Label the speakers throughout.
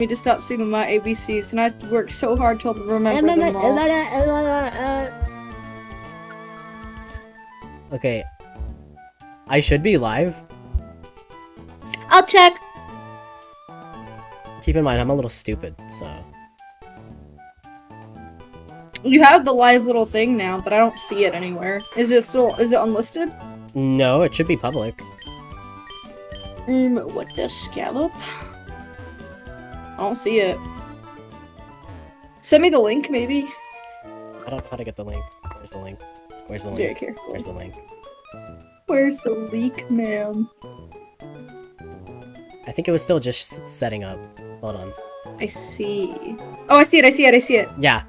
Speaker 1: Me to stop singing my ABCs, and I have to work so hard to remember them all.
Speaker 2: Okay. I should be live.
Speaker 1: I'll check.
Speaker 2: Keep in mind, I'm a little stupid, so...
Speaker 1: You have the live little thing now, but I don't see it anywhere. Is it unlisted?
Speaker 2: No, it should be public.
Speaker 1: What the scallop? I don't see it. Send me the link, maybe?
Speaker 2: I don't know how to get the link. Where's the link? Where's the link?
Speaker 1: Yeah, here.
Speaker 2: Where's the link?
Speaker 1: Where's the leak, man?
Speaker 2: I think it was still just setting up. Hold on.
Speaker 1: I see. Oh, I see it, I see it, I see it.
Speaker 2: Yeah.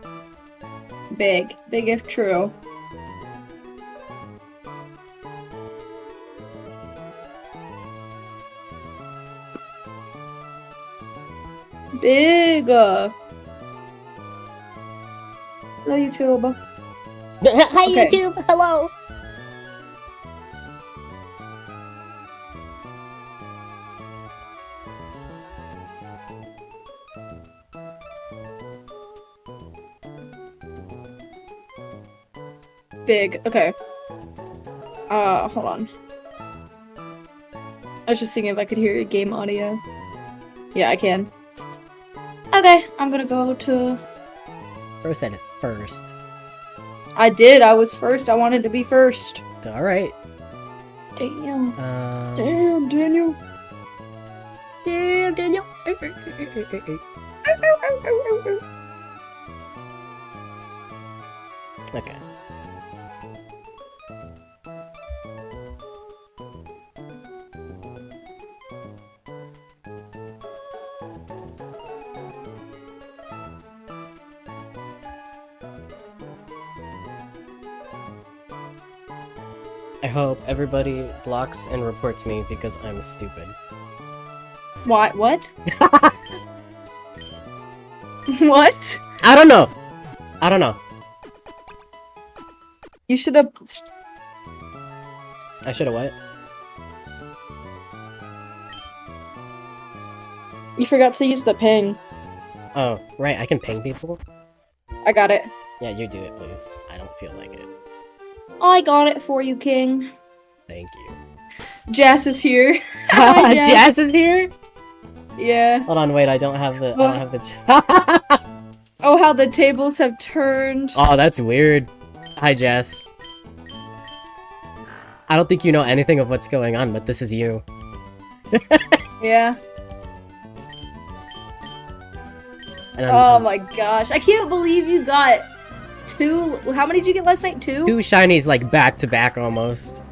Speaker 1: Big. Big if true. Big. Hello, YouTube.
Speaker 2: Hi,
Speaker 1: Okay.
Speaker 2: YouTube! Hello!
Speaker 1: Big. Okay. Hold on. I was just seeing if I could hear your game audio. Yeah, I can. Okay, I'm gonna go to...
Speaker 2: Bro said it first.
Speaker 1: I did, I was first. I wanted to be first.
Speaker 2: Alright.
Speaker 1: Damn. Damn, Daniel.
Speaker 2: Damn, Daniel. Okay. I hope everybody blocks and reports me because I'm stupid.
Speaker 1: What? What? What?
Speaker 2: I don't know! I don't know.
Speaker 1: You should have...
Speaker 2: I should've what?
Speaker 1: You forgot to use the ping.
Speaker 2: Oh, right, I can ping people?
Speaker 1: I got it.
Speaker 2: Yeah, you do it, please. I don't feel like it.
Speaker 1: I got it for you, King.
Speaker 2: Thank you.
Speaker 1: Jazz is here. Hi,
Speaker 2: Jazz is here?
Speaker 1: Yeah.
Speaker 2: Hold on, wait, I don't have the...
Speaker 1: Oh, how the tables have turned.
Speaker 2: Oh, that's weird. Hi, Jess. I don't think you know anything of what's going on, but this is you.
Speaker 1: Yeah.
Speaker 2: And
Speaker 1: Oh my gosh. I can't believe you got 2... How many did you get last night? 2?
Speaker 2: 2 shinies, like, back to back almost.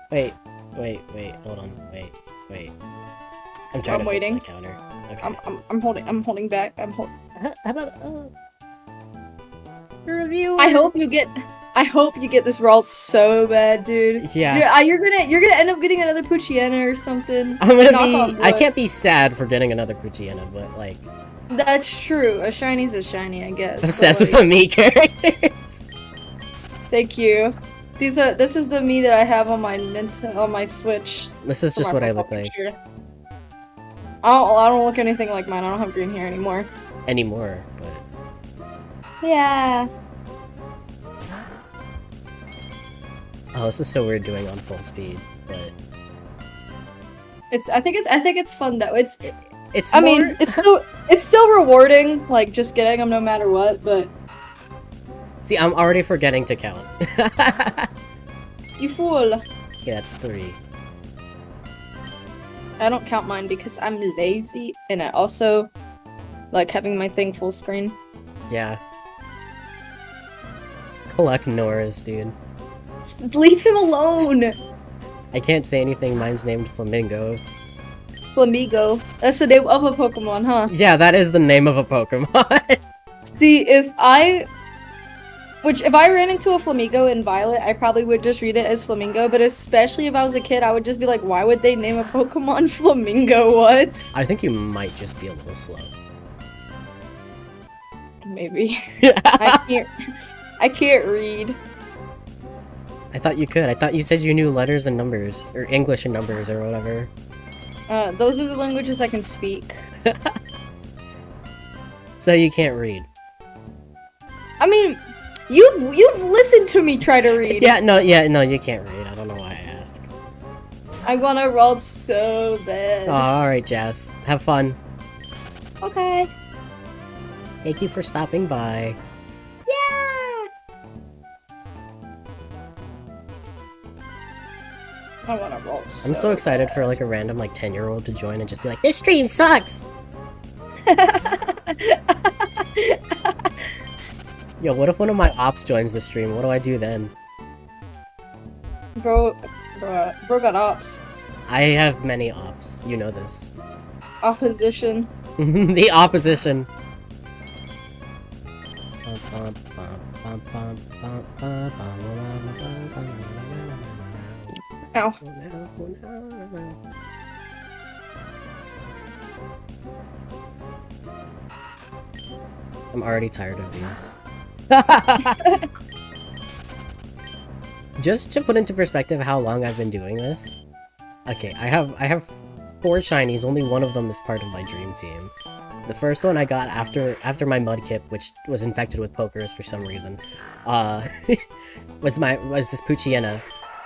Speaker 2: Wait, hold on, wait. I'm trying to
Speaker 1: waiting.
Speaker 2: fix my counter. Okay.
Speaker 1: I'm holding back.
Speaker 2: How about, review?
Speaker 1: I hope you get this Ralt so bad, dude.
Speaker 2: Yeah.
Speaker 1: You're gonna end up getting another Poochyena or something.
Speaker 2: I'm gonna
Speaker 1: Knock on
Speaker 2: be- I
Speaker 1: wood.
Speaker 2: can't be sad for getting another Poochyena, but, like...
Speaker 1: That's true. A shiny's a shiny, I guess.
Speaker 2: Obsessed
Speaker 1: but,
Speaker 2: with the me characters.
Speaker 1: Thank you. This is the me that I have on my Switch.
Speaker 2: This is
Speaker 1: for
Speaker 2: just
Speaker 1: my
Speaker 2: what I
Speaker 1: profile
Speaker 2: look like.
Speaker 1: picture. I don't look anything like mine. I don't have green hair anymore.
Speaker 2: Anymore, but...
Speaker 1: Yeah.
Speaker 2: Oh, this is so weird doing on full speed, but...
Speaker 1: I think it's fun though. It's
Speaker 2: more...
Speaker 1: mean, it's still rewarding, like just getting them no matter what, but
Speaker 2: See, I'm already forgetting to count.
Speaker 1: you fool.
Speaker 2: Yeah, that's 3.
Speaker 1: I don't count mine because I'm lazy, and I also like having my thing full screen.
Speaker 2: Yeah. Collect Noras, dude.
Speaker 1: Just leave him alone.
Speaker 2: I can't say anything, mine's named Flamingo.
Speaker 1: Flamigo. That's the name of a Pokemon, huh?
Speaker 2: Yeah, that is the name of a Pokemon.
Speaker 1: See, if I ran into a Flamigo in Violet, I probably would just read it as Flamingo, but especially if I was a kid, I would just be like, why would they name a Pokemon Flamingo? What?
Speaker 2: I think you might just be a little slow.
Speaker 1: Maybe. I can't read.
Speaker 2: I thought you could. I thought you said you knew letters and numbers, or English and numbers, or whatever.
Speaker 1: Those are the languages I can speak.
Speaker 2: So you can't read.
Speaker 1: I mean, you've listened to me try to read.
Speaker 2: No, you can't read. I don't know why I ask.
Speaker 1: I wanna roll so bad.
Speaker 2: Oh, alright, Jazz. Have fun.
Speaker 1: Okay.
Speaker 2: Thank you for stopping by.
Speaker 1: Yeah! I wanna roll
Speaker 2: I'm so excited for like a random like 10-year-old to join and just be like, this stream sucks! Yo, what if one of my ops joins the stream? What do I do then?
Speaker 1: Bro got ops.
Speaker 2: I have many ops. You know this.
Speaker 1: Opposition.
Speaker 2: The opposition.
Speaker 1: Ow.
Speaker 2: I'm already tired of these. Just to put into perspective how long I've been doing this. Okay, I have 4 shinies, only one of them is part of my dream team. The first one I got after my Mudkip, which was infected with pokers for some reason, was this Poochyena,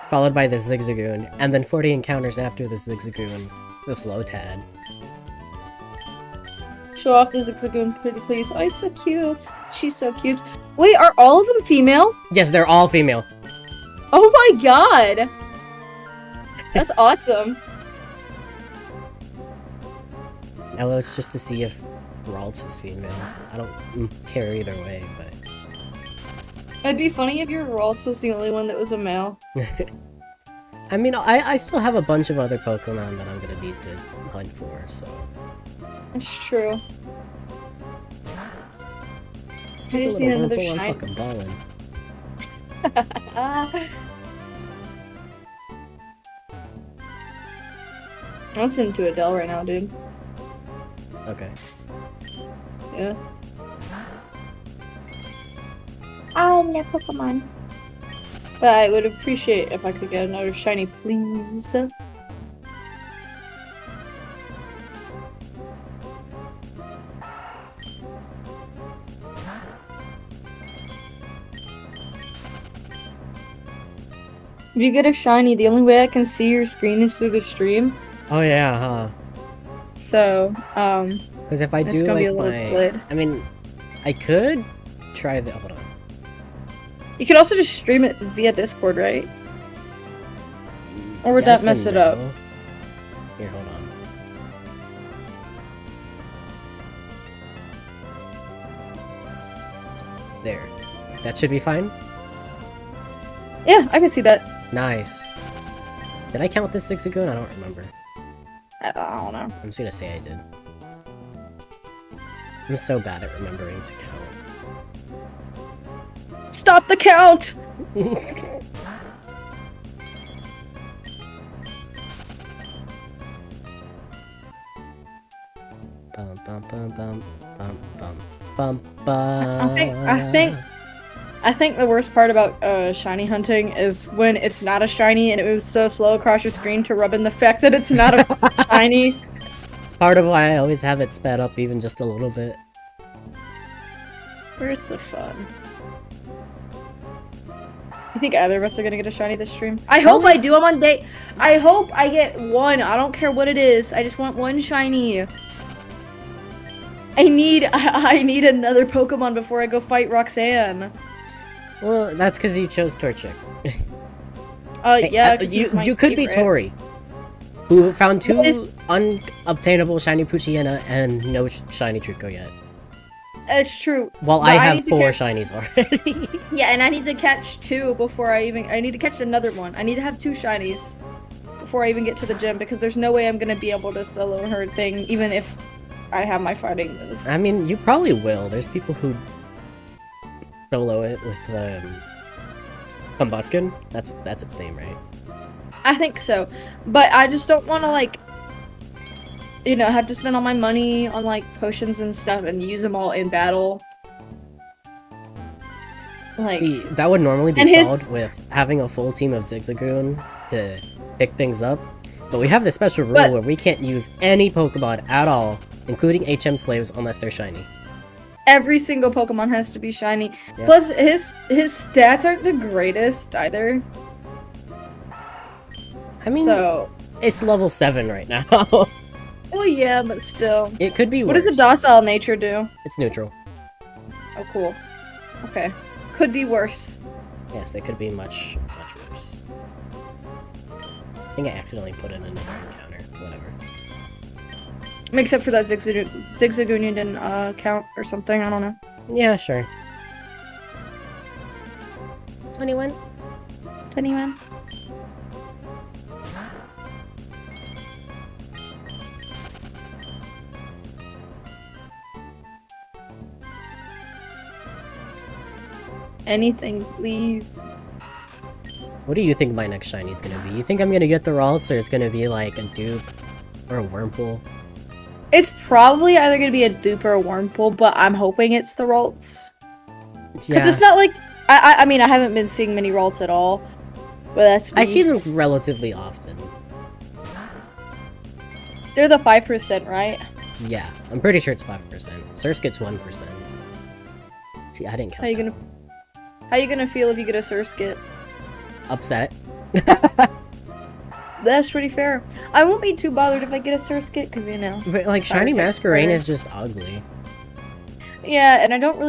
Speaker 2: followed by this Zigzagoon, and then 40 encounters after this Zigzagoon, this Lotad.
Speaker 1: Show off the Zigzagoon pretty please. Oh, he's so cute. She's so cute. Wait, are all of them female?
Speaker 2: Yes, they're all female.
Speaker 1: Oh my god! That's awesome.
Speaker 2: Now it's just to see if Ralts is female. I don't care either way, but...
Speaker 1: It'd be funny if your Ralts was the only one that was a male.
Speaker 2: I mean, I still have a bunch of other Pokemon that I'm gonna need to hunt for, so...
Speaker 1: That's true.
Speaker 2: Let's
Speaker 1: I
Speaker 2: take a
Speaker 1: just need
Speaker 2: little
Speaker 1: another
Speaker 2: Wurmple, I'm
Speaker 1: shine.
Speaker 2: fucking ballin'.
Speaker 1: I'm listening to Adele right now, dude.
Speaker 2: Okay.
Speaker 1: Yeah. I'm a Pokemon. But I would appreciate if I could get another shiny, please. If you get a shiny, the only way I can see your screen is through the stream.
Speaker 2: Oh yeah, huh?
Speaker 1: So,
Speaker 2: Because if I
Speaker 1: it's
Speaker 2: do
Speaker 1: gonna be
Speaker 2: like
Speaker 1: a little
Speaker 2: my...
Speaker 1: delayed.
Speaker 2: I mean, I could try the... Hold on.
Speaker 1: You could also just stream it via Discord, right? Or would
Speaker 2: Yes
Speaker 1: that mess
Speaker 2: and
Speaker 1: it up?
Speaker 2: no. Here, hold on. There. That should be fine?
Speaker 1: Yeah, I can see that.
Speaker 2: Nice. Did I count this Zigzagoon? I don't remember.
Speaker 1: I don't know.
Speaker 2: I'm just gonna say I did. I'm so bad at remembering to count.
Speaker 1: Stop the count!
Speaker 2: Bum, bum, bum, bum, bum, bum, bum, bum.
Speaker 1: I think the worst part about shiny hunting is when it's not a shiny and it moves so slow across your screen to rub in the fact that it's not a shiny.
Speaker 2: It's part of why I always have it sped up even just a little bit.
Speaker 1: Where's the fun? You think either of us are gonna get a shiny this stream? I hope I do. I'm on date. I hope I get one. I don't care what it is. I just want one shiny. I need another Pokemon before I go fight Roxanne.
Speaker 2: Well, that's because you chose Torchic.
Speaker 1: Yeah. 'Cause he's my
Speaker 2: you could be
Speaker 1: favorite.
Speaker 2: Tori, who found 2 unobtainable shiny Poochyena and no shiny Trico yet.
Speaker 1: It's true.
Speaker 2: Well,
Speaker 1: But
Speaker 2: I
Speaker 1: I
Speaker 2: have
Speaker 1: need to
Speaker 2: 4
Speaker 1: catch-
Speaker 2: shinies already.
Speaker 1: Yeah, and I need to catch 2 before I need to catch another one. I need to have 2 shinies before I even get to the gym because there's no way I'm gonna be able to solo her thing even if I have my fighting moves.
Speaker 2: I mean, you probably will. There's people who solo it with Combuskin. That's its name, right?
Speaker 1: I think so, but I just don't want to like, you know, have to spend all my money on like potions and stuff and use them all in battle. Like,
Speaker 2: See, that would normally be
Speaker 1: and his-
Speaker 2: solved with having a full team of Zigzagoon to pick things up, but we have this special rule
Speaker 1: But-
Speaker 2: where we can't use any Pokemon at all, including HM slaves, unless they're shiny.
Speaker 1: every single Pokemon has to be shiny.
Speaker 2: Yeah.
Speaker 1: Plus, his stats aren't the greatest either.
Speaker 2: I mean,
Speaker 1: So,
Speaker 2: it's level 7 right now.
Speaker 1: well, yeah, but still.
Speaker 2: It could be
Speaker 1: What
Speaker 2: worse.
Speaker 1: does a docile nature do?
Speaker 2: It's neutral.
Speaker 1: Oh, cool. Okay. Could be worse.
Speaker 2: Yes, it could be much, much worse. I think I accidentally put in another encounter. Whatever.
Speaker 1: Except for that Zigzagoon you didn't count or something. I don't know.
Speaker 2: Yeah, sure. 21?
Speaker 1: 21. Anything, please.
Speaker 2: What do you think my next shiny is gonna be? You think I'm gonna get the Ralts, or it's gonna be like a dupe or a Wurmple?
Speaker 1: It's probably either gonna be a dupe or a Wurmple, but I'm hoping it's the Ralts. Because
Speaker 2: Yeah,
Speaker 1: it's not like I mean I haven't been seeing many Ralts at all, but that's
Speaker 2: I
Speaker 1: me.
Speaker 2: see them relatively often.
Speaker 1: They're the 5%, right?
Speaker 2: Yeah, I'm pretty sure it's 5%. Sursk gets 1%. See, I didn't count that.
Speaker 1: How you gonna feel if you get a Surskit?
Speaker 2: Upset.
Speaker 1: That's pretty fair. I won't be too bothered if I get a Surskit, because you know.
Speaker 2: But, like, Shiny
Speaker 1: Fire
Speaker 2: Masquerain
Speaker 1: Expert.
Speaker 2: is just ugly.
Speaker 1: Yeah, and I don't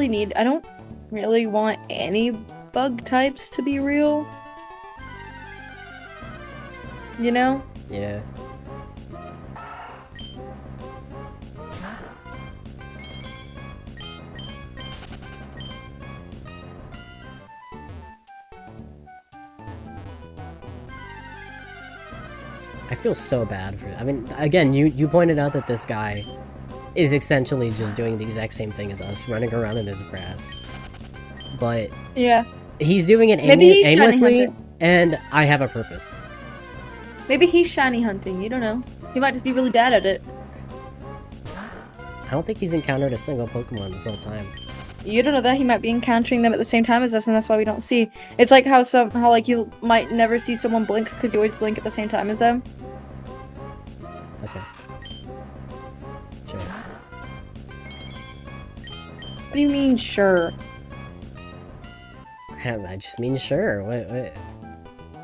Speaker 1: really want any bug types to be real. You know?
Speaker 2: Yeah. I feel so bad for. I mean, again, you pointed out that this guy is essentially just doing the exact same thing as us, running around in this grass. But
Speaker 1: Yeah.
Speaker 2: he's doing it
Speaker 1: Maybe he's shiny
Speaker 2: aimlessly,
Speaker 1: hunting.
Speaker 2: and I have a purpose.
Speaker 1: Maybe he's shiny hunting, you don't know. He might just be really bad at it.
Speaker 2: I don't think he's encountered a single Pokemon this whole time.
Speaker 1: You don't know that he might be encountering them at the same time as us, and that's why we don't see. It's like how like you might never see someone blink because you always blink at the same time as them.
Speaker 2: Okay. Sure.
Speaker 1: What do you mean, sure?
Speaker 2: I just mean sure. What?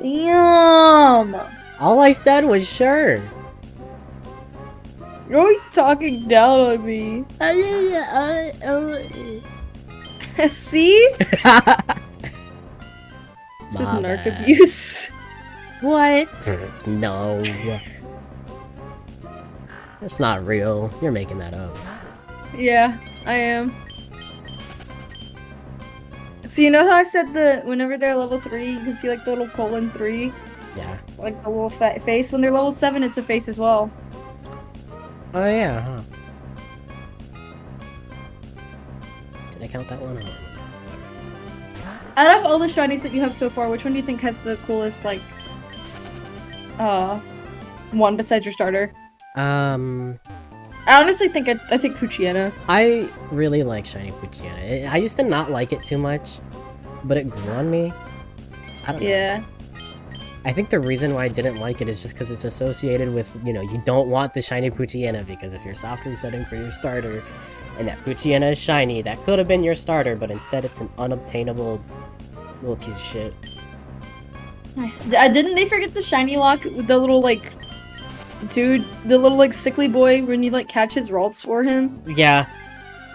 Speaker 1: Damn!
Speaker 2: All I said was sure.
Speaker 1: You're always talking down on me. See? This is
Speaker 2: My
Speaker 1: narc
Speaker 2: bad.
Speaker 1: abuse.
Speaker 2: What? No. That's not real. You're making that up.
Speaker 1: Yeah, I am. So you know how I said that whenever they're level 3, you can see like the little colon 3?
Speaker 2: Yeah.
Speaker 1: Like the little fat face? When they're level 7, it's a face as well.
Speaker 2: Oh yeah, huh. Did I count that one?
Speaker 1: Out of all the shinies that you have so far, which one do you think has the coolest, like, one besides your starter? I honestly think I think Poochyena.
Speaker 2: I really like Shiny Poochyena. I used to not like it too much, but it grew on me. I don't know.
Speaker 1: Yeah.
Speaker 2: I think the reason why I didn't like it is just because it's associated with, you know, you don't want the Shiny Poochyena, because if you're soft resetting for your starter, and that Poochyena is shiny, that could have been your starter, but instead it's an unobtainable little piece of shit.
Speaker 1: Didn't they forget the shiny lock with the little, like, dude, the little, like, sickly boy when you, like, catch his Ralts for him?
Speaker 2: Yeah,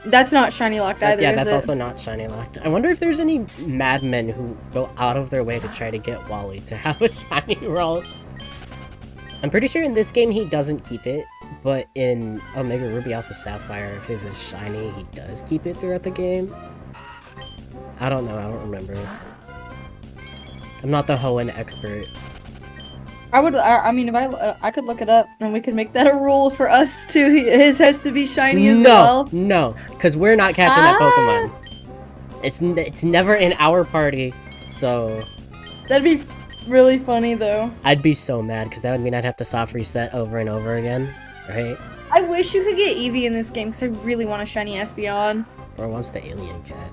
Speaker 1: That's not shiny locked either,
Speaker 2: yeah,
Speaker 1: is
Speaker 2: that's
Speaker 1: it?
Speaker 2: also not shiny locked. I wonder if there's any madmen who go out of their way to try to get Wally to have a shiny Ralts. I'm pretty sure in this game he doesn't keep it, but in Omega Ruby Alpha Sapphire, if his is shiny, he does keep it throughout the game. I don't know, I don't remember. I'm not the Hoenn expert.
Speaker 1: I mean, if I could look it up, and we could make that a rule for us too. His has to be shiny as well.
Speaker 2: No, because we're not catching that Pokemon. It's never in our party, so
Speaker 1: That'd be really funny, though.
Speaker 2: I'd be so mad, because that would mean I'd have to soft reset over and over again, right?
Speaker 1: I wish you could get Eevee in this game, because I really want a shiny Espeon.
Speaker 2: Or wants the alien cat.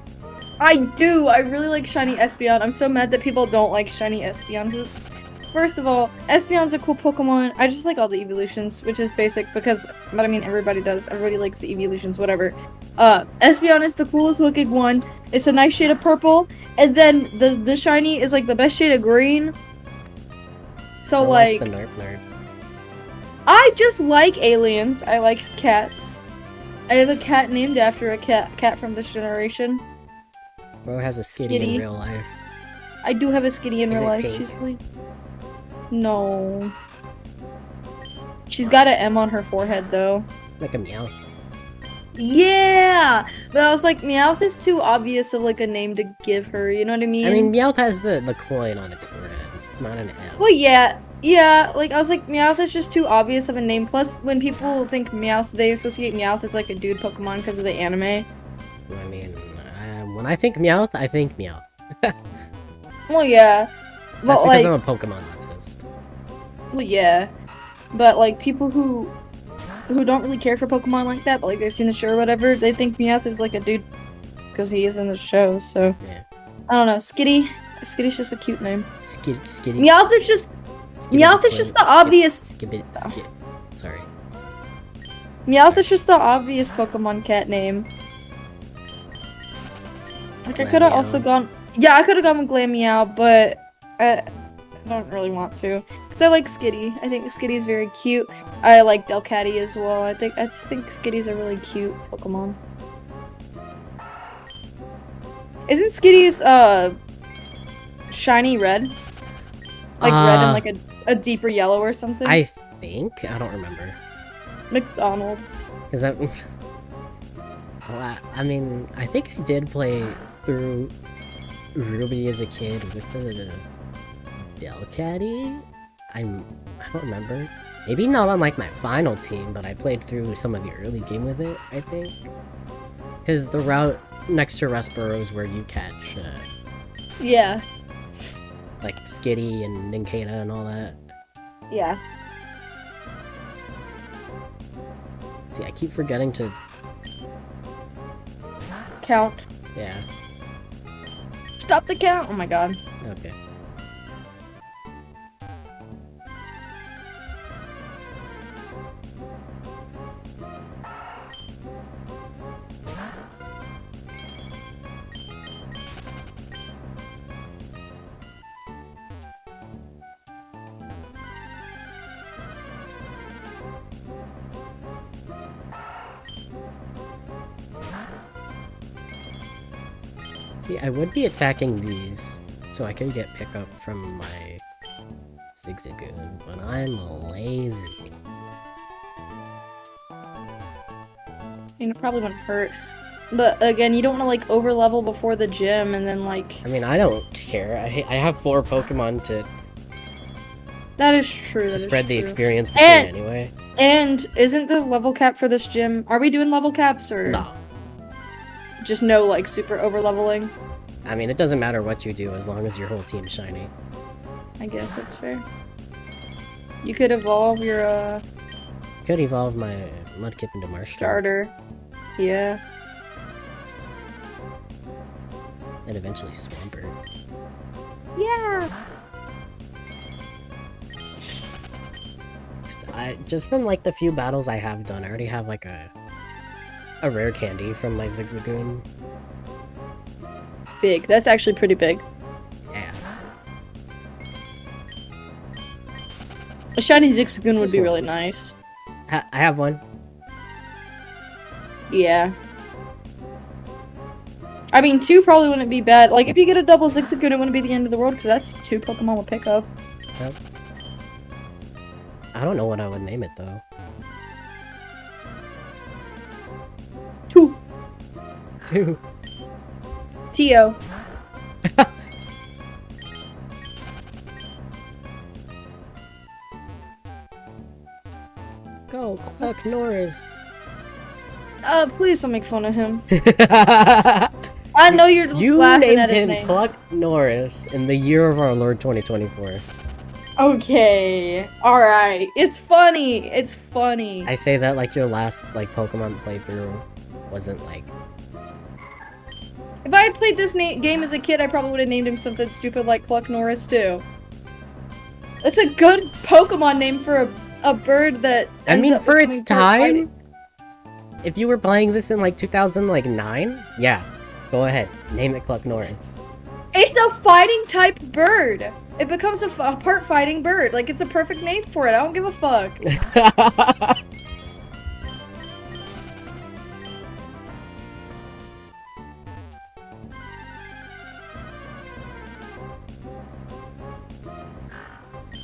Speaker 1: I do. I really like shiny Espeon. I'm so mad that people don't like shiny Espeon because it's. First of all, Espeon's a cool Pokemon. I just like all the evolutions, which is basic because, but I mean, everybody does. Everybody likes the evolutions, whatever. Espeon is the coolest looking one. It's a nice shade of purple, and then the shiny is like the best shade of green. So like,
Speaker 2: the nerp.
Speaker 1: I just like aliens. I like cats. I have a cat named after a cat from this generation.
Speaker 2: Bro has a Skitty in real life.
Speaker 1: I do have a Skitty in
Speaker 2: Is
Speaker 1: real
Speaker 2: it
Speaker 1: life.
Speaker 2: pink?
Speaker 1: She's really. No. She's got an M on her forehead, though.
Speaker 2: Like a Meowth.
Speaker 1: Yeah! But I was like, Meowth is too obvious of, like, a name to give her, you know what I mean?
Speaker 2: I mean, Meowth has the coin on its forehead, not an M.
Speaker 1: Well, yeah. Yeah, like, I was like, Meowth is just too obvious of a name. Plus, when people think Meowth, they associate Meowth as, like, a dude Pokemon because of the anime.
Speaker 2: I mean, when I think Meowth, I think Meowth.
Speaker 1: Well, yeah. But,
Speaker 2: That's because
Speaker 1: like,
Speaker 2: I'm a Pokemon autist.
Speaker 1: well, yeah. But, like, people who don't really care for Pokemon like that, but, like, they've seen the show or whatever, they think Meowth is, like, a dude because he is in the show, so.
Speaker 2: Yeah.
Speaker 1: I don't know. Skitty's just a cute name.
Speaker 2: Skitty.
Speaker 1: Meowth is just the obvious.
Speaker 2: Sorry.
Speaker 1: Meowth is just the obvious Pokemon cat name. Like, I could have also gone. Yeah, I could have gone with Glameow, but I don't really want to. Because I like Skitty. I think Skitty's very cute. I like Delcatty as well. I just think Skitty's a really cute Pokemon. Isn't Skitty's shiny red? Like red and like a deeper yellow or something?
Speaker 2: I think. I don't remember.
Speaker 1: McDonald's.
Speaker 2: Is that... Well, I mean, I think I did play through Ruby as a kid with the Delcatty. I don't remember. Maybe not on like my final team, but I played through some of the early game with it, I think. Because the route next to Rustboro is where you catch,
Speaker 1: Yeah.
Speaker 2: like Skitty and Nincada and all that.
Speaker 1: Yeah.
Speaker 2: See, I keep forgetting to...
Speaker 1: Count.
Speaker 2: Yeah.
Speaker 1: Stop the count! Oh my god.
Speaker 2: Okay. See, I would be attacking these, so I could get pickup from my Zigzagoon, but I'm lazy.
Speaker 1: I mean, it probably wouldn't hurt. But again, you don't want to like over level before the gym and then like...
Speaker 2: I mean, I don't care. I have 4 Pokemon to
Speaker 1: That is true.
Speaker 2: spread the experience between anyway.
Speaker 1: And isn't the level cap for this gym... Are we doing level caps or...
Speaker 2: No.
Speaker 1: Just no like super over leveling?
Speaker 2: I mean, it doesn't matter what you do as long as your whole team's shiny.
Speaker 1: I guess that's fair. You could evolve your
Speaker 2: Could evolve my Mudkip into Marshall.
Speaker 1: starter. Yeah.
Speaker 2: And eventually Swampert.
Speaker 1: Yeah.
Speaker 2: Just from like the few battles I have done, I already have like a rare candy from my Zigzagoon.
Speaker 1: Big. That's actually pretty big.
Speaker 2: Yeah.
Speaker 1: A shiny Zigzagoon would be really nice.
Speaker 2: I have one.
Speaker 1: Yeah. I mean, 2 probably wouldn't be bad. Like, if you get a double Zigzagoon, it wouldn't be the end of the world, because that's 2 Pokemon will pick up.
Speaker 2: Yep. I don't know what I would name it, though.
Speaker 1: 2.
Speaker 2: 2.
Speaker 1: Tio.
Speaker 2: Go, Cluck Norris.
Speaker 1: Please don't make fun of him. I know you're just
Speaker 2: You
Speaker 1: laughing
Speaker 2: named
Speaker 1: at his
Speaker 2: him
Speaker 1: name.
Speaker 2: Cluck Norris in the year of our Lord 2024.
Speaker 1: Okay. Alright. It's funny. It's funny.
Speaker 2: I say that like your last like Pokemon playthrough wasn't like
Speaker 1: If I had played this game as a kid, I probably would have named him something stupid like Cluck Norris too. It's a good Pokemon name for a bird that.
Speaker 2: I mean, for its time, if you were playing this in like 2009, yeah, go ahead, name it Cluck Norris.
Speaker 1: It's a fighting type bird. It becomes a part fighting bird. Like, it's a perfect name for it. I don't give a fuck.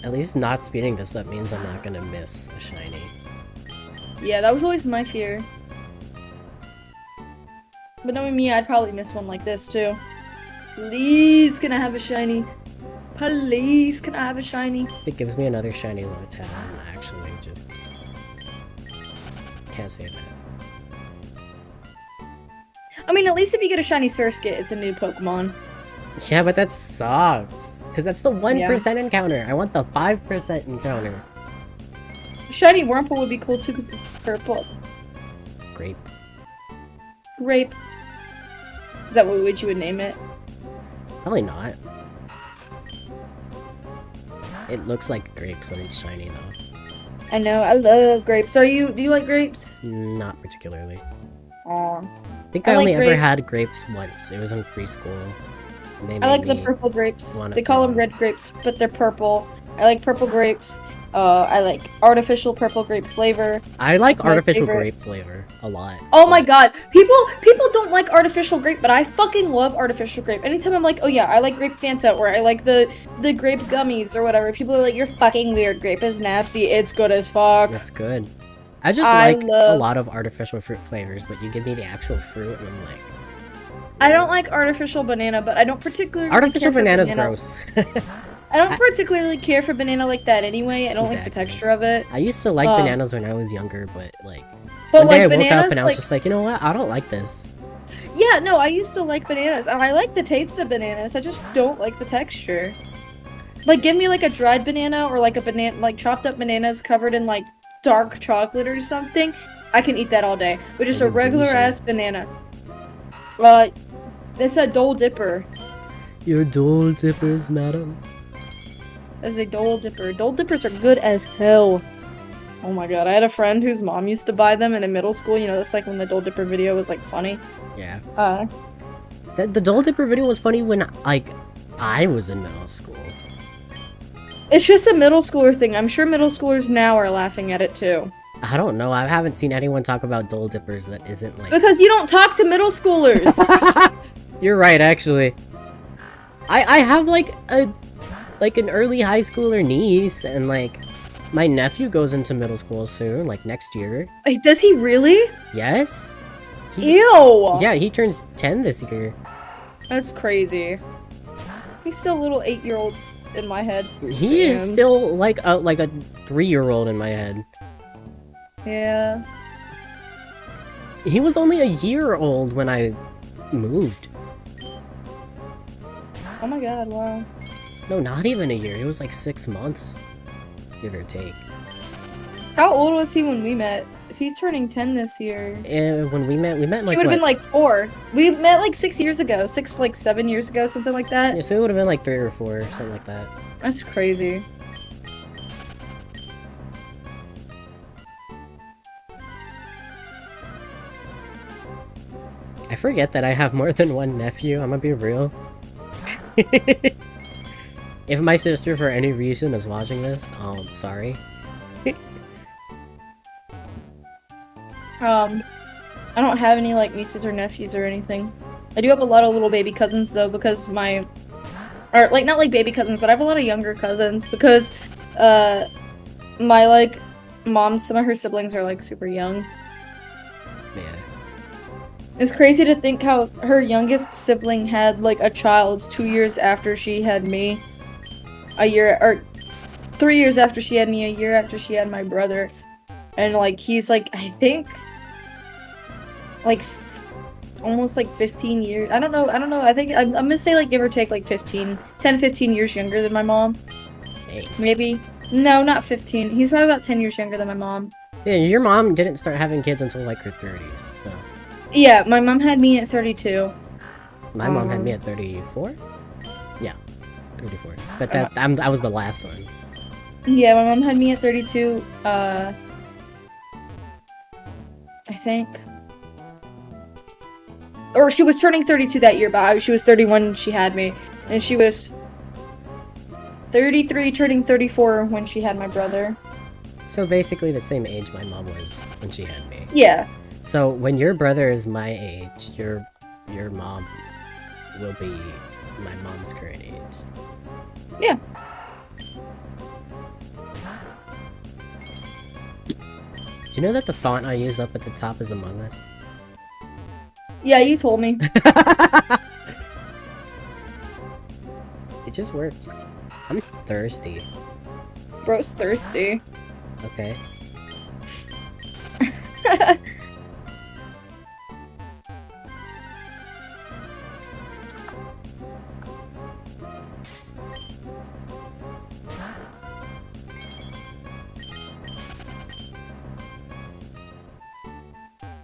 Speaker 2: At least not speeding this up means I'm not gonna miss a shiny.
Speaker 1: Yeah, that was always my fear. But knowing me, I'd probably miss one like this too. Please, can I have a shiny? Please, can I have a shiny?
Speaker 2: If it gives me another shiny Lotad, I'm actually just... can't say that.
Speaker 1: I mean, at least if you get a shiny Surskit, it's a new Pokemon.
Speaker 2: Yeah, but that sucks. Because that's the 1% encounter. I want the 5% encounter.
Speaker 1: Shiny Wurmple would be cool too because it's purple.
Speaker 2: Grape.
Speaker 1: Grape. Is that what you would name it?
Speaker 2: Probably not. It looks like grapes when it's shiny though.
Speaker 1: I know, I love grapes. Do you like grapes?
Speaker 2: Not particularly.
Speaker 1: Aw.
Speaker 2: I think I only ever had grapes once. It was in preschool.
Speaker 1: I like the purple grapes. They call them red grapes, but they're purple. I like purple grapes. I like artificial purple grape flavor.
Speaker 2: I like artificial grape flavor a lot.
Speaker 1: Oh my god. People don't like artificial grape, but I fucking love artificial grape. Anytime I'm like, oh yeah, I like grape Fanta, or I like the grape gummies or whatever, people are like, you're fucking weird. Grape is nasty. It's good as fuck.
Speaker 2: That's good. I just like a lot of artificial fruit flavors, but you give me the actual fruit and I'm like...
Speaker 1: I don't like artificial banana, but I don't particularly
Speaker 2: artificial banana's gross.
Speaker 1: I don't particularly care for banana like that anyway. I don't like the texture of it.
Speaker 2: I used to like bananas when I was younger, but like one day I woke up and I was just like, you know what? I don't like this.
Speaker 1: Yeah, no, I used to like bananas. I like the taste of bananas. I just don't like the texture. Like, give me like a dried banana or like a banana, like chopped up bananas covered in like dark chocolate or something. I can eat that all day. But just a regular ass banana. It's a Dole Dipper.
Speaker 2: Your Dole Dippers, madam.
Speaker 1: As a Dole Dipper. Dole Dippers are good as hell. Oh my god, I had a friend whose mom used to buy them in middle school. You know, that's like when the Dole Dipper video was like funny.
Speaker 2: Yeah. The Dole Dipper video was funny when, like, I was in middle school.
Speaker 1: It's just a middle schooler thing. I'm sure middle schoolers now are laughing at it too.
Speaker 2: I don't know. I haven't seen anyone talk about Dole Dippers that isn't like...
Speaker 1: Because you don't talk to middle schoolers!
Speaker 2: You're right, actually. I have, like, an early high schooler niece, and, like, my nephew goes into middle school soon, like, next year.
Speaker 1: Wait, does he really?
Speaker 2: Yes.
Speaker 1: Ew!
Speaker 2: Yeah, he turns 10 this year.
Speaker 1: That's crazy. He's still a little 8-year-old in my head.
Speaker 2: He is still, like a 3-year-old in my head.
Speaker 1: Yeah.
Speaker 2: He was only a year old when I moved.
Speaker 1: Oh my god, wow.
Speaker 2: No, not even a year. It was like 6 months, give or take.
Speaker 1: How old was he when we met? If he's turning 10 this year.
Speaker 2: When we met like,
Speaker 1: he would have been like 4. We met like 6 years ago. 7 years ago, something like that.
Speaker 2: Yeah, so it would have been like 3 or 4, something like that.
Speaker 1: That's crazy.
Speaker 2: I forget that I have more than one nephew, I'm gonna be real. If my sister for any reason is watching this, sorry.
Speaker 1: I don't have any like nieces or nephews or anything. I do have a lot of little baby cousins though, because not like baby cousins, but I have a lot of younger cousins because my like mom, some of her siblings are like super young.
Speaker 2: Yeah.
Speaker 1: It's crazy to think how her youngest sibling had like a child 2 years after she had me. 3 years after she had me, a year after she had my brother. And like he's like, I think like almost like 15 years. I don't know. I think I'm gonna say like give or take like 10, 15 years younger than my mom.
Speaker 2: Hey.
Speaker 1: Maybe. No, not 15. He's probably about 10 years younger than my mom.
Speaker 2: Yeah, your mom didn't start having kids until like her 30s, so.
Speaker 1: Yeah, my mom had me at 32.
Speaker 2: My mom had me at 34? Yeah, 34. But I was the last one.
Speaker 1: Yeah, my mom had me at 32, I think. Or she was turning 32 that year, but she was 31 when she had me. And she was 33 turning 34 when she had my brother.
Speaker 2: So basically the same age my mom was when she had me.
Speaker 1: Yeah.
Speaker 2: So when your brother is my age, your mom will be my mom's current age.
Speaker 1: Yeah.
Speaker 2: Do you know that the font I use up at the top is Among Us?
Speaker 1: Yeah, you told me.
Speaker 2: It just works. I'm thirsty.
Speaker 1: Bro's thirsty.
Speaker 2: Okay.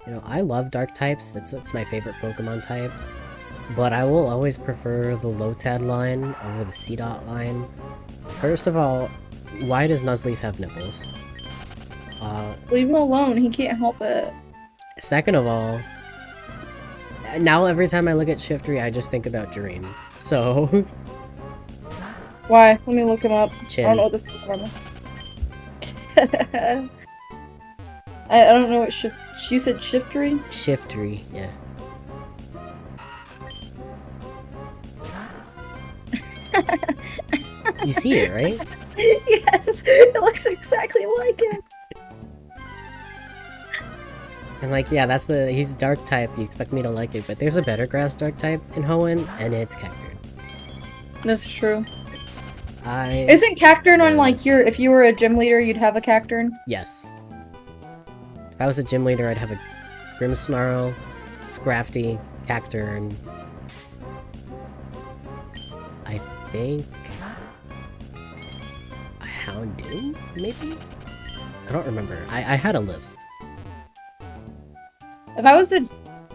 Speaker 2: You know, I love dark types. It's my favorite Pokemon type. But I will always prefer the Lotad line over the C-Dot line. First of all, why does Nuzleaf have nipples?
Speaker 1: Leave him alone, he can't help it.
Speaker 2: Second of all, now every time I look at Shiftry, I just think about Dream. So...
Speaker 1: Why? Let me look him up.
Speaker 2: Chin.
Speaker 1: I don't know what this Pokemon is. I don't know what you said Shiftry?
Speaker 2: Shiftry, yeah. You see it, right?
Speaker 1: Yes, it looks exactly like it.
Speaker 2: And like, yeah, he's dark type, you expect me to like it, but there's a better grass dark type in Hoenn, and it's Cacturne.
Speaker 1: That's true.
Speaker 2: I...
Speaker 1: Isn't Cacturne on, like, if you were a gym leader, you'd have a Cacturne?
Speaker 2: Yes. If I was a gym leader, I'd have a Grimmsnarl, Scrafty, Cacturne. I think... a Houndoom, maybe? I don't remember. I had a list.
Speaker 1: If I was the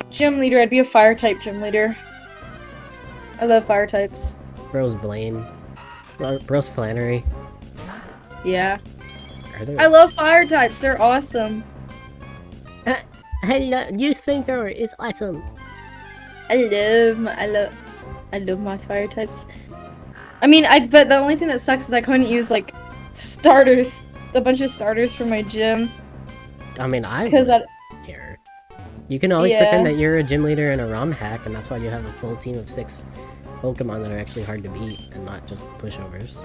Speaker 1: gym leader, I'd be a fire-type gym leader. I love fire types.
Speaker 2: Bro's Blaine. Bro's Flannery.
Speaker 1: Yeah.
Speaker 2: There...
Speaker 1: I love fire types, they're awesome.
Speaker 2: Use flamethrower is awesome.
Speaker 1: I love my fire types. I mean, but the only thing that sucks is I couldn't use, like, starters. A bunch of starters for my gym.
Speaker 2: I mean, I
Speaker 1: don't
Speaker 2: care. You can always pretend that you're a gym leader in a ROM hack, and that's why you have a full team of 6 Pokemon that are actually hard to beat, and not just pushovers.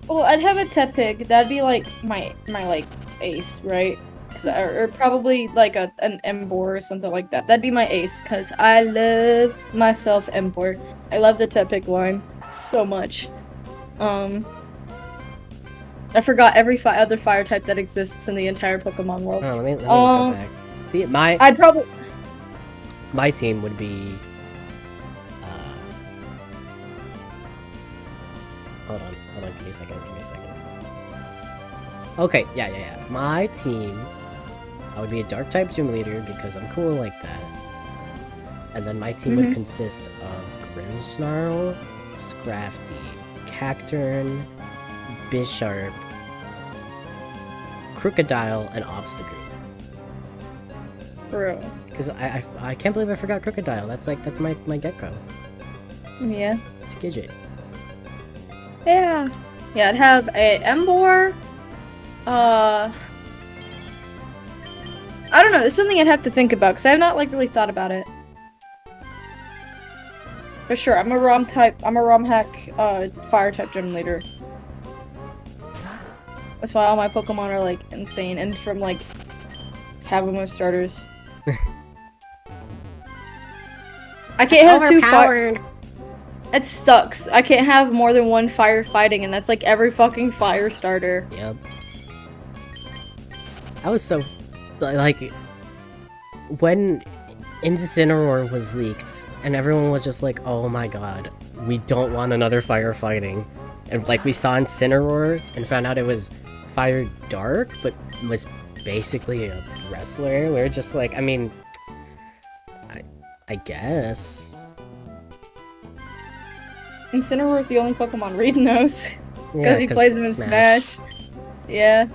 Speaker 1: Well, I'd have a Tepig. That'd be, like, my like, ace, right? Or probably, like, an Emboar or something like that. That'd be my ace, because I love myself Emboar. I love the Tepig line so much. I forgot every other fire type that exists in the entire Pokemon world.
Speaker 2: Oh, let me go back. See, my team would be... Hold on, give me a second. Okay, yeah. My team, I would be a dark type gym leader because I'm cool like that. And then my team would consist of Grimmsnarl, Scrafty, Cacturne, Bisharp, Crocodile, and Obstagoon.
Speaker 1: Bro.
Speaker 2: Because I can't believe I forgot Crocodile. That's my Gecko.
Speaker 1: Yeah.
Speaker 2: It's Gidget.
Speaker 1: Yeah. Yeah, I'd have a Emboar. I don't know. It's something I'd have to think about because I have not really thought about it. For sure, I'm a ROM hack fire type gym leader. That's why all my Pokemon are like insane and from like having my starters. I can't have two fire. It sucks. I can't have more than one fire fighting, and that's like every fucking fire starter.
Speaker 2: Yep. I was so like when Incineroar was leaked, and everyone was just like, "Oh my god, we don't want another fire fighting," and like we saw Incineroar and found out it was Fire Dark, but was basically a wrestler. We were just like, I mean, I guess.
Speaker 1: Incineroar's the only Pokemon Reed knows.
Speaker 2: Yeah,
Speaker 1: Because he plays him in Smash. Yeah.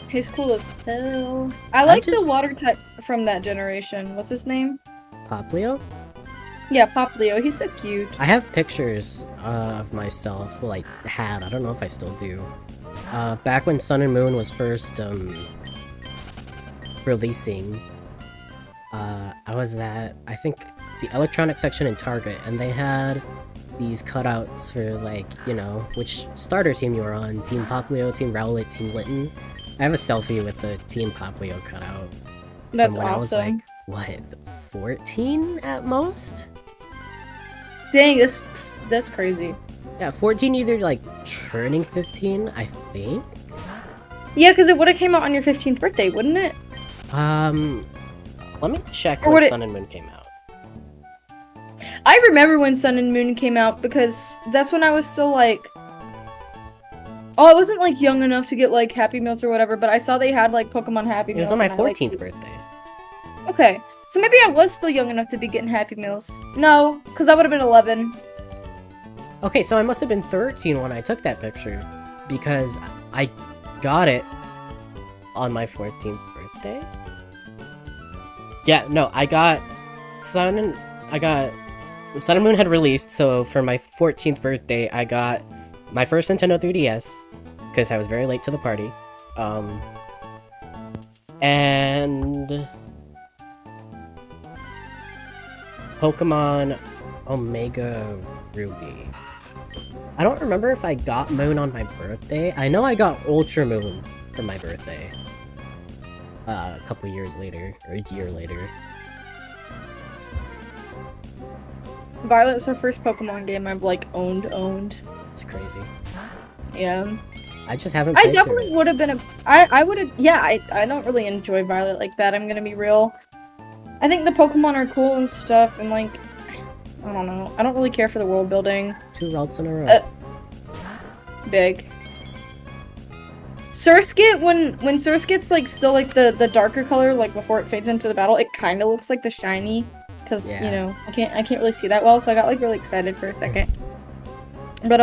Speaker 1: He's cool as hell. I like the water type from that generation. What's his name?
Speaker 2: Poplio?
Speaker 1: Yeah, Poplio. He's so cute.
Speaker 2: I have pictures of myself. Well, I had. I don't know if I still do. Back when Sun and Moon was first releasing, I was at, I think, the electronic section in Target, and they had these cutouts for, like, you know, which starter team you were on. Team Poplio, Team Rowlet, Team Litten. I have a selfie with the Team Poplio cutout.
Speaker 1: That's
Speaker 2: from when
Speaker 1: awesome.
Speaker 2: I was like, what, 14 at most?
Speaker 1: Dang, that's crazy.
Speaker 2: Yeah, 14 either, like, turning 15, I think?
Speaker 1: Yeah, because it would have came out on your 15th birthday, wouldn't it?
Speaker 2: Let me check
Speaker 1: Or
Speaker 2: when
Speaker 1: would
Speaker 2: Sun and Moon came out.
Speaker 1: I remember when Sun and Moon came out because that's when I was still like... Oh, I wasn't like young enough to get like Happy Meals or whatever, but I saw they had like Pokemon Happy
Speaker 2: It
Speaker 1: Meals.
Speaker 2: was on my
Speaker 1: and I,
Speaker 2: 14th birthday.
Speaker 1: Okay, so maybe I was still young enough to be getting Happy Meals. No, because I would have been 11.
Speaker 2: Okay, so I must have been 13 when I took that picture, because I got it on my 14th birthday? Yeah, no, Sun and Moon had released, so for my 14th birthday, I got my first Nintendo 3DS, because I was very late to the party, and Pokemon Omega Ruby. I don't remember if I got Moon on my birthday. I know I got Ultra Moon for my birthday. A couple years later, or a year later.
Speaker 1: Violet was the first Pokemon game I've like owned.
Speaker 2: It's crazy.
Speaker 1: Yeah.
Speaker 2: I just haven't
Speaker 1: I
Speaker 2: played
Speaker 1: definitely would have been I would have, yeah, I don't really enjoy Violet like that, I'm gonna be real. I think the Pokemon are cool and stuff, and like, I don't know, I don't really care for the world building.
Speaker 2: 2 routes in a row.
Speaker 1: Big. Surskit, when Surskit's like still like the darker color, like before it fades into the battle, it kind of looks like the shiny, because you know I can't really see that well, so I got like really excited for a second. But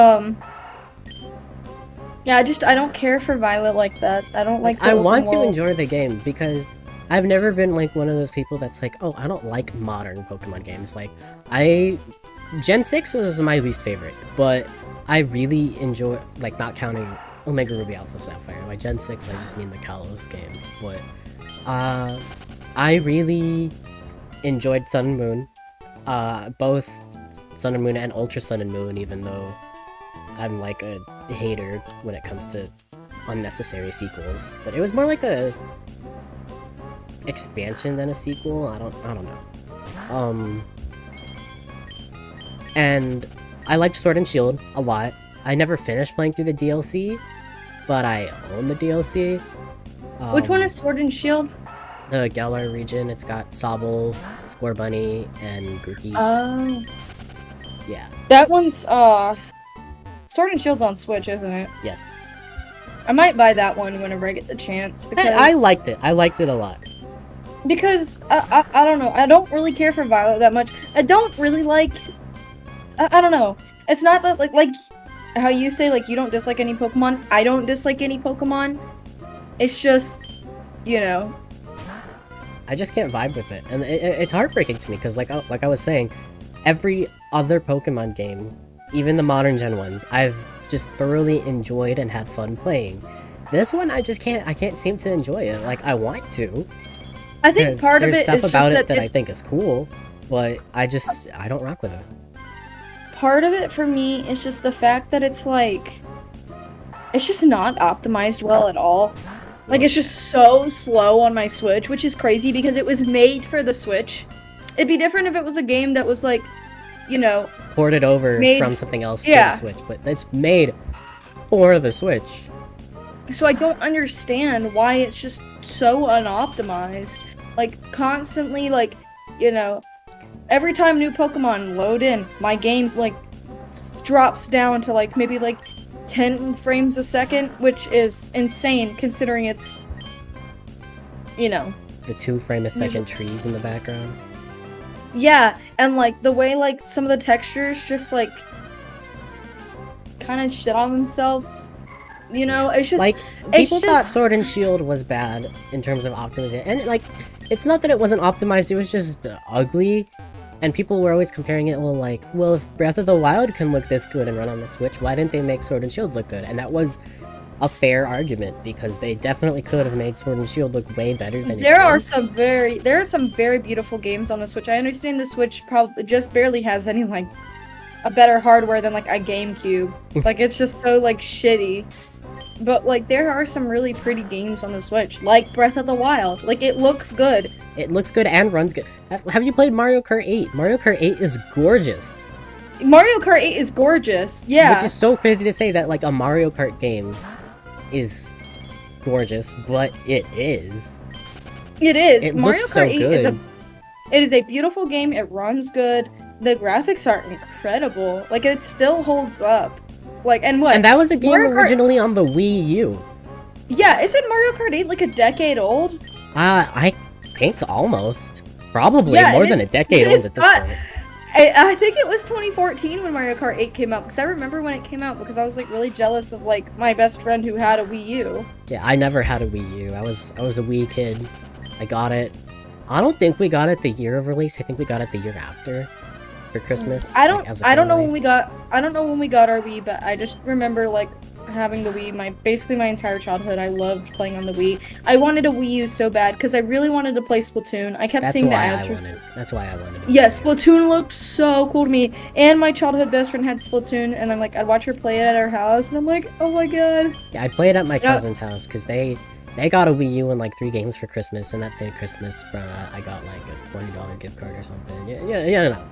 Speaker 1: yeah, I don't care for Violet like that. I don't like.
Speaker 2: I want to enjoy the game because I've never been like one of those people that's like, oh, I don't like modern Pokemon games. Like, Gen 6 was my least favorite, but I really enjoy, like, not counting Omega Ruby Alpha Sapphire. Like, Gen 6, I just mean the Kalos games, but I really enjoyed Sun and Moon. Both Sun and Moon and Ultra Sun and Moon, even though I'm like a hater when it comes to unnecessary sequels. But it was more like a expansion than a sequel. I don't know. And I liked Sword and Shield a lot. I never finished playing through the DLC, but I own the DLC.
Speaker 1: Which one is Sword and Shield?
Speaker 2: The Galar region. It's got Sobble, Score Bunny, and Grookey.
Speaker 1: Oh.
Speaker 2: Yeah.
Speaker 1: That one's Sword and Shield's on Switch, isn't it?
Speaker 2: Yes.
Speaker 1: I might buy that one whenever I get the chance because
Speaker 2: I liked it. I liked it a lot.
Speaker 1: Because I don't know. I don't really care for Violet that much. I don't really like. I don't know. It's not that like how you say like you don't dislike any Pokemon. I don't dislike any Pokemon. It's just, you know.
Speaker 2: I just can't vibe with it, and it's heartbreaking to me because like I was saying, every other Pokemon game, even the modern gen ones, I've just thoroughly enjoyed and had fun playing. This one I can't seem to enjoy it. Like I want to.
Speaker 1: I think part of it
Speaker 2: there's
Speaker 1: is
Speaker 2: stuff about
Speaker 1: just
Speaker 2: it that I think is cool, but I don't rock with it.
Speaker 1: Part of it for me is just the fact that it's like it's just not optimized well at all. Like it's just so slow on my Switch, which is crazy because it was made for the Switch. It'd be different if it was a game that was like, you know,
Speaker 2: ported over from something else to the Switch, but it's made for the Switch.
Speaker 1: So I don't understand why it's just so unoptimized. Like constantly, like, you know, every time new Pokemon load in, my game like drops down to like maybe like 10 frames a second, which is insane considering it's, you know,
Speaker 2: the 2 frame a second trees in the background.
Speaker 1: Yeah, and like the way like some of the textures just like kind of shit on themselves. You know, it's just
Speaker 2: like
Speaker 1: it's
Speaker 2: people thought
Speaker 1: just
Speaker 2: Sword and Shield was bad in terms of optimization, and like it's not that it wasn't optimized; it was just ugly. And people were always comparing it, well, if Breath of the Wild can look this good and run on the Switch, why didn't they make Sword and Shield look good? And that was a fair argument, because they definitely could have made Sword and Shield look way better than it did.
Speaker 1: there are some very beautiful games on the Switch. I understand the Switch probably just barely has any like a better hardware than like a GameCube. Like it's just so like shitty. But like there are some really pretty games on the Switch, like Breath of the Wild. Like it looks good.
Speaker 2: It looks good and runs good. Have you played Mario Kart 8? Mario Kart 8 is gorgeous.
Speaker 1: Mario Kart 8 is gorgeous. Yeah.
Speaker 2: Which is so crazy to say that like a Mario Kart game is gorgeous, but it is.
Speaker 1: It is.
Speaker 2: It
Speaker 1: Mario
Speaker 2: looks
Speaker 1: Kart
Speaker 2: so
Speaker 1: 8
Speaker 2: good.
Speaker 1: it is a beautiful game. It runs good. The graphics are incredible. Like it still holds up. Like and what?
Speaker 2: And that was a game
Speaker 1: Mario Kart-
Speaker 2: originally on the Wii U.
Speaker 1: Yeah, isn't Mario Kart 8 like a decade old?
Speaker 2: I think almost. Probably
Speaker 1: Yeah,
Speaker 2: more
Speaker 1: it
Speaker 2: than
Speaker 1: is-
Speaker 2: a decade
Speaker 1: it
Speaker 2: old
Speaker 1: is
Speaker 2: at this
Speaker 1: not-
Speaker 2: point.
Speaker 1: I think it was 2014 when Mario Kart 8 came out, because I remember when it came out because I was like really jealous of like my best friend who had a Wii U.
Speaker 2: Yeah, I never had a Wii U. I was a Wii kid. I got it. I don't think we got it the year of release. I think we got it the year after for Christmas.
Speaker 1: I
Speaker 2: like, as a
Speaker 1: don't know
Speaker 2: family.
Speaker 1: when we got our Wii, but I just remember like having the Wii basically my entire childhood. I loved playing on the Wii. I wanted a Wii U so bad because I really wanted to play Splatoon. I kept
Speaker 2: That's
Speaker 1: seeing the
Speaker 2: why
Speaker 1: ads
Speaker 2: I
Speaker 1: for
Speaker 2: wanted. That's why I wanted it.
Speaker 1: Yeah, Splatoon looked so cool to me. And my childhood best friend had Splatoon, and I'm like, I'd watch her play it at our house, and I'm like, oh my god.
Speaker 2: Yeah, I played at my cousin's house because they got a Wii U and like 3 games for Christmas, and that same Christmas, I got like a $20 gift card or something. No.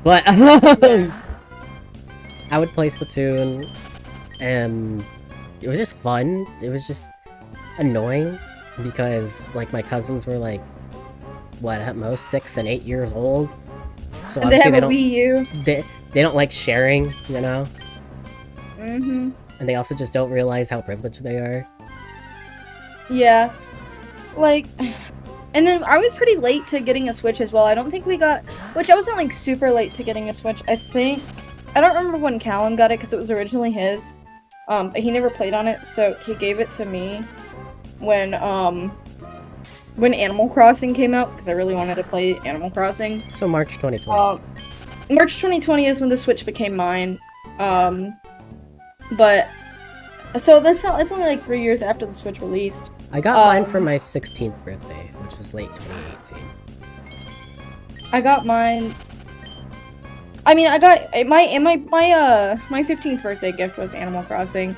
Speaker 2: But I would play Splatoon, and it was just fun. It was just annoying because like my cousins were like, what, at most 6 and 8 years old. So
Speaker 1: And they have
Speaker 2: obviously
Speaker 1: a Wii U.
Speaker 2: they don't like sharing, you know?
Speaker 1: Mm-hmm.
Speaker 2: And they also just don't realize how privileged they are.
Speaker 1: Yeah. Like, and then I was pretty late to getting a Switch as well. I don't think we got, which I wasn't like super late to getting a Switch. I don't remember when Callum got it because it was originally his. But he never played on it, so he gave it to me when Animal Crossing came out, because I really wanted to play Animal Crossing.
Speaker 2: So March 2020.
Speaker 1: March 2020 is when the Switch became mine. But so it's only like 3 years after the Switch released.
Speaker 2: I got mine for my 16th birthday, which was late 2018.
Speaker 1: I got mine. I mean, I got my 15th birthday gift was Animal Crossing,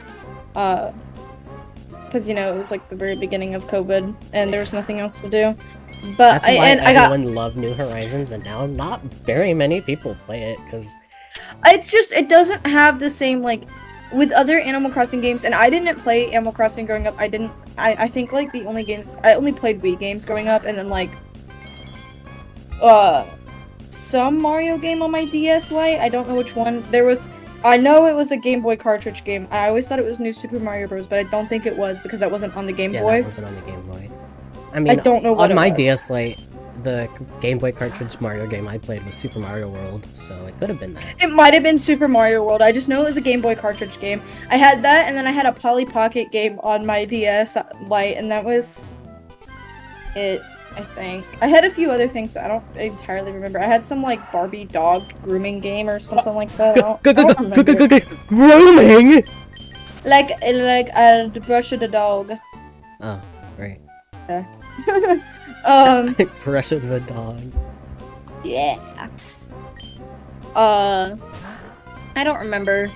Speaker 1: because you know it was like the very beginning of COVID and there was nothing else to do. But
Speaker 2: That's why everyone loved New Horizons, and now not very many people play it because
Speaker 1: it doesn't have the same like with other Animal Crossing games. And I didn't play Animal Crossing growing up. I think like the only games I only played Wii games growing up, and then like some Mario game on my DS Lite. I don't know which one. I know it was a Game Boy cartridge game. I always thought it was New Super Mario Bros, but I don't think it was because that wasn't on the Game Boy.
Speaker 2: that wasn't on the Game Boy. I mean,
Speaker 1: I don't know what
Speaker 2: on
Speaker 1: it
Speaker 2: my
Speaker 1: was.
Speaker 2: DS Lite, the Game Boy cartridge Mario game I played was Super Mario World, so it could have been that.
Speaker 1: It might have been Super Mario World. I just know it was a Game Boy cartridge game. I had that, and then I had a Polly Pocket game on my DS Lite, and that was it, I think. I had a few other things, so I don't entirely remember. I had some, like, Barbie dog grooming game or something like that. I don't remember.
Speaker 2: Grooming!
Speaker 1: Like the brush of the dog.
Speaker 2: Oh, right. Brushing the dog.
Speaker 1: Yeah. I don't remember.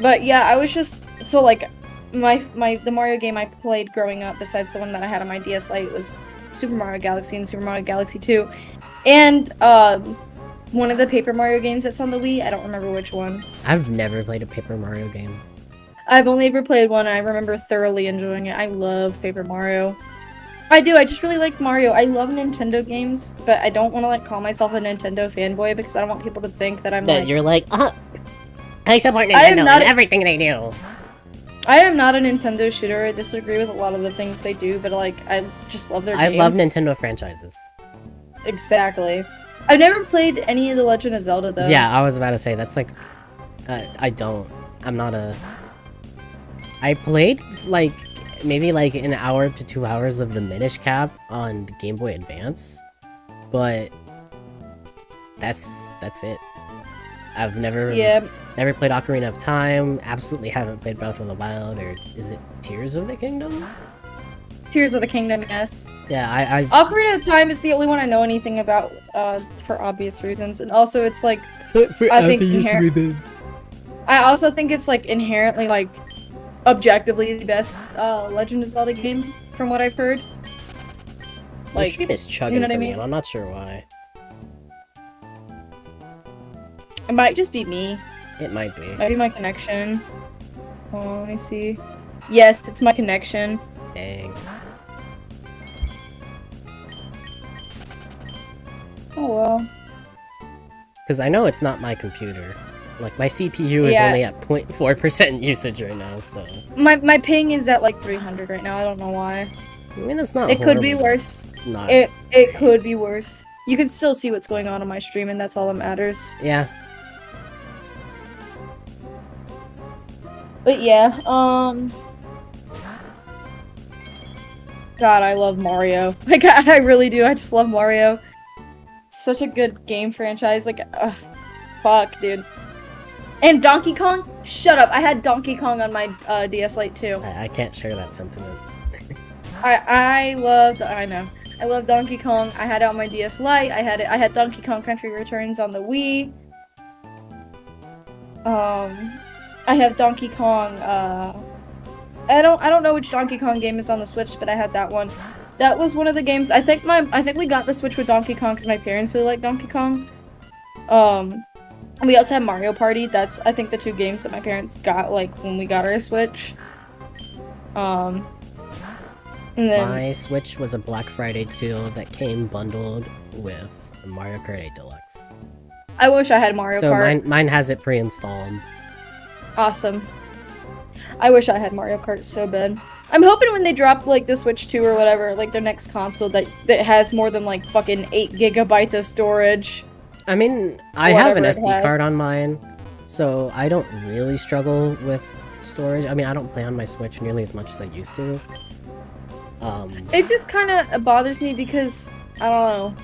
Speaker 1: But yeah, I was just so like the Mario game I played growing up, besides the one that I had on my DS Lite, was Super Mario Galaxy and Super Mario Galaxy 2. And one of the Paper Mario games that's on the Wii, I don't remember which one.
Speaker 2: I've never played a Paper Mario game.
Speaker 1: I've only ever played one, and I remember thoroughly enjoying it. I love Paper Mario. I do, I just really like Mario. I love Nintendo games, but I don't want to like call myself a Nintendo fanboy because I don't want people to think that I'm
Speaker 2: That
Speaker 1: like...
Speaker 2: you're like, I support
Speaker 1: I am
Speaker 2: Nintendo
Speaker 1: not
Speaker 2: and everything they do.
Speaker 1: I am not a Nintendo shooter. I disagree with a lot of the things they do, but like, I just love their games.
Speaker 2: I love Nintendo franchises.
Speaker 1: Exactly. I've never played any of the Legend of Zelda though.
Speaker 2: Yeah, I was about to say that's like, I don't. I'm not a. I played like maybe like an hour to 2 hours of the Minish Cap on the Game Boy Advance, but that's it. I've never played Ocarina of Time. Absolutely haven't played Breath of the Wild, or is it Tears of the Kingdom?
Speaker 1: Tears of the Kingdom, yes.
Speaker 2: Yeah, I
Speaker 1: Ocarina of Time is the only one I know anything about, for obvious reasons, and also it's like I think I also think it's like inherently like objectively the best Legend of Zelda game from what I've heard.
Speaker 2: Like, shit is chugging, you know what I mean? And I'm not sure why.
Speaker 1: It might just be me.
Speaker 2: It might be.
Speaker 1: Might be my connection. Oh, let me see. Yes, it's my connection.
Speaker 2: Dang.
Speaker 1: Oh well.
Speaker 2: Because I know it's not my computer. Like, my CPU is only at 0.4% usage right now, so...
Speaker 1: My ping is at, like, 300 right now, I don't know why.
Speaker 2: I mean, it's not
Speaker 1: It could be worse. It could be worse. You can still see what's going on my stream, and that's all that matters.
Speaker 2: Yeah.
Speaker 1: But yeah, God, I love Mario. Like, I really do, I just love Mario. It's such a good game franchise, like, fuck, dude. And Donkey Kong? Shut up, I had Donkey Kong on my DS Lite too.
Speaker 2: I can't share that sentiment.
Speaker 1: I love Donkey Kong. I had it on my DS Lite. I had Donkey Kong Country Returns on the Wii. I have Donkey Kong, I don't know which Donkey Kong game is on the Switch, but I had that one. That was one of the games. I think we got the Switch with Donkey Kong because my parents really like Donkey Kong. And we also have Mario Party. That's, I think, the two games that my parents got, like, when we got our Switch. And then...
Speaker 2: My Switch was a Black Friday deal that came bundled with Mario Kart 8 Deluxe.
Speaker 1: I wish I had Mario Kart.
Speaker 2: So mine has it pre-installed.
Speaker 1: Awesome. I wish I had Mario Kart so bad. I'm hoping when they drop, like, the Switch 2 or whatever, like, their next console that has more than, like, fucking 8 gigabytes of storage.
Speaker 2: I mean, I have an SD card on mine, so I don't really struggle with storage. I mean, I don't play on my Switch nearly as much as I used to.
Speaker 1: It just kind of bothers me because, I don't know,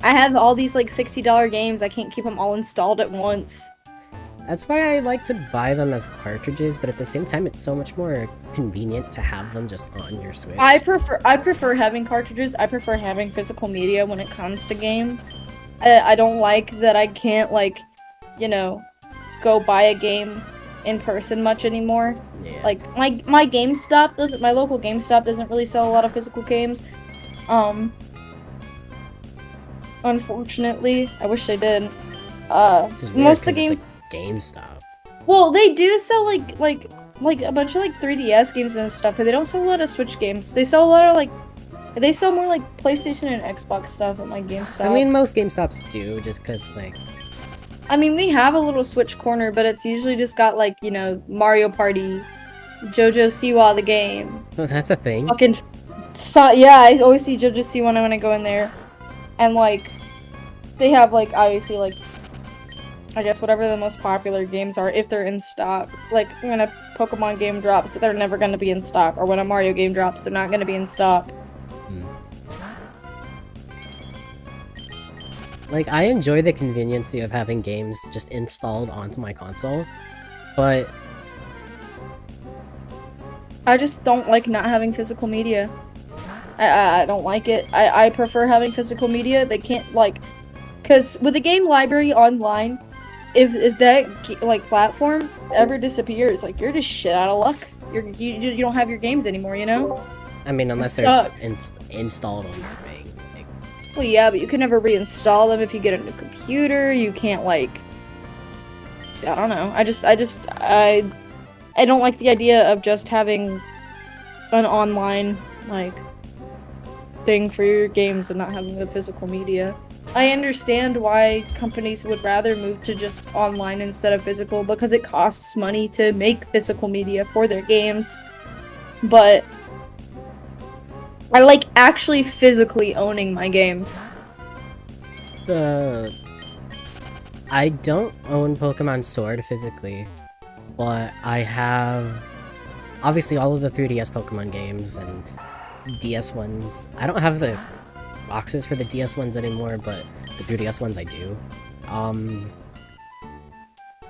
Speaker 1: I have all these, like, $60 games, I can't keep them all installed at once.
Speaker 2: That's why I like to buy them as cartridges, but at the same time, it's so much more convenient to have them just on your Switch.
Speaker 1: I prefer having cartridges. I prefer having physical media when it comes to games. I don't like that I can't, like, you know, go buy a game in person much anymore.
Speaker 2: Yeah.
Speaker 1: Like, my local GameStop doesn't really sell a lot of physical games. Unfortunately, I wish they did. Most of the games...
Speaker 2: GameStop.
Speaker 1: Well, they do sell, like a bunch of, like, 3DS games and stuff, but they don't sell a lot of Switch games. They sell a lot of, like, they sell more, like, PlayStation and Xbox stuff at my GameStop.
Speaker 2: I mean, most GameStops do, just because, like...
Speaker 1: I mean, we have a little Switch corner, but it's usually just got, like, you know, Mario Party, JoJo Siwa the game.
Speaker 2: Oh, that's a thing?
Speaker 1: Fucking... Yeah, I always see JoJo Siwa when I go in there. And, like, they have, like, obviously, like, I guess whatever the most popular games are, if they're in stock. Like, when a Pokemon game drops, they're never gonna be in stock. Or when a Mario game drops, they're not gonna be in stock.
Speaker 2: Like, I enjoy the conveniency of having games just installed onto my console, but...
Speaker 1: I just don't like not having physical media. I don't like it. I prefer having physical media. They can't, like... Because with the game library online, if that, like, platform ever disappears, like, you're just shit out of luck. You don't have your games anymore, you know?
Speaker 2: I mean, unless they're just installed on your thing.
Speaker 1: Well, yeah, but you can never reinstall them if you get a new computer. You can't, like... I don't know. I don't like the idea of just having an online, like, thing for your games and not having the physical media. I understand why companies would rather move to just online instead of physical, because it costs money to make physical media for their games. But... I like actually physically owning my games.
Speaker 2: I don't own Pokemon Sword physically, but I have obviously all of the 3DS Pokemon games and DS ones. I don't have the boxes for the DS ones anymore, but the 3DS ones I do.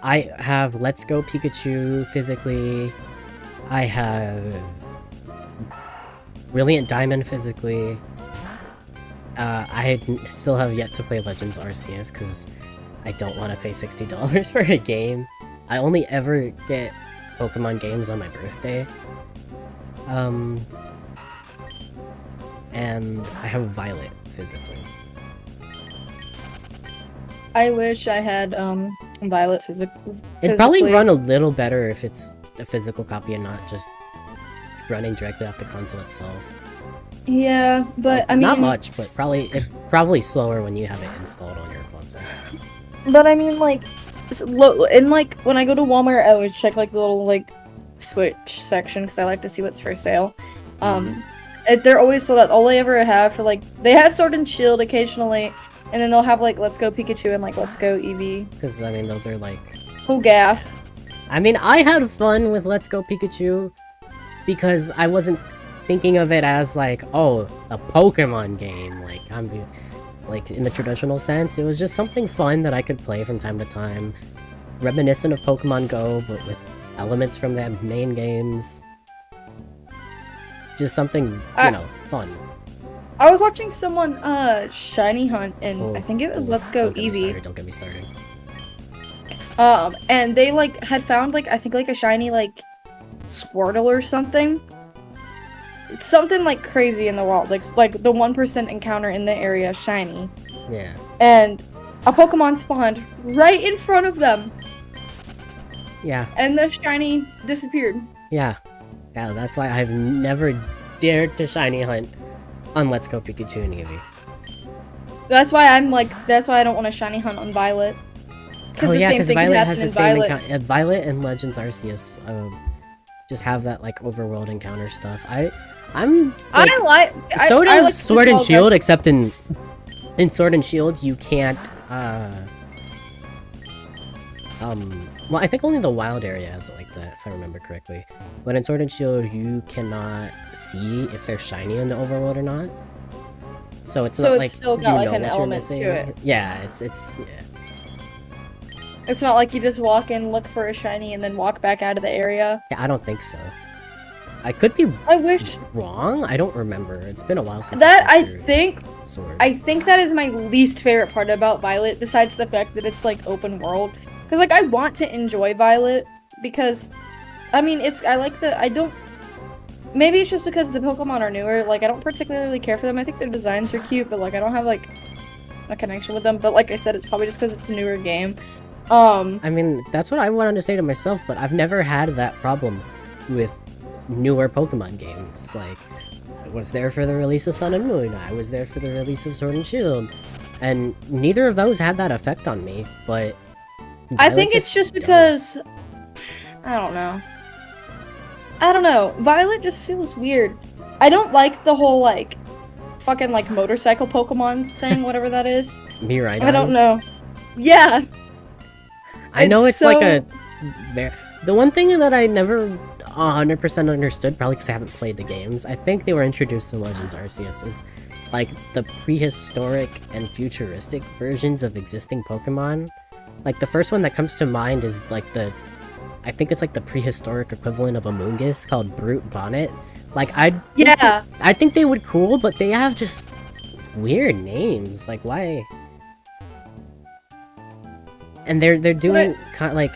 Speaker 2: I have Let's Go Pikachu physically. I have Brilliant Diamond physically. Still have yet to play Legends Arceus because I don't want to pay $60 for a game. I only ever get Pokemon games on my birthday. And I have Violet physically.
Speaker 1: I wish I had Violet physically.
Speaker 2: It'd probably run a little better if it's a physical copy and not just running directly off the console itself.
Speaker 1: Yeah, but
Speaker 2: like,
Speaker 1: I mean,
Speaker 2: not much, but probably slower when you have it installed on your console.
Speaker 1: But I mean, like, and like when I go to Walmart, I always check like the little like Switch section because I like to see what's for sale. They're always sold out. All they ever have for like they have Sword and Shield occasionally, and then they'll have like Let's Go Pikachu and like Let's Go Eevee.
Speaker 2: Because I mean, those are like.
Speaker 1: Oh, gaff. I
Speaker 2: mean, I had fun with Let's Go Pikachu because I wasn't thinking of it as like, oh, a Pokemon game. Like in the traditional sense, it was just something fun that I could play from time to time, reminiscent of Pokemon Go, but with elements from the main games. Just something, fun.
Speaker 1: I was watching someone shiny hunt, and I think it was Let's Go Eevee.
Speaker 2: Don't get me started.
Speaker 1: And they like had found like I think like a shiny like Squirtle or something. It's something like crazy in the world, like the 1% encounter in the area shiny.
Speaker 2: Yeah.
Speaker 1: And a Pokemon spawned right in front of them.
Speaker 2: Yeah.
Speaker 1: And the shiny disappeared.
Speaker 2: Yeah. Yeah, that's why I've never dared to shiny hunt on Let's Go Pikachu and Eevee.
Speaker 1: That's why I don't want to shiny hunt on Violet.
Speaker 2: Oh yeah, because Violet has the same encounter. Violet and Legends Arceus just have that like overworld encounter stuff. So does Sword and Shield, except in Sword and Shield you can't well, I think only the wild area has it like that, if I remember correctly. But in Sword and Shield, you cannot see if they're shiny in the overworld or not. So it's not like
Speaker 1: still
Speaker 2: you
Speaker 1: got,
Speaker 2: know
Speaker 1: like, an
Speaker 2: what you're
Speaker 1: element
Speaker 2: missing.
Speaker 1: to it.
Speaker 2: Yeah, it's
Speaker 1: It's not like you just walk in, look for a shiny, and then walk back out of the area.
Speaker 2: Yeah, I don't think so. I could be wrong. I don't remember. It's been a while since
Speaker 1: I think
Speaker 2: Sword.
Speaker 1: I think that is my least favorite part about Violet, besides the fact that it's like open world. Because like I want to enjoy Violet because I mean maybe it's just because the Pokemon are newer, like I don't particularly care for them. I think their designs are cute, but like I don't have like a connection with them. But like I said, it's probably just because it's a newer game.
Speaker 2: I mean, that's what I wanted to say to myself, but I've never had that problem with newer Pokemon games. Like, I was there for the release of Sun and Moon, I was there for the release of Sword and Shield, and neither of those had that effect on me, but
Speaker 1: I think it's just because I don't know. Violet just feels weird. I don't like the whole like fucking like motorcycle Pokemon thing, whatever that is.
Speaker 2: Mirai.
Speaker 1: I don't know. Yeah.
Speaker 2: I know it's like the one thing that I never 100% understood, probably because I haven't played the games, I think they were introduced in Legends Arceus, is like the prehistoric and futuristic versions of existing Pokemon. Like the first one that comes to mind is like I think it's like the prehistoric equivalent of a Moongus called Brute Bonnet. Like I think they would cool, but they have just weird names. Like why? And they're doing kind of like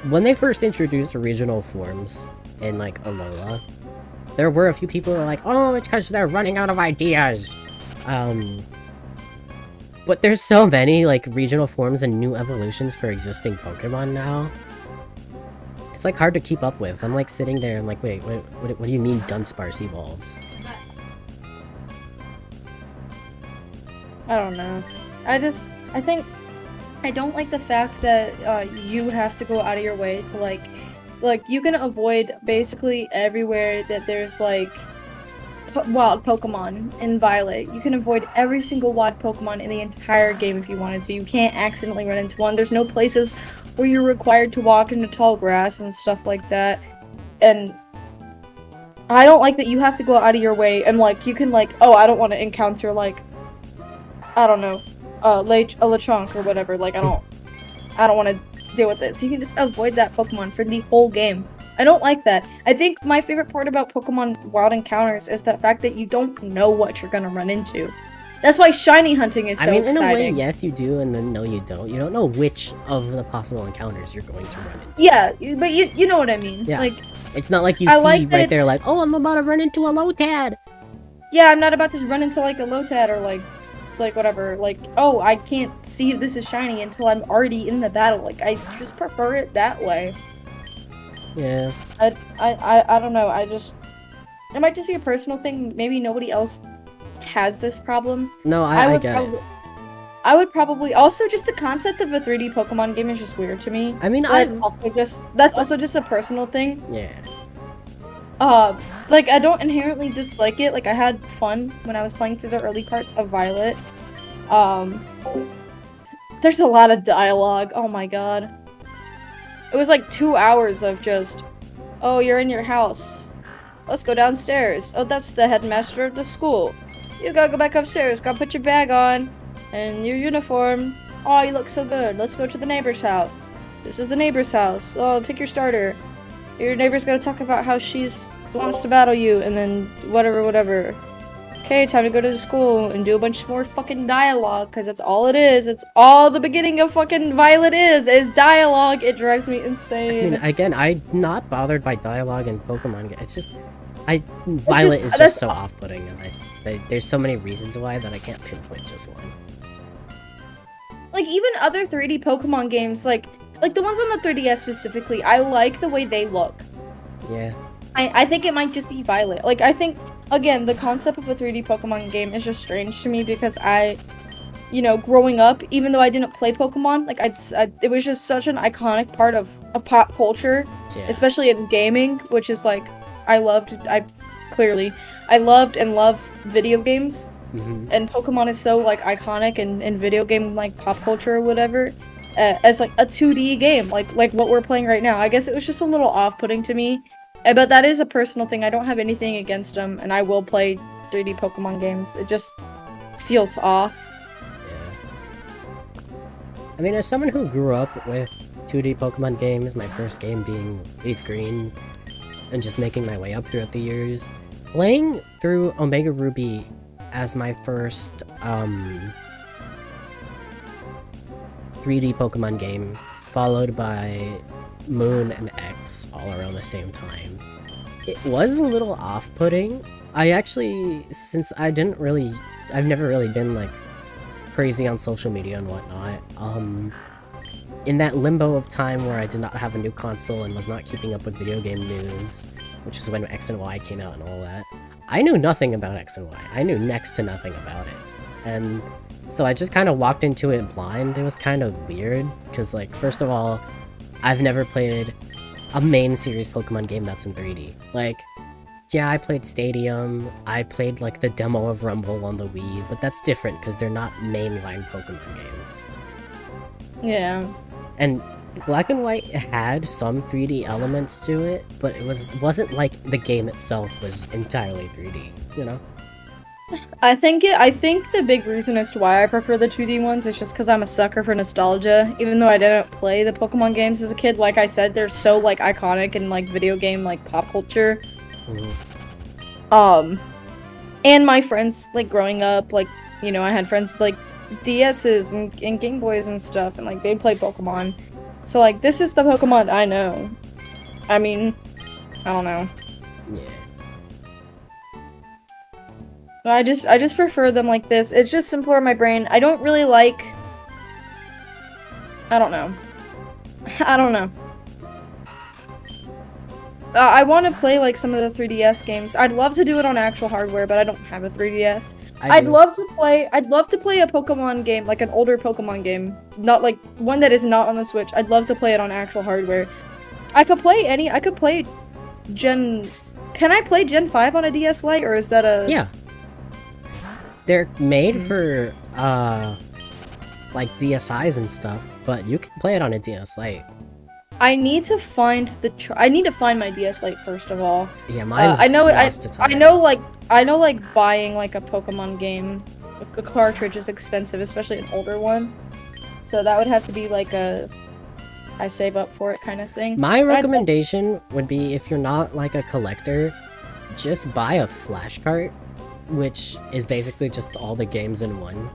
Speaker 2: when they first introduced the regional forms in like Alola, there were a few people who were like, oh, it's because they're running out of ideas. But there's so many like regional forms and new evolutions for existing Pokemon now. It's like hard to keep up with. I'm like sitting there and like, wait, what do you mean Dunsparce evolves?
Speaker 1: I don't know. I think I don't like the fact that you have to go out of your way to like you can avoid basically everywhere that there's like wild Pokemon in Violet. You can avoid every single wild Pokemon in the entire game if you wanted to. You can't accidentally run into one. There's no places where you're required to walk into tall grass and stuff like that. And I don't like that you have to go out of your way and, like, you can, like, oh, I don't want to encounter, like, I don't know, a Lechonk or whatever. Like, I don't want to deal with it. So you can just avoid that Pokemon for the whole game. I don't like that. I think my favorite part about Pokemon Wild Encounters is the fact that you don't know what you're gonna run into. That's why shiny hunting is so exciting.
Speaker 2: In a way, yes, you do, and then no, you don't. You don't know which of the possible encounters you're going to run into.
Speaker 1: Yeah, but you know what I mean.
Speaker 2: Yeah.
Speaker 1: Like,
Speaker 2: it's not like you
Speaker 1: I
Speaker 2: see
Speaker 1: like that
Speaker 2: right there, like, oh, I'm about to run into a Lotad.
Speaker 1: Yeah, I'm not about to run into, like, a Lotad or, like whatever. Like, oh, I can't see if this is shiny until I'm already in the battle. Like, I just prefer it that way.
Speaker 2: Yeah.
Speaker 1: I don't know. It might just be a personal thing. Maybe nobody else has this problem.
Speaker 2: No, I get it.
Speaker 1: I would probably also just the concept of a 3D Pokemon game is just weird to me.
Speaker 2: I mean,
Speaker 1: that's also just a personal thing.
Speaker 2: Yeah.
Speaker 1: Like, I don't inherently dislike it. Like, I had fun when I was playing through the early parts of Violet. There's a lot of dialogue. Oh my god. It was like 2 hours of just, oh, you're in your house. Let's go downstairs. Oh, that's the headmaster of the school. You gotta go back upstairs. Gotta put your bag on and your uniform. Oh, you look so good. Let's go to the neighbor's house. This is the neighbor's house. Oh, pick your starter. Your neighbor's gonna talk about how she's wants to battle you, and then whatever. Okay, time to go to the school and do a bunch more fucking dialogue, because that's all it is. It's all the beginning of fucking Violet is dialogue. It drives me insane.
Speaker 2: I mean, again, I'm not bothered by dialogue in Pokemon. It's just, Violet is just so off-putting, and there's so many reasons why that I can't pinpoint just one.
Speaker 1: Like, even other 3D Pokemon games, like the ones on the 3DS specifically, I like the way they look.
Speaker 2: Yeah.
Speaker 1: I think it might just be Violet. Like, I think, again, the concept of a 3D Pokemon game is just strange to me because growing up, even though I didn't play Pokemon, like, it was just such an iconic part of pop culture, especially in gaming, which is, like, I loved and love video games, and Pokemon is so, like, iconic in video game, like, pop culture or whatever, as, like, a 2D game, like what we're playing right now. I guess it was just a little off-putting to me. But that is a personal thing. I don't have anything against them, and I will play 3D Pokemon games. It just feels off.
Speaker 2: Yeah. I mean, as someone who grew up with 2D Pokemon games, my first game being Leaf Green, and just making my way up throughout the years, playing through Omega Ruby as my first 3D Pokemon game, followed by Moon and X all around the same time. It was a little off-putting. I actually, since I've never really been, like, crazy on social media and whatnot, in that limbo of time where I did not have a new console and was not keeping up with video game news, which is when X and Y came out and all that, I knew nothing about X and Y. I knew next to nothing about it. And so I just kind of walked into it blind. It was kind of weird, because, like, first of all, I've never played a main series Pokemon game that's in 3D. Like, yeah, I played Stadium, I played, like, the demo of Rumble on the Wii, but that's different because they're not mainline Pokemon games.
Speaker 1: Yeah.
Speaker 2: And Black and White had some 3D elements to it, but it wasn't like the game itself was entirely 3D, you know?
Speaker 1: I think the big reason as to why I prefer the 2D ones is just because I'm a sucker for nostalgia. Even though I didn't play the Pokemon games as a kid, like I said, they're so, like, iconic in, like, video game, like, pop culture. And my friends, like, growing up, like, I had friends with, like, DS's and Game Boys and stuff, and, like, they'd play Pokemon. So, like, this is the Pokemon I know. I mean, I don't know.
Speaker 2: Yeah.
Speaker 1: I just prefer them like this. It's just simpler in my brain. I don't really like... I don't know. I want to play, like, some of the 3DS games. I'd love to do it on actual hardware, but I don't have a 3DS. I'd love to play a Pokemon game, like an older Pokemon game. Not, like, one that is not on the Switch. I'd love to play it on actual hardware. I could play Gen can I play Gen 5 on a DS Lite, or is that a...
Speaker 2: Yeah. They're made for, like, DSIs and stuff, but you can play it on a DS Lite.
Speaker 1: I need to find I need to find my DS Lite first of all.
Speaker 2: Yeah, mine's
Speaker 1: I know
Speaker 2: lost to time.
Speaker 1: I know like buying like a Pokemon game, a cartridge is expensive, especially an older one. So that would have to be like a I save up for it kind of thing.
Speaker 2: My recommendation would be, if you're not like a collector, just buy a flash cart, which is basically just all the games in one.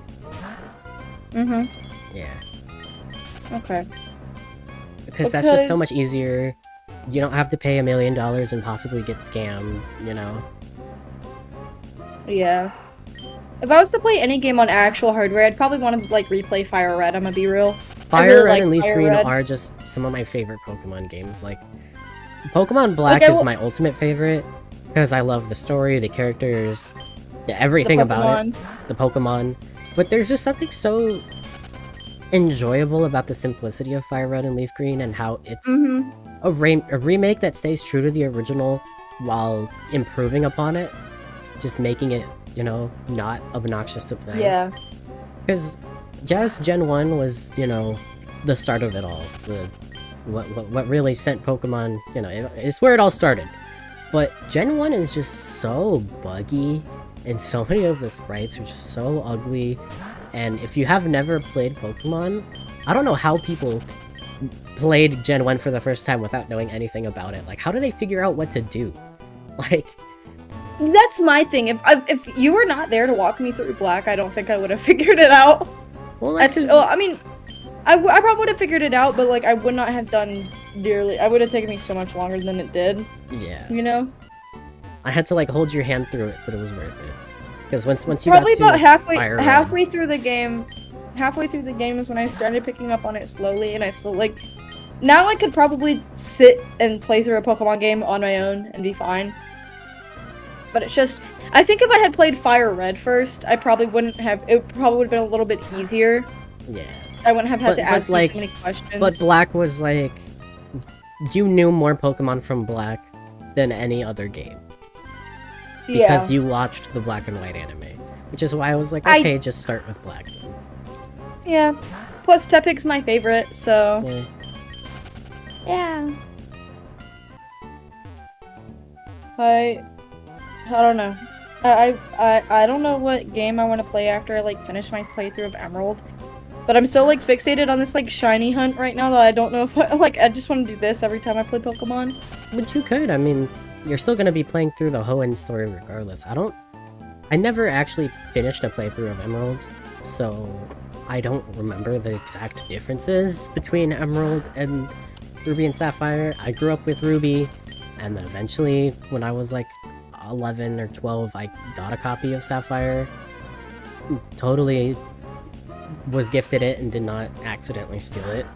Speaker 1: Mhm.
Speaker 2: Yeah.
Speaker 1: Okay.
Speaker 2: Because that's just so much easier. You don't have to pay $1 million and possibly get scammed, you know?
Speaker 1: Yeah. If I was to play any game on actual hardware, I'd probably want to like replay Fire Red, I'm gonna be real.
Speaker 2: Fire Red and Leaf Green are just some of my favorite Pokemon games. Like, Pokemon Black is my ultimate favorite, because I love the story, the characters, everything about it. The Pokemon. But there's just something so enjoyable about the simplicity of Fire Red and Leaf Green, and how it's a remake that stays true to the original while improving upon it, just making it, you know, not obnoxious to play.
Speaker 1: Yeah.
Speaker 2: Because yes, Gen 1 was, you know, the start of it all. What really sent Pokemon, you know, it's where it all started. But Gen 1 is just so buggy, and so many of the sprites are just so ugly. And if you have never played Pokemon, I don't know how people played Gen 1 for the first time without knowing anything about it. Like, how do they figure out what to do? Like...
Speaker 1: That's my thing. If you were not there to walk me through Black, I don't think I would have figured it out.
Speaker 2: Well, that's just...
Speaker 1: I mean, I probably would have figured it out, but, like, I would not have done nearly... I would have taken me so much longer than it did.
Speaker 2: Yeah.
Speaker 1: You know?
Speaker 2: I had to, like, hold your hand through it, but it was worth it. Because once you
Speaker 1: probably
Speaker 2: got to
Speaker 1: about halfway through the game is when I started picking up on it slowly, and I still like. Now I could probably sit and play through a Pokemon game on my own and be fine. But it's just, I think if I had played Fire Red first, I probably wouldn't have. It probably would have been a little bit easier.
Speaker 2: Yeah.
Speaker 1: I wouldn't have had to ask like, so many questions.
Speaker 2: But Black was like, you knew more Pokemon from Black than any other game. Because you watched the Black and White anime. Which is why I was like, okay, just start with Black.
Speaker 1: Yeah. Plus, Tepig's my favorite, so... Yeah. I don't know. I don't know what game I want to play after I, like, finish my playthrough of Emerald. But I'm so, like, fixated on this, like, shiny hunt right now that I don't know if I just want to do this every time I play Pokemon.
Speaker 2: But you could, I mean... You're still gonna be playing through the Hoenn story regardless. I never actually finished a playthrough of Emerald, so I don't remember the exact differences between Emerald and Ruby and Sapphire. I grew up with Ruby, and then eventually, when I was like 11 or 12, I got a copy of Sapphire. Totally was gifted it and did not accidentally steal it.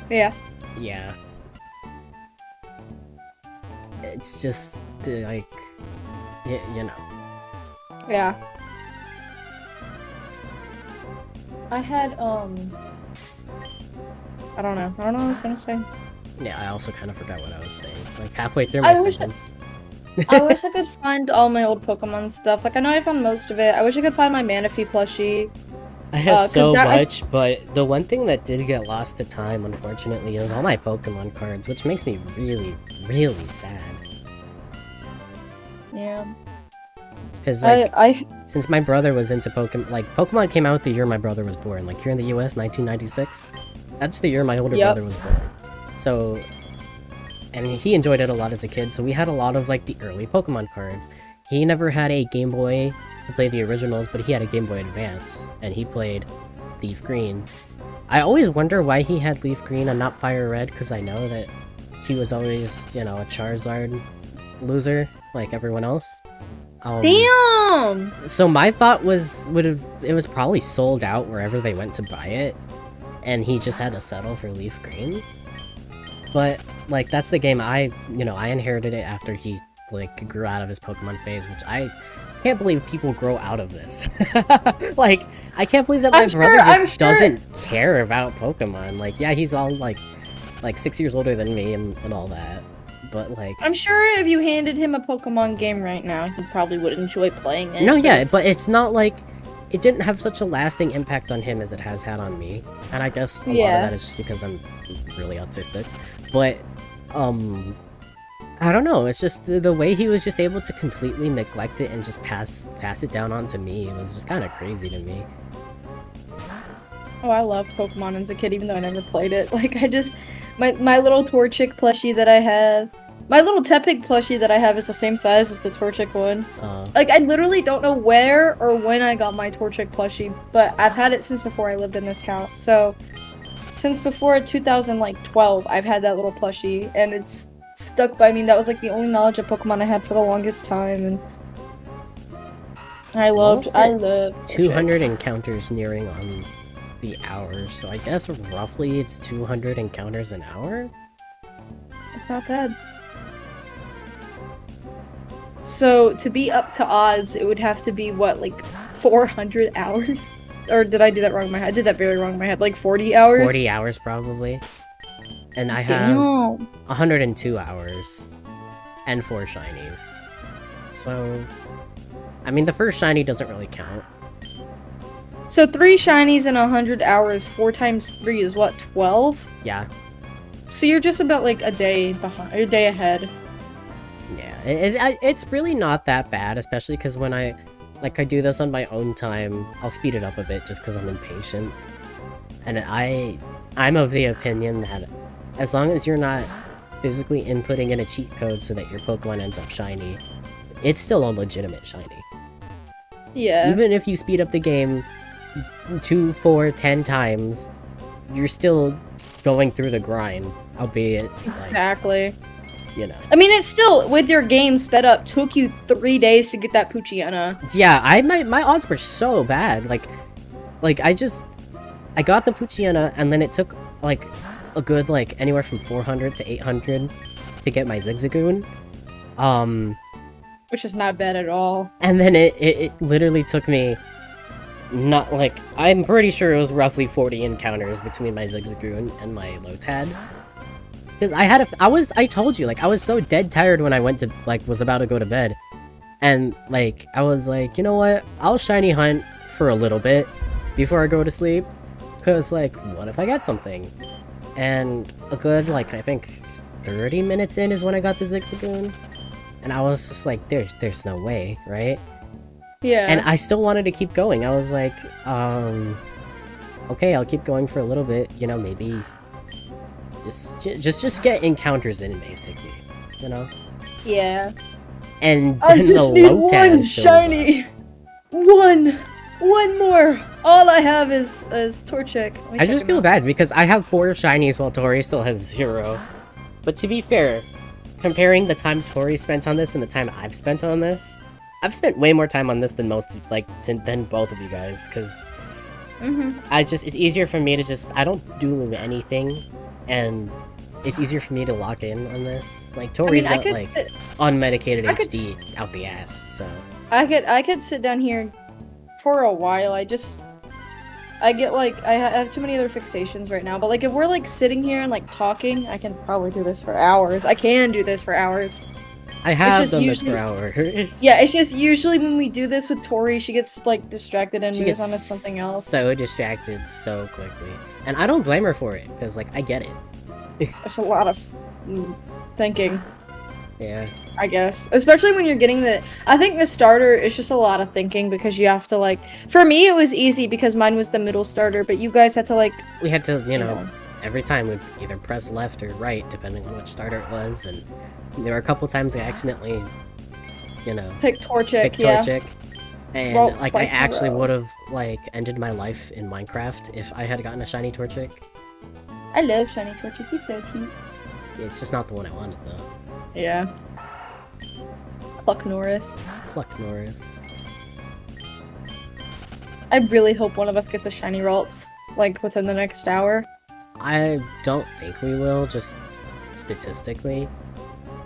Speaker 1: Yeah.
Speaker 2: Yeah. It's just, like, you know.
Speaker 1: Yeah. I had, I don't know what I was gonna say.
Speaker 2: Yeah, I also kind of forgot what I was saying. Like, halfway through my sentence.
Speaker 1: I wish I could find all my old Pokemon stuff. Like, I know I found most of it. I wish I could find my Manaphy plushie.
Speaker 2: I have so much, but the one thing that did get lost to time, unfortunately, is all my Pokemon cards, which makes me really, really sad.
Speaker 1: Yeah.
Speaker 2: Because, like, since my brother was into Pokemon, like, Pokemon came out the year my brother was born. Like, here in the US, 1996. That's the year my older brother was born. So, and he enjoyed it a lot as a kid, so we had a lot of, like, the early Pokemon cards. He never had a Game Boy to play the originals, but he had a Game Boy Advance, and he played Leaf Green. I always wonder why he had Leaf Green and not Fire Red, because I know that he was always, you know, a Charizard loser, like everyone else.
Speaker 1: Damn!
Speaker 2: So my thought was, it was probably sold out wherever they went to buy it, and he just had to settle for Leaf Green. But, like, that's the game I inherited it after he, like, grew out of his Pokemon phase, which I can't believe people grow out of this. Like, I can't believe that my brother just doesn't care about Pokemon. Like, yeah, he's all, like, like 6 years older than me and all that. But like,
Speaker 1: I'm sure if you handed him a Pokemon game right now, he probably would enjoy playing it.
Speaker 2: no, yeah, but it's not like it didn't have such a lasting impact on him as it has had on me. And I guess a lot of that is just because I'm really autistic. But I don't know. It's just the way he was just able to completely neglect it and just pass it down onto me. It was just kind of crazy to me.
Speaker 1: Oh, I loved Pokemon as a kid, even though I never played it. Like, my little Torchic plushie that I have, my little Tepig plushie that I have is the same size as the Torchic one. Like, I literally don't know where or when I got my Torchic plushie, but I've had it since before I lived in this house. So, since before 2012, I've had that little plushie, and it's stuck by me. That was like the only knowledge of Pokemon I had for the longest time, and I loved
Speaker 2: 200 encounters nearing on the hour, so I guess roughly it's 200 encounters an hour?
Speaker 1: It's not bad. So, to be up to odds, it would have to be, what, like 400 hours? Or did I do that wrong in my head? I did that very wrong in my head. Like 40 hours?
Speaker 2: 40 hours, probably. And I have 102 hours. And 4 shinies. So, I mean, the first shiny doesn't really count.
Speaker 1: So 3 shinies in 100 hours, 4 times 3 is what, 12?
Speaker 2: Yeah.
Speaker 1: So you're just about like a day behind, a day ahead.
Speaker 2: Yeah, it's really not that bad, especially because when I do this on my own time, I'll speed it up a bit just because I'm impatient. And I'm of the opinion that as long as you're not physically inputting in a cheat code so that your Pokemon ends up shiny, it's still a legitimate shiny.
Speaker 1: Yeah.
Speaker 2: Even if you speed up the game 2, 4, 10 times, you're still going through the grind, albeit
Speaker 1: exactly.
Speaker 2: Like, you know.
Speaker 1: I mean, it's still, with your game sped up, took you 3 days to get that Poochyena.
Speaker 2: Yeah, my odds were so bad. Like I got the Poochyena, and then it took like a good like anywhere from 400 to 800 to get my Zigzagoon.
Speaker 1: Which is not bad at all.
Speaker 2: And then it literally took me not like, I'm pretty sure it was roughly 40 encounters between my Zigzagoon and my Lotad. Because I told you, like, I was so dead tired when I went to, like, was about to go to bed. And, like, I was like, you know what? I'll shiny hunt for a little bit before I go to sleep. Because, like, what if I get something? And a good, like, I think 30 minutes in is when I got the Zigzagoon. And I was just like, there's no way, right?
Speaker 1: Yeah.
Speaker 2: And I still wanted to keep going. I was like, okay, I'll keep going for a little bit. You know, maybe just get encounters in, basically. You know?
Speaker 1: Yeah.
Speaker 2: And
Speaker 1: I
Speaker 2: then
Speaker 1: just
Speaker 2: the
Speaker 1: need
Speaker 2: Lotad
Speaker 1: one
Speaker 2: shows
Speaker 1: shiny.
Speaker 2: up.
Speaker 1: One more. All I have is Torchic.
Speaker 2: I just feel bad because I have 4 shinies while Tori still has 0. But to be fair, comparing the time Tori spent on this and the time I've spent on this, I've spent way more time on this than than both of you guys, because it's easier for me to I don't do anything, and it's easier for me to lock in on this. Like, Tori's got, like, unmedicated HD out the ass, so.
Speaker 1: I could sit down here for a while. I get, like, I have too many other fixations right now, but, like, if we're, like, sitting here and, like, talking, I can probably do this for hours. I can do this for hours.
Speaker 2: I have done this for hours.
Speaker 1: Yeah, it's just usually when we do this with Tori, she gets, like, distracted and moves on to something else.
Speaker 2: So distracted so quickly. And I don't blame her for it, because, like, I get it.
Speaker 1: There's a lot of thinking.
Speaker 2: Yeah.
Speaker 1: I guess. Especially when you're getting I think the starter is just a lot of thinking, because you have to, like... For me, it was easy because mine was the middle starter, but you guys had to, like...
Speaker 2: We had to, you know, every time we'd either press left or right, depending on which starter it was, and there were a couple times I accidentally, you know...
Speaker 1: Picked Torchic,
Speaker 2: And, like, I actually would have, like, ended my life in Minecraft if I had gotten a shiny Torchic.
Speaker 1: I love shiny Torchic, he's so cute.
Speaker 2: Yeah, it's just not the one I wanted, though.
Speaker 1: Yeah. Cluck Norris. I really hope one of us gets a shiny Ralts, like, within the next hour.
Speaker 2: I don't think we will, just statistically.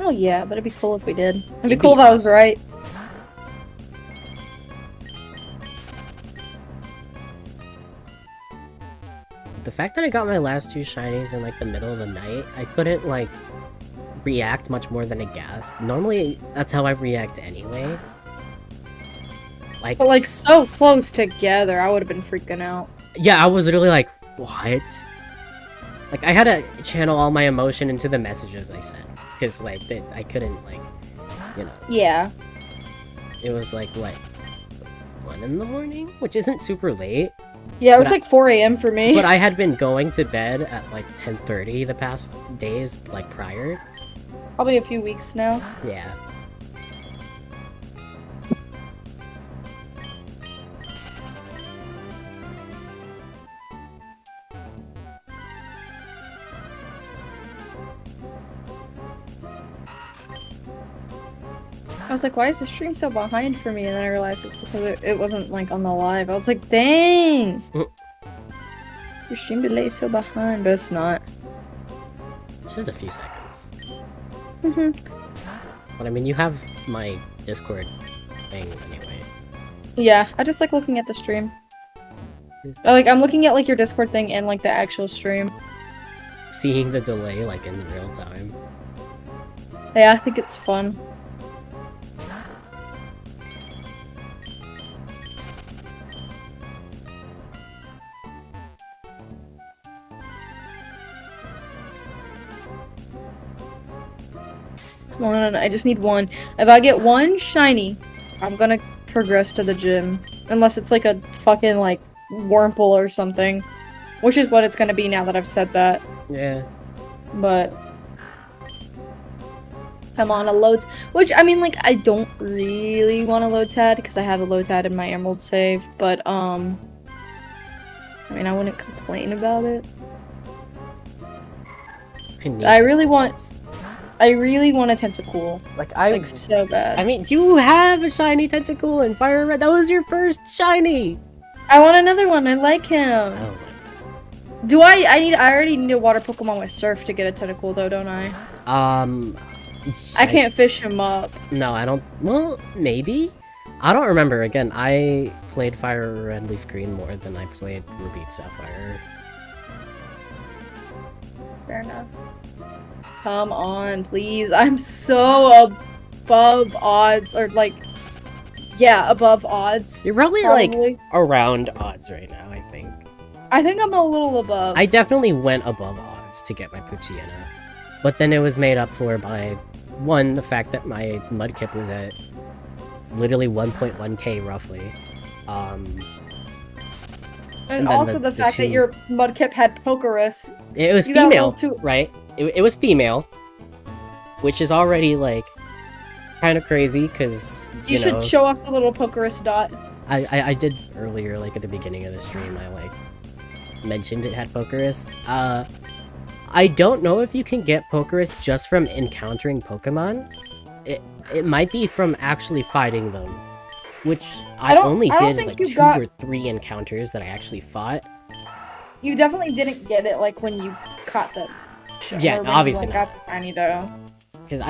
Speaker 1: Oh yeah, but it'd be cool if we did. It'd be cool if I was right.
Speaker 2: fact that I got my last 2 shinies in like the middle of the night, I couldn't like react much more than a gasp. Normally, that's how I react anyway. Like,
Speaker 1: But like so close together, I would have been freaking out.
Speaker 2: yeah, I was literally like, what? Like, I had to channel all my emotion into the messages I sent. Because, like, I couldn't, like, you know.
Speaker 1: Yeah.
Speaker 2: It was like, what? 1 in the morning? Which isn't super late.
Speaker 1: Yeah, it was
Speaker 2: But
Speaker 1: like 4 a.m. for me.
Speaker 2: But I had been going to bed at, like, 10:30 the past days, like, prior.
Speaker 1: Probably a few weeks now.
Speaker 2: Yeah.
Speaker 1: I was like, why is the stream so behind for me? And then I realized it's because it wasn't like on the live. I was like, dang! Your stream delay is so behind, but it's not.
Speaker 2: It's just a few seconds.
Speaker 1: Mm-hmm.
Speaker 2: But I mean, you have my Discord thing anyway.
Speaker 1: Yeah, I just like looking at the stream. I'm looking at like your Discord thing and like the actual stream.
Speaker 2: Seeing the delay, like, in real time.
Speaker 1: Yeah, I think it's fun. Come on, I just need one. If I get one shiny, I'm gonna progress to the gym. Unless it's like a fucking like Wurmple or something. Which is what it's gonna be now that I've said that.
Speaker 2: Yeah.
Speaker 1: But I'm on a load, which I mean, like, I don't really want a load tad because I have a load tad in my emerald save, but I mean, I wouldn't complain about it. I really want a Tentacool,
Speaker 2: like
Speaker 1: so bad.
Speaker 2: I mean, you have a shiny Tentacool in Fire Red. That was your first shiny.
Speaker 1: I want another one. I like him.
Speaker 2: Oh my.
Speaker 1: Do I already need a water Pokemon with Surf to get a Tentacool though, don't I? I can't fish him up.
Speaker 2: No, I don't. Well, maybe. I don't remember. Again, I played Fire Red Leaf Green more than I played Ruby Sapphire.
Speaker 1: Fair enough. Come on, please. I'm so above odds, or like, yeah, above odds.
Speaker 2: You're probably like around odds right now, I think.
Speaker 1: I think I'm a little above.
Speaker 2: I definitely went above odds to get my Poochyena. But then it was made up for by, one, the fact that my Mudkip was at literally 1.1k roughly.
Speaker 1: And also the fact that your Mudkip had Pokerus.
Speaker 2: It was female, right? It was female. Which is already, like, kind of crazy, because, you know,
Speaker 1: should show off the little Pokerus dot.
Speaker 2: I did earlier, like, at the beginning of the stream, I, like, mentioned it had Pokerus. I don't know if you can get Pokerus just from encountering Pokemon. It might be from actually fighting them. Which I only did like 2 or 3 encounters that I actually fought.
Speaker 1: You definitely didn't get it like when you caught them.
Speaker 2: Yeah, obviously
Speaker 1: got the shiny though.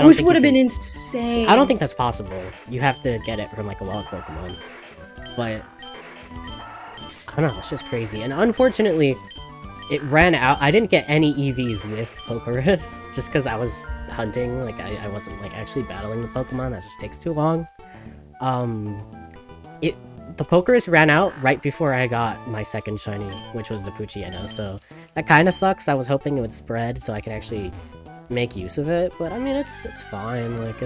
Speaker 2: Which
Speaker 1: would have been insane.
Speaker 2: I don't think that's possible. You have to get it from like a wild Pokemon. But I don't know, it's just crazy. And unfortunately, it ran out. I didn't get any EVs with Pokerus just because I was hunting. Like I wasn't like actually battling the Pokemon. That just takes too long. The Pokerus ran out right before I got my second shiny, which was the Poochyena, so that kind of sucks. I was hoping it would spread so I could actually make use of it, but I mean, it's fine. Like,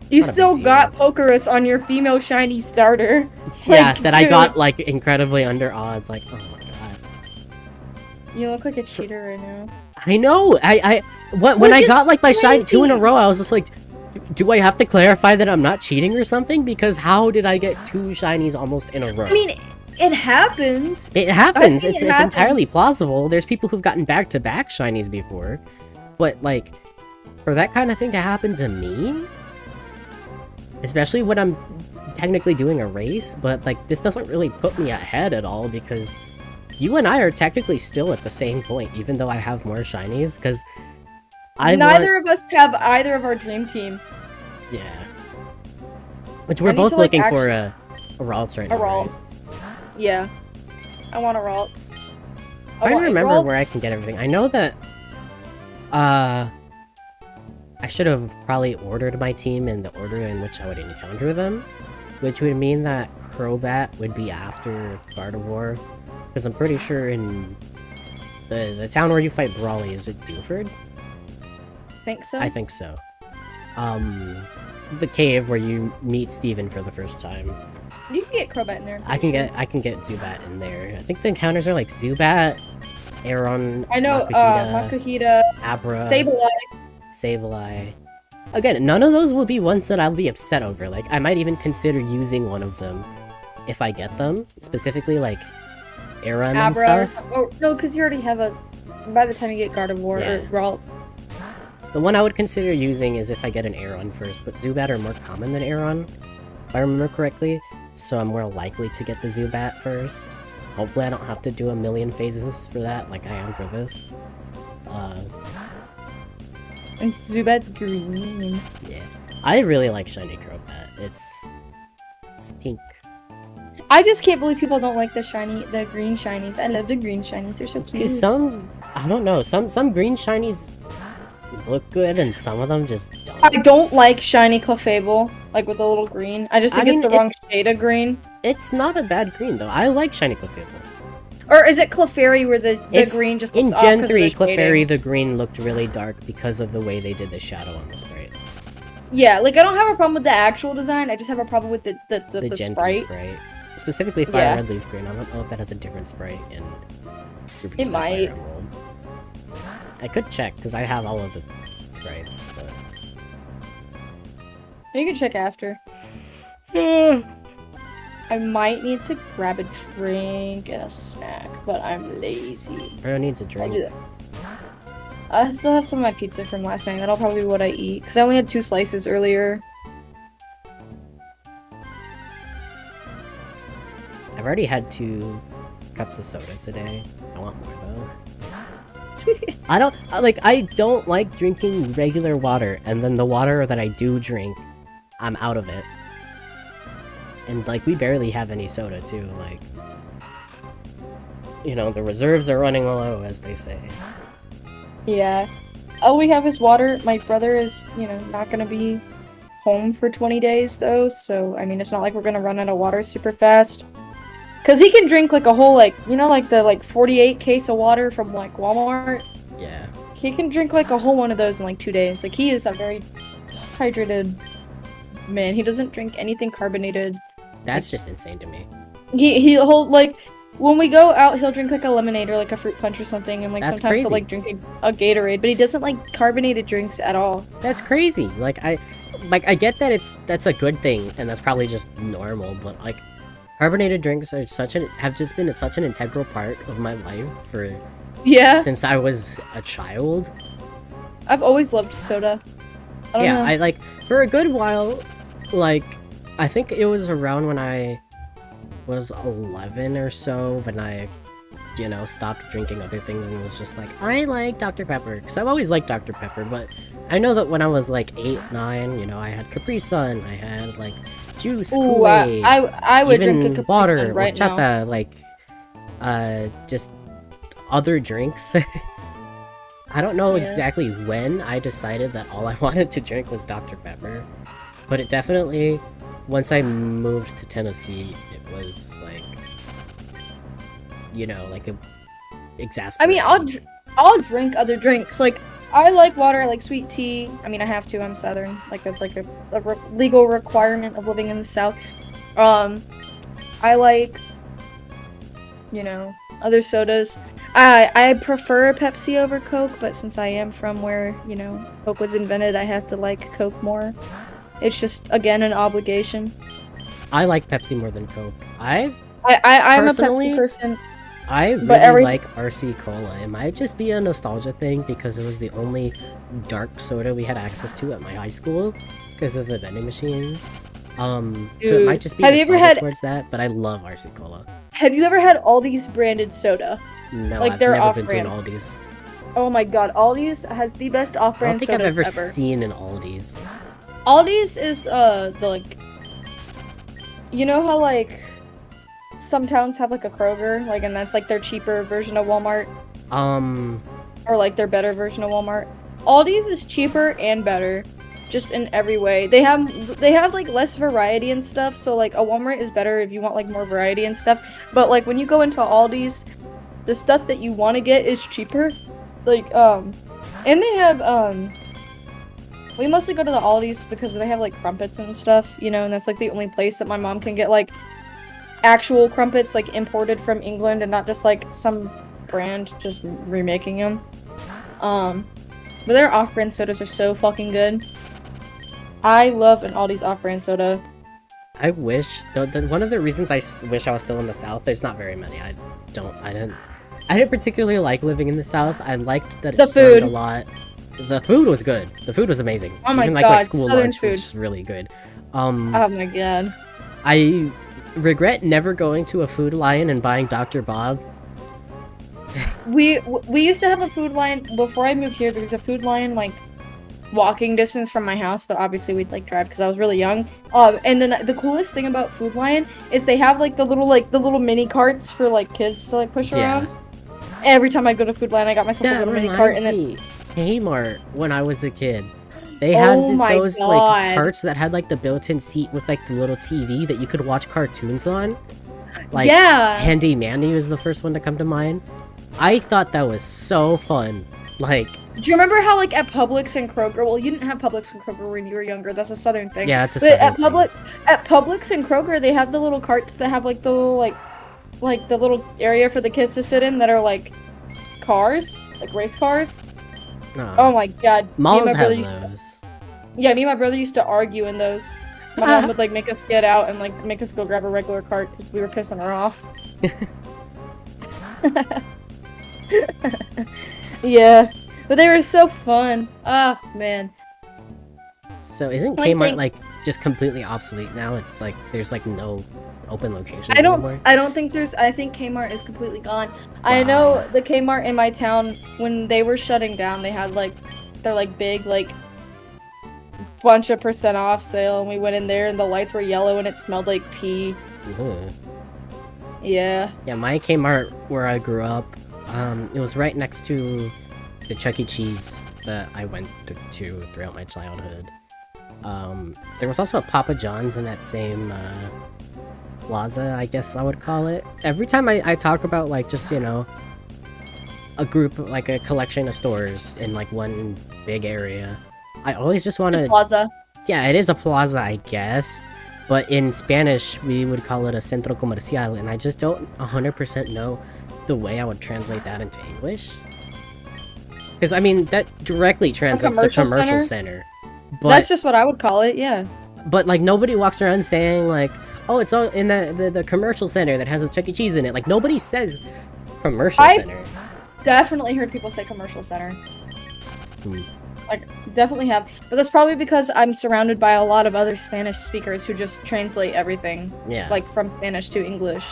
Speaker 1: you still got Pokerus on your female shiny starter.
Speaker 2: Yeah, like, that dude. I got, like, incredibly under odds. Like, oh my god.
Speaker 1: You look like a cheater right now.
Speaker 2: I know! When I got, like, my shiny 2 in a row, I was just like, do I have to clarify that I'm not cheating or something? Because how did I get 2 shinies almost in a row?
Speaker 1: I mean, it happens.
Speaker 2: It happens. It's entirely plausible. There's people who've gotten back-to-back shinies before. But, like, for that kind of thing to happen to me? Especially when I'm technically doing a race, but, like, this doesn't really put me ahead at all because you and I are technically still at the same point, even though I have more shinies, because
Speaker 1: neither of us have either of our dream team.
Speaker 2: Yeah. Which we're both looking for a Ralts right now.
Speaker 1: A Ralts. Right? Yeah. I want a Ralts.
Speaker 2: trying to
Speaker 1: egg
Speaker 2: remember
Speaker 1: roll.
Speaker 2: where I can get everything. I know that, I should have probably ordered my team in the order in which I would encounter them, which would mean that Crobat would be after Gardevoir, because I'm pretty sure in the town where you fight Brawly, is it Dewford?
Speaker 1: Think so.
Speaker 2: I think so. The cave where you meet Steven for the first time.
Speaker 1: You can get Crobat in there.
Speaker 2: I can get Zubat in there. I think the encounters are like Zubat, Aeron,
Speaker 1: I know.
Speaker 2: Makuhita,
Speaker 1: Makuhita,
Speaker 2: Abra, Sableye. Again, none of those will be ones that I'll be upset over. Like, I might even consider using one of them if I get them. Specifically, like, Aeron and stuff.
Speaker 1: Oh, no, because you already have a... By the time you get Gardevoir or Brawl...
Speaker 2: The one I would consider using is if I get an Aeron first, but Zubat are more common than Aeron, if I remember correctly, so I'm more likely to get the Zubat first. Hopefully I don't have to do a million phases for that, like I am for this.
Speaker 1: And Zubat's green.
Speaker 2: Yeah. I really like Shiny Crobat. It's pink.
Speaker 1: I just can't believe people don't like the green shinies. I love the green shinies. They're so cute.
Speaker 2: Because I don't know, some green shinies look good and some of them just don't.
Speaker 1: I don't like shiny Clefable, like with the little green. I just think it's the wrong shade of green.
Speaker 2: It's not a bad green though. I like shiny Clefable.
Speaker 1: Or is it Clefairy where the green just looks
Speaker 2: in Gen 3, Clefairy the green looked really dark because of the way they did the shadow on the sprite.
Speaker 1: Yeah, like I don't have a problem with the actual design. I just have a problem with the
Speaker 2: Gen 3
Speaker 1: sprite.
Speaker 2: sprite. Specifically Fire Red Leaf Green. I don't know if that has a different sprite in
Speaker 1: It might.
Speaker 2: Emerald. I could check because I have all of the sprites, but
Speaker 1: You can check after. I might need to grab a drink and a snack, but I'm lazy.
Speaker 2: Bro needs a drink.
Speaker 1: I'll do that. I still have some of my pizza from last night. That'll probably be what I eat, because I only had 2 slices earlier.
Speaker 2: I've already had 2 cups of soda today. I want more though. I don't like drinking regular water, and then the water that I do drink, I'm out of it. And like, we barely have any soda too, like, you know, the reserves are running low, as they say.
Speaker 1: Yeah. All we have is water. My brother is, you know, not gonna be home for 20 days though, so I mean, it's not like we're gonna run out of water super fast. Cause he can drink like a whole, like, you know, like the 48 case of water from like Walmart.
Speaker 2: Yeah.
Speaker 1: He can drink like a whole one of those in like 2 days. Like, he is a very hydrated man. He doesn't drink anything carbonated.
Speaker 2: That's just insane to me.
Speaker 1: He'll like, when we go out, he'll drink like a lemonade or like a fruit punch or something, and like
Speaker 2: That's
Speaker 1: sometimes
Speaker 2: crazy.
Speaker 1: he'll like drink a Gatorade, but he doesn't like carbonated drinks at all.
Speaker 2: That's crazy. Like, I get that that's a good thing, and that's probably just normal, but like, carbonated drinks are have just been such an integral part of my life since I was a child.
Speaker 1: I've always loved soda. I don't know.
Speaker 2: I like, for a good while, like, I think it was around when I was 11 or so, when I, you know, stopped drinking other things and was just like, I like Dr. Pepper, because I've always liked Dr. Pepper, but I know that when I was like 8, 9, you know, I had Capri Sun, I had like juice, Kool-Aid,
Speaker 1: I would
Speaker 2: even
Speaker 1: drink a Capri
Speaker 2: water,
Speaker 1: Sun right now.
Speaker 2: horchata, like, just other drinks. I don't know exactly when I decided that all I wanted to drink was Dr. Pepper, but it definitely, once I moved to Tennessee, it was like, you know, like a exasperating.
Speaker 1: I mean, I'll drink other drinks. Like, I like water, I like sweet tea. I mean, I have to, I'm Southern. Like, that's like a legal requirement of living in the South. I like, you know, other sodas. I prefer Pepsi over Coke, but since I am from where, you know, Coke was invented, I have to like Coke more. It's just, again, an obligation.
Speaker 2: I like Pepsi more than Coke. I'm
Speaker 1: a Pepsi person.
Speaker 2: I really like RC Cola. It might just be a nostalgia thing because it was the only dark soda we had access to at my high school because of the vending machines. So it might just be nostalgia towards that, but I love RC Cola.
Speaker 1: Have you ever had Aldi's branded soda?
Speaker 2: No,
Speaker 1: like,
Speaker 2: I've
Speaker 1: they're
Speaker 2: never been
Speaker 1: off-brand.
Speaker 2: to an Aldi's.
Speaker 1: Oh my god, Aldi's has the best off-brand sodas ever.
Speaker 2: I don't think I've ever seen an Aldi's.
Speaker 1: Aldi's is, the, like... You know how, like... some towns have like a Kroger, like, and that's like their cheaper version of Walmart, or like their better version of Walmart. Aldi's is cheaper and better, just in every way. They have like less variety and stuff, so like a Walmart is better if you want like more variety and stuff. But like when you go into Aldi's, the stuff that you want to get is cheaper. Like and they have we mostly go to the Aldi's because they have like crumpets and stuff, you know, and that's like the only place that my mom can get like actual crumpets like imported from England and not just like some brand just remaking them. But their off-brand sodas are so fucking good. I love an Aldi's off-brand soda.
Speaker 2: I wish one of the reasons I wish I was still in the South. There's not very many. I didn't particularly like living in the South. I liked that it snowed a lot. The food was good. The food was amazing.
Speaker 1: Oh my
Speaker 2: Even
Speaker 1: god,
Speaker 2: like school
Speaker 1: Southern
Speaker 2: lunch
Speaker 1: food
Speaker 2: was just really good.
Speaker 1: Oh my god.
Speaker 2: I regret never going to a Food Lion and buying Dr. Bob.
Speaker 1: We used to have a Food Lion before I moved here. There was a Food Lion like walking distance from my house, but obviously we'd like drive because I was really young. And then the coolest thing about Food Lion is they have like the little mini carts for like kids to like push around. Every time I go to Food Lion, I got myself a little mini cart. And then
Speaker 2: Kmart when I was a kid. They had those like carts that had like the built-in seat with like the little TV that you could watch cartoons on. Like Handy Mandy was the first one to come to mind. I thought that was so fun. Like,
Speaker 1: do you remember how like at Publix and Kroger? Well, you didn't have Publix and Kroger when you were younger. That's a Southern thing.
Speaker 2: Yeah, it's a Southern thing.
Speaker 1: At Publix and Kroger, they have the little carts that have like the little like the little area for the kids to sit in that are like cars, like race cars. Oh my god.
Speaker 2: Malls have those.
Speaker 1: Yeah, me and my brother used to argue in those. My mom would like make us get out and like make us go grab a regular cart because we were pissing her off. Yeah, but they were so fun. Oh man.
Speaker 2: So isn't Kmart like just completely obsolete now? It's like there's like no open locations
Speaker 1: anymore? I think Kmart is completely gone. Wow. I know the Kmart in my town, when they were shutting down, they had like their like big like bunch of % off sale, and we went in there and the lights were yellow and it smelled like pee. Yeah. Yeah,
Speaker 2: my Kmart where I grew up, it was right next to the Chuck E. Cheese that I went to throughout my childhood. There was also a Papa John's in that same plaza, I guess I would call it. Every time I talk about like just, you know, a group, like a collection of stores in like one big area, I always just want to...
Speaker 1: Plaza.
Speaker 2: Yeah, it is a plaza, I guess. But in Spanish, we would call it a centro comercial, and I just don't 100% know the way I would translate that into English. Because, I mean, that directly translates to commercial center. But,
Speaker 1: that's just what I would call it, yeah.
Speaker 2: But, like, nobody walks around saying, like, oh, it's all in the commercial center that has a Chuck E. Cheese in it. Like, nobody says commercial center.
Speaker 1: Definitely heard people say commercial center. Like, definitely have. But that's probably because I'm surrounded by a lot of other Spanish speakers who just translate everything. Yeah. Like, from Spanish to English.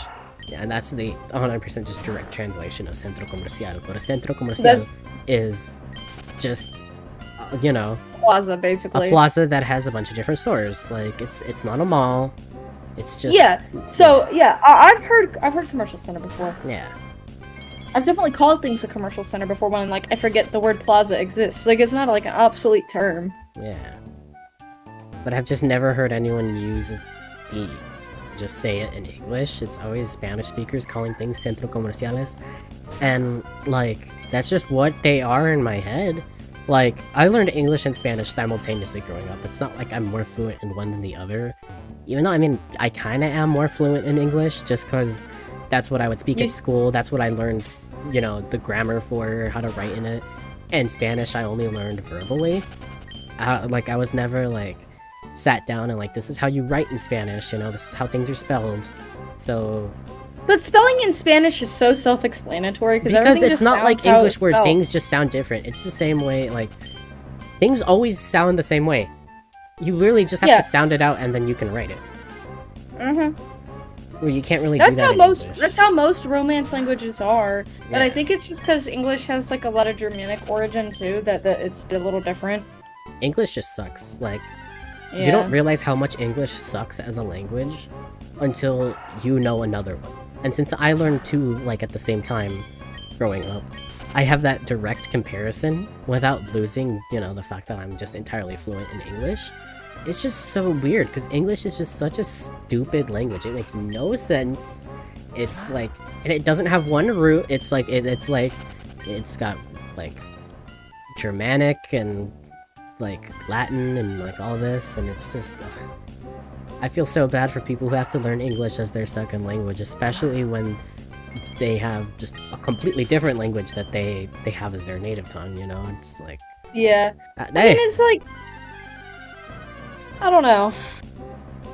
Speaker 2: Yeah, and that's the 100% just direct translation of centro comercial. But a centro comercial is just, you know...
Speaker 1: plaza, basically.
Speaker 2: A plaza that has a bunch of different stores. Like, it's not a mall. It's just...
Speaker 1: Yeah, so, yeah, I've heard commercial center before.
Speaker 2: Yeah.
Speaker 1: I've definitely called things a commercial center before when, like, I forget the word plaza exists. Like, it's not, like, an obsolete term.
Speaker 2: Yeah. But I've just never heard anyone just say it in English. It's always Spanish speakers calling things centro comerciales. And, like, that's just what they are in my head. Like, I learned English and Spanish simultaneously growing up. It's not like I'm more fluent in one than the other. Even though, I mean, I kind of am more fluent in English just because that's what I would speak at school. That's what I learned, you know, the grammar for, how to write in it. And Spanish, I only learned verbally. Like, I was never, like, sat down and, like, this is how you write in Spanish, you know, this is how things are spelled. So...
Speaker 1: But spelling in Spanish is so self-explanatory
Speaker 2: because it's not like English where things just sound different. It's the same way, like, things always sound the same way. You literally just have to sound it out and then you can write it. Well, you can't really do that in English.
Speaker 1: That's how most Romance languages are. But I think it's just because English has, like, a lot of Germanic origin, too, that it's a little different.
Speaker 2: English just sucks. Like, you don't realize how much English sucks as a language until you know another one. And since I learned two, like, at the same time growing up, I have that direct comparison without losing, you know, the fact that I'm just entirely fluent in English. It's just so weird, because English is just such a stupid language. It makes no sense. It's like, and it doesn't have one root. It's like, it's got, like, Germanic and, like, Latin and, like, all this, and it's just... I feel so bad for people who have to learn English as their second language, especially when they have just a completely different language that they have as their native tongue, you know? It's like...
Speaker 1: Yeah.
Speaker 2: Hey.
Speaker 1: I mean, it's like... I don't know.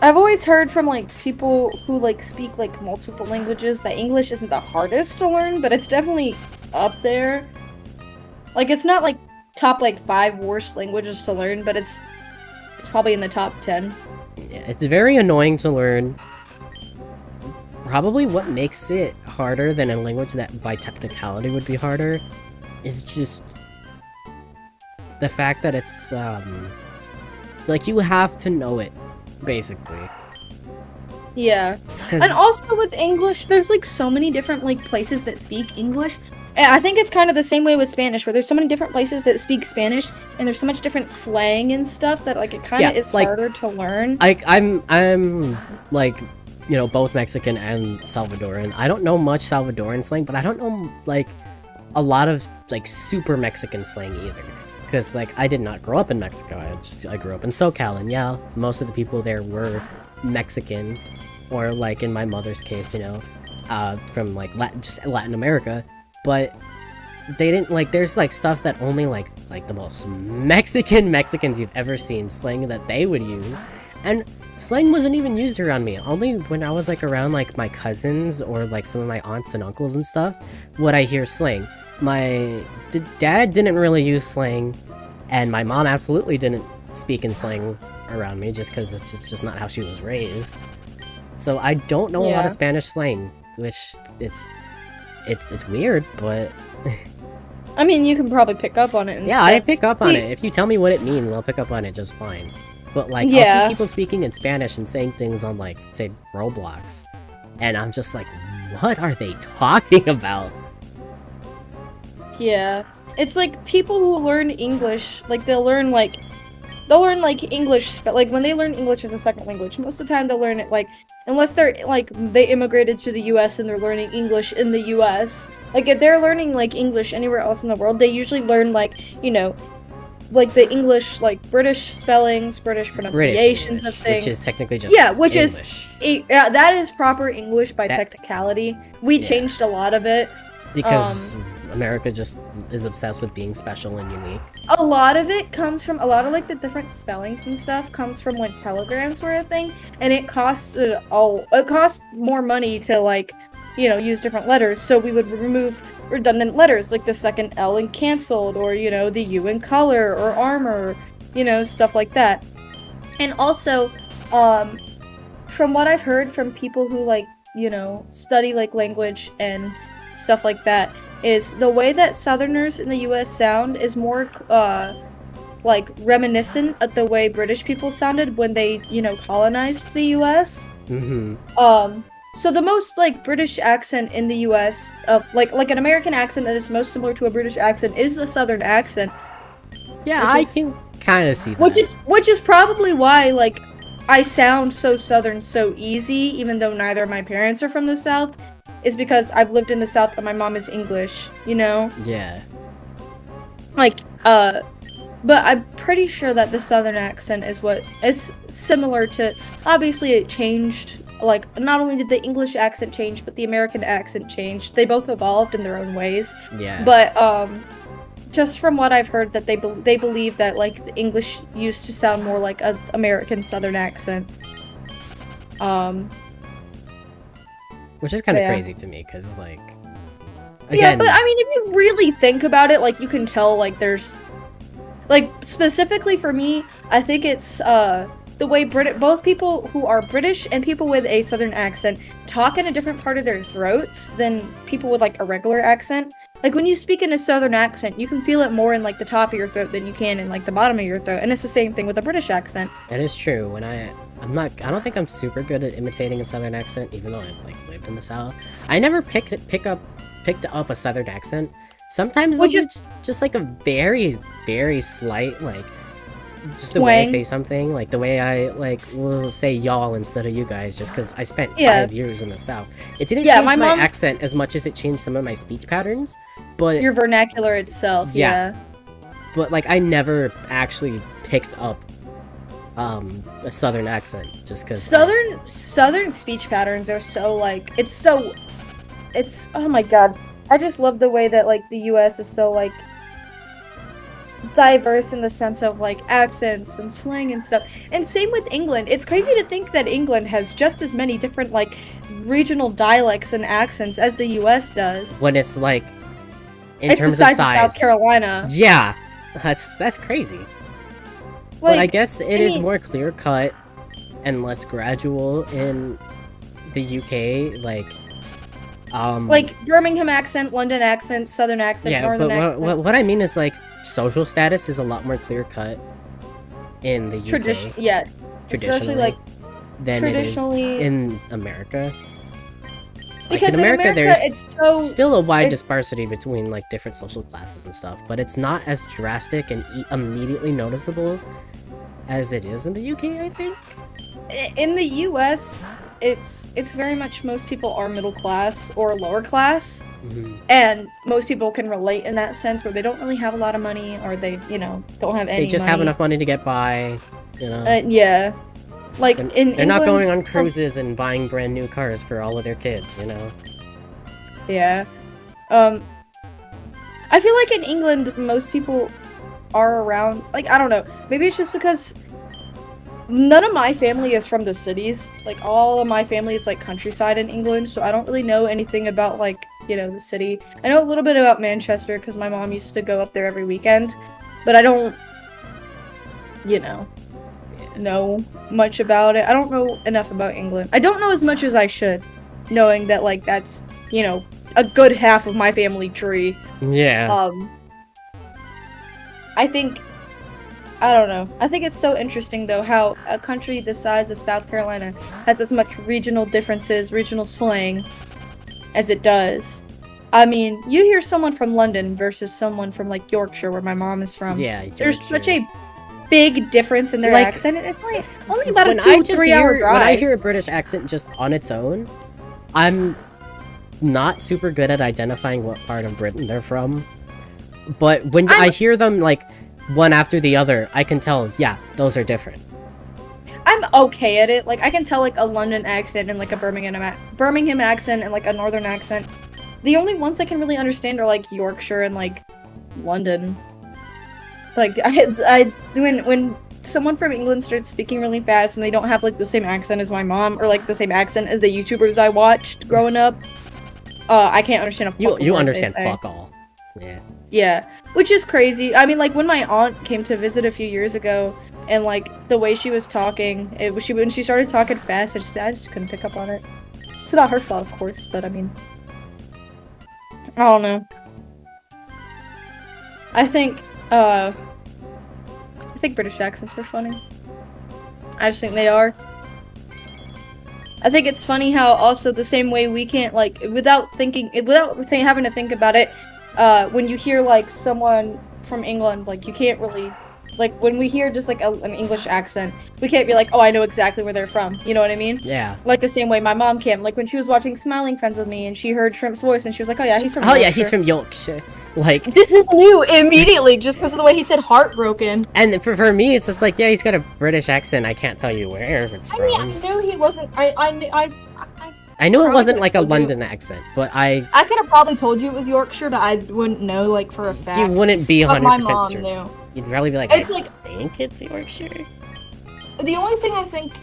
Speaker 1: I've always heard from, like, people who, like, speak, like, multiple languages that English isn't the hardest to learn, but it's definitely up there. Like, it's not, like, top, like, 5 worst languages to learn, but it's probably in the top 10.
Speaker 2: Yeah, it's very annoying to learn. Probably what makes it harder than a language that by technicality would be harder is just the fact that it's, like, you have to know it, basically.
Speaker 1: Yeah. And also with English, there's, like, so many different, like, places that speak English. And I think it's kind of the same way with Spanish, where there's so many different places that speak Spanish, and there's so much different slang and stuff that, like, it kind of is like, harder to learn.
Speaker 2: I'm like, you know, both Mexican and Salvadoran. I don't know much Salvadoran slang, but I don't know, like, a lot of, like, super Mexican slang either. Because, like, I did not grow up in Mexico. I grew up in SoCal, and yeah, most of the people there were Mexican, or, like, in my mother's case, you know, from, like, just Latin America. But they didn't, like, there's, like, stuff that only, like the most Mexicans you've ever seen, slang that they would use. And slang wasn't even used around me. Only when I was, like, around, like, my cousins or, like, some of my aunts and uncles and stuff would I hear slang. My dad didn't really use slang, and my mom absolutely didn't speak in slang around me, just because it's just not how she was raised. So I don't know a lot of Spanish slang, which it's weird, but...
Speaker 1: I mean, you can probably pick up on it and
Speaker 2: yeah, I pick up on it. If you tell me what it means, I'll pick up on it just fine. But, like, I'll see people speaking in Spanish and saying things on, like, say, Roblox, and I'm just like, what are they talking about?
Speaker 1: Yeah. It's like people who learn English, like, they'll learn English, but, like, when they learn English as a second language, most of the time they'll learn it, like, unless they're, like, they immigrated to the US and they're learning English in the US. Like, if they're learning, like, English anywhere else in the world, they usually learn, like, you know, like, the English, like, British spellings, British pronunciations of things.
Speaker 2: Which is technically just English.
Speaker 1: Yeah, that is proper English by technicality. We changed a lot of it.
Speaker 2: Because America just is obsessed with being special and unique.
Speaker 1: A lot of it comes from, like, the different spellings and stuff comes from when telegrams were a thing, and it cost more money to, like, you know, use different letters, so we would remove redundant letters, like the second L in canceled, or, you know, the U in color, or armor, you know, stuff like that. And also, from what I've heard from people who, like, you know, study, like, language and stuff like that, is the way that Southerners in the US sound is more, like, reminiscent of the way British people sounded when they, you know, colonized the US. So the most, like, British accent in the US, of, like an American accent that is most similar to a British accent, is the Southern accent.
Speaker 2: Yeah, I can kind of see that.
Speaker 1: Which is probably why, like, I sound so Southern so easy, even though neither of my parents are from the South, is because I've lived in the South and my mom is English, you know?
Speaker 2: Yeah.
Speaker 1: Like, but I'm pretty sure that the Southern accent is what is similar to, obviously it changed, like, not only did the English accent change, but the American accent changed. They both evolved in their own ways.
Speaker 2: Yeah.
Speaker 1: But, just from what I've heard, that they believe that, like, the English used to sound more like an American Southern accent.
Speaker 2: Which is kind of crazy to me, because, like... Again,
Speaker 1: yeah, but, I mean, if you really think about it, like, you can tell, like, there's... Like, specifically for me, I think it's, the way both people who are British and people with a Southern accent talk in a different part of their throats than people with, like, a regular accent. Like, when you speak in a Southern accent, you can feel it more in, like, the top of your throat than you can in, like, the bottom of your throat, and it's the same thing with a British accent.
Speaker 2: That is true. When I don't think I'm super good at imitating a southern accent, even though I've like lived in the South. I never picked up a southern accent. Sometimes
Speaker 1: Which
Speaker 2: they'll
Speaker 1: is
Speaker 2: be just like a very, very slight, like, just the way I
Speaker 1: twang.
Speaker 2: say something, like the way I like will say y'all instead of you guys, just because I spent
Speaker 1: Yeah.
Speaker 2: 5 years in the South. It didn't
Speaker 1: Yeah,
Speaker 2: change
Speaker 1: my
Speaker 2: my
Speaker 1: mom-
Speaker 2: accent as much as it changed some of my speech patterns, but
Speaker 1: Your vernacular itself.
Speaker 2: Yeah.
Speaker 1: Yeah.
Speaker 2: but like I never actually picked up a southern accent just because
Speaker 1: Southern speech patterns are so like it's oh my god. I just love the way that like the US is so like diverse in the sense of like accents and slang and stuff. And same with England. It's crazy to think that England has just as many different like regional dialects and accents as the US does.
Speaker 2: when it's like in
Speaker 1: It's the
Speaker 2: terms of
Speaker 1: size of
Speaker 2: size.
Speaker 1: South Carolina.
Speaker 2: Yeah, that's crazy. But I
Speaker 1: Like,
Speaker 2: guess it is
Speaker 1: mean-
Speaker 2: more clear cut and less gradual in the UK, like
Speaker 1: Birmingham accent, London accent, Southern accent,
Speaker 2: yeah,
Speaker 1: Northern
Speaker 2: but
Speaker 1: accent.
Speaker 2: what I mean is like social status is a lot more clear cut in the UK
Speaker 1: Yeah,
Speaker 2: traditionally
Speaker 1: especially like
Speaker 2: than it is
Speaker 1: traditionally-
Speaker 2: in America. Like
Speaker 1: because
Speaker 2: in America, there's
Speaker 1: it's so
Speaker 2: still a wide
Speaker 1: it's-
Speaker 2: disparity between like different social classes and stuff, but it's not as drastic and immediately noticeable as it is in the UK, I think.
Speaker 1: in the US. It's very much most people are middle class or lower class, and most people can relate in that sense where they don't really have a lot of money or they don't have any.
Speaker 2: They just have
Speaker 1: money.
Speaker 2: enough money to get by, you know.
Speaker 1: Yeah, like
Speaker 2: They're not going on
Speaker 1: England-
Speaker 2: cruises and buying brand new cars for all of their kids, you know.
Speaker 1: Yeah. I feel like in England, most people are around, like, I don't know. Maybe it's just because none of my family is from the cities. Like, all of my family is, like, countryside in England, so I don't really know anything about, like, the city. I know a little bit about Manchester because my mom used to go up there every weekend, but I don't, know much about it. I don't know enough about England. I don't know as much as I should, knowing that, like, that's, a good half of my family tree.
Speaker 2: Yeah.
Speaker 1: I don't know. I think it's so interesting though how a country the size of South Carolina has as much regional differences, regional slang as it does. I mean, you hear someone from London versus someone from like Yorkshire where my mom is from.
Speaker 2: Yeah.
Speaker 1: There's
Speaker 2: Yorkshire.
Speaker 1: such a big difference in their
Speaker 2: Like,
Speaker 1: accent. And it's only about a
Speaker 2: When I
Speaker 1: 2-3 hour drive.
Speaker 2: when I hear a British accent just on its own, I'm not super good at identifying what part of Britain they're from. But when I hear them like one after the other, I can tell, yeah, those are different.
Speaker 1: I'm okay at it. Like, I can tell, like, a London accent and, like, a Birmingham accent and, like, a Northern accent. The only ones I can really understand are, like, Yorkshire and, like, London. Like, when someone from England starts speaking really fast and they don't have, like, the same accent as my mom or, like, the same accent as the YouTubers I watched growing up, I can't understand a fucking word
Speaker 2: You
Speaker 1: they
Speaker 2: understand
Speaker 1: say.
Speaker 2: fuck all. Yeah.
Speaker 1: Yeah, which is crazy. I mean, like, when my aunt came to visit a few years ago, and, like, the way she was talking, when she started talking fast, I just couldn't pick up on it. It's not her fault, of course, but, I mean... I don't know. I think British accents are funny. I just think they are. I think it's funny how also the same way we can't, like, without having to think about it, when you hear, like, someone from England, like, you can't really, like, when we hear just, like, an English accent, we can't be like, oh, I know exactly where they're from, you know what I mean?
Speaker 2: Yeah.
Speaker 1: Like, the same way my mom can, like, when she was watching Smiling Friends with me, and she heard Shrimp's voice, and she was like, oh yeah, he's from
Speaker 2: Oh yeah,
Speaker 1: Yorkshire.
Speaker 2: he's from Yorkshire. Like,
Speaker 1: This is new immediately, just because of the way he said heartbroken.
Speaker 2: and for me, it's just like, yeah, he's got a British accent. I can't tell you where it's
Speaker 1: I
Speaker 2: from.
Speaker 1: mean, I knew he wasn't, I
Speaker 2: knew it
Speaker 1: probably
Speaker 2: wasn't like a
Speaker 1: could've told you.
Speaker 2: London accent, but I
Speaker 1: could have probably told you it was Yorkshire, but I wouldn't know, like, for a fact.
Speaker 2: you wouldn't be
Speaker 1: But
Speaker 2: 100%
Speaker 1: my mom
Speaker 2: certain.
Speaker 1: knew.
Speaker 2: You'd probably be like,
Speaker 1: It's
Speaker 2: I
Speaker 1: like-
Speaker 2: think it's Yorkshire.
Speaker 1: The only thing I think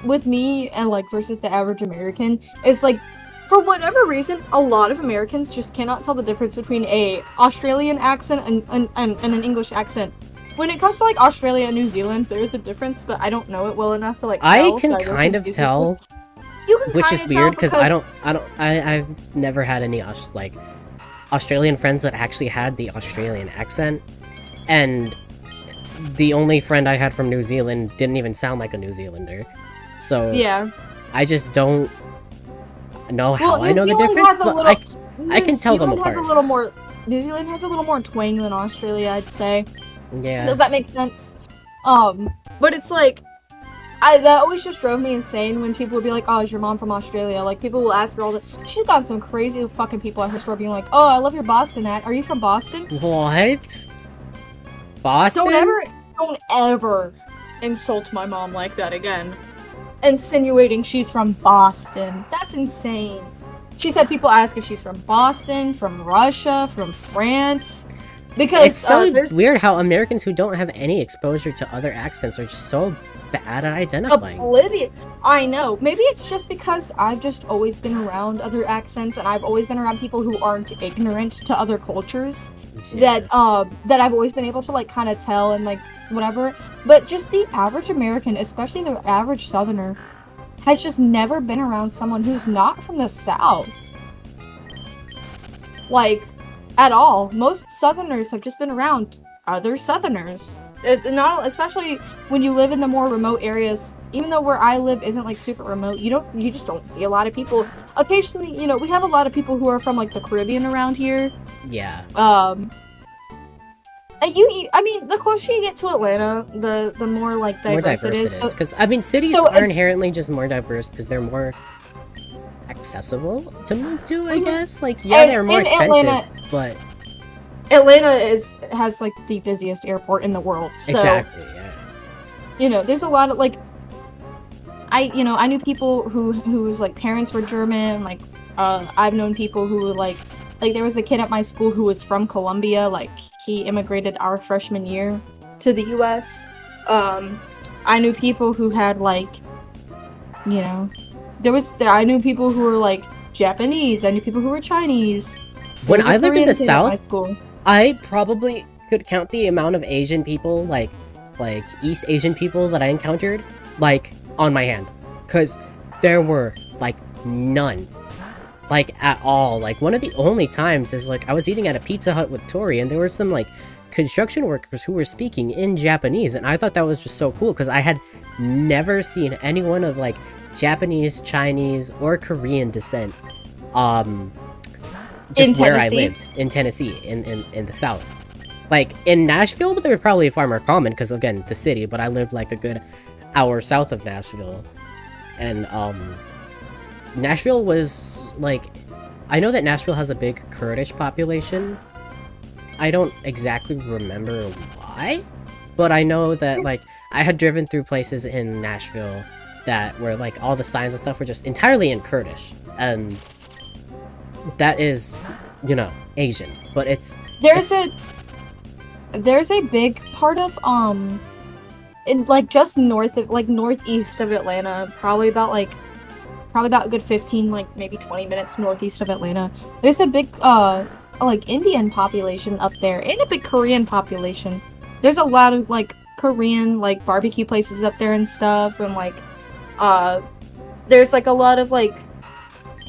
Speaker 1: with me and, like, versus the average American is, like, for whatever reason, a lot of Americans just cannot tell the difference between a Australian accent and an English accent. When it comes to, like, Australia and New Zealand, there is a difference, but I don't know it well enough to, like,
Speaker 2: I
Speaker 1: tell,
Speaker 2: can
Speaker 1: so will
Speaker 2: kind of
Speaker 1: confuse
Speaker 2: tell,
Speaker 1: people. You can
Speaker 2: which is
Speaker 1: kinda
Speaker 2: weird
Speaker 1: tell
Speaker 2: because I've never had any like Australian friends that actually had the Australian accent, and the only friend I had from New Zealand didn't even sound like a New Zealander. So
Speaker 1: Yeah.
Speaker 2: I just don't know how
Speaker 1: Well,
Speaker 2: I know the difference, but I can tell them apart.
Speaker 1: New Zealand has a little more twang than Australia, I'd say.
Speaker 2: Yeah.
Speaker 1: Does that make sense? But it's like, that always just drove me insane when people would be like, "Oh, is your mom from Australia?" Like, people will ask her all the. She's got some crazy fucking people at her store being like, "Oh, I love your Boston hat. Are you from Boston?"
Speaker 2: What? Boston?
Speaker 1: Don't ever insult my mom like that again. Insinuating she's from Boston. That's insane. She said people ask if she's from Boston, from Russia, from France. Because
Speaker 2: it's so weird how Americans who don't have any exposure to other accents are just so bad at identifying.
Speaker 1: Oblivious. I know. Maybe it's just because I've just always been around other accents, and I've always been around people who aren't ignorant to other cultures.
Speaker 2: Yeah.
Speaker 1: That I've always been able to like kind of tell and like whatever. But just the average American, especially the average Southerner, has just never been around someone who's not from the South. Like, at all. Most Southerners have just been around other Southerners. Not especially when you live in the more remote areas. Even though where I live isn't like super remote, you just don't see a lot of people. Occasionally, you know, we have a lot of people who are from like the Caribbean around here.
Speaker 2: Yeah.
Speaker 1: I mean, the closer you get to Atlanta, the more like diverse it is.
Speaker 2: Because I mean, cities are inherently just more diverse because they're more accessible to move to. I guess, like, yeah, they're more expensive, but
Speaker 1: Atlanta has like the busiest airport in the world. So,
Speaker 2: exactly. Yeah.
Speaker 1: You know, there's a lot of like. I knew people whose like parents were German. Like, I've known people who like there was a kid at my school who was from Colombia. Like, he immigrated our freshman year to the U.S. I knew people who had like, you know, I knew people who were like Japanese. I knew people who were Chinese.
Speaker 2: When I lived in the South, I probably could count the amount of Asian people, like East Asian people that I encountered, like, on my hand. Because there were, like, none. Like, at all. Like, one of the only times is, like, I was eating at a Pizza Hut with Tori, and there were some, like, construction workers who were speaking in Japanese, and I thought that was just so cool, because I had never seen anyone of, like, Japanese, Chinese, or Korean descent, just where I lived, in Tennessee, in the South. Like, in Nashville, they were probably far more common, because, again, the city, but I lived, like, a good hour south of Nashville, and, Nashville was, like, I know that Nashville has a big Kurdish population. I don't exactly remember why, but I know that, like, I had driven through places in Nashville that were, like, all the signs and stuff were just entirely in Kurdish, and that is, you know, Asian, but there's
Speaker 1: a big part of in like just northeast of Atlanta, probably about a good 15, like maybe 20 minutes northeast of Atlanta. There's a big like Indian population up there, and a big Korean population. There's a lot of like Korean like barbecue places up there and stuff, and like there's like a lot of like,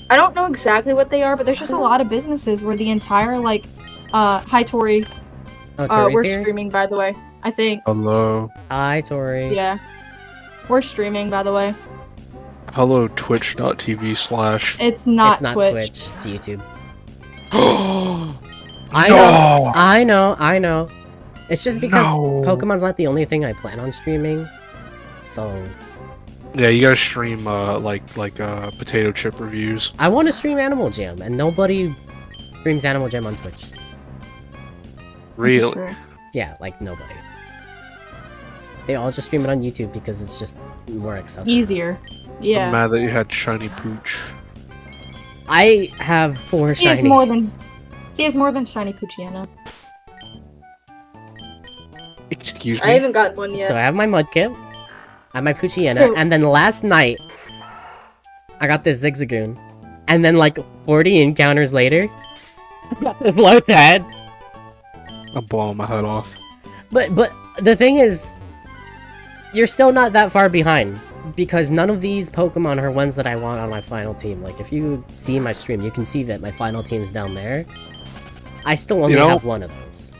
Speaker 1: I don't know exactly what they are, but there's just a lot of businesses where the entire like hi Tori. We're here? Streaming, by the way, I think.
Speaker 3: Hello.
Speaker 2: Hi, Tori.
Speaker 1: Yeah. We're streaming, by the way.
Speaker 3: Hello, twitch.tv/
Speaker 1: It's not
Speaker 2: Twitch. It's YouTube.
Speaker 3: Oh,
Speaker 2: I know. It's just because Pokemon's not the only thing I plan on streaming. So
Speaker 3: yeah, you gotta stream like potato chip reviews.
Speaker 2: I want to stream Animal Jam, and nobody streams Animal Jam on Twitch.
Speaker 3: Really?
Speaker 2: Yeah, like nobody. They all just stream it on YouTube because it's just more accessible.
Speaker 1: Easier. Yeah.
Speaker 3: I'm mad that you had shiny pooch.
Speaker 2: I have 4 shinies.
Speaker 1: He has more than shiny Poochiana.
Speaker 3: Excuse me?
Speaker 1: I haven't gotten one yet.
Speaker 2: So I have my Mudkip, I have my Poochiana, and then last night, I got this Zigzagoon. And then like 40 encounters later, I got this Lotad.
Speaker 3: I'm blowing my head off.
Speaker 2: But the thing is, you're still not that far behind, because none of these Pokemon are ones that I want on my final team. Like, if you see my stream, you can see that my final team is down there. I still only have one of those.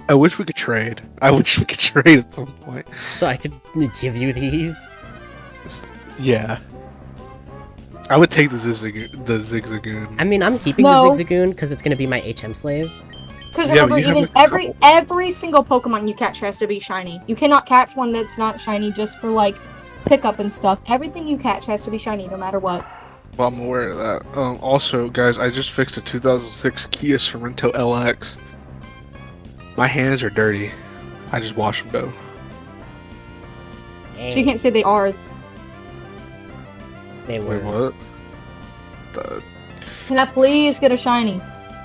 Speaker 3: I wish we could trade. I wish we could trade at some point.
Speaker 2: So I could give you these.
Speaker 3: Yeah. I would take the Zigzagoon.
Speaker 2: I mean, I'm keeping
Speaker 1: No.
Speaker 2: the Zigzagoon because it's gonna be my HM slave.
Speaker 1: Because
Speaker 3: Yeah, but
Speaker 1: remember,
Speaker 3: you have,
Speaker 1: even
Speaker 3: like,
Speaker 1: every single Pokemon you catch has to be shiny. You cannot catch one that's not shiny just for like pickup and stuff. Everything you catch has to be shiny no matter what.
Speaker 3: Well, I'm aware of that. Also, guys, I just fixed a 2006 Kia Sorento LX. My hands are dirty. I just washed them though.
Speaker 1: So you can't say they are.
Speaker 2: They were.
Speaker 3: Wait, what? The,
Speaker 1: Can I please get a shiny?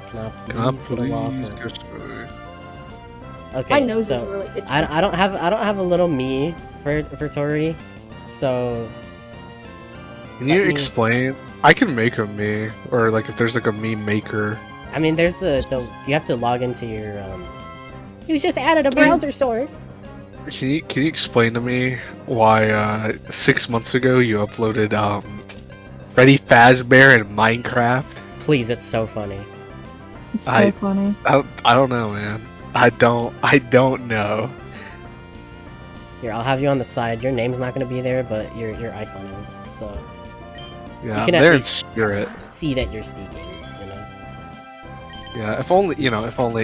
Speaker 2: Can I
Speaker 3: can I
Speaker 2: please get a law
Speaker 3: please
Speaker 2: for-
Speaker 3: get
Speaker 2: Okay,
Speaker 1: My nose
Speaker 2: so
Speaker 1: is really itchy.
Speaker 2: I don't have a little me for Tori, so
Speaker 3: Can you
Speaker 2: Let me-
Speaker 3: explain? I can make a me, or like if there's like a me maker.
Speaker 2: I mean there's the you have to log into your You just added a browser source.
Speaker 3: Can you explain to me why 6 months ago you uploaded Freddy Fazbear in Minecraft?
Speaker 2: Please, it's so funny.
Speaker 1: It's
Speaker 3: I-
Speaker 1: funny.
Speaker 3: I don't know, man. I don't know.
Speaker 2: Here, I'll have you on the side. Your name's not gonna be there, but your icon is. So
Speaker 3: Yeah,
Speaker 2: can at
Speaker 3: they're in
Speaker 2: least-
Speaker 3: spirit.
Speaker 2: see that you're speaking. You know.
Speaker 3: Yeah, if only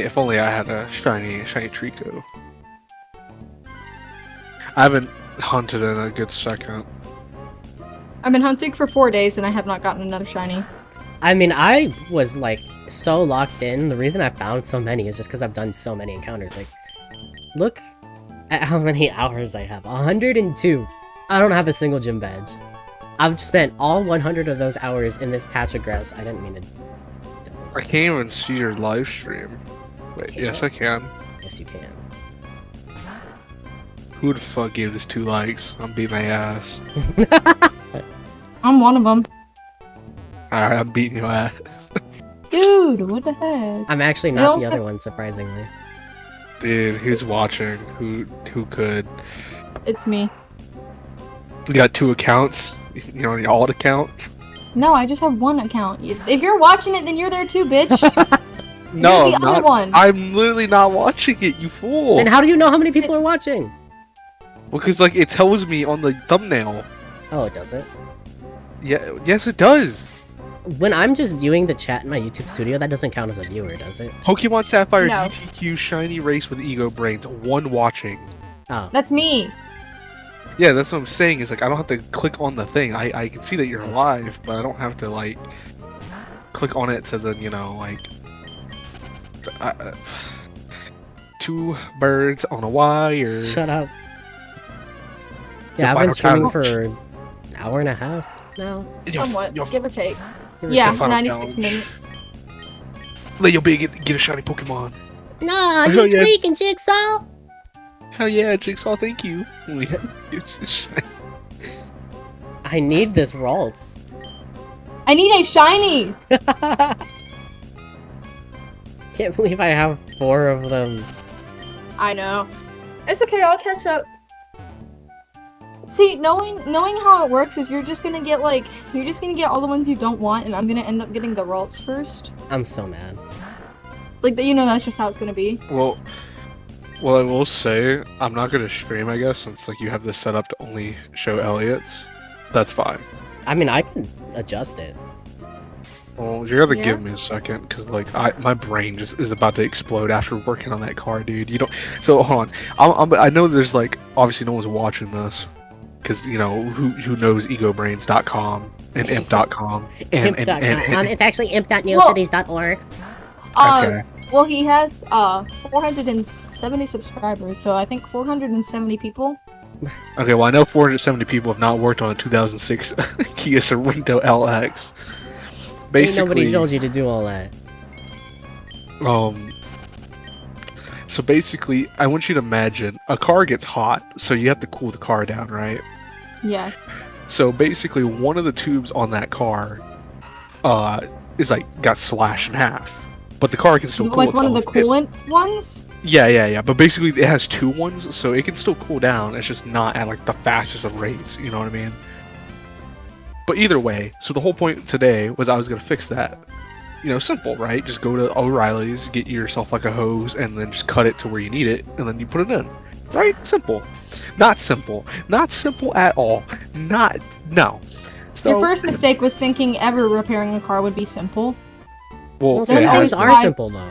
Speaker 3: if only I had a shiny Trico. I haven't hunted in a good second.
Speaker 1: I've been hunting for 4 days and I have not gotten another shiny.
Speaker 2: I mean, I was like so locked in. The reason I found so many is just because I've done so many encounters. Like, look at how many hours I have. 102. I don't have a single gym badge. I've spent all 100 of those hours in this patch of grass. I didn't mean to.
Speaker 3: I can't even see your live stream. Wait,
Speaker 2: Okay.
Speaker 3: yes I can.
Speaker 2: Yes, you can.
Speaker 3: Who the fuck gave this 2 likes? I'm beating my ass.
Speaker 1: I'm one of them.
Speaker 3: Alright, I'm beating your ass.
Speaker 1: Dude, what the heck?
Speaker 2: I'm actually
Speaker 1: No,
Speaker 2: not the
Speaker 1: that's-
Speaker 2: other one, surprisingly.
Speaker 3: Dude, who's watching? Who could?
Speaker 1: It's me.
Speaker 3: You got 2 accounts? You know, your alt account?
Speaker 1: No, I just have one account. If you're watching it, then you're there too, bitch.
Speaker 3: No,
Speaker 1: You're the
Speaker 3: I'm
Speaker 1: other
Speaker 3: not.
Speaker 1: one.
Speaker 3: I'm literally not watching it, you fool.
Speaker 2: Then how do you know how many people are watching?
Speaker 3: Because like it tells me on the thumbnail.
Speaker 2: Oh, it doesn't.
Speaker 3: Yeah, yes it does.
Speaker 2: When I'm just viewing the chat in my YouTube studio, that doesn't count as a viewer, does it?
Speaker 3: Pokemon Sapphire
Speaker 1: No.
Speaker 3: DTQ Shiny Race with Egobrains, 1 watching.
Speaker 2: Oh.
Speaker 1: That's me.
Speaker 3: Yeah, that's what I'm saying. Is like I don't have to click on the thing. I can see that you're live, but I don't have to like click on it to then like 2 birds on a wire.
Speaker 2: Shut up.
Speaker 3: The
Speaker 2: Yeah, I've
Speaker 3: final
Speaker 2: been streaming
Speaker 3: challenge.
Speaker 2: for an hour and a half now.
Speaker 1: Somewhat,
Speaker 3: Yo,
Speaker 1: give or take.
Speaker 2: Give or
Speaker 1: Yeah,
Speaker 2: take.
Speaker 3: final
Speaker 1: 96
Speaker 3: challenge.
Speaker 1: minutes.
Speaker 3: Let your big get a shiny Pokemon.
Speaker 2: Nah,
Speaker 3: Hell
Speaker 2: you
Speaker 3: yeah.
Speaker 2: tweaking, Jigsaw!
Speaker 3: Hell yeah, Jigsaw, thank you. It's just-
Speaker 2: I need this Ralts.
Speaker 1: I need a shiny!
Speaker 2: Can't believe I have 4 of them.
Speaker 1: I know. It's okay, I'll catch up. See, knowing how it works is you're just gonna get all the ones you don't want, and I'm gonna end up getting the Ralts first.
Speaker 2: I'm so mad.
Speaker 1: Like, that's just how it's gonna be.
Speaker 3: well, I will say I'm not gonna stream. I guess since like you have this set up to only show Elliot's. That's fine.
Speaker 2: I mean, I can adjust it.
Speaker 3: Well, you're gonna
Speaker 1: Yeah.
Speaker 3: give me a second, cause like my brain just is about to explode after working on that car, dude. You don't. So hold on. I know there's like obviously no one's watching this, cause who knows egobrains.com and imp.com and
Speaker 2: Imp.com. It's actually imp.neocities.org.
Speaker 3: okay.
Speaker 1: Well, he has 470 subscribers, so I think 470 people.
Speaker 3: Okay, well I know 470 people have not worked on a 2006 Kia Sorento LX.
Speaker 2: Ain't nobody
Speaker 3: Basically,
Speaker 2: told you to do all that.
Speaker 3: So basically, I want you to imagine a car gets hot, so you have to cool the car down, right?
Speaker 1: Yes.
Speaker 3: So basically, one of the tubes on that car, is like got slashed in half, but the car can still cool
Speaker 1: Like one of the
Speaker 3: itself. It-
Speaker 1: coolant ones?
Speaker 3: yeah. But basically, it has 2 ones, so it can still cool down. It's just not at like the fastest of rates. You know what I mean? But either way, so the whole point today was I was gonna fix that. simple, right? Just go to O'Reilly's, get yourself like a hose, and then just cut it to where you need it, and then you put it in. Right? Simple. Not simple. Not simple at all. No. So,
Speaker 4: Your first mistake was thinking ever repairing a car would be simple.
Speaker 2: Well,
Speaker 4: There's
Speaker 2: some
Speaker 4: always
Speaker 2: cars are
Speaker 4: five-
Speaker 2: simple though.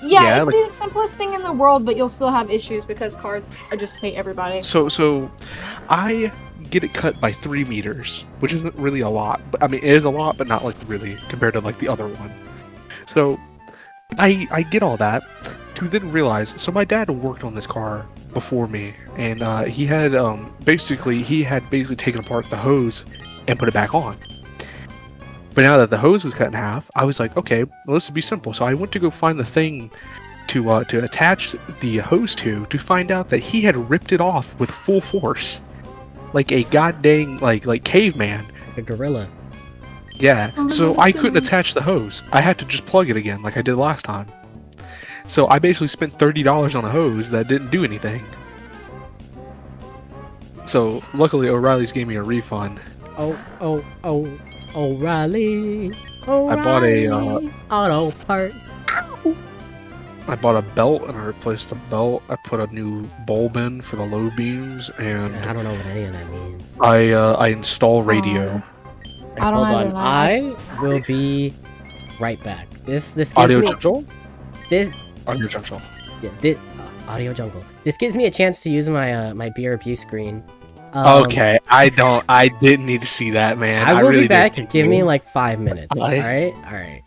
Speaker 4: Yeah,
Speaker 3: Yeah,
Speaker 4: it could
Speaker 3: like-
Speaker 4: be the simplest thing in the world, but you'll still have issues because cars just hate everybody.
Speaker 3: So I get it cut by 3 meters, which isn't really a lot. But I mean, it is a lot, but not like really compared to like the other one. So I get all that. To then realize, so my dad worked on this car before me, and he had basically taken apart the hose and put it back on. But now that the hose was cut in half, I was like, okay, well, this would be simple. So I went to go find the thing to attach the hose to find out that he had ripped it off with full force, like a goddamn like caveman.
Speaker 2: A gorilla.
Speaker 3: Yeah.
Speaker 4: Oh,
Speaker 3: So
Speaker 4: that's
Speaker 3: I couldn't
Speaker 4: good.
Speaker 3: attach the hose. I had to just plug it again, like I did last time. So I basically spent $30 on a hose that didn't do anything. So luckily O'Reilly's gave me a refund.
Speaker 2: O'Reilly.
Speaker 3: I bought a,
Speaker 2: auto parts.
Speaker 3: I bought a belt and I replaced the belt. I put a new bulb in for the low beams, and
Speaker 2: I don't know what any of that means.
Speaker 3: I install radio.
Speaker 4: I don't
Speaker 2: Hold
Speaker 4: either,
Speaker 2: on.
Speaker 4: man.
Speaker 2: I will be right back. This gives
Speaker 3: Audio
Speaker 2: me
Speaker 3: jungle.
Speaker 2: this
Speaker 3: Audio jungle.
Speaker 2: audio jungle. This gives me a chance to use my my BRP screen.
Speaker 3: Okay, I didn't need to see that, man.
Speaker 2: I will
Speaker 3: really
Speaker 2: be back.
Speaker 3: didn't.
Speaker 2: Give me like 5 minutes.
Speaker 3: Alright.
Speaker 2: All right.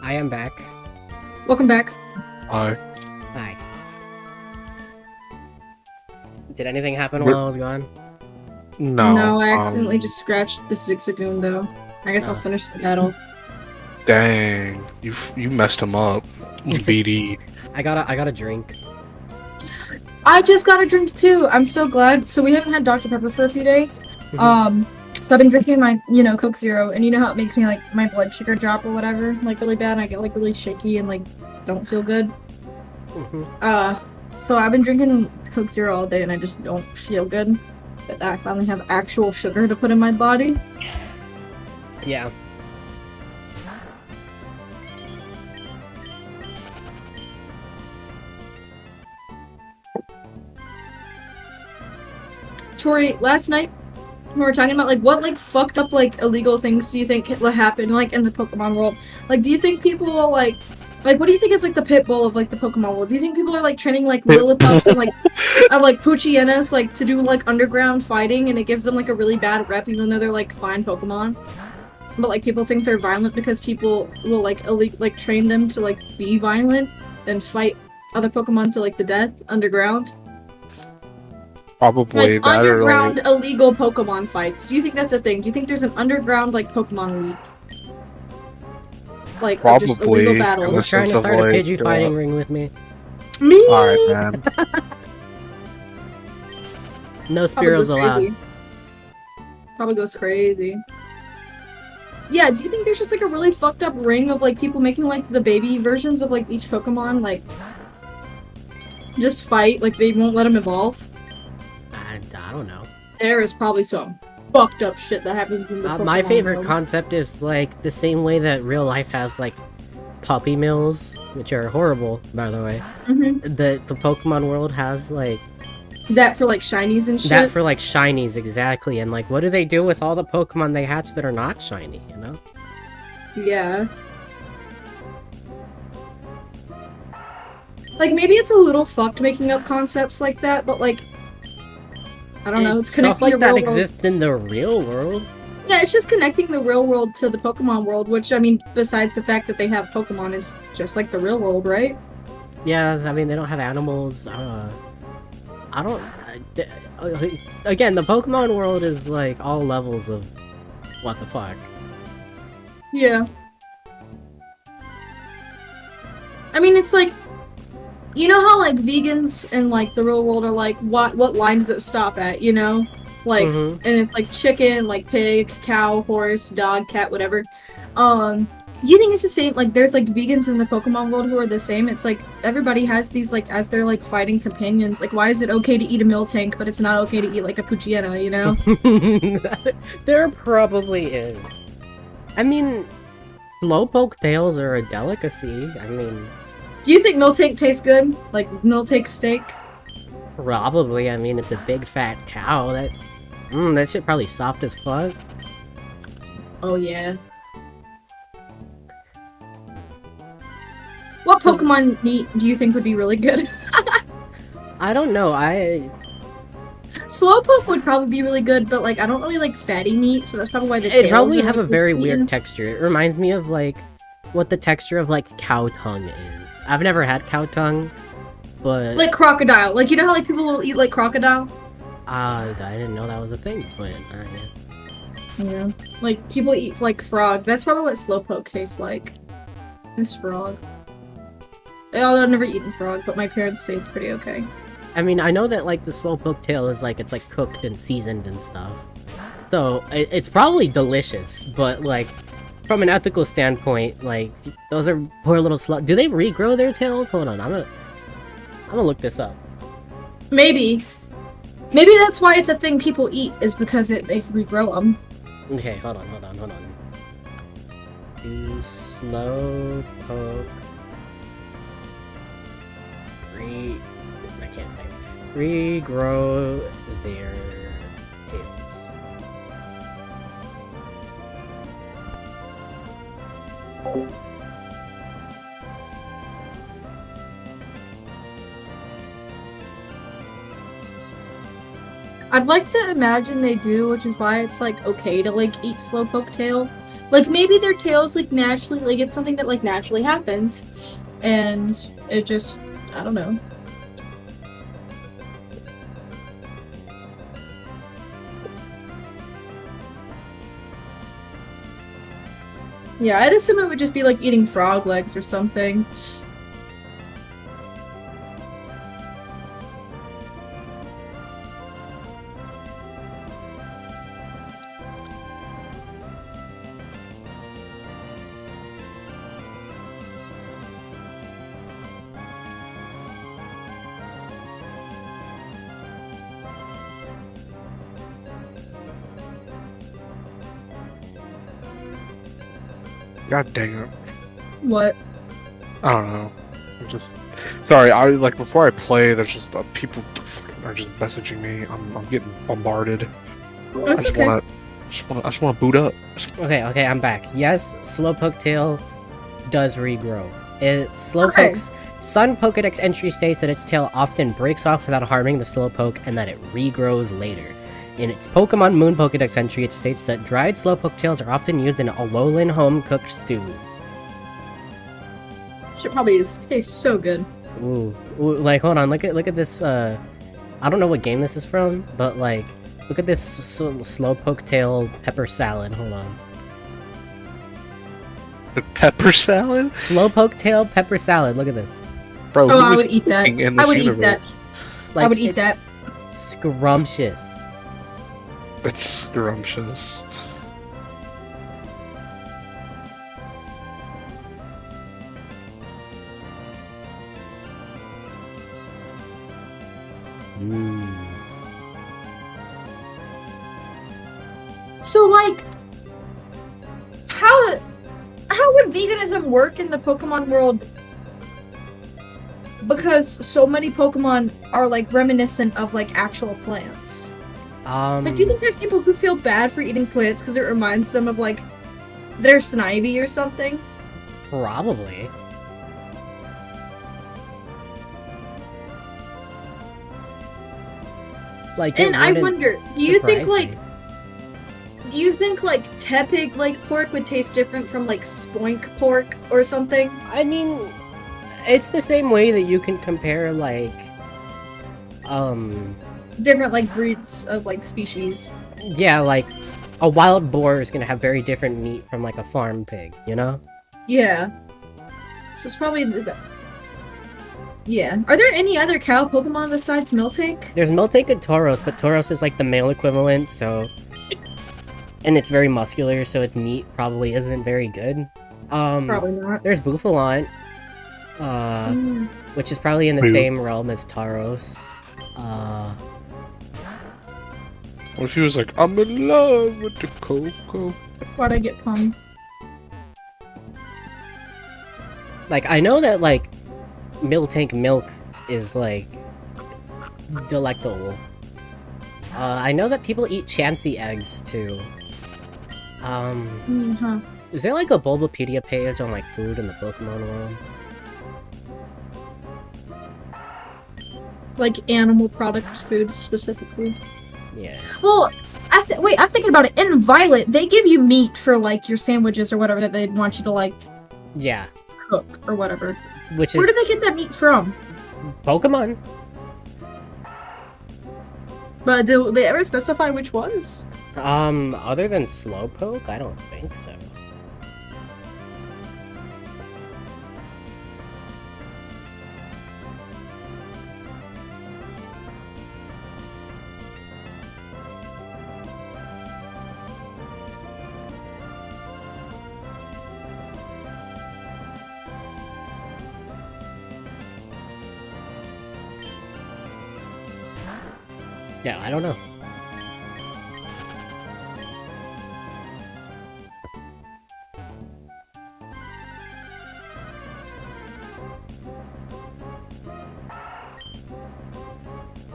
Speaker 2: I am back.
Speaker 4: Welcome back.
Speaker 3: I
Speaker 2: Hi. Did anything happen while I was gone?
Speaker 3: no.
Speaker 4: No, I accidentally just scratched the Zigzagoon though. I guess I'll
Speaker 2: Oh.
Speaker 4: finish the battle.
Speaker 3: Dang, you messed him up, BD.
Speaker 2: I got a drink.
Speaker 4: I just got a drink too. I'm so glad. So we haven't had Dr. Pepper for a few days. So I've been drinking my, Coke Zero, and you know how it makes me like my blood sugar drop or whatever, like really bad. And I get like really shaky and like don't feel good. So I've been drinking Coke Zero all day, and I just don't feel good. But I finally have actual sugar to put in my body.
Speaker 2: Yeah.
Speaker 4: Tori, last night we were talking about like what like fucked up like illegal things do you think will happen like in the Pokemon world? Like, do you think people will like what do you think is like the pit bull of like the Pokemon world? Do you think people are like training like Lillipups and like Poochyenas like to do like underground fighting, and it gives them like a really bad rep even though they're like fine Pokemon? But like people think they're violent because people will like train them to like be violent and fight other Pokemon to like the death underground.
Speaker 3: Probably
Speaker 4: Like
Speaker 3: that or
Speaker 4: underground
Speaker 3: like,
Speaker 4: illegal Pokemon fights. Do you think that's a thing? Do you think there's an underground like Pokemon league? Like of just
Speaker 3: Probably,
Speaker 4: illegal
Speaker 3: in the
Speaker 4: battles.
Speaker 2: Who's trying
Speaker 3: sense
Speaker 2: to
Speaker 3: of,
Speaker 2: start a
Speaker 3: like,
Speaker 2: Pidgey fighting ring with me?
Speaker 4: Me.
Speaker 3: Alright, man.
Speaker 2: No
Speaker 4: Probably
Speaker 2: Spearows
Speaker 4: goes
Speaker 2: allowed.
Speaker 4: crazy. Probably goes crazy. Yeah, do you think there's just like a really fucked up ring of like people making like the baby versions of like each Pokemon like just fight, like they won't let them evolve?
Speaker 2: I don't know.
Speaker 4: There is probably some fucked up shit that happens in the Pokemon
Speaker 2: My favorite
Speaker 4: world.
Speaker 2: concept is like the same way that real life has like puppy mills, which are horrible, by the way.
Speaker 4: Mhm.
Speaker 2: The Pokemon world has like
Speaker 4: That for like shinies and shit.
Speaker 2: that for like shinies, exactly. And like, what do they do with all the Pokemon they hatch that are not shiny? You know?
Speaker 4: Yeah. Like, maybe it's a little fucked making up concepts like that, but like, I don't know, it's
Speaker 2: stuff
Speaker 4: connecting
Speaker 2: like
Speaker 4: the
Speaker 2: that
Speaker 4: real world.
Speaker 2: exists in the real world.
Speaker 4: Yeah, it's just connecting the real world to the Pokemon world, which, I mean, besides the fact that they have Pokemon, is just like the real world, right?
Speaker 2: Yeah, I mean they don't have animals. I don't. Again, the Pokemon world is like all levels of what the fuck.
Speaker 4: Yeah. I mean, it's like, you know how like vegans in like the real world are like, what line does it stop at, you know? Like,
Speaker 2: Mhm.
Speaker 4: and it's like chicken, like pig, cow, horse, dog, cat, whatever. Do you think it's the same? Like, there's like vegans in the Pokemon world who are the same. It's like everybody has these like as their like fighting companions. Like, why is it okay to eat a Miltank, but it's not okay to eat like a Poochyena, you know?
Speaker 2: There probably is. I mean, Slowpoke tails are a delicacy. I mean,
Speaker 4: Do you think Miltank tastes good? Like Miltank steak?
Speaker 2: probably. I mean, it's a big fat cow. That shit probably soft as fuck.
Speaker 4: Oh yeah. What Pokemon meat do you think would be really good?
Speaker 2: I don't know.
Speaker 4: Slowpoke would probably be really good, but like I don't really like fatty meat, so that's probably why the
Speaker 2: It'd
Speaker 4: tails
Speaker 2: probably
Speaker 4: are,
Speaker 2: have a
Speaker 4: like,
Speaker 2: very
Speaker 4: eaten.
Speaker 2: weird texture. It reminds me of like what the texture of like cow tongue is. I've never had cow tongue, but
Speaker 4: Like crocodile. Like, you know how like people will eat like crocodile?
Speaker 2: I didn't know that was a thing. But
Speaker 4: Yeah. Like people eat like frog. That's probably what Slowpoke tastes like. This frog. Although I've never eaten frog, but my parents say it's pretty okay.
Speaker 2: I mean, I know that like the Slowpoke tail is like it's like cooked and seasoned and stuff, so it's probably delicious. But like from an ethical standpoint, like those are poor little Do they regrow their tails? Hold on, I'm gonna look this up.
Speaker 4: Maybe. Maybe that's why it's a thing people eat, is because they regrow them.
Speaker 2: Okay, hold on. Do Slowpoke I can't type. Regrow their tails.
Speaker 4: I'd like to imagine they do, which is why it's like okay to like eat slowpoke tail. Like maybe their tails like naturally like it's something that like naturally happens, and it just I don't know. Yeah, I'd assume it would just be like eating frog legs or something.
Speaker 3: God dang it.
Speaker 4: What?
Speaker 3: I don't know. I'm just sorry. I like before I play. There's just people are just messaging me. I'm getting bombarded.
Speaker 4: That's
Speaker 3: I
Speaker 4: okay.
Speaker 3: just wanna boot up.
Speaker 2: Okay, I'm back. Yes, Slowpoke tail does regrow. Slowpoke's Sun Pokedex entry states that its tail often breaks off without harming the Slowpoke and that it regrows later. In its Pokemon Moon Pokedex entry, it states that dried Slowpoke tails are often used in Alolan home-cooked stews.
Speaker 4: Should probably taste so good.
Speaker 2: Ooh, like hold on, look at this. I don't know what game this is from, but like, look at this Slowpoke tail pepper salad. Hold on.
Speaker 3: The pepper salad,
Speaker 2: Slowpoke tail pepper salad. Look at this.
Speaker 3: bro.
Speaker 4: Oh,
Speaker 3: who
Speaker 4: I
Speaker 3: is
Speaker 4: would eat that.
Speaker 3: cooking in
Speaker 4: I
Speaker 3: this
Speaker 4: would eat
Speaker 3: universe?
Speaker 4: that.
Speaker 2: Like,
Speaker 4: I would eat
Speaker 2: it's
Speaker 4: that.
Speaker 2: Scrumptious.
Speaker 3: It's scrumptious.
Speaker 2: Mm.
Speaker 4: So like, how would veganism work in the Pokemon world? Because so many Pokemon are like reminiscent of like actual plants. Like, do you think there's people who feel bad for eating plants because it reminds them of like their Snivy or something?
Speaker 2: Probably. Like,
Speaker 4: And I wonder, do you think
Speaker 2: surprise
Speaker 4: like Tepig like pork would taste different from like Spoink pork or something?
Speaker 2: I mean, it's the same way that you can compare like,
Speaker 4: Different like breeds of like species.
Speaker 2: yeah, like a wild boar is gonna have very different meat from like a farm pig, you know?
Speaker 4: Yeah. So it's probably yeah. Are there any other cow Pokemon besides Miltank?
Speaker 2: There's Miltank and Tauros, but Tauros is like the male equivalent, so, and it's very muscular, so its meat probably isn't very good.
Speaker 4: Probably not.
Speaker 2: There's Bouffalant, which is probably in the
Speaker 3: Boo.
Speaker 2: same realm as Tauros.
Speaker 3: What if he was like, I'm in love with the cocoa?
Speaker 4: Why'd I get pumped?
Speaker 2: Like, I know that, like, Miltank milk is, like, delectable. I know that people eat Chansey eggs, too.
Speaker 4: Huh.
Speaker 2: Is there, like, a Bulbapedia page on, like, food in the Pokemon world?
Speaker 4: Like animal product food specifically.
Speaker 2: Yeah.
Speaker 4: Well, wait, I'm thinking about it. In Violet, they give you meat for like your sandwiches or whatever that they'd want you to like
Speaker 2: Yeah.
Speaker 4: cook or whatever.
Speaker 2: Which
Speaker 4: Where
Speaker 2: is
Speaker 4: do they get that meat from?
Speaker 2: Pokemon.
Speaker 4: But do they ever specify which ones?
Speaker 2: Other than Slowpoke, I don't think so. Yeah, I don't know.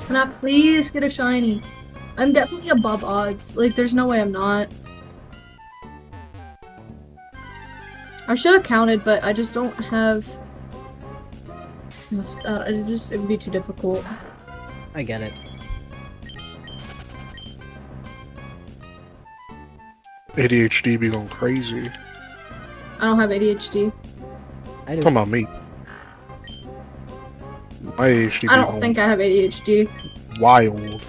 Speaker 4: Can I please get a shiny? I'm definitely above odds. Like, there's no way I'm not. I should have counted, but I just don't have. It would be too difficult.
Speaker 2: I get it.
Speaker 3: ADHD be going crazy.
Speaker 4: I don't have ADHD.
Speaker 2: I do.
Speaker 3: Talking about me. My ADHD be
Speaker 4: I don't
Speaker 3: going
Speaker 4: think I have ADHD.
Speaker 3: wild.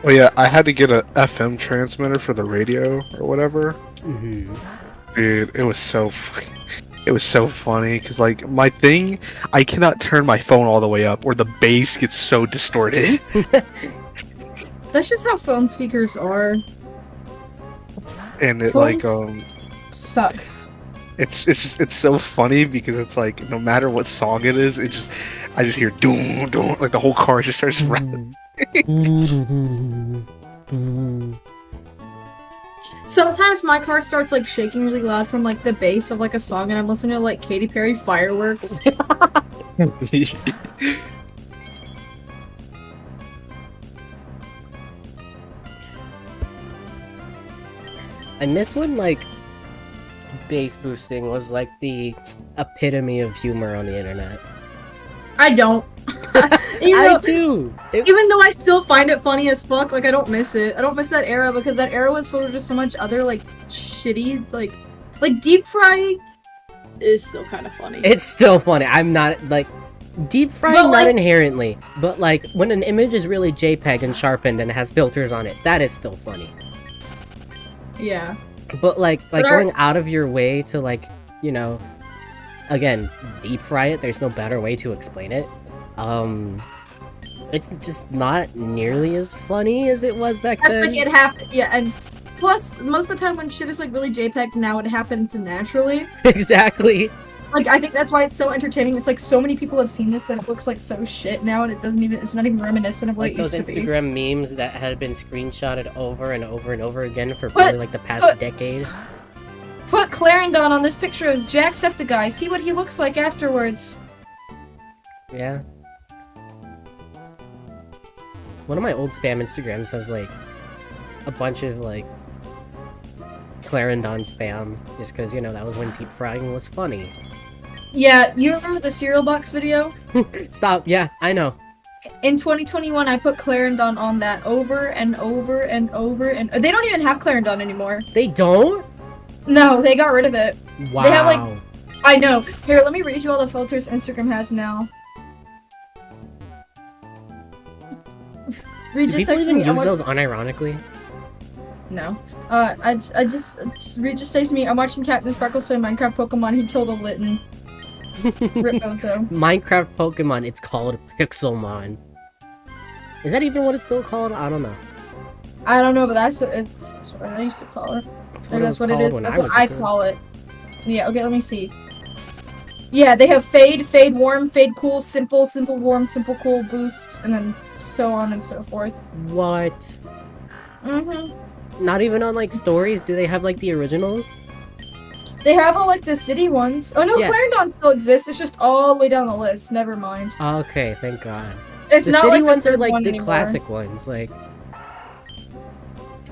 Speaker 3: Oh yeah, I had to get a FM transmitter for the radio or whatever.
Speaker 2: Mhm.
Speaker 3: Dude, it was so it was so funny because like my thing, I cannot turn my phone all the way up or the bass gets so distorted.
Speaker 4: That's just how phone speakers are.
Speaker 3: And it
Speaker 4: Phones
Speaker 3: like
Speaker 4: suck.
Speaker 3: it's so funny because it's like no matter what song it is, I just hear doom doom, like the whole car just starts rapping.
Speaker 4: Sometimes my car starts like shaking really loud from like the bass of like a song, and I'm listening to like Katy Perry fireworks.
Speaker 2: I miss when like bass boosting was like the epitome of humor on the internet.
Speaker 4: I don't.
Speaker 2: I do.
Speaker 4: Even though I still find it funny as fuck, like I don't miss it. I don't miss that era because that era was full of just so much other like shitty like deep frying is still kind of funny.
Speaker 2: It's still funny. I'm not like deep frying,
Speaker 4: But,
Speaker 2: not
Speaker 4: like-
Speaker 2: inherently, but like when an image is really JPEG and sharpened and has filters on it, that is still funny.
Speaker 4: Yeah.
Speaker 2: But like
Speaker 4: But
Speaker 2: going out of your way to like, you know, again, deep fry it, there's no better way to explain it. It's just not nearly as funny as it was back
Speaker 4: That's
Speaker 2: then.
Speaker 4: like it happened. Yeah, and plus most of the time when shit is like really JPEG now, it happens naturally.
Speaker 2: Exactly.
Speaker 4: Like I think that's why it's so entertaining. It's like so many people have seen this that it looks like so shit now, and it's not even reminiscent of what
Speaker 2: Like
Speaker 4: it
Speaker 2: those
Speaker 4: used to be.
Speaker 2: Instagram memes that had been screenshotted over and over and over again for
Speaker 4: But-
Speaker 2: probably like the past decade.
Speaker 4: Put Clarendon on this picture of Jacksepticeye. See what he looks like afterwards.
Speaker 2: Yeah. One of my old spam Instagrams has like a bunch of like Clarendon spam, just because, you know, that was when deep frying was funny.
Speaker 4: Yeah, you remember the cereal box video?
Speaker 2: Stop, yeah, I know.
Speaker 4: In 2021, I put Clarendon on that over and over and over, and they don't even have Clarendon anymore.
Speaker 2: They don't?
Speaker 4: No, they got rid of it.
Speaker 2: Wow.
Speaker 4: They have, like- I know. Here, let me read you all the filters Instagram has now. Reed
Speaker 2: Do
Speaker 4: just
Speaker 2: people
Speaker 4: texted
Speaker 2: even
Speaker 4: me.
Speaker 2: use those unironically?
Speaker 4: No. Reed just texted me. I'm watching Captain Sparkles play Minecraft Pokemon. He killed a Litten. Rip Bozo.
Speaker 2: Minecraft Pokemon, it's called Pixelmon. Is that even what it's still called? I don't know.
Speaker 4: I don't know, but that's what I used to call it.
Speaker 2: That's
Speaker 4: Or that's
Speaker 2: was
Speaker 4: what it
Speaker 2: called
Speaker 4: is.
Speaker 2: when
Speaker 4: That's
Speaker 2: I
Speaker 4: what
Speaker 2: was a
Speaker 4: I
Speaker 2: kid.
Speaker 4: call it. Yeah, okay, let me see. Yeah, they have Fade, Fade Warm, Fade Cool, Simple, Simple Warm, Simple Cool, Boost, and then so on and so forth.
Speaker 2: What?
Speaker 4: Mm-hmm.
Speaker 2: Not even on like stories? Do they have like the originals?
Speaker 4: They have all like the city ones. Oh no,
Speaker 2: Yeah.
Speaker 4: Clarendon still exists. It's just all the way down the list. Never mind.
Speaker 2: Okay, thank God.
Speaker 4: It's
Speaker 2: The
Speaker 4: not
Speaker 2: city
Speaker 4: like
Speaker 2: ones
Speaker 4: the
Speaker 2: are
Speaker 4: third
Speaker 2: like
Speaker 4: one
Speaker 2: the
Speaker 4: anymore.
Speaker 2: classic ones, like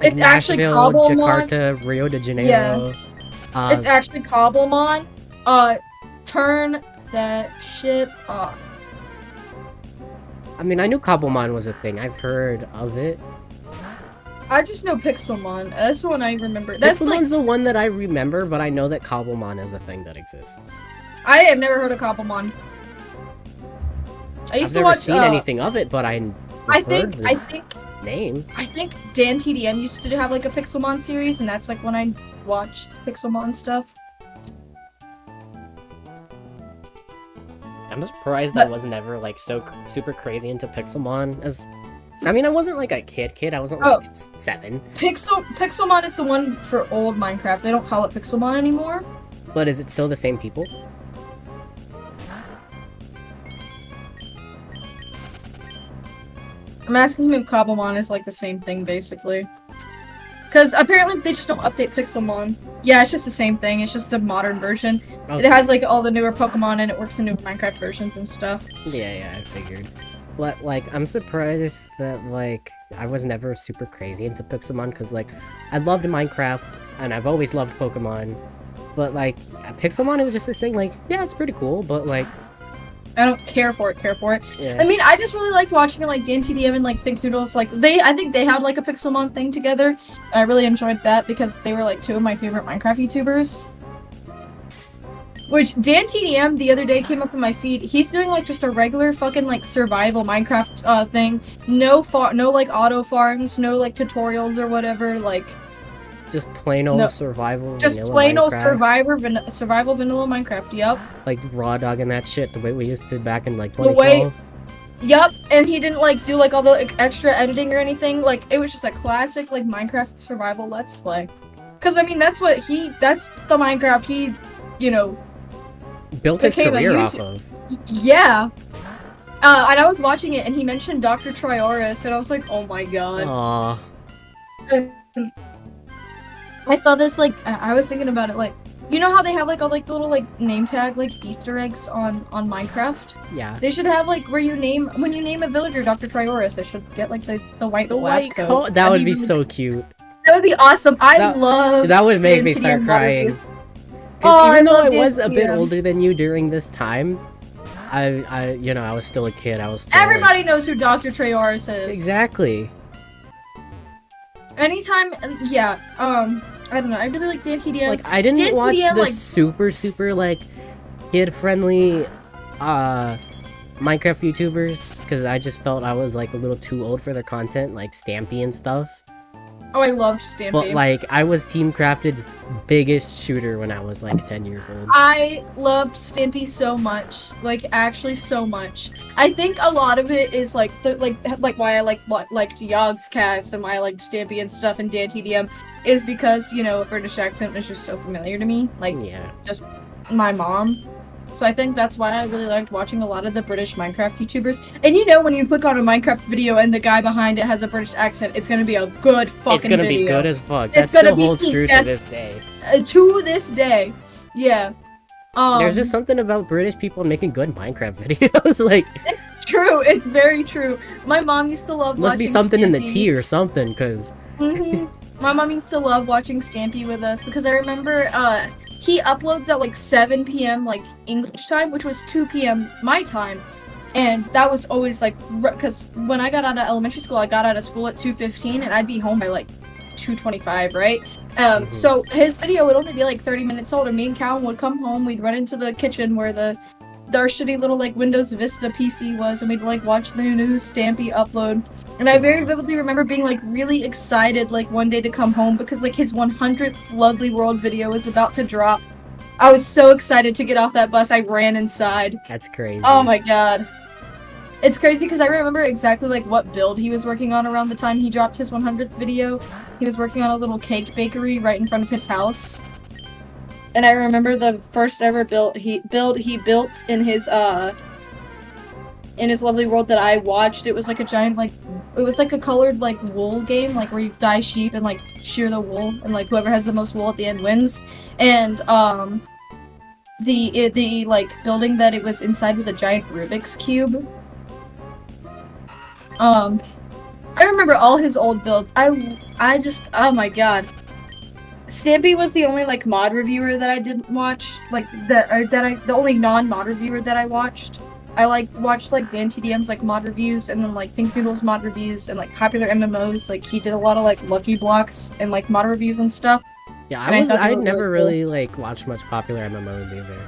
Speaker 4: It's actually
Speaker 2: Nashville,
Speaker 4: Cobblemon.
Speaker 2: Jakarta, Rio de Janeiro.
Speaker 4: Yeah. It's actually Cobblemon. Turn that shit off.
Speaker 2: I mean, I knew Cobblemon was a thing. I've heard of it.
Speaker 4: I just know Pixelmon. That's the one I remember. That's like
Speaker 2: Pixelmon's the one that I remember, but I know that Cobblemon is a thing that exists.
Speaker 4: I have never heard of Cobblemon. I used
Speaker 2: I've
Speaker 4: to
Speaker 2: never
Speaker 4: watch.
Speaker 2: seen anything of it, but I heard the name.
Speaker 4: I think Dan TDM used to have like a Pixelmon series, and that's like when I watched Pixelmon stuff.
Speaker 2: I'm surprised
Speaker 4: But-
Speaker 2: I was never like so super crazy into Pixelmon as. I mean, I wasn't like a kid. I wasn't like 7.
Speaker 4: Pixelmon is the one for old Minecraft. They don't call it Pixelmon anymore.
Speaker 2: But is it still the same people?
Speaker 4: I'm asking him if Cobblemon is like the same thing, basically. Because apparently they just don't update Pixelmon. Yeah, it's just the same thing. It's just the modern version.
Speaker 2: Okay.
Speaker 4: It has like all the newer Pokemon and it works in newer Minecraft versions and stuff.
Speaker 2: Yeah, I figured. But like, I'm surprised that like I was never super crazy into Pixelmon because like I loved Minecraft and I've always loved Pokemon. But like Pixelmon, it was just this thing like, yeah, it's pretty cool, but like
Speaker 4: I don't care for it.
Speaker 2: Yeah.
Speaker 4: I mean, I just really liked watching like DanTDM and like Think Noodles. Like I think they had like a Pixelmon thing together. I really enjoyed that because they were like two of my favorite Minecraft YouTubers. Which DanTDM the other day came up in my feed. He's doing like just a regular fucking like survival Minecraft thing. No like auto farms, no like tutorials or whatever. Like
Speaker 2: just plain old survival.
Speaker 4: Just
Speaker 2: vanilla
Speaker 4: plain old
Speaker 2: Minecraft.
Speaker 4: survival vanilla Minecraft. Yup.
Speaker 2: Like raw dogging that shit the way we used to back in like 2012.
Speaker 4: Yup, and he didn't like do like all the like, extra editing or anything. Like it was just a classic like Minecraft survival let's play. Cause I mean that's the Minecraft he, you know,
Speaker 2: built his career off of.
Speaker 4: Yeah. And I was watching it and he mentioned Dr. Trioris and I was like, oh my god.
Speaker 2: Aww.
Speaker 4: I saw this like I was thinking about it like you know how they have like all like the little like name tag like Easter eggs on Minecraft?
Speaker 2: Yeah.
Speaker 4: They should have like when you name a villager Dr. Trioris, they should get like the white
Speaker 2: coat. That would be so cute.
Speaker 4: That would be awesome.
Speaker 2: That would make me start crying. Because even though I was a bit older than you during this time, I was still a kid.
Speaker 4: Everybody knows who Dr. Trioris is.
Speaker 2: Exactly.
Speaker 4: Anytime, yeah. I don't know. I really like DanTDM.
Speaker 2: Like I didn't watch the like, super like kid-friendly Minecraft YouTubers because I just felt I was like a little too old for their content, like Stampy and stuff.
Speaker 4: Oh, I loved Stampy.
Speaker 2: But like I was Team Crafted's biggest shooter when I was like 10 years old.
Speaker 4: I loved Stampy so much, like actually so much. I think a lot of it is like why I liked Yogg's cast and why I liked Stampy and stuff and DanTDM is because a British accent was just so familiar to me, like just my mom. So I think that's why I really liked watching a lot of the British Minecraft YouTubers. And when you click on a Minecraft video and the guy behind it has a British accent, it's gonna be a good fucking video.
Speaker 2: It's gonna be good as fuck. That still holds true to this day.
Speaker 4: To this day, yeah.
Speaker 2: There's just something about British people making good Minecraft videos, like.
Speaker 4: It's true. It's very true. My mom used to love watching.
Speaker 2: Must be something
Speaker 4: Stampy.
Speaker 2: In the tea or something, cause.
Speaker 4: My mom used to love watching Stampy with us because I remember he uploads at like 7 p.m. like English time, which was 2 p.m. my time, and that was always like because when I got out of elementary school, I got out of school at 2:15, and I'd be home by like 2:25, right? So his video would only be like 30 minutes old, and me and Calvin would come home, we'd run into the kitchen where our shitty little like Windows Vista PC was, and we'd like watch the new Stampy upload. And I very vividly remember being like really excited like one day to come home because like his 100th Lovely World video was about to drop. I was so excited to get off that bus. I ran inside.
Speaker 2: That's crazy.
Speaker 4: Oh my god. It's crazy because I remember exactly like what build he was working on around the time he dropped his 100th video. He was working on a little cake bakery right in front of his house. And I remember the first ever build he built in his Lovely World that I watched. It was like a giant it was like a colored like wool game, like where you dye sheep and like shear the wool, and like whoever has the most wool at the end wins. And the like building that it was inside was a giant Rubik's cube. I remember all his old builds. I just, oh my god. Stampy was the only like mod reviewer that I didn't watch, like the only non-mod reviewer that I watched. I watched like DanTDM's like mod reviews, and then like Think Noodle's mod reviews, and like popular MMOs. Like he did a lot of like Lucky Blocks and like mod reviews and stuff.
Speaker 2: Yeah, I never really like watched much popular MMOs either.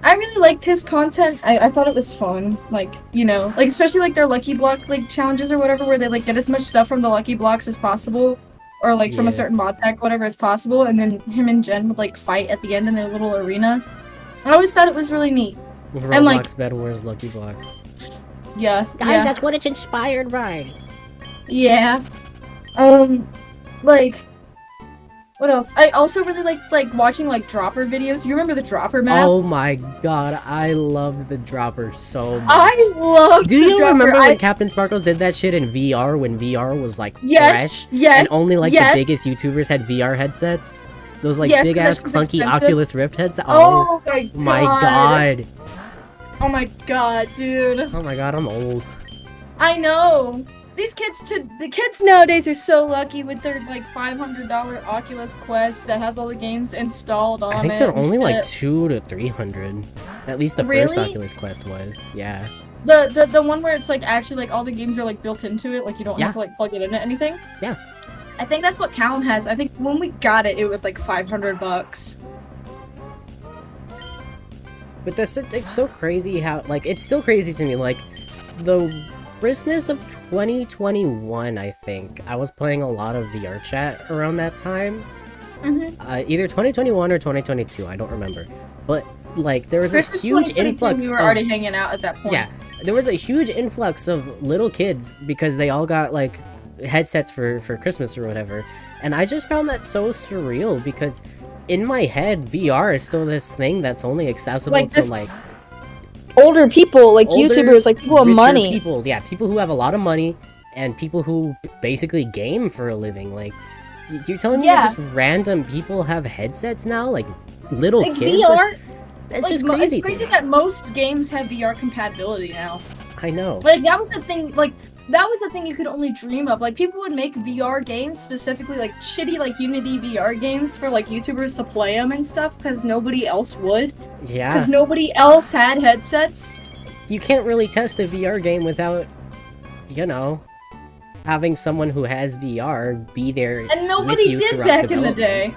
Speaker 4: I really liked his content. I thought it was fun. Like, like especially like their Lucky Block like challenges or whatever, where they like get as much stuff from the Lucky Blocks as possible. Or like from a certain mod pack, whatever is possible, and then him and Jen would like fight at the end in their little arena. I always thought it was really neat.
Speaker 2: Roblox,
Speaker 4: and like
Speaker 2: Bed Wars, Lucky Blocks.
Speaker 4: Yeah,
Speaker 2: guys, that's what it's inspired by.
Speaker 4: Yeah. Like, what else? I also really like watching like dropper videos. You remember the dropper map?
Speaker 2: Oh my god, I loved the dropper so much.
Speaker 4: I loved.
Speaker 2: Do you remember when Captain Sparkles did that shit in VR when VR was like fresh?
Speaker 4: Yes.
Speaker 2: And only like the biggest YouTubers had VR headsets. Those like big ass clunky Oculus Rift headsets.
Speaker 4: Oh
Speaker 2: my god.
Speaker 4: Oh my god, dude.
Speaker 2: Oh my god, I'm old.
Speaker 4: I know.
Speaker 1: the kids nowadays are so lucky with their like $500 Oculus Quest that has all the games installed on it.
Speaker 2: I think they're only like
Speaker 1: shit.
Speaker 2: 200 to 300. At least the first
Speaker 1: Really?
Speaker 2: Oculus Quest was. Yeah.
Speaker 1: The one where it's like actually like all the games are like built into it, like you don't
Speaker 2: Yeah.
Speaker 1: have to like plug it into anything.
Speaker 2: Yeah.
Speaker 1: I think that's what Callum has. I think when we got it, it was like $500.
Speaker 2: But that's it's so crazy how like it's still crazy to me like the Christmas of 2021 I think I was playing a lot of VR chat around that time. Either 2021 or 2022, I don't remember. But like there was
Speaker 1: Christmas
Speaker 2: a huge
Speaker 1: 2022,
Speaker 2: influx
Speaker 1: we were
Speaker 2: of,
Speaker 1: already hanging out at that point.
Speaker 2: yeah, there was a huge influx of little kids because they all got like headsets for Christmas or whatever. And I just found that so surreal because in my head VR is still this thing that's only accessible
Speaker 1: Like
Speaker 2: to
Speaker 1: this
Speaker 2: like
Speaker 1: Older people, like
Speaker 2: older,
Speaker 1: YouTubers, like people with
Speaker 2: richer
Speaker 1: money.
Speaker 2: people, yeah, people who have a lot of money and people who basically game for a living. Like you're telling me
Speaker 1: Yeah.
Speaker 2: that just random people have headsets now, like little
Speaker 1: Like
Speaker 2: kids.
Speaker 1: VR,
Speaker 2: That's
Speaker 1: like,
Speaker 2: just crazy.
Speaker 1: It's
Speaker 2: to
Speaker 1: crazy
Speaker 2: me.
Speaker 1: that most games have VR compatibility now.
Speaker 2: I know.
Speaker 1: Like that was the thing. Like that was the thing you could only dream of. Like people would make VR games specifically, like shitty, like Unity VR games for like YouTubers to play them and stuff, because nobody else would.
Speaker 2: Yeah.
Speaker 1: Because nobody else had headsets.
Speaker 2: You can't really test a VR game without, you know, having someone who has VR be there.
Speaker 1: And nobody
Speaker 2: with you
Speaker 1: did
Speaker 2: throughout
Speaker 1: back in the
Speaker 2: development.
Speaker 1: day.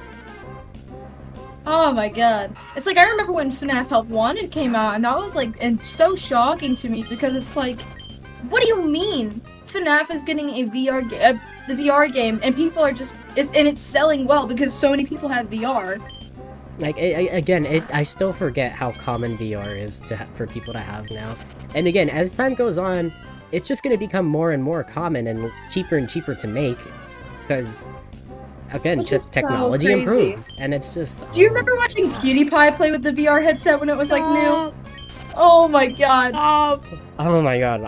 Speaker 1: Oh my god. It's like I remember when FNAF Help Wanted came out, and that was like and so shocking to me because it's like, what do you mean? FNAF is getting a the VR game, and people are just it's selling well because so many people have VR.
Speaker 2: Like I still forget how common VR is for people to have now. And again, as time goes on, it's just going to become more and more common and cheaper to make because again,
Speaker 1: Which
Speaker 2: just
Speaker 1: is so
Speaker 2: technology
Speaker 1: crazy.
Speaker 2: improves, and it's just.
Speaker 1: Do you remember watching PewDiePie play with the VR headset when it was like new? Oh my god.
Speaker 2: Oh my god,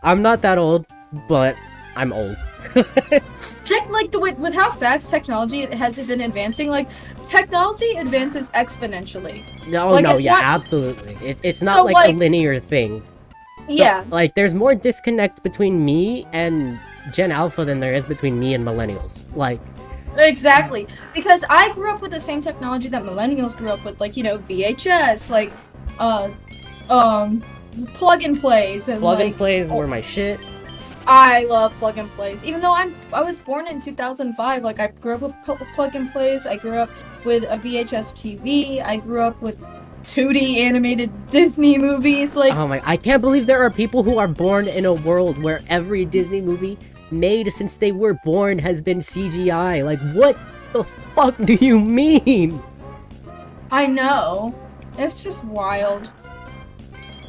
Speaker 2: I'm not that old, but I'm old.
Speaker 1: Like with how fast technology has been advancing, like technology advances exponentially.
Speaker 2: No,
Speaker 1: Like,
Speaker 2: no,
Speaker 1: it's
Speaker 2: yeah,
Speaker 1: not-
Speaker 2: absolutely. It's not
Speaker 1: So,
Speaker 2: like a
Speaker 1: like-
Speaker 2: linear thing.
Speaker 1: Yeah.
Speaker 2: Like, there's more disconnect between me and Gen Alpha than there is between me and millennials. Like,
Speaker 1: Exactly, because I grew up with the same technology that millennials grew up with, like VHS, like, plug and plays, and
Speaker 2: plug and
Speaker 1: like,
Speaker 2: plays were my shit.
Speaker 1: I love plug and plays. Even though I was born in 2005, like I grew up with plug and plays. I grew up with a VHS TV. I grew up with 2D animated Disney movies. Like,
Speaker 2: Oh my, I can't believe there are people who are born in a world where every Disney movie made since they were born has been CGI. Like, what the fuck do you mean?
Speaker 1: I know, it's just wild.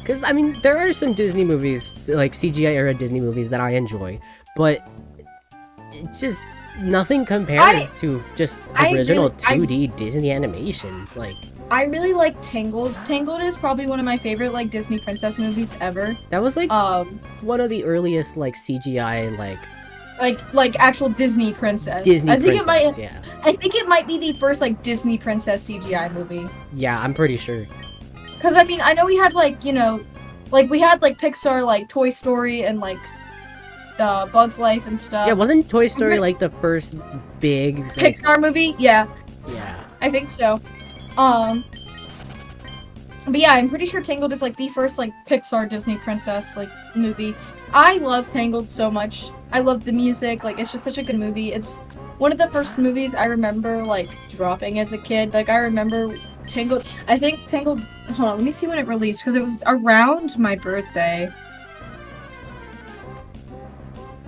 Speaker 2: Because, I mean, there are some Disney movies, like CGI era Disney movies that I enjoy, but it's just nothing compares to just original 2D Disney animation. Like,
Speaker 1: I really like Tangled. Tangled is probably one of my favorite like Disney princess movies ever.
Speaker 2: that was like
Speaker 1: Um,
Speaker 2: one of the earliest like CGI
Speaker 1: like actual Disney princess.
Speaker 2: Disney
Speaker 1: I think
Speaker 2: princess.
Speaker 1: it might. I think it might be the first like Disney princess CGI movie.
Speaker 2: Yeah, I'm pretty sure.
Speaker 1: Cause I mean I know we had like like we had like Pixar like Toy Story and like Bugs Life and stuff.
Speaker 2: Yeah, wasn't Toy Story like the first big like,
Speaker 1: Pixar movie? Yeah,
Speaker 2: Yeah.
Speaker 1: I think so. But yeah, I'm pretty sure Tangled is like the first like Pixar Disney princess like movie. I love Tangled so much. I love the music. Like it's just such a good movie. It's one of the first movies I remember like dropping as a kid. Like I remember Tangled. I think Tangled. Hold on, let me see when it released because it was around my birthday.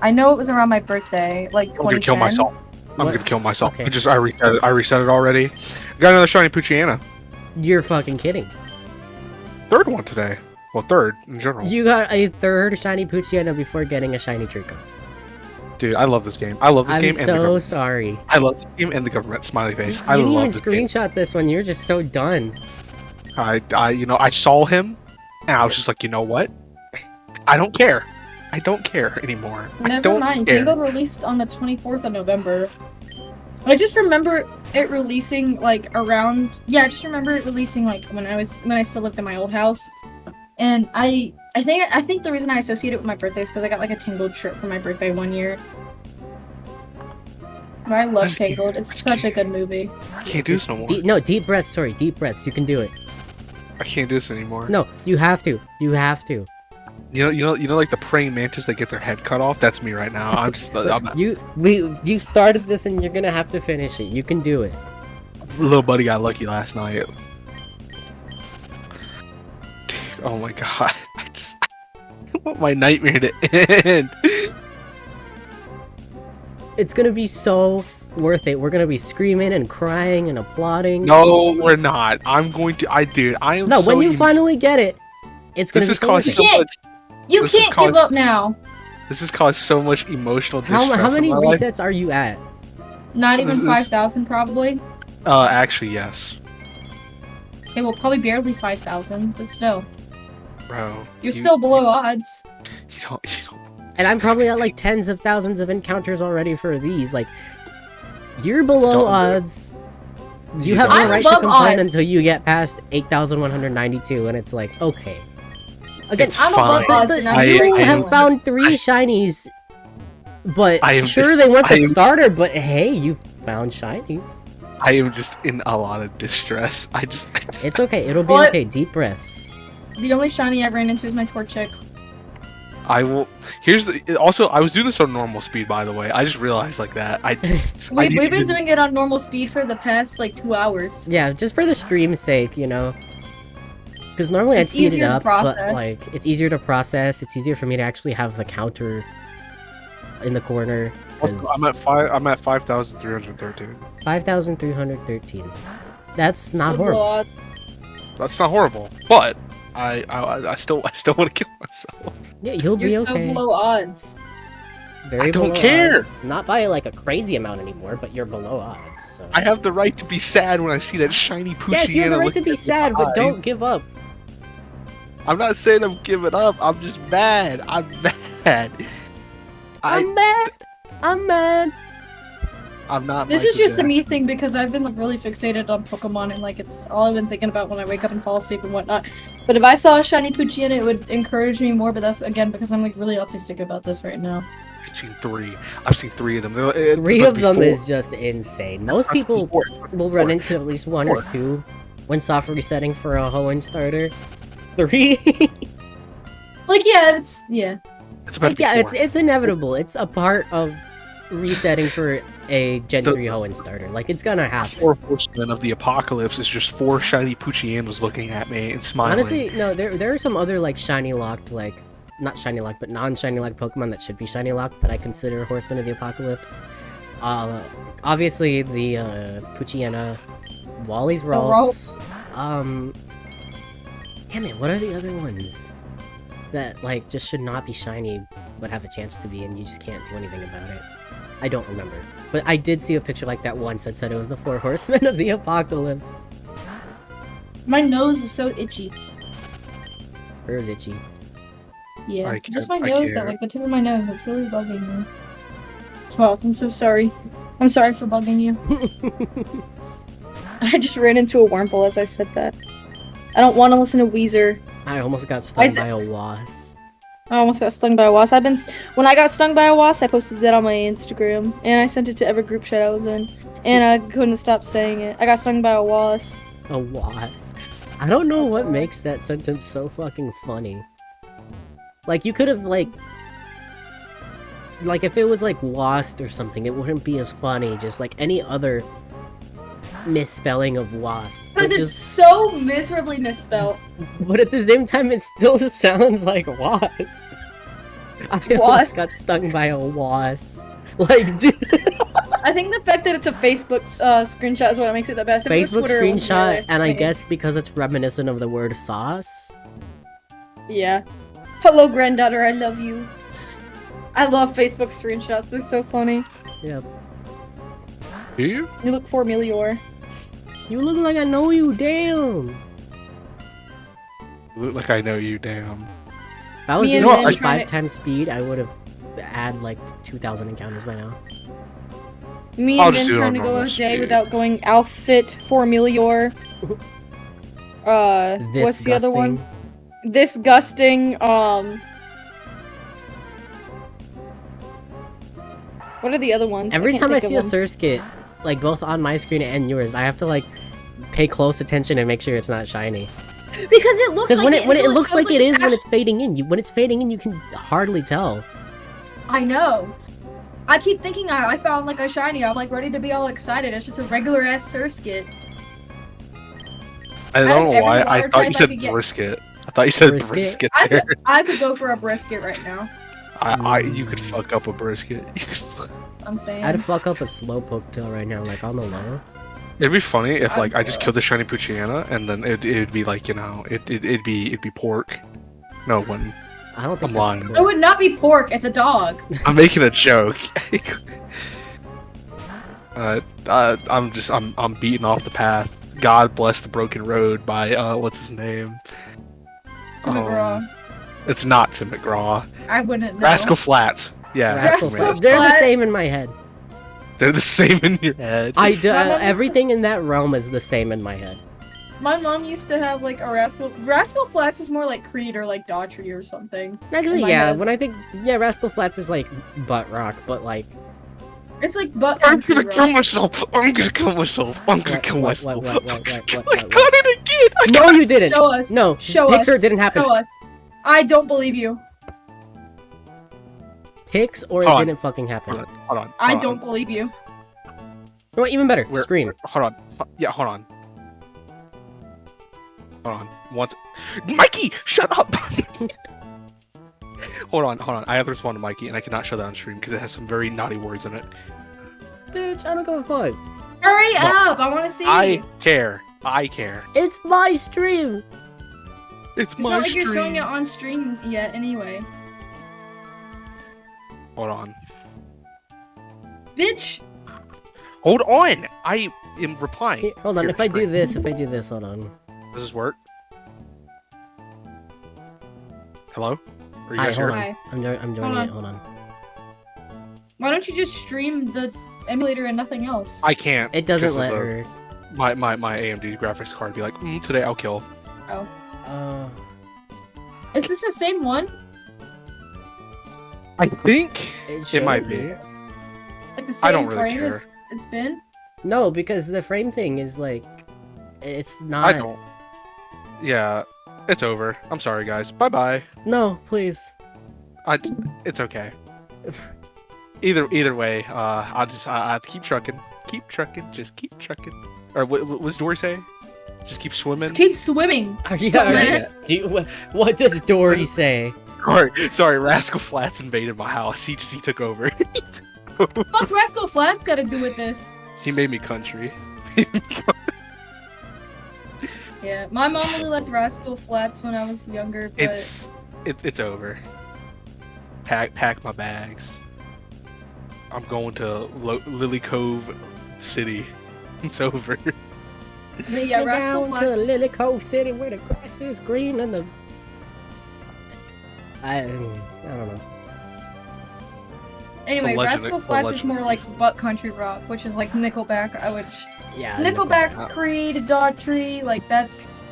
Speaker 1: I know it was around my birthday, like
Speaker 3: I'm gonna kill
Speaker 1: 2010.
Speaker 3: myself. I'm
Speaker 2: What?
Speaker 3: gonna kill myself.
Speaker 2: Okay.
Speaker 3: I reset it. I reset it already. Got another shiny Poochyena.
Speaker 2: You're fucking kidding.
Speaker 3: Third one today. Well, third in general.
Speaker 2: You got a third shiny Poochyena before getting a shiny Trico.
Speaker 3: Dude, I love this game. I love this
Speaker 2: I'm
Speaker 3: game and the
Speaker 2: so
Speaker 3: government.
Speaker 2: sorry.
Speaker 3: I love this game and the government. Smiley face. I
Speaker 2: You didn't
Speaker 3: love
Speaker 2: even
Speaker 3: this game.
Speaker 2: screenshot this one. You're just so done.
Speaker 3: I saw him, and I was just like, you know what? I don't care. I don't care anymore. I
Speaker 1: Never
Speaker 3: don't
Speaker 1: mind.
Speaker 3: care.
Speaker 1: Tangled released on the 24th of November. I just remember it releasing like around. Yeah, I just remember it releasing like when I still lived in my old house, and I
Speaker 4: I think the reason I associate it with my birthday is because I got like a Tangled shirt for my birthday one year. But I love Tangled. It's such a good movie.
Speaker 3: I can't do this no more.
Speaker 2: Deep breaths. Sorry, deep breaths. You can do it.
Speaker 3: I can't do this anymore.
Speaker 2: No, you have to. You have to.
Speaker 3: You know, like the praying mantis that get their head cut off. That's me right now. I'm just,
Speaker 2: You started this and you're gonna have to finish it. You can do it.
Speaker 3: Little buddy got lucky last night. Dude, oh my god! I want my nightmare to end.
Speaker 2: It's gonna be so worth it. We're gonna be screaming and crying and applauding.
Speaker 3: No, we're not. I'm going to. Dude, I am.
Speaker 2: No,
Speaker 3: so
Speaker 2: when you finally get it, it's gonna
Speaker 3: this
Speaker 2: be
Speaker 3: has
Speaker 2: so worth
Speaker 3: caused
Speaker 2: it.
Speaker 3: so much.
Speaker 4: You
Speaker 3: This has
Speaker 4: can't give
Speaker 3: caused-
Speaker 4: up now.
Speaker 3: This has caused so much emotional distress.
Speaker 2: How many
Speaker 3: in my life.
Speaker 2: resets are you at?
Speaker 4: Not even
Speaker 3: This-
Speaker 4: 5,000 probably.
Speaker 3: Actually, yes,
Speaker 4: Okay, well probably barely 5,000, but still.
Speaker 3: bro.
Speaker 4: You're still below odds.
Speaker 3: You don't.
Speaker 2: And I'm probably at like tens of thousands of encounters already for these. Like, you're below
Speaker 3: Don't do it.
Speaker 2: odds. You
Speaker 3: You
Speaker 2: have
Speaker 3: don't
Speaker 2: no
Speaker 4: I'm
Speaker 2: right to
Speaker 4: above
Speaker 2: complain
Speaker 4: odds.
Speaker 2: until you get past 8,192, and it's like, okay. Again,
Speaker 3: It's
Speaker 4: I'm above
Speaker 3: fine.
Speaker 4: odds and I'm
Speaker 2: you
Speaker 3: I
Speaker 2: have
Speaker 3: am-
Speaker 2: found 3 shinies, but
Speaker 3: I am
Speaker 2: sure
Speaker 3: just-
Speaker 2: they weren't
Speaker 3: I
Speaker 2: the
Speaker 3: am-
Speaker 2: starter, but hey, you've found shinies.
Speaker 3: I am just in a lot of distress. I just
Speaker 2: It's okay, it'll be
Speaker 4: What?
Speaker 2: okay. Deep breaths.
Speaker 4: The only shiny I ran into is my Torchic.
Speaker 3: I will. Here's the. Also, I was doing this on normal speed, by the way. I just realized like that.
Speaker 4: We've
Speaker 3: need
Speaker 4: been
Speaker 3: to-
Speaker 4: doing it on normal speed for the past like 2 hours.
Speaker 2: Yeah, just for the stream's sake, you know. Because normally I'd
Speaker 4: It's
Speaker 2: speed it
Speaker 4: easier to
Speaker 2: up, but
Speaker 4: process.
Speaker 2: like it's easier to process. It's easier for me to actually have the counter in the corner. Because
Speaker 3: I'm at 5,313.
Speaker 2: 5,313. That's not
Speaker 1: Still below
Speaker 2: horrible.
Speaker 1: odds.
Speaker 3: That's not horrible, but I still want to kill myself.
Speaker 2: Yeah, you'll
Speaker 1: You're
Speaker 2: be
Speaker 1: still
Speaker 2: okay.
Speaker 1: below odds.
Speaker 2: Very
Speaker 3: I don't
Speaker 2: below
Speaker 3: care.
Speaker 2: odds. Not by like a crazy amount anymore, but you're below odds. So.
Speaker 3: I have the right to be sad when I see that shiny Poochyena.
Speaker 2: Yes, you have the right to
Speaker 3: looking
Speaker 2: be
Speaker 3: at me
Speaker 2: sad, but
Speaker 3: eyes.
Speaker 2: don't give up.
Speaker 3: I'm not saying I'm giving up. I'm just mad. I'm mad.
Speaker 2: I'm mad. I'm mad.
Speaker 3: I'm not.
Speaker 4: This
Speaker 3: Michael
Speaker 4: is just a
Speaker 3: Jackson.
Speaker 4: me thing because I've been like really fixated on Pokemon and like it's all I've been thinking about when I wake up and fall asleep and whatnot. But if I saw a shiny Poochyena, it would encourage me more. But that's again because I'm like really autistic about this right now.
Speaker 3: I've seen 3. I've seen 3 of them.
Speaker 2: 3 of them is just insane. Most people
Speaker 3: Four.
Speaker 2: will run into at least 1 or 2 when soft resetting for a Hoenn starter. 3?
Speaker 4: Like yeah, it's yeah.
Speaker 3: It's about
Speaker 2: Like,
Speaker 3: to be
Speaker 2: yeah,
Speaker 3: 4.
Speaker 2: it's inevitable. It's a part of resetting for a Gen 3 Hoenn starter. Like, it's gonna happen.
Speaker 3: 4 horsemen of the apocalypse is just 4 shiny Poochyenas looking at me and smiling.
Speaker 2: Honestly, no, there are some other, like, shiny locked, like, not shiny locked, but non-shiny locked Pokemon that should be shiny locked that I consider Horsemen of the Apocalypse. Obviously, the Poochyena, Wally's Ralts, damn it, what are the other ones that, like, just should not be shiny but have a chance to be and you just can't do anything about it? I don't remember. But I did see a picture like that once that said it was the 4 Horsemen of the Apocalypse.
Speaker 4: My nose is so itchy.
Speaker 2: Where's itchy?
Speaker 4: Yeah,
Speaker 3: I
Speaker 4: just
Speaker 3: can't-
Speaker 4: my
Speaker 3: I
Speaker 4: nose,
Speaker 3: can't.
Speaker 4: that like the tip of my nose. It's really bugging me. Fuck, I'm so sorry. I'm sorry for bugging you.
Speaker 1: I just ran into a wormhole as I said that. I don't want to listen to Weezer.
Speaker 2: I almost got stung
Speaker 1: Why is
Speaker 2: by a wasp.
Speaker 1: I almost got stung by a wasp. When I got stung by a wasp, I posted that on my Instagram, and I sent it to every group chat I was in, and I couldn't stop saying it. I got stung by a wasp.
Speaker 2: A wasp. I don't know what makes that sentence so fucking funny. Like, you could have, like, if it was, like, wasp or something, it wouldn't be as funny, just like any other misspelling of wasp.
Speaker 1: Because
Speaker 2: It
Speaker 1: it's
Speaker 2: just,
Speaker 1: so miserably misspelled.
Speaker 2: but at the same time, it still sounds like wasp. I almost
Speaker 1: Wasp.
Speaker 2: got stung by a wasp. Like, dude,
Speaker 1: I think the fact that it's a Facebook screenshot is what makes it the best. If it was
Speaker 2: Facebook
Speaker 1: Twitter, it wouldn't
Speaker 2: screenshot,
Speaker 1: really
Speaker 2: and I
Speaker 1: explain.
Speaker 2: guess because it's reminiscent of the word sauce.
Speaker 1: Yeah. Hello, granddaughter. I love you. I love Facebook screenshots. They're so funny.
Speaker 2: Yep.
Speaker 3: Do you?
Speaker 1: You look familiar.
Speaker 2: You look like I know you, damn!
Speaker 3: Look like I know you, damn.
Speaker 2: If I was
Speaker 1: Me
Speaker 2: doing
Speaker 1: and
Speaker 2: this
Speaker 1: Ben
Speaker 2: at
Speaker 1: trying
Speaker 2: 5 times speed, I would have had like 2,000 encounters by now.
Speaker 1: Me
Speaker 3: I'll
Speaker 1: and
Speaker 3: just
Speaker 1: Ben
Speaker 3: do it
Speaker 1: trying
Speaker 3: on
Speaker 1: to go
Speaker 3: normal
Speaker 1: a day
Speaker 3: speed.
Speaker 1: without going outfit formilior. What's the other one? disgusting, what are the other ones?
Speaker 2: Every
Speaker 1: can't
Speaker 2: time I
Speaker 1: think
Speaker 2: see a
Speaker 1: of them.
Speaker 2: Surskit, like both on my screen and yours, I have to like pay close attention and make sure it's not shiny.
Speaker 4: Because it looks
Speaker 2: Because
Speaker 4: like
Speaker 2: when it
Speaker 4: until
Speaker 2: looks
Speaker 4: shows,
Speaker 2: like it is when
Speaker 4: act-
Speaker 2: it's fading in, when it's fading in, you can hardly tell.
Speaker 4: I know. I keep thinking I found like a shiny. I'm like ready to be all excited. It's just a regular ass Surskit.
Speaker 3: I
Speaker 4: Out of
Speaker 3: don't know
Speaker 4: every
Speaker 3: why. I
Speaker 4: water
Speaker 3: thought
Speaker 4: type
Speaker 3: you
Speaker 4: I
Speaker 3: said
Speaker 4: could get-
Speaker 3: brisket. I thought you said
Speaker 2: Brisket?
Speaker 3: brisket
Speaker 4: I
Speaker 3: there.
Speaker 4: could go for a brisket right now.
Speaker 3: You could fuck up a brisket.
Speaker 4: I'm saying.
Speaker 2: I'd fuck up a Slowpoke tail right now, like on the low.
Speaker 3: It'd be funny if like I just
Speaker 4: I'd-
Speaker 3: killed the shiny Poochyena and then it'd be like, you know, it'd be pork. No, it wouldn't.
Speaker 2: I don't think
Speaker 3: I'm
Speaker 2: that's
Speaker 3: lying.
Speaker 2: cool.
Speaker 4: It would not be pork. It's a dog.
Speaker 3: I'm making a joke. I'm beating off the path. God bless the broken road by what's his name?
Speaker 4: Tim McGraw.
Speaker 3: It's not Tim McGraw.
Speaker 4: I wouldn't know.
Speaker 3: Rascal Flats. Yeah,
Speaker 2: Rascal
Speaker 4: Rascal
Speaker 2: Flatts. They're the
Speaker 4: Flatts.
Speaker 2: same in my head.
Speaker 3: they're the same in your head.
Speaker 2: I do,
Speaker 4: My mom-
Speaker 2: everything in that realm is the same in my head.
Speaker 4: My mom used to have like a Rascal Flats is more like Creed or like Daughtry or something.
Speaker 2: Actually,
Speaker 4: In my
Speaker 2: yeah.
Speaker 4: head.
Speaker 2: When I think, yeah, Rascal Flats is like butt rock, but like
Speaker 4: It's like butt
Speaker 3: I'm
Speaker 4: country
Speaker 3: gonna
Speaker 4: rock.
Speaker 3: kill myself. I'm gonna kill myself. I'm gonna kill
Speaker 2: what,
Speaker 3: myself.
Speaker 2: what?
Speaker 3: I got it again. I
Speaker 2: No, you didn't.
Speaker 4: Show us.
Speaker 2: No,
Speaker 4: Show
Speaker 2: Pixar
Speaker 4: us.
Speaker 2: didn't happen.
Speaker 4: Show us. I don't believe you.
Speaker 2: Pix or it
Speaker 3: Hold on.
Speaker 2: didn't fucking happen.
Speaker 3: Hold on.
Speaker 4: I don't believe you.
Speaker 2: You know what? Even better.
Speaker 3: Where-
Speaker 2: Scream.
Speaker 3: Hold on. Yeah, hold on. Hold on. Once. Mikey, shut up. Hold on. I have to respond to Mikey, and I cannot show that on stream because it has some very naughty words in it.
Speaker 2: Bitch, I don't give a fuck.
Speaker 4: Hurry
Speaker 3: No.
Speaker 4: up! I want to see.
Speaker 3: I care.
Speaker 2: It's my stream.
Speaker 3: It's
Speaker 4: It's
Speaker 3: my
Speaker 4: not like
Speaker 3: stream.
Speaker 4: you're showing it on stream yet, anyway.
Speaker 3: Hold on.
Speaker 4: Bitch.
Speaker 3: Hold on. I am replying.
Speaker 2: Here, hold on.
Speaker 3: Here,
Speaker 2: If I do
Speaker 3: scream.
Speaker 2: this, hold on.
Speaker 3: Does this work? Hello? Are you
Speaker 2: Hi,
Speaker 3: guys
Speaker 2: hold
Speaker 3: here?
Speaker 2: on.
Speaker 4: Hi.
Speaker 2: I'm joining
Speaker 4: Hold
Speaker 2: it. Hold on.
Speaker 4: Why don't you just stream the emulator and nothing else?
Speaker 3: I can't.
Speaker 2: It doesn't
Speaker 3: because
Speaker 2: let
Speaker 3: of
Speaker 2: her.
Speaker 3: My AMD graphics card be like, today I'll kill.
Speaker 4: Is this the same one?
Speaker 3: I think
Speaker 2: It
Speaker 3: it might
Speaker 2: should
Speaker 3: be.
Speaker 4: Like the
Speaker 3: I
Speaker 4: same
Speaker 3: don't really
Speaker 4: frame
Speaker 3: care.
Speaker 4: as it's been?
Speaker 2: No, because the frame thing is like, it's not.
Speaker 3: I don't. Yeah, it's over. I'm sorry, guys. Bye bye.
Speaker 2: No, please.
Speaker 3: It's okay. Either way, I'll keep trucking. Keep trucking. Just keep trucking. Or what does Dory say? Just keep swimming.
Speaker 4: Just keep swimming.
Speaker 2: Are you,
Speaker 4: Dumbass.
Speaker 2: what does Dory say?
Speaker 3: Sorry, Rascal Flats invaded my house. He took over.
Speaker 4: Fuck Rascal Flats got to do with this.
Speaker 3: He made me country.
Speaker 4: Yeah, my mom really liked Rascal Flats when I was younger, but
Speaker 3: It's over. Pack my bags. I'm going to Lily Cove City. It's over.
Speaker 4: but yeah, Rascal
Speaker 2: Down
Speaker 4: Flats.
Speaker 2: to Lily Cove City where the grass is green and the. I don't know.
Speaker 4: Anyway,
Speaker 3: Allegedly-
Speaker 4: Rascal Flats is more like butt country rock, which is like Nickelback.
Speaker 2: Yeah.
Speaker 4: Nickelback, Creed, Daughtry, like that's.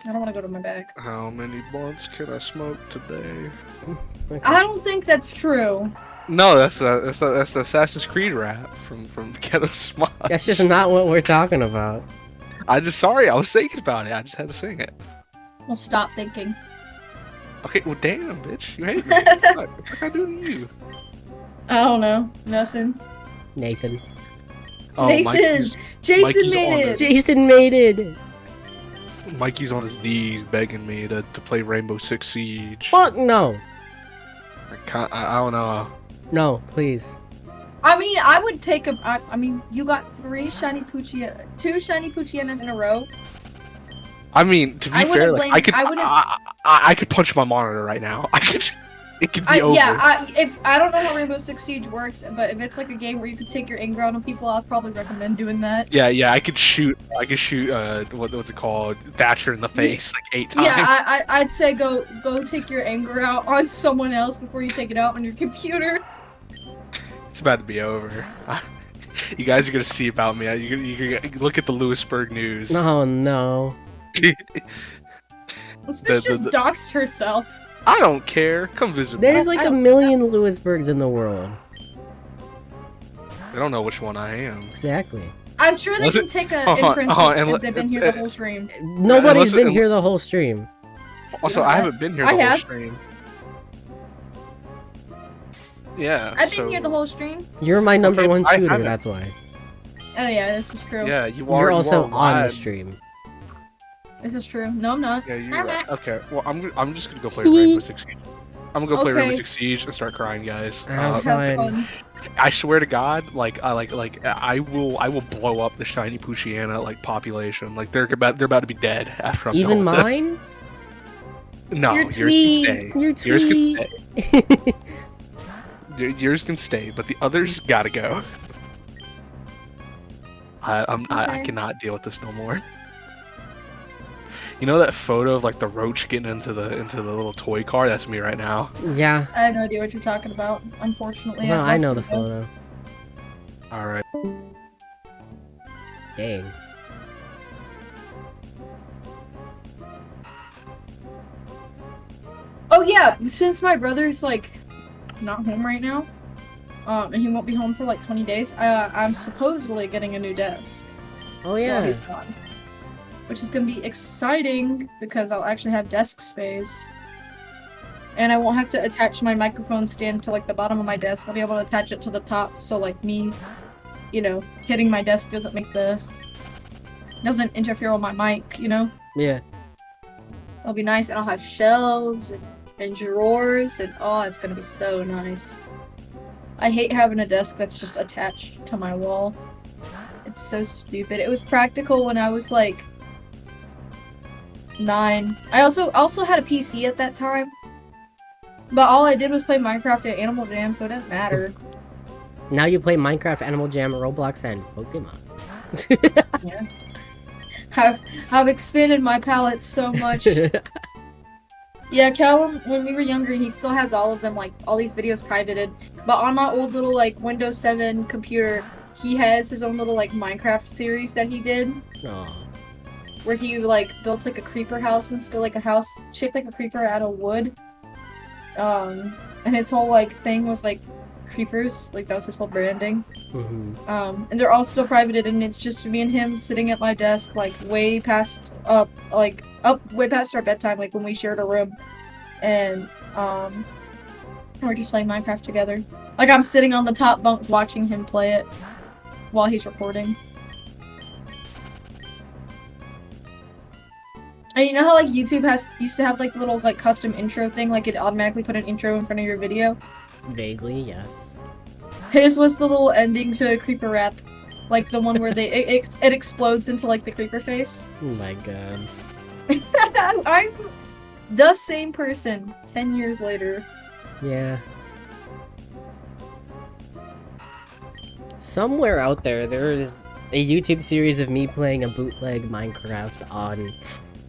Speaker 4: I don't want to go to my back.
Speaker 3: How many blunts can I smoke today?
Speaker 2: Okay.
Speaker 4: I don't think that's true.
Speaker 3: No, that's the Assassin's Creed rap from Ghetto Smile.
Speaker 2: That's just not what we're talking about.
Speaker 3: I was thinking about it. I just had to sing it.
Speaker 4: Well, stop thinking.
Speaker 3: Okay, well, damn, bitch, you hate me. What can I do to you?
Speaker 4: I don't know. Nothing.
Speaker 2: Nathan.
Speaker 3: Oh,
Speaker 4: Nathan! Jason
Speaker 3: Mikey's
Speaker 4: made
Speaker 3: on
Speaker 4: it!
Speaker 3: it.
Speaker 2: Jason made it!
Speaker 3: Mikey's on his knees begging me to play Rainbow Six Siege.
Speaker 2: Fuck no!
Speaker 3: I don't know.
Speaker 2: No, please.
Speaker 4: I mean, I would take a. I mean, you got two shiny Poochyenas in a row.
Speaker 3: I mean, to be
Speaker 4: I wouldn't
Speaker 3: fair, like,
Speaker 4: blame-
Speaker 3: I could
Speaker 4: I wouldn't-
Speaker 3: I could punch my monitor right now. It could be over.
Speaker 4: Yeah, if I don't know how Rainbow Six Siege works, but if it's like a game where you could take your anger out on people, I'd probably recommend doing that.
Speaker 3: Yeah, I could shoot. What's it called? Thatcher in the face like 8 times.
Speaker 4: Yeah, I'd say go take your anger out on someone else before you take it out on your computer.
Speaker 3: It's about to be over. You guys are gonna see about me. You're gonna look at the Lewisburg News.
Speaker 2: No, no.
Speaker 4: This bitch just doxed herself.
Speaker 3: I don't care. Come visit me.
Speaker 2: There's like a million Lewisburgs in the world.
Speaker 3: I don't know which one I am.
Speaker 2: Exactly.
Speaker 4: I'm sure they can take an inference if they've been here the whole stream.
Speaker 2: Nobody's been here the whole stream.
Speaker 3: Also, I haven't been here the whole stream. Yeah.
Speaker 4: I've been here the whole stream.
Speaker 2: You're my number one shooter, that's why.
Speaker 4: Oh yeah, this is true.
Speaker 3: Yeah, you are.
Speaker 2: You're also on the stream.
Speaker 4: This is true. No, I'm not.
Speaker 3: Yeah, you're right. Okay, well, I'm just gonna go play Rainbow Six Siege. I'm gonna go play Rainbow Six Siege and start crying, guys.
Speaker 2: Have fun.
Speaker 3: I swear to God, I will blow up the shiny Poochyena population. Like they're about to be dead after I'm
Speaker 2: even
Speaker 3: done with
Speaker 2: mine.
Speaker 3: No, yours can stay. Yours can stay. Yours can stay, but the others gotta go. I cannot deal with this no more. You know that photo of the roach getting into the little toy car? That's me right now.
Speaker 2: Yeah.
Speaker 4: I have no idea what you're talking about. Unfortunately,
Speaker 2: well, I know the photo.
Speaker 3: All right.
Speaker 2: Dang.
Speaker 4: Oh yeah, since my brother's not home right now, and he won't be home for 20 days, I'm supposedly getting a new desk.
Speaker 2: Oh yeah.
Speaker 4: While he's gone. Which is gonna be exciting because I'll actually have desk space. And I won't have to attach my microphone stand to the bottom of my desk. I'll be able to attach it to the top, so me, hitting my desk doesn't interfere with my mic,
Speaker 2: Yeah.
Speaker 4: It'll be nice, and I'll have shelves and drawers, and oh, it's gonna be so nice. I hate having a desk that's just attached to my wall. It's so stupid. It was practical when I was 9. I also had a PC at that time, but all I did was play Minecraft and Animal Jam, so it didn't matter.
Speaker 2: Now you play Minecraft, Animal Jam, Roblox, and Pokemon.
Speaker 4: Yeah. I've expanded my palette so much. Yeah, Callum, when we were younger, he still has all of them, all these videos privated. But on my old little, Windows 7 computer, he has his own little, Minecraft series that he did.
Speaker 2: Aww.
Speaker 4: Where he, built, a creeper house and still, a house shaped like a creeper out of wood. And his whole, thing was, creepers. That was his whole branding.
Speaker 2: Mm-hmm.
Speaker 4: And they're all still privated, and it's just me and him sitting at my desk, way past way past our bedtime, when we shared a room, and we're just playing Minecraft together. I'm sitting on the top bunk watching him play it while he's recording. And you know how YouTube used to have the little custom intro thing, it automatically put an intro in front of your video?
Speaker 2: Vaguely, yes.
Speaker 4: His was the little ending to a creeper rap, the one where it explodes into the creeper face.
Speaker 2: Oh my god.
Speaker 4: I'm the same person 10 years later.
Speaker 2: Yeah. Somewhere out there is a YouTube series of me playing a bootleg Minecraft on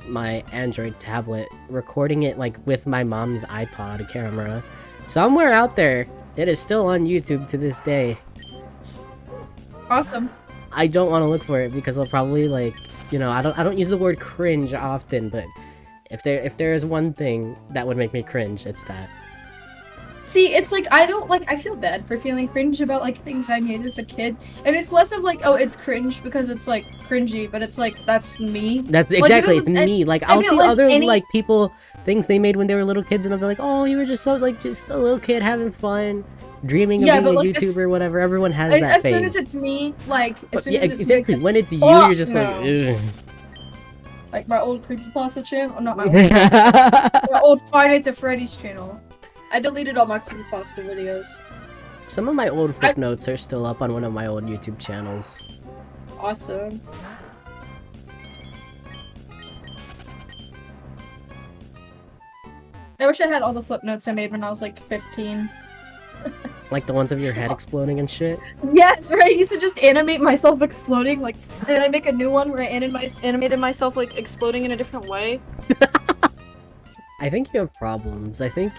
Speaker 2: my Android tablet, recording it with my mom's iPod camera. Somewhere out there, it is still on YouTube to this day.
Speaker 4: Awesome.
Speaker 2: I don't want to look for it because I'll probably I don't use the word cringe often, but if there is one thing that would make me cringe, it's that.
Speaker 4: See, it's I feel bad for feeling cringe about things I made as a kid, and it's less of oh, it's cringe because it's cringy, but it's that's me.
Speaker 2: That's exactly it's me. I'll see other people things they made when they were little kids, and I'll be like, oh, you were just so just a little kid having fun, dreaming of being a YouTuber or whatever. Everyone has that phase.
Speaker 4: As soon as it's me,
Speaker 2: exactly when it's you, you're just
Speaker 4: no. My old creepypasta channel, not my old, my old Five Nights at Freddy's channel. I deleted all my creepypasta videos.
Speaker 2: Some of my old footnotes are still up on one of my old YouTube channels.
Speaker 4: Awesome. I wish I had all the flip notes I made when I was 15.
Speaker 2: The ones of your head exploding and shit?
Speaker 4: Yes, right? I used to just animate myself exploding, and then I make a new one where I animated myself exploding in a different way.
Speaker 2: I think you have problems. I think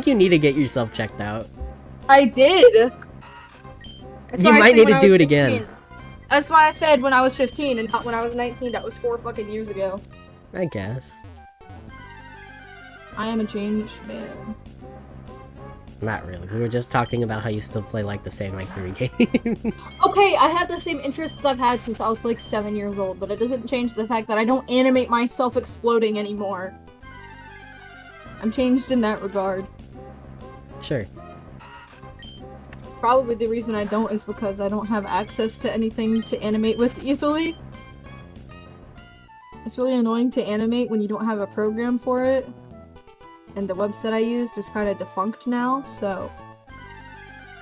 Speaker 2: you need to get yourself checked out.
Speaker 4: I did.
Speaker 2: You might need to do it again.
Speaker 4: That's why I said when I was 15 and not when I was 19. That was 4 fucking years ago.
Speaker 2: I guess.
Speaker 4: I am a changed man.
Speaker 2: Not really. We were just talking about how you still play like the same like 3 games.
Speaker 4: Okay, I had the same interests I've had since I was like 7 years old, but it doesn't change the fact that I don't animate myself exploding anymore. I'm changed in that regard.
Speaker 2: Sure.
Speaker 4: Probably the reason I don't is because I don't have access to anything to animate with easily. It's really annoying to animate when you don't have a program for it. And the website I used is kind of defunct now, so...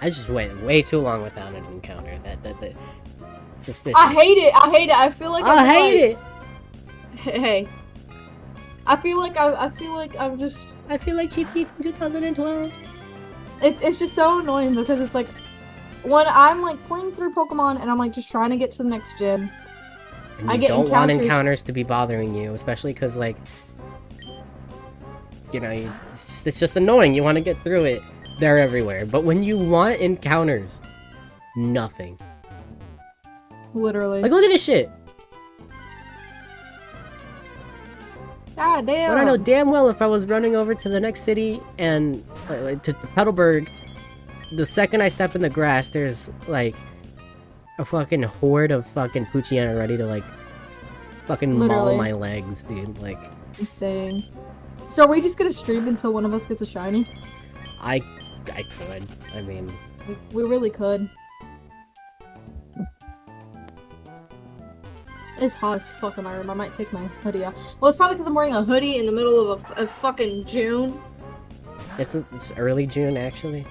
Speaker 2: I just went way too long without an encounter. That suspicious.
Speaker 4: I hate it! I feel like
Speaker 2: I hate it!
Speaker 4: Hey. I feel like I'm just...
Speaker 2: I feel like Chief Keef in 2012.
Speaker 4: It's just so annoying because it's like... When I'm like playing through Pokemon and I'm like just trying to get to the next gym...
Speaker 2: And you
Speaker 4: I get
Speaker 2: don't want
Speaker 4: encounters-
Speaker 2: encounters to be bothering you, especially because like... You know, it's just annoying. You want to get through it. They're everywhere. But when you want encounters, nothing.
Speaker 4: Literally.
Speaker 2: Like, look at this shit.
Speaker 4: God damn.
Speaker 2: But I know damn well if I was running over to the next city and like, to Petalburg, the second I step in the grass, there's like a fucking horde of fucking Poochyena ready to like fucking
Speaker 4: Literally.
Speaker 2: maul my legs, dude. Like,
Speaker 4: Insane. So are we just gonna stream until one of us gets a shiny?
Speaker 2: I could. I mean,
Speaker 4: We really could. It's hot as fuck in my room. I might take my hoodie off. Well, it's probably because I'm wearing a hoodie in the middle of a fucking June.
Speaker 2: it's early June actually.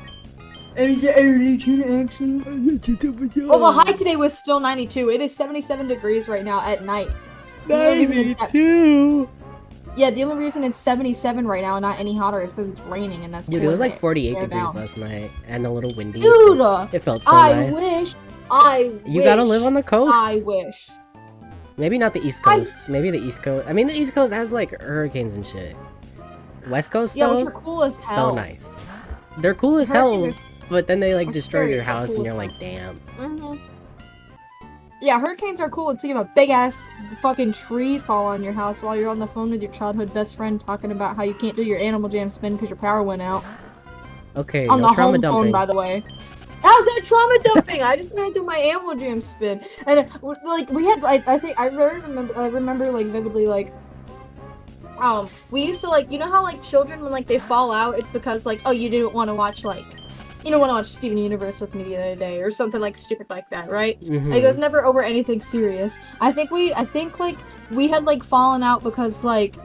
Speaker 4: It's early June, actually. Well, the high today was still 92. It is 77 degrees right now at night. The only reason it's at-
Speaker 2: 92.
Speaker 4: Yeah, the only reason it's 77 right now and not any hotter is because it's raining and that's
Speaker 2: Dude, it
Speaker 4: cooling
Speaker 2: was like 48
Speaker 4: air
Speaker 2: degrees
Speaker 4: down.
Speaker 2: last night and a little windy.
Speaker 4: Dude!
Speaker 2: so it felt so
Speaker 4: I
Speaker 2: nice.
Speaker 4: wish.
Speaker 2: You gotta live on the coast.
Speaker 4: I wish.
Speaker 2: Maybe not the East Coast. Maybe the East Coast. I mean, the East Coast has like hurricanes and shit. West Coast
Speaker 4: Yeah,
Speaker 2: though,
Speaker 4: which are cool as hell.
Speaker 2: so nice. They're cool as hell,
Speaker 4: Hurricanes
Speaker 2: but then they like
Speaker 4: are
Speaker 2: destroy
Speaker 4: scary,
Speaker 2: your
Speaker 4: they're
Speaker 2: house
Speaker 4: cool
Speaker 2: and
Speaker 4: as
Speaker 2: you're
Speaker 4: hell.
Speaker 2: like, damn.
Speaker 4: Mm-hmm. Yeah, hurricanes are cool until you have a big ass fucking tree fall on your house while you're on the phone with your childhood best friend talking about how you can't do your Animal Jam spin because your power went out.
Speaker 2: Okay,
Speaker 4: On
Speaker 2: no
Speaker 4: the
Speaker 2: trauma
Speaker 4: home
Speaker 2: dumping.
Speaker 4: phone, by the way. How's that trauma dumping? I just couldn't do my Animal Jam spin, and like we had, I think I remember like vividly like, we used to like, you know how like children when like they fall out, it's because like, oh, you didn't want to watch like, you don't want to watch Steven Universe with me the other day or something like stupid like that, right?
Speaker 2: Mhm.
Speaker 4: Like it was never over anything serious. I think like we had like fallen out because like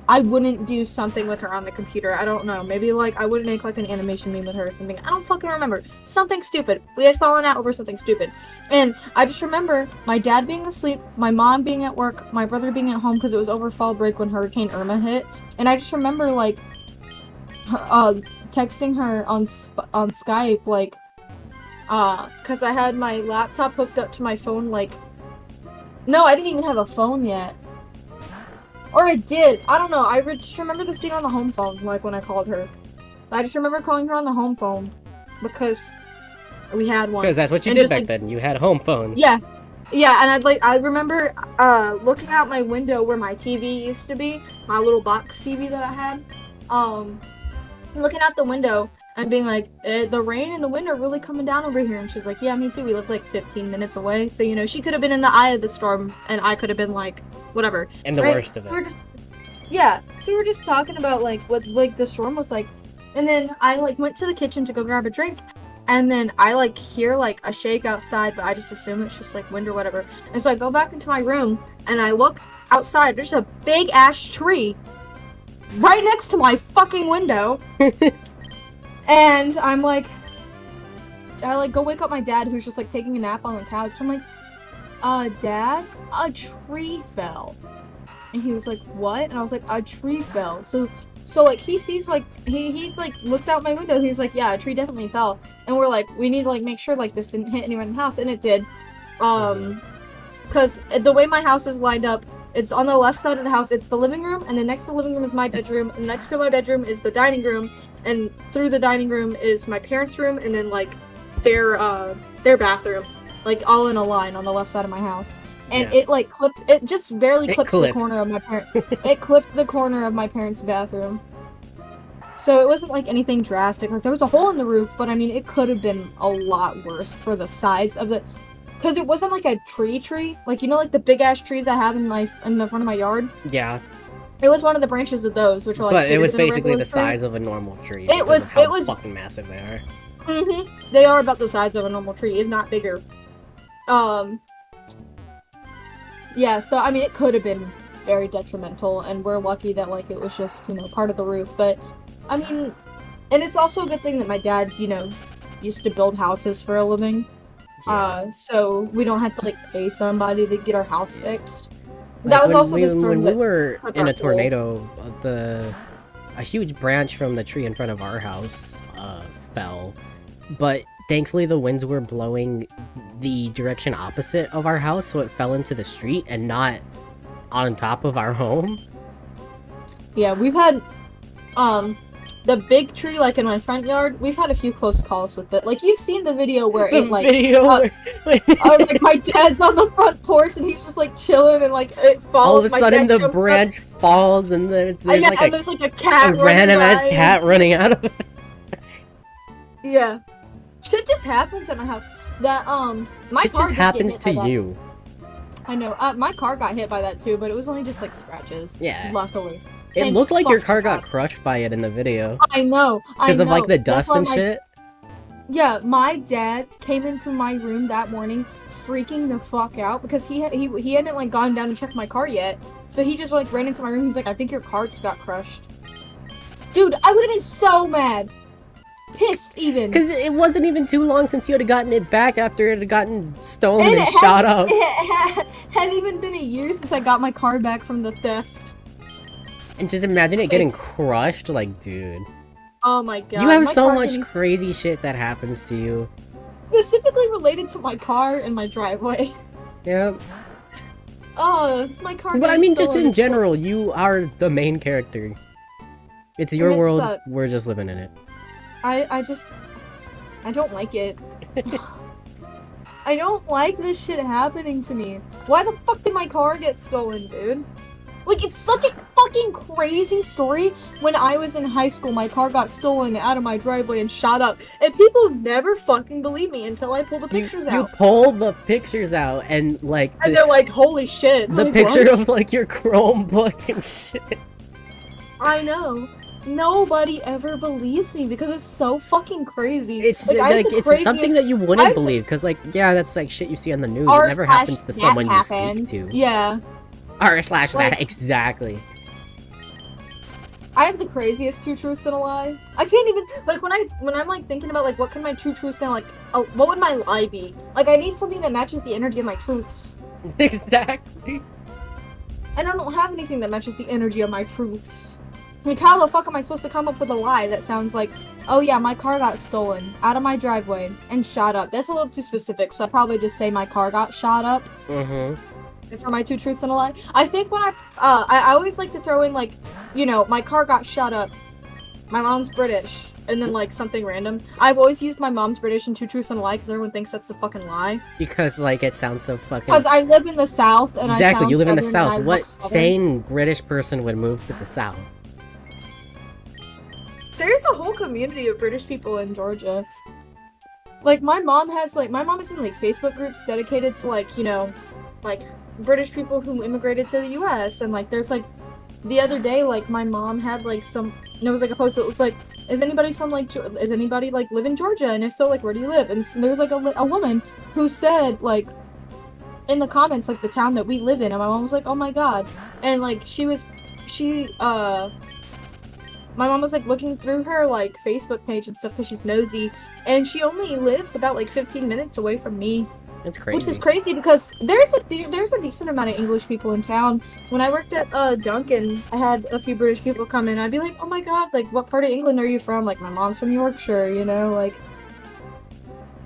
Speaker 4: I wouldn't do something with her on the computer. I don't know. Maybe like I wouldn't make like an animation meme with her or something. I don't fucking remember. Something stupid. We had fallen out over something stupid. And I just remember my dad being asleep, my mom being at work, my brother being at home because it was over fall break when Hurricane Irma hit. And I just remember like texting her on Skype like because I had my laptop hooked up to my phone like no, I didn't even have a phone yet. Or I did. I don't know. I just remember this being on the home phone, like, when I called her. I just remember calling her on the home phone. Because we had one.
Speaker 2: Because that's what you
Speaker 4: And
Speaker 2: did
Speaker 4: just,
Speaker 2: back
Speaker 4: like-
Speaker 2: then. You had home phones.
Speaker 4: Yeah. Yeah, and I remember, looking out my window where my TV used to be. My little box TV that I had. Looking out the window and being like, the rain and the wind are really coming down over here. And she's like, yeah, me too. We live, like, 15 minutes away. So, you know, she could have been in the eye of the storm. And I could have been, like, whatever.
Speaker 2: And the
Speaker 4: Right?
Speaker 2: worst of
Speaker 4: So
Speaker 2: it.
Speaker 4: we're just, yeah, so we were just talking about like what like the storm was like, and then I like went to the kitchen to go grab a drink, and then I like hear like a shake outside, but I just assume it's just like wind or whatever. And so I go back into my room and I look outside. There's a big ass tree right next to my fucking window, and I'm like, I like go wake up my dad who's just like taking a nap on the couch. I'm like, Dad, a tree fell. And he was like, what? And I was like, a tree fell. So like he sees like he's like looks out my window. He's like, yeah, a tree definitely fell. And we're like, we need to like make sure like this didn't hit anyone in the house, and it did. Because the way my house is lined up, it's on the left side of the house. It's the living room, and then next to the living room is my bedroom. And next to my bedroom is the dining room, and through the dining room is my parents' room, and then like their bathroom. like all in a line on the left side of my house. And
Speaker 2: Yeah.
Speaker 4: it like clipped, it just barely
Speaker 2: It
Speaker 4: clipped,
Speaker 2: clipped.
Speaker 4: the corner of my it clipped the corner of my parents' bathroom. So it wasn't like anything drastic. Like there was a hole in the roof, but I mean it could have been a lot worse for the size of the, because it wasn't like a tree, like you know, like the big ass trees I have in the front of my yard.
Speaker 2: Yeah,
Speaker 4: It was one of the branches of those, which are like.
Speaker 2: but it
Speaker 4: bigger
Speaker 2: was
Speaker 4: than a
Speaker 2: basically
Speaker 4: regular
Speaker 2: the
Speaker 4: tree.
Speaker 2: size of a normal tree.
Speaker 4: It
Speaker 2: because
Speaker 4: was-
Speaker 2: of how
Speaker 4: it was-
Speaker 2: fucking massive they are.
Speaker 4: They are about the size of a normal tree, if not bigger. Yeah, so I mean, it could have been very detrimental, and we're lucky that like it was just, you know, part of the roof. But I mean, and it's also a good thing that my dad, you know, used to build houses for a living.
Speaker 2: Yeah.
Speaker 4: So we don't have to like pay somebody to get our house fixed.
Speaker 2: Like,
Speaker 4: That was
Speaker 2: when
Speaker 4: also
Speaker 2: we,
Speaker 4: the storm
Speaker 2: when we
Speaker 4: that
Speaker 2: were
Speaker 4: took
Speaker 2: in
Speaker 4: our
Speaker 2: a
Speaker 4: pool.
Speaker 2: tornado. A huge branch from the tree in front of our house fell, but thankfully the winds were blowing the direction opposite of our house, so it fell into the street and not on top of our home.
Speaker 4: Yeah, we've had the big tree like in my front yard. We've had a few close calls with it. Like you've seen the video where it like
Speaker 2: video where-
Speaker 4: like my dad's on the front porch and he's just like chilling and like it falls.
Speaker 2: all of a
Speaker 4: my
Speaker 2: sudden
Speaker 4: dad
Speaker 2: the
Speaker 4: jumps up.
Speaker 2: branch falls and there's
Speaker 4: Yeah,
Speaker 2: like
Speaker 4: and
Speaker 2: a
Speaker 4: there's like a cat.
Speaker 2: random ass
Speaker 4: running by.
Speaker 2: cat running out of it.
Speaker 4: Yeah, shit just happens at my house. That my
Speaker 2: It
Speaker 4: car
Speaker 2: just
Speaker 4: did get
Speaker 2: happens
Speaker 4: hit
Speaker 2: to
Speaker 4: by that.
Speaker 2: you.
Speaker 4: I know. My car got hit by that too, but it was only just like scratches.
Speaker 2: Yeah.
Speaker 4: Luckily.
Speaker 2: It
Speaker 4: Thank
Speaker 2: looked like your
Speaker 4: fucking
Speaker 2: car got
Speaker 4: God.
Speaker 2: crushed by it in the video
Speaker 4: I know.
Speaker 2: because of like the
Speaker 4: That's
Speaker 2: dust
Speaker 4: why
Speaker 2: and
Speaker 4: my-
Speaker 2: shit.
Speaker 4: Yeah, my dad came into my room that morning freaking the fuck out because he hadn't like gone down to check my car yet. So he just like ran into my room. He's like, "I think your car just got crushed." Dude, I would have been so mad. Pissed even.
Speaker 2: Because it wasn't even too long since you had gotten it back after it had gotten stolen and,
Speaker 4: it
Speaker 2: shot up.
Speaker 4: It hadn't even been a year since I got my car back from the theft.
Speaker 2: And just imagine it getting crushed, like, dude.
Speaker 4: Oh my god.
Speaker 2: You have
Speaker 4: my
Speaker 2: so
Speaker 4: car
Speaker 2: much
Speaker 4: getting-
Speaker 2: crazy shit that happens to you.
Speaker 4: specifically related to my car and my driveway.
Speaker 2: Yeah.
Speaker 4: Oh, my car.
Speaker 2: But I
Speaker 4: getting
Speaker 2: mean, just
Speaker 4: stolen
Speaker 2: in
Speaker 4: is-
Speaker 2: general, you are the main character. It's your
Speaker 4: it
Speaker 2: world,
Speaker 4: sucks.
Speaker 2: we're just living in it.
Speaker 4: I don't like it. I don't like this shit happening to me. Why the fuck did my car get stolen, dude? Like, it's such a fucking crazy story. When I was in high school, my car got stolen out of my driveway and shot up. And people never fucking believe me until I pull the pictures
Speaker 2: You
Speaker 4: out.
Speaker 2: pull the pictures out and, like,
Speaker 4: And they're like, holy shit.
Speaker 2: the
Speaker 4: Like,
Speaker 2: picture
Speaker 4: what?
Speaker 2: of, like, your Chromebook and shit.
Speaker 4: I know. Nobody ever believes me because it's so fucking crazy.
Speaker 2: It's
Speaker 4: I have
Speaker 2: like
Speaker 4: the
Speaker 2: it's
Speaker 4: craziest-
Speaker 2: something that you
Speaker 4: I
Speaker 2: wouldn't
Speaker 4: have the-
Speaker 2: believe because like yeah that's like shit you see on the news. It
Speaker 4: R
Speaker 2: never
Speaker 4: slash
Speaker 2: happens to
Speaker 4: that
Speaker 2: someone you
Speaker 4: happened.
Speaker 2: speak to.
Speaker 4: Yeah.
Speaker 2: R slash that
Speaker 4: Like-
Speaker 2: exactly.
Speaker 4: I have the craziest two truths and a lie. I can't even like when I'm like thinking about like what can my two truths and like what would my lie be? Like I need something that matches the energy of my truths.
Speaker 2: Exactly.
Speaker 4: And I don't have anything that matches the energy of my truths. Like how the fuck am I supposed to come up with a lie that sounds like, oh yeah, my car got stolen out of my driveway and shot up? That's a little too specific, so I'd probably just say my car got shot up. For my two truths and a lie. I think when I always like to throw in like, you know, my car got shot up. My mom's British, and then like something random. I've always used my mom's British and two truths and a lie because everyone thinks that's the fucking lie.
Speaker 2: Because like it sounds so fucking.
Speaker 4: Because I live in the South and
Speaker 2: Exactly,
Speaker 4: I sound
Speaker 2: you live in the
Speaker 4: Southern and I
Speaker 2: South.
Speaker 4: look
Speaker 2: What
Speaker 4: Southern.
Speaker 2: sane British person would move to the South?
Speaker 4: There's a whole community of British people in Georgia. Like my mom is in like Facebook groups dedicated to like, you know, like British people who immigrated to the US, and like there's like the other day like my mom had like there was like a post that was like, is anybody like live in Georgia, and if so like where do you live? And so there was like a woman who said like in the comments like the town that we live in, and my mom was like, oh my god. And like my mom was like looking through her like Facebook page and stuff because she's nosy, and she only lives about like 15 minutes away from me,
Speaker 2: It's crazy.
Speaker 4: which is crazy because there's a decent amount of English people in town. When I worked at Dunkin', I had a few British people come in. I'd be like, oh my god, like what part of England are you from? Like my mom's from Yorkshire, you know, like.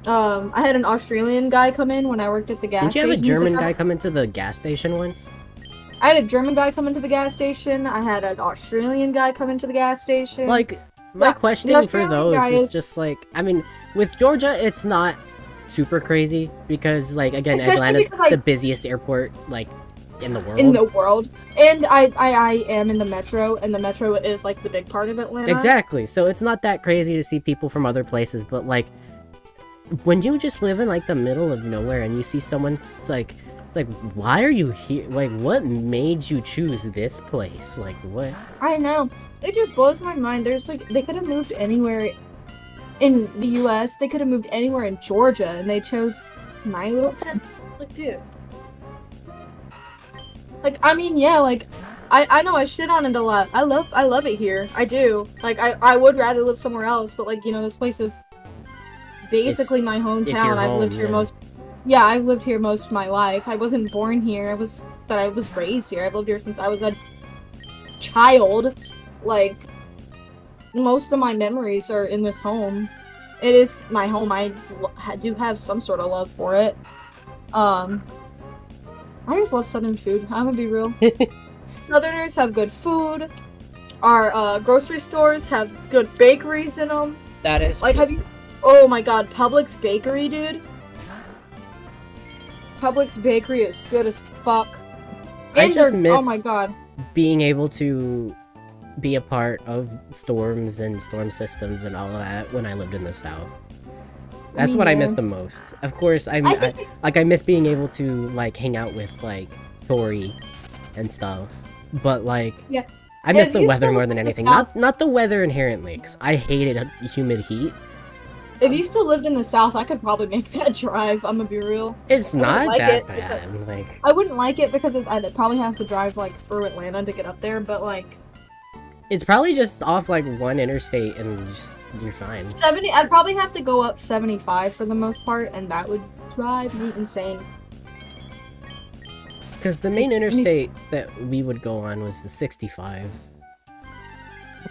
Speaker 4: I had an Australian guy come in when I worked at the gas
Speaker 2: Didn't you have a
Speaker 4: station. He's
Speaker 2: German
Speaker 4: like,
Speaker 2: guy come into the gas station once?
Speaker 4: I had a German guy come into the gas station. I had an Australian guy come into the gas station.
Speaker 2: Like, my
Speaker 4: Yeah,
Speaker 2: question
Speaker 4: the
Speaker 2: for
Speaker 4: Australian
Speaker 2: those
Speaker 4: guy
Speaker 2: is
Speaker 4: is-
Speaker 2: just like, I mean, with Georgia, it's not super crazy because, like, again,
Speaker 4: Especially
Speaker 2: Atlanta's
Speaker 4: because, like,
Speaker 2: the busiest airport, like, in the world.
Speaker 4: in the world. And I am in the metro, and the metro is like the big part of Atlanta.
Speaker 2: Exactly. So it's not that crazy to see people from other places, but like when you just live in like the middle of nowhere and you see someone it's like why are you here? Like what made you choose this place? Like what?
Speaker 4: I know. It just blows my mind. There's like they could have moved anywhere in the US. They could have moved anywhere in Georgia, and they chose my little town. Like, dude. Like, I mean, yeah, like, I know I shit on it a lot. I love it here. I do. Like, I would rather live somewhere else, but, like, you know, this place is basically my hometown.
Speaker 2: it's your
Speaker 4: I've
Speaker 2: home,
Speaker 4: lived here
Speaker 2: yeah.
Speaker 4: I've lived here most of my life. I wasn't born here. I was raised here. I've lived here since I was a child. Like, most of my memories are in this home. It is my home. I do have some sort of love for it. I just love Southern food. I'm gonna be real. Southerners have good food. Our grocery stores have good bakeries in them.
Speaker 2: That is
Speaker 4: Like, have you? Oh my God, Publix bakery, dude. Publix bakery is good as fuck.
Speaker 2: I
Speaker 4: And
Speaker 2: just
Speaker 4: they're-
Speaker 2: miss
Speaker 4: Oh my God.
Speaker 2: being able to be a part of storms and storm systems and all of that when I lived in the South. That's what I miss
Speaker 4: Yeah.
Speaker 2: the most. Of course, I
Speaker 4: think it's-
Speaker 2: I miss being able to like hang out with like Tori and stuff. But like
Speaker 4: Yeah.
Speaker 2: I miss
Speaker 4: If
Speaker 2: the
Speaker 4: you
Speaker 2: weather
Speaker 4: still
Speaker 2: more
Speaker 4: live
Speaker 2: than
Speaker 4: in the
Speaker 2: anything.
Speaker 4: South-
Speaker 2: Not the weather inherently, 'cause I hated humid heat.
Speaker 4: If you still lived in the South, I could probably make that drive. I'm gonna be real.
Speaker 2: It's
Speaker 4: I wouldn't
Speaker 2: not
Speaker 4: like
Speaker 2: that
Speaker 4: it.
Speaker 2: bad. Like
Speaker 4: I wouldn't like it because I'd probably have to drive like through Atlanta to get up there. But like
Speaker 2: it's probably just off like one interstate and you're fine.
Speaker 4: 70, I'd probably have to go up 75 for the most part, and that would drive me insane.
Speaker 2: Because the main
Speaker 4: It's-
Speaker 2: interstate that we would go on was the 65.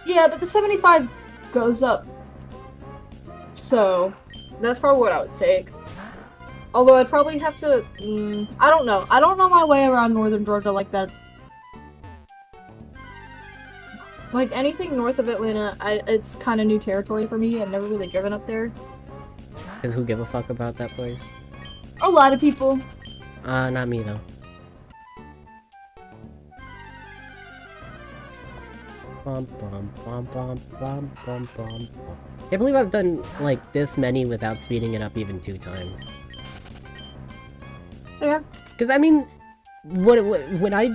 Speaker 4: Yeah, but the 75 goes up. So, that's probably what I would take. Although I'd probably have to, I don't know. I don't know my way around northern Georgia like that. Like, anything north of Atlanta, it's kind of new territory for me. I've never really driven up there.
Speaker 2: Because who give a fuck about that place?
Speaker 4: A lot of people.
Speaker 2: Not me though. Bum, bum, bum, bum, bum, bum, bum. Can't believe I've done like this many without speeding it up even 2 times.
Speaker 4: Yeah.
Speaker 2: Because I mean, when I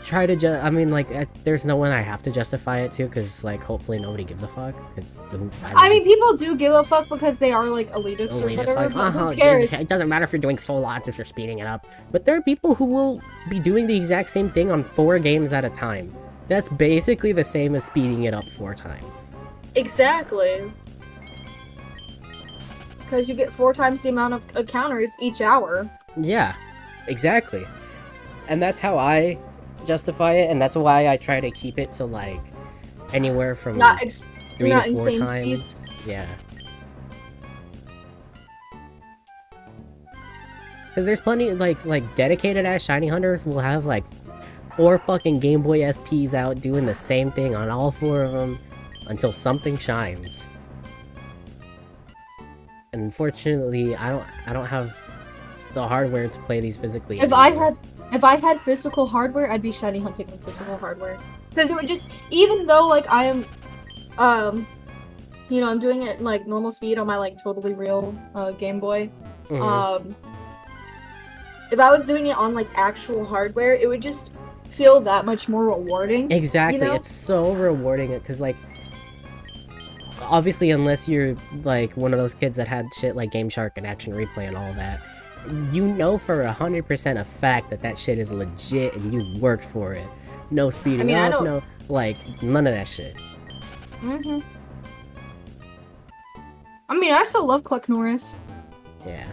Speaker 2: try to I mean, like, there's no one I have to justify it to, because like hopefully nobody gives a fuck. Because
Speaker 4: I mean, people do give a fuck because they are like elitist or whatever.
Speaker 2: like,
Speaker 4: But who cares?
Speaker 2: it doesn't matter if you're doing full odds if you're speeding it up. But there are people who will be doing the exact same thing on 4 games at a time. That's basically the same as speeding it up 4 times.
Speaker 4: Exactly. Because you get 4 times the amount of encounters each hour.
Speaker 2: Yeah, exactly. And that's how I justify it, and that's why I try to keep it to like anywhere from
Speaker 4: Not
Speaker 2: 3
Speaker 4: not
Speaker 2: to 4
Speaker 4: insane
Speaker 2: times.
Speaker 4: speeds.
Speaker 2: Yeah. Because there's plenty like dedicated ass shiny hunters will have like 4 fucking Game Boy SPs out doing the same thing on all 4 of them until something shines. And unfortunately, I don't have the hardware to play these physically.
Speaker 4: If
Speaker 2: anymore.
Speaker 4: I had physical hardware, I'd be shiny hunting with physical hardware. Because it would just, even though like I am, you know, I'm doing it like normal speed on my like totally real Game Boy.
Speaker 2: Mhm.
Speaker 4: If I was doing it on like actual hardware, it would just feel that much more rewarding.
Speaker 2: Exactly,
Speaker 4: you know?
Speaker 2: it's so rewarding because like obviously unless you're like one of those kids that had shit like Game Shark and Action Replay and all that, you know for 100% a fact that shit is legit and you worked for it. No speeding
Speaker 4: I
Speaker 2: up,
Speaker 4: don't-
Speaker 2: no like none of that shit.
Speaker 4: Mm-hmm. I mean, I still love Cluck Norris.
Speaker 2: Yeah.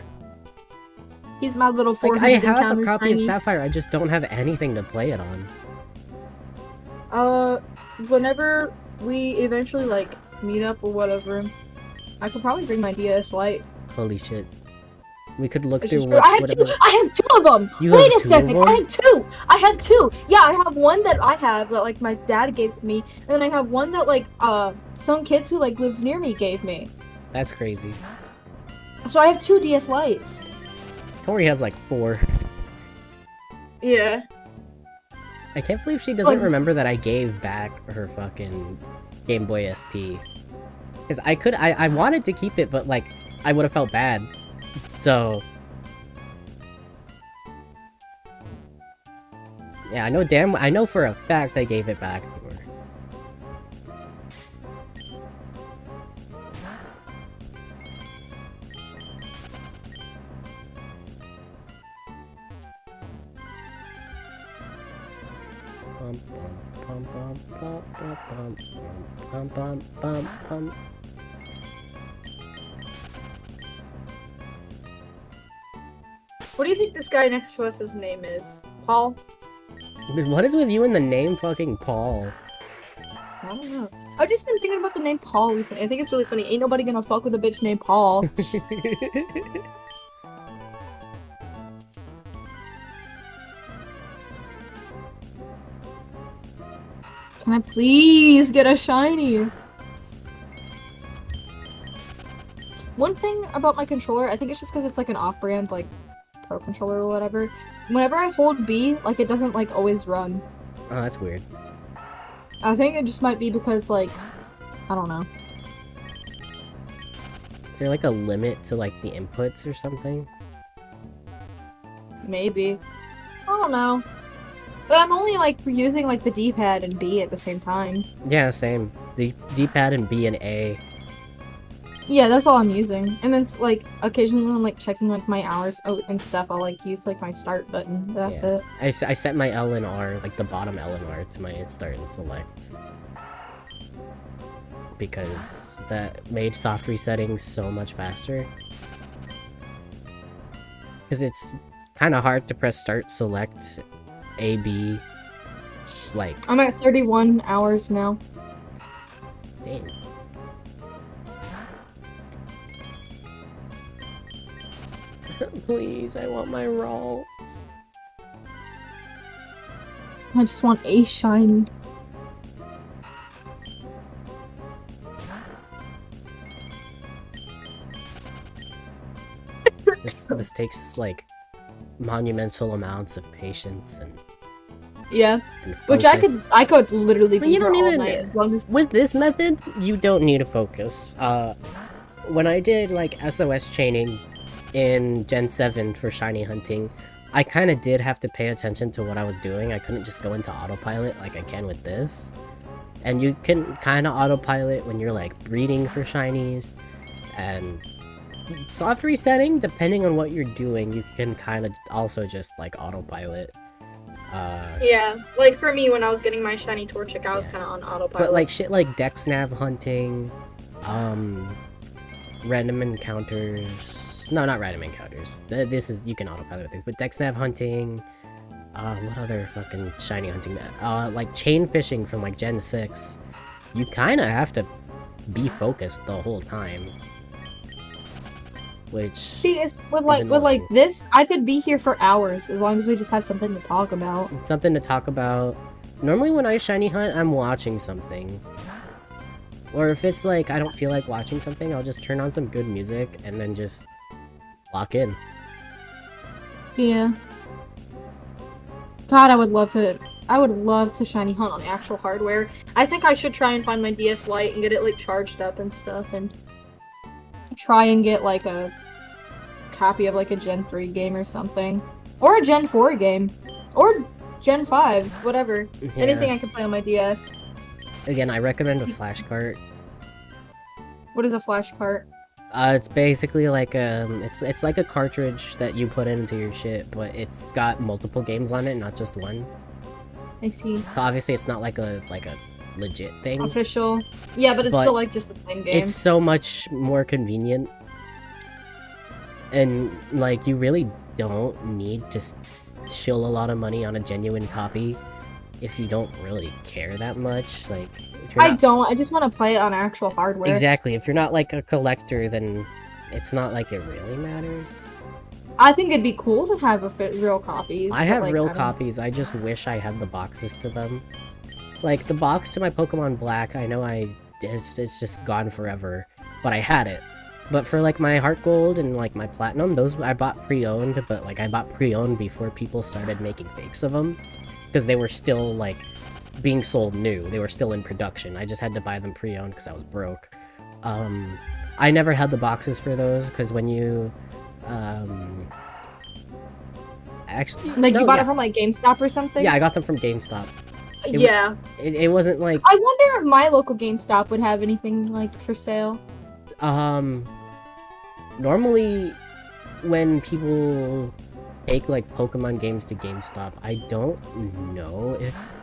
Speaker 4: He's my little
Speaker 2: Like
Speaker 4: 400
Speaker 2: I have a
Speaker 4: encounter
Speaker 2: copy of
Speaker 4: shiny.
Speaker 2: Sapphire, I just don't have anything to play it on.
Speaker 4: Whenever we eventually like meet up or whatever, I could probably bring my DS Lite.
Speaker 2: Holy shit. We could look
Speaker 4: Which
Speaker 2: through
Speaker 4: is true. I have 2 of them.
Speaker 2: You
Speaker 4: Wait
Speaker 2: have
Speaker 4: a
Speaker 2: 2
Speaker 4: second.
Speaker 2: of
Speaker 4: I
Speaker 2: them?
Speaker 4: have 2. I have 2. Yeah, I have one that I have that like my dad gave to me, and then I have one that like some kids who like lived near me gave me.
Speaker 2: That's crazy.
Speaker 4: So I have 2 DS Lites.
Speaker 2: Tori has like 4.
Speaker 4: Yeah.
Speaker 2: I can't believe she
Speaker 4: It's
Speaker 2: doesn't
Speaker 4: like-
Speaker 2: remember that I gave back her fucking Game Boy SP. Because I wanted to keep it, but like, I would have felt bad. So... Yeah, I know for a fact I gave it back to her. Bum, bum, bum, bum, bum, bum, bum, bum, bum.
Speaker 4: What do you think this guy next to us' name is? Paul?
Speaker 2: What is with you and the name fucking Paul?
Speaker 4: I don't know. I've just been thinking about the name Paul recently. I think it's really funny. Ain't nobody gonna fuck with a bitch named Paul. Can I please get a shiny? One thing about my controller, I think it's just because it's like an off-brand, like, pro controller or whatever. Whenever I hold B, like, it doesn't, like, always run.
Speaker 2: Oh, that's weird.
Speaker 4: I think it just might be because, like, I don't know.
Speaker 2: Is there like a limit to like the inputs or something?
Speaker 4: Maybe. I don't know. But I'm only, like, using, like, the D-pad and B at the same time.
Speaker 2: Yeah, same. The D-pad and B and A.
Speaker 4: Yeah, that's all I'm using. And then, like, occasionally when I'm, like, checking, like, my hours and stuff, I'll, like, use, like, my start button. That's
Speaker 2: Yeah.
Speaker 4: it.
Speaker 2: I set my L and R, like the bottom L and R, to my start and select. Because that made soft resetting so much faster. Because it's kind of hard to press start, select, A, B, like,
Speaker 4: I'm at 31 hours now.
Speaker 2: dang. Please, I want my rolls.
Speaker 4: I just want a shiny.
Speaker 2: This takes like monumental amounts of patience and
Speaker 4: Yeah.
Speaker 2: focus.
Speaker 4: Which I could literally
Speaker 2: But
Speaker 4: be
Speaker 2: you
Speaker 4: here
Speaker 2: don't
Speaker 4: all
Speaker 2: even-
Speaker 4: night as long as.
Speaker 2: With this method, you don't need to focus. When I did like SOS chaining in Gen 7 for shiny hunting, I kind of did have to pay attention to what I was doing. I couldn't just go into autopilot like I can with this. And you can kind of autopilot when you're like breeding for shinies. And soft resetting, depending on what you're doing, you can kind of also just like autopilot.
Speaker 4: Yeah, like for me when I was getting my shiny Torchic, I was
Speaker 2: Yeah.
Speaker 4: kind of on autopilot.
Speaker 2: But like shit like Dex Nav hunting, random encounters. No, not random encounters. This is, you can autopilot with things, but Dex Nav hunting. What other fucking shiny hunting? Like chain fishing from like Gen 6. You kind of have to be focused the whole time. Which
Speaker 4: See, it's with
Speaker 2: annoying.
Speaker 4: like this, I could be here for hours as long as we just have something to talk about.
Speaker 2: something to talk about. Normally when I shiny hunt, I'm watching something. Or if it's like I don't feel like watching something, I'll just turn on some good music and then just lock in.
Speaker 4: Yeah. God, I would love to shiny hunt on actual hardware. I think I should try and find my DS Lite and get it like charged up and stuff and try and get like a copy of like a Gen 3 game or something. Or a Gen 4 game. Or Gen 5, whatever.
Speaker 2: Yeah.
Speaker 4: Anything I can play on my DS.
Speaker 2: Again, I recommend a flash cart.
Speaker 4: What is a flash cart?
Speaker 2: It's basically like it's like a cartridge that you put into your shit, but it's got multiple games on it, not just one.
Speaker 4: I see.
Speaker 2: So obviously it's not like a legit thing.
Speaker 4: Official. Yeah, but it's
Speaker 2: But
Speaker 4: still like just the same game.
Speaker 2: It's so much more convenient. And like you really don't need to chill a lot of money on a genuine copy if you don't really care that much. Like if you're
Speaker 4: I
Speaker 2: not,
Speaker 4: don't. I just want to play it on actual hardware.
Speaker 2: exactly, if you're not like a collector, then it's not like it really matters.
Speaker 4: I think it'd be cool to have real copies.
Speaker 2: I
Speaker 4: but,
Speaker 2: have
Speaker 4: like,
Speaker 2: real
Speaker 4: I don't-
Speaker 2: copies. I just wish I had the boxes to them. Like the box to my Pokemon Black, I know it's just gone forever, but I had it. But for like my heart gold and like my platinum, those I bought pre-owned, but like I bought pre-owned before people started making fakes of them, because they were still like being sold new. They were still in production. I just had to buy them pre-owned because I was broke. I never had the boxes for those because when you actually
Speaker 4: Like
Speaker 2: no,
Speaker 4: you bought
Speaker 2: yeah.
Speaker 4: it from like GameStop or something?
Speaker 2: Yeah, I got them from GameStop.
Speaker 4: Yeah.
Speaker 2: It wasn't like
Speaker 4: I wonder if my local GameStop would have anything like for sale.
Speaker 2: normally when people take like Pokemon games to GameStop, I don't know if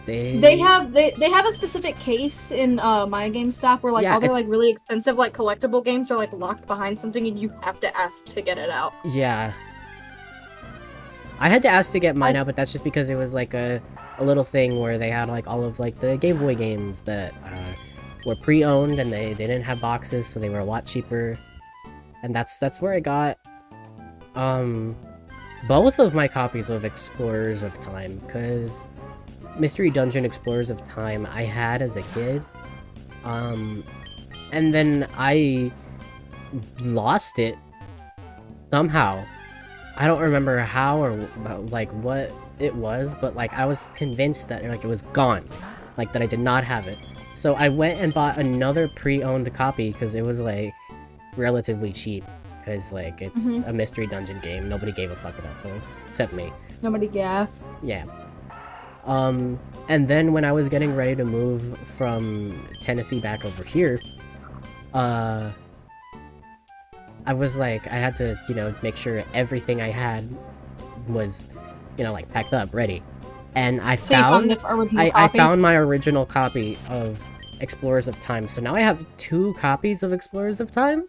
Speaker 4: They have a specific case in my GameStop where like
Speaker 2: Yeah,
Speaker 4: all their
Speaker 2: it's-
Speaker 4: like really expensive like collectible games are like locked behind something and you have to ask to get it out.
Speaker 2: Yeah. I had to ask to get mine out, but that's just because it was like a little thing where they had like all of like the Game Boy games that were pre-owned and they didn't have boxes, so they were a lot cheaper. And that's where I got both of my copies of Explorers of Time, because Mystery Dungeon Explorers of Time I had as a kid. And then I lost it somehow. I don't remember how or like what it was, but like I was convinced that like it was gone, like that I did not have it. So I went and bought another pre-owned copy because it was like relatively cheap, because like it's a Mystery Dungeon game. Nobody gave a fuck about those except me.
Speaker 4: Nobody gaff.
Speaker 2: Yeah. And then when I was getting ready to move from Tennessee back over here, I was like, I had to, you know, make sure everything I had was, you know, like packed up, ready. And I
Speaker 4: So you found the original
Speaker 2: I
Speaker 4: copy?
Speaker 2: found my original copy of Explorers of Time. So now I have 2 copies of Explorers of Time.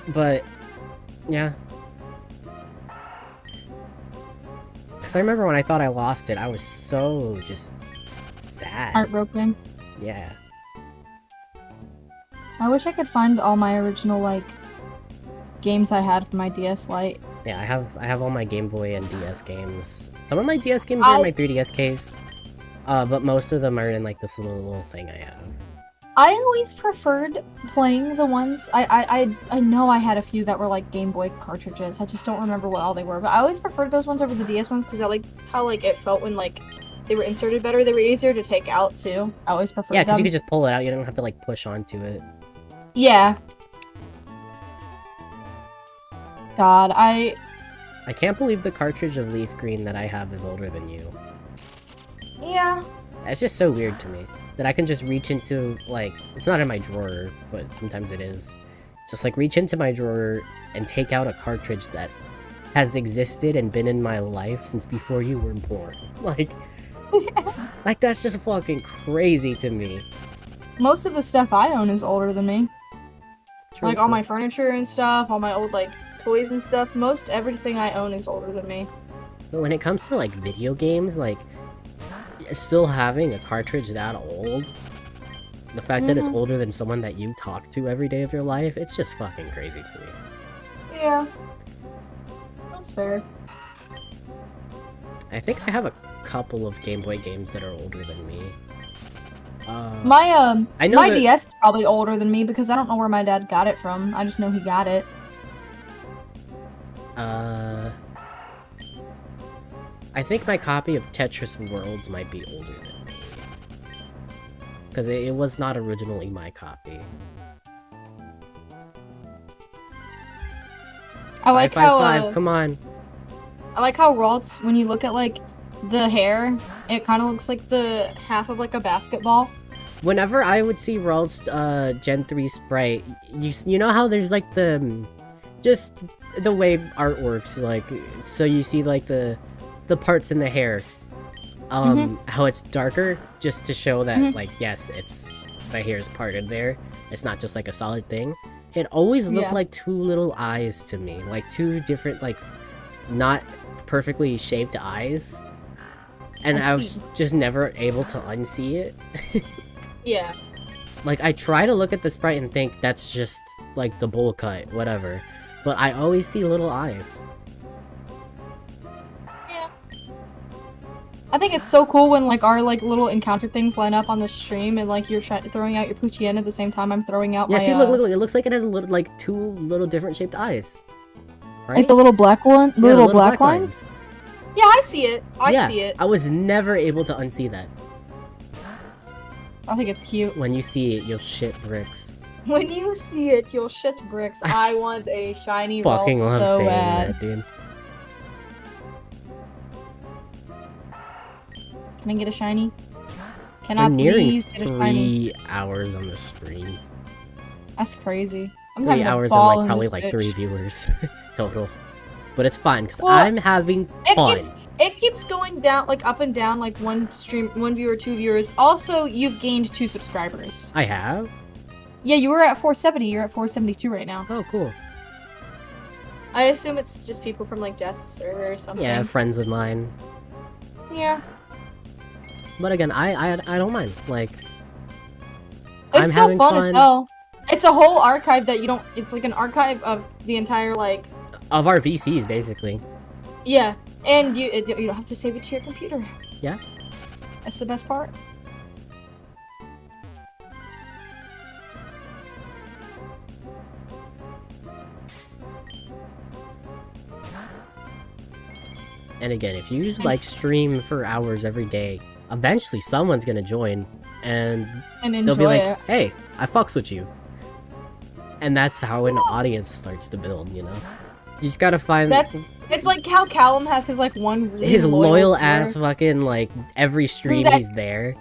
Speaker 2: But, yeah. Because I remember when I thought I lost it, I was so just sad.
Speaker 4: Heartbroken.
Speaker 2: Yeah.
Speaker 4: I wish I could find all my original like games I had for my DS Lite.
Speaker 2: Yeah, I have all my Game Boy and DS games. Some of my DS games are in my 3DS case, but most of them are in like this little thing I have.
Speaker 4: I always preferred playing the ones I know I had a few that were like Game Boy cartridges. I just don't remember what all they were, but I always preferred those ones over the DS ones because I like how like it felt when like they were inserted better. They were easier to take out too. I always preferred
Speaker 2: Yeah, because you
Speaker 4: them.
Speaker 2: could just pull it out. You don't have to like push onto it.
Speaker 4: Yeah. God,
Speaker 2: I can't believe the cartridge of Leaf Green that I have is older than you.
Speaker 4: yeah.
Speaker 2: That's just so weird to me. That I can just reach into, like, it's not in my drawer, but sometimes it is. Just, like, reach into my drawer and take out a cartridge that has existed and been in my life since before you were born. Like, that's just fucking crazy to me.
Speaker 4: Most of the stuff I own is older than me.
Speaker 2: True,
Speaker 4: Like all
Speaker 2: true.
Speaker 4: my furniture and stuff, all my old like toys and stuff. Most everything I own is older than me.
Speaker 2: But when it comes to, like, video games, like, still having a cartridge that old, the fact that it's older than someone that you talk to every day of your life, it's just fucking crazy to me.
Speaker 4: Yeah. That's fair.
Speaker 2: I think I have a couple of Game Boy games that are older than me.
Speaker 4: My
Speaker 2: I know
Speaker 4: my
Speaker 2: that-
Speaker 4: DS is probably older than me because I don't know where my dad got it from. I just know he got it.
Speaker 2: I think my copy of Tetris Worlds might be older than me. Because it was not originally my copy.
Speaker 4: I like
Speaker 2: 555,
Speaker 4: how
Speaker 2: come on.
Speaker 4: I like how Ralts, when you look at like the hair, it kind of looks like the half of like a basketball.
Speaker 2: Whenever I would see Ralt's Gen 3 sprite, you know how there's like the... Just the way art works, like, so you see like the parts in the hair, how it's darker, just to show that like, yes, it's the hair's parted there, it's not just like a solid thing. It always looked
Speaker 4: Yeah.
Speaker 2: like 2 little eyes to me, like 2 different, like, not perfectly shaped eyes, and I was just never able to unsee it.
Speaker 4: Yeah.
Speaker 2: Like, I try to look at the sprite and think that's just like the bowl cut, whatever, but I always see little eyes.
Speaker 1: I think it's so cool when like our like little encounter things line up on the stream and like you're throwing out your Poochyena at the same time I'm throwing out
Speaker 2: Yeah,
Speaker 1: my
Speaker 2: see, look, it looks like it has like 2 little different shaped eyes. Right?
Speaker 1: like the little black one,
Speaker 2: Yeah, the
Speaker 1: little black lines. Yeah, I see it. I see it.
Speaker 2: I was never able to unsee that.
Speaker 1: I think it's cute.
Speaker 2: When you see it, you'll shit bricks.
Speaker 1: When you see it, you'll shit bricks. I want a shiny vault
Speaker 2: Fucking love
Speaker 1: so
Speaker 2: saying
Speaker 1: bad.
Speaker 2: that, dude.
Speaker 1: Can I get a shiny? Can I
Speaker 2: I'm nearing
Speaker 1: please get a shiny?
Speaker 2: 3 hours on the stream.
Speaker 1: That's crazy. I'm
Speaker 2: 3
Speaker 1: having a
Speaker 2: hours and
Speaker 1: ball
Speaker 2: like
Speaker 1: in
Speaker 2: probably
Speaker 1: this
Speaker 2: like
Speaker 1: bitch.
Speaker 2: 3 viewers total. But it's fine because
Speaker 1: Well,
Speaker 2: I'm having fun.
Speaker 1: It keeps going down, like up and down, like one viewer, 2 viewers. Also, you've gained 2 subscribers.
Speaker 2: I have?
Speaker 1: Yeah, you were at 470. You're at 472 right now.
Speaker 2: Oh, cool.
Speaker 1: I assume it's just people from like Jess's server or something.
Speaker 2: Yeah, friends of mine.
Speaker 1: Yeah.
Speaker 2: But again, I don't mind. Like,
Speaker 1: It's
Speaker 2: I'm
Speaker 1: still
Speaker 2: having
Speaker 1: fun as hell. It's a whole archive that you don't. It's like an archive of the entire like.
Speaker 2: Of our VCs, basically.
Speaker 1: Yeah, and you don't have to save it to your computer.
Speaker 2: Yeah.
Speaker 1: That's the best part.
Speaker 2: And again, if you like stream for hours every day, eventually someone's gonna join, and
Speaker 1: And
Speaker 2: they'll be
Speaker 1: enjoy
Speaker 2: like,
Speaker 1: it.
Speaker 2: "Hey, I fucks with you," and that's how an audience starts to build. You know, you just gotta find
Speaker 1: It's like how Callum has his like one really
Speaker 2: his loyal
Speaker 1: viewer.
Speaker 2: ass fucking like every stream
Speaker 1: that-
Speaker 2: he's there.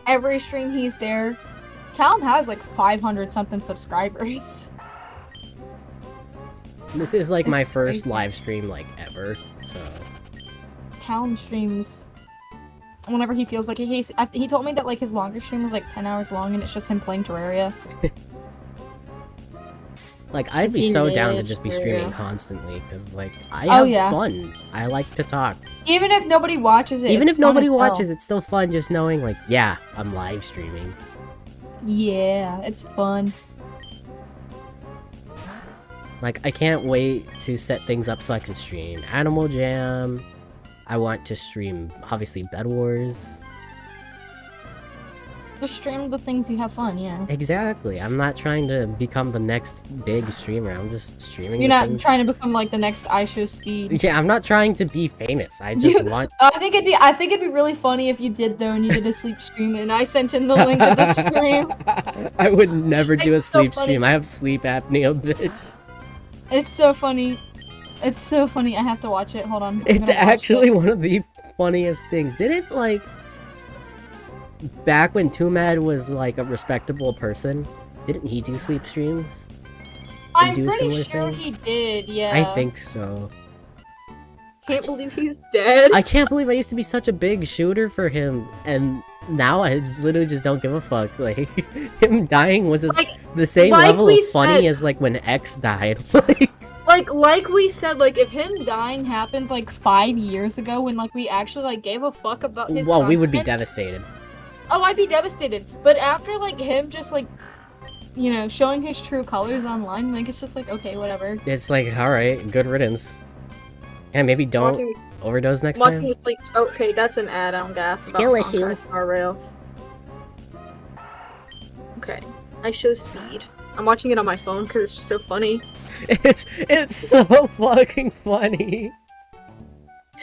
Speaker 1: Every stream he's there. Callum has like 500 something subscribers.
Speaker 2: This is like my
Speaker 1: It's
Speaker 2: first
Speaker 1: crazy.
Speaker 2: live stream like ever, so
Speaker 1: Callum streams whenever he feels like it. He told me that like his longest stream was like 10 hours long and it's just him playing Terraria.
Speaker 2: like I'd
Speaker 1: Cause
Speaker 2: be
Speaker 1: he
Speaker 2: so down to
Speaker 1: lives
Speaker 2: just be
Speaker 1: for
Speaker 2: streaming
Speaker 1: you.
Speaker 2: constantly because like I
Speaker 1: Oh,
Speaker 2: have
Speaker 1: yeah.
Speaker 2: fun. I like to talk.
Speaker 1: Even if nobody watches it.
Speaker 2: Even
Speaker 1: it's
Speaker 2: if nobody
Speaker 1: fun as hell.
Speaker 2: watches, it's still fun just knowing like, yeah, I'm live streaming.
Speaker 1: Yeah, it's fun.
Speaker 2: Like, I can't wait to set things up so I can stream Animal Jam. I want to stream, obviously, Bed Wars.
Speaker 1: Just stream the things you have fun, yeah.
Speaker 2: Exactly. I'm not trying to become the next big streamer. I'm just streaming
Speaker 1: You're
Speaker 2: the
Speaker 1: not
Speaker 2: things...
Speaker 1: trying to become like the next iShow Speed.
Speaker 2: Yeah, I'm not trying to be famous. I just want...
Speaker 1: I think it'd be really funny if you did though, and you did a sleep stream, and I sent in the link of the stream.
Speaker 2: I would never do a
Speaker 1: It's so
Speaker 2: sleep
Speaker 1: funny.
Speaker 2: stream. I have sleep apnea, bitch.
Speaker 1: It's so funny. It's so funny. I have to watch it. Hold on. I'm
Speaker 2: It's
Speaker 1: gonna watch
Speaker 2: actually
Speaker 1: it.
Speaker 2: one of the funniest things. Didn't, like... Back when Tumad was, like, a respectable person, didn't he do sleep streams?
Speaker 1: I'm
Speaker 2: do a
Speaker 1: pretty
Speaker 2: similar
Speaker 1: sure
Speaker 2: thing?
Speaker 1: he did. Yeah.
Speaker 2: I think so.
Speaker 1: Can't believe he's dead.
Speaker 2: I can't believe I used to be such a big shooter for him, and now I just literally just don't give a fuck. Like, him dying was just
Speaker 1: Like-
Speaker 2: the same
Speaker 1: like
Speaker 2: level
Speaker 1: we
Speaker 2: of funny
Speaker 1: said-
Speaker 2: as, like, when X died.
Speaker 1: Like we said, like if him dying happened like 5 years ago, when like we actually like gave a fuck about his.
Speaker 2: Well, we would be
Speaker 1: content,
Speaker 2: devastated.
Speaker 1: Oh, I'd be devastated. But after like him just like, you know, showing his true colors online, like it's just like okay, whatever.
Speaker 2: It's like, alright, good riddance. And maybe don't overdose next time.
Speaker 1: Sleep. Okay, that's an ad on gas.
Speaker 2: Skill issue.
Speaker 1: Rail. Okay, I show speed. I'm watching it on my phone because it's just so funny.
Speaker 2: It's so fucking funny.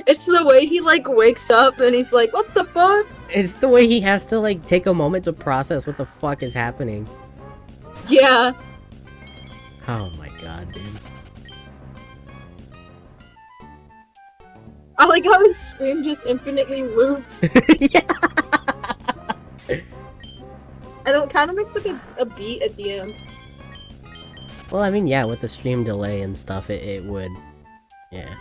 Speaker 1: It's the way he like wakes up and he's like, "What the fuck?"
Speaker 2: It's the way he has to, like, take a moment to process what the fuck is happening.
Speaker 1: Yeah.
Speaker 2: Oh my god, dude.
Speaker 1: I like how his stream just infinitely loops.
Speaker 2: Yeah.
Speaker 1: And it kind of makes like a beat at the end.
Speaker 2: Well, I mean, yeah, with the stream delay and stuff, it would... Yeah.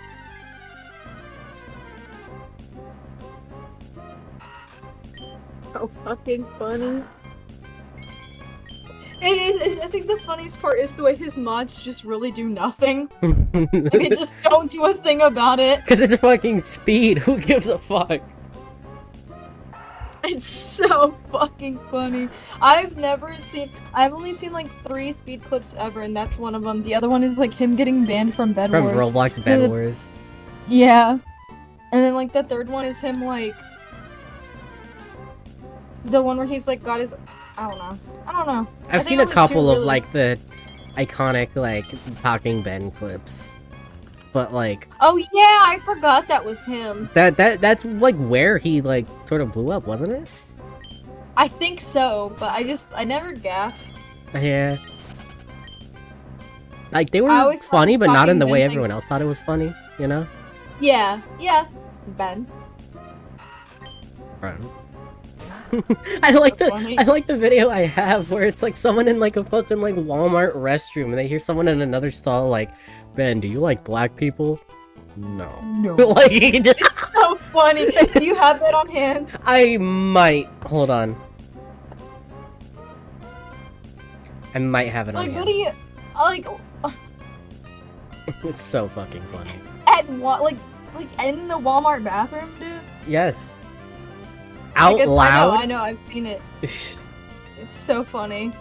Speaker 1: How fucking funny. It is. I think the funniest part is the way his mods just really do nothing. Like, they just don't do a thing about it.
Speaker 2: Because it's fucking speed. Who gives a fuck?
Speaker 1: It's so fucking funny. I've only seen like 3 speed clips ever, and that's one of them. The other one is like him getting banned from Bed
Speaker 2: From
Speaker 1: Wars.
Speaker 2: Roblox Bed Wars.
Speaker 1: Yeah. And then like the third one is him like
Speaker 4: The one where he's like got his, I don't know. I
Speaker 2: I've
Speaker 4: think
Speaker 2: seen a
Speaker 4: only
Speaker 2: couple
Speaker 4: two
Speaker 2: of
Speaker 4: really-
Speaker 2: like the iconic like Talking Ben clips, but like
Speaker 4: Oh yeah, I forgot that was him.
Speaker 2: that's like where he like sort of blew up, wasn't it?
Speaker 4: I think so, but I never gaff.
Speaker 2: Yeah. Like they
Speaker 4: I
Speaker 2: were
Speaker 4: always thought
Speaker 2: funny,
Speaker 4: the
Speaker 2: but not in
Speaker 4: Talking
Speaker 2: the
Speaker 4: Ben
Speaker 2: way
Speaker 4: thing-
Speaker 2: everyone else thought it was funny. You know?
Speaker 4: Yeah, Ben.
Speaker 2: Right. I like
Speaker 4: So
Speaker 2: the
Speaker 4: funny.
Speaker 2: I like the video I have where it's like someone in like a fucking like Walmart restroom and they hear someone in another stall like, Ben, do you like black people? No.
Speaker 4: No.
Speaker 2: Like
Speaker 4: So funny. Do you have that on hand?
Speaker 2: I might hold on. I might have it on
Speaker 4: Like,
Speaker 2: hand.
Speaker 4: what do you like
Speaker 2: It's so fucking funny.
Speaker 4: at what like in the Walmart bathroom, dude?
Speaker 2: Yes. Out
Speaker 4: Like,
Speaker 2: loud.
Speaker 4: I know, I've seen it. It's so funny.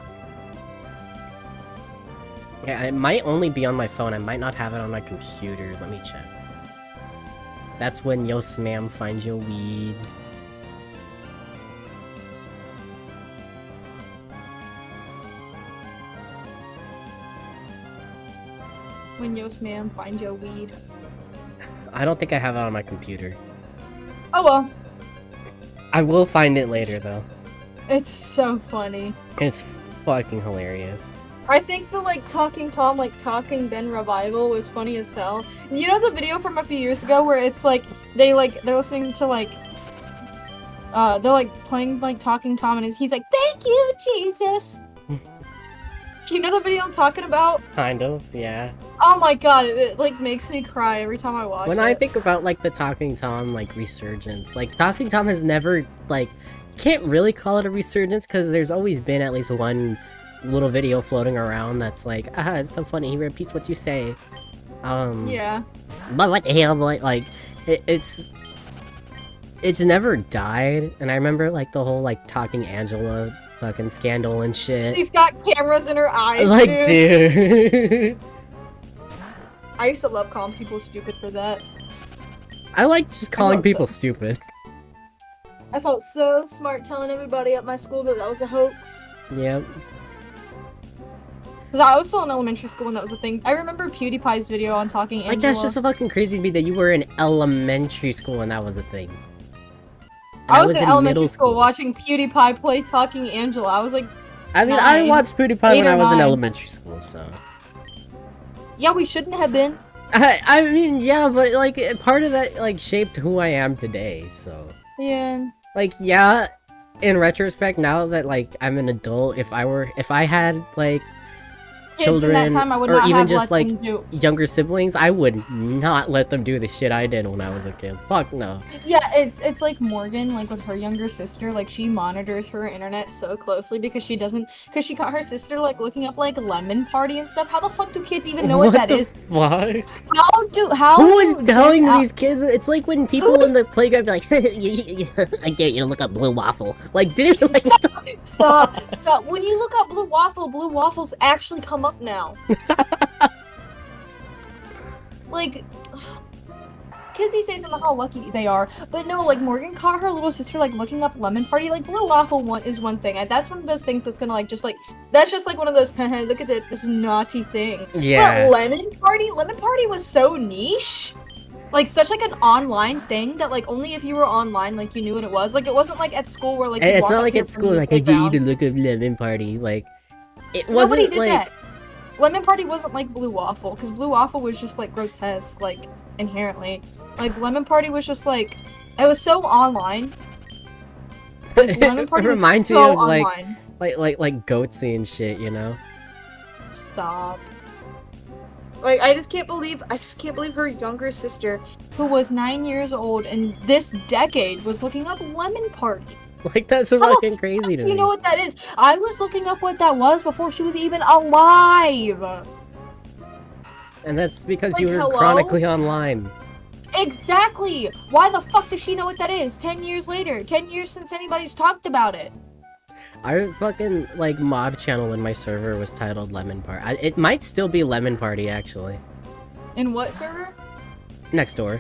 Speaker 2: Yeah, it might only be on my phone. I might not have it on my computer. Let me check. That's when yo ma'am finds your weed.
Speaker 4: When Yost Man find your weed.
Speaker 2: I don't think I have it on my computer.
Speaker 4: Oh well.
Speaker 2: I will find it later though.
Speaker 4: It's so funny.
Speaker 2: It's fucking hilarious.
Speaker 4: I think the like Talking Tom, like Talking Ben revival was funny as hell. You know the video from a few years ago where it's like they're listening to like they're like playing like Talking Tom and he's like, "Thank you, Jesus." Do you know the video I'm talking about?
Speaker 2: Kind of, yeah.
Speaker 4: Oh my god, it like makes me cry every time I watch
Speaker 2: When
Speaker 4: it.
Speaker 2: I think about like the Talking Tom like resurgence, like Talking Tom has never like can't really call it a resurgence because there's always been at least one little video floating around that's like, it's so funny, he repeats what you say.
Speaker 4: Yeah.
Speaker 2: But what the hell, boy? Like, it's never died, and I remember like the whole like Talking Angela fucking scandal and shit.
Speaker 4: She's got cameras in her eyes,
Speaker 2: Like,
Speaker 4: dude.
Speaker 2: dude.
Speaker 4: I used to love calling people stupid for that.
Speaker 2: I like just calling
Speaker 4: also-
Speaker 2: people stupid.
Speaker 4: I felt so smart telling everybody at my school that was a hoax.
Speaker 2: Yep.
Speaker 4: Because I was still in elementary school when that was a thing. I remember PewDiePie's video on Talking Angela.
Speaker 2: Like, that's just so fucking crazy to me that you were in elementary school and that was a thing. And
Speaker 4: I was in elementary
Speaker 2: middle
Speaker 4: school watching PewDiePie play Talking Angela. I was like,
Speaker 2: I mean, I
Speaker 4: 9,
Speaker 2: watched PewDiePie
Speaker 4: 8
Speaker 2: when
Speaker 4: or
Speaker 2: I was in
Speaker 4: 9.
Speaker 2: elementary school, so.
Speaker 4: yeah, we shouldn't have been.
Speaker 2: I mean, yeah, but like, part of that, like, shaped who I am today, so.
Speaker 4: Yeah.
Speaker 2: Like, yeah, in retrospect, now that, like, I'm an adult, if I had, like,
Speaker 4: Kids in that
Speaker 2: children,
Speaker 4: time, I would
Speaker 2: or
Speaker 4: not
Speaker 2: even
Speaker 4: have
Speaker 2: just,
Speaker 4: let
Speaker 2: like,
Speaker 4: them do.
Speaker 2: younger siblings, I would not let them do the shit I did when I was a kid. Fuck no.
Speaker 4: Yeah, it's like Morgan, like with her younger sister, like she monitors her internet so closely because she caught her sister like looking up like Lemon Party and stuff. How the fuck do kids even know what that
Speaker 2: the
Speaker 4: is?
Speaker 2: Fuck?
Speaker 4: How
Speaker 2: Who is
Speaker 4: do
Speaker 2: telling
Speaker 4: Gen
Speaker 2: these kids? It's like when people in the playground be like, I dare you to look up Blue Waffle. Like, dude, like, what the
Speaker 4: Stop. When you look up blue waffles actually come up now. Like, Kizzy says on how lucky they are, but no, like Morgan caught her little sister like looking up Lemon Party. Like Blue Waffle is one thing. That's one of those things that's gonna like that's just like one of those look at this naughty thing.
Speaker 2: Yeah.
Speaker 4: But Lemon Party was so niche. Like such like an online thing that like only if you were online like you knew what it was. Like it wasn't like at school where like
Speaker 2: And
Speaker 4: you'd
Speaker 2: it's
Speaker 4: walk
Speaker 2: not
Speaker 4: up
Speaker 2: like
Speaker 4: to your
Speaker 2: at
Speaker 4: friend
Speaker 2: school,
Speaker 4: and
Speaker 2: like, I
Speaker 4: play
Speaker 2: dare you
Speaker 4: around.
Speaker 2: to look up Lemon Party. Like, it
Speaker 4: Nobody
Speaker 2: wasn't
Speaker 4: did
Speaker 2: like.
Speaker 4: that. Lemon Party wasn't like Blue Waffle, because Blue Waffle was just like grotesque, like inherently. Like Lemon Party was just like it was so online. Like, Lemon Party
Speaker 2: It
Speaker 4: was
Speaker 2: reminds
Speaker 4: so
Speaker 2: me of
Speaker 4: online.
Speaker 2: like goatsy and shit, you know?
Speaker 4: Stop. Like I just can't believe her younger sister, who was 9 years old in this decade, was looking up Lemon Party.
Speaker 2: Like, that's so
Speaker 4: How the
Speaker 2: fucking crazy to
Speaker 4: Do you
Speaker 2: me.
Speaker 4: know what that is? I was looking up what that was before she was even alive.
Speaker 2: And that's because
Speaker 4: Like,
Speaker 2: you were
Speaker 4: hello?
Speaker 2: chronically online.
Speaker 4: Exactly! Why the fuck does she know what that is? 10 years later. 10 years since anybody's talked about it.
Speaker 2: Our fucking, like, mod channel in my server was titled Lemon Party. It might still be Lemon Party, actually.
Speaker 4: In what server?
Speaker 2: Next door.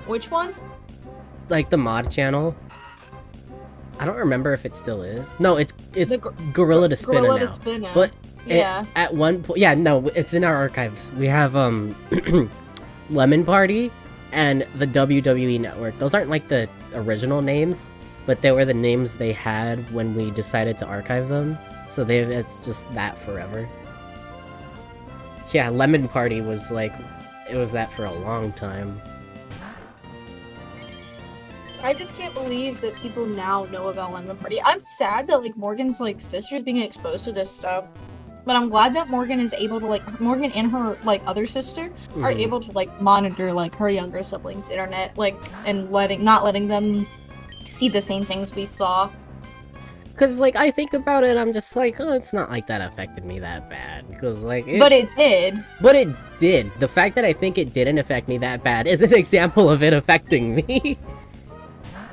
Speaker 4: Which one?
Speaker 2: Like the mod channel. I don't remember if it still is. No, it's Gorilla to Spinner
Speaker 4: Gorilla
Speaker 2: now.
Speaker 4: to Spinner.
Speaker 2: But
Speaker 4: yeah.
Speaker 2: at one point, yeah, no, it's in our archives. We have Lemon Party and the WWE Network. Those aren't like the original names, but they were the names they had when we decided to archive them. So it's just that forever. Yeah, Lemon Party was like, it was that for a long time.
Speaker 4: I just can't believe that people now know about Lemon Party. I'm sad that like Morgan's like sister's being exposed to this stuff. But I'm glad that Morgan is able to like Morgan and her like other sister are able to like monitor like her younger siblings' internet, like and not letting them see the same things we saw.
Speaker 2: Cause like I think about it, I'm just like, oh, it's not like that affected me that bad. Because like,
Speaker 4: but it did.
Speaker 2: But it did. The fact that I think it didn't affect me that bad is an example of it affecting me.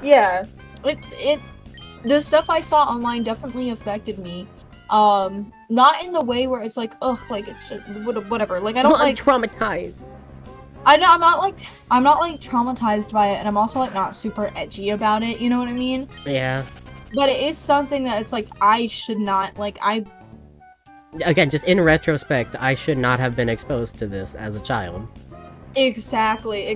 Speaker 4: Yeah, the stuff I saw online definitely affected me. Not in the way where it's like, ugh, like it's whatever. Like I don't
Speaker 2: I'm
Speaker 4: like
Speaker 2: traumatized.
Speaker 4: I know I'm not like traumatized by it, and I'm also like not super edgy about it. You know what I mean?
Speaker 2: Yeah.
Speaker 4: But it is something that it's like I should not like
Speaker 2: Again, just in retrospect, I should not have been exposed to this as a child.
Speaker 4: Exactly.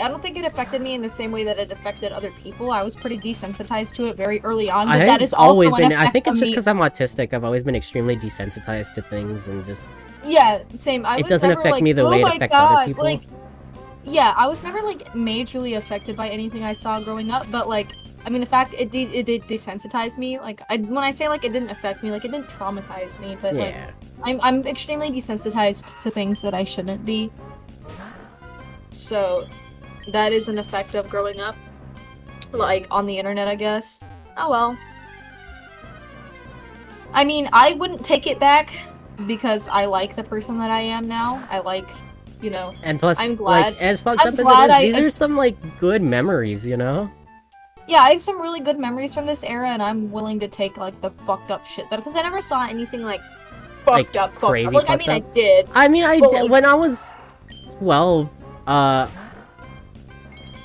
Speaker 4: I don't think it affected me in the same way that it affected other people. I was pretty desensitized to it very early on, but that is also
Speaker 2: always been.
Speaker 4: an
Speaker 2: I think it's just
Speaker 4: me.
Speaker 2: because I'm autistic. I've always been extremely desensitized to things, and just
Speaker 4: Yeah, same.
Speaker 2: it doesn't affect me the way it affects other people.
Speaker 4: Like, yeah, I was never like majorly affected by anything I saw growing up, but like, I mean, the fact it did desensitize me. Like, when I say like it didn't affect me, like it didn't traumatize me, but
Speaker 2: yeah.
Speaker 4: like, I'm extremely desensitized to things that I shouldn't be. So, that is an effect of growing up, like, on the internet, I guess. Oh well. I mean, I wouldn't take it back, because I like the person that I am now. I like, you know,
Speaker 2: And plus,
Speaker 4: I'm glad-
Speaker 2: like, as fucked
Speaker 4: I'm
Speaker 2: up as
Speaker 4: glad
Speaker 2: it is, these are some, like, good memories, you know?
Speaker 4: Yeah, I have some really good memories from this era, and I'm willing to take, like, the fucked up shit that, because I never saw anything, like, fucked up.
Speaker 2: crazy
Speaker 4: Like, I
Speaker 2: fucked
Speaker 4: mean, I
Speaker 2: up?
Speaker 4: did.
Speaker 2: I mean, I
Speaker 4: But,
Speaker 2: did,
Speaker 4: like-
Speaker 2: when I was 12,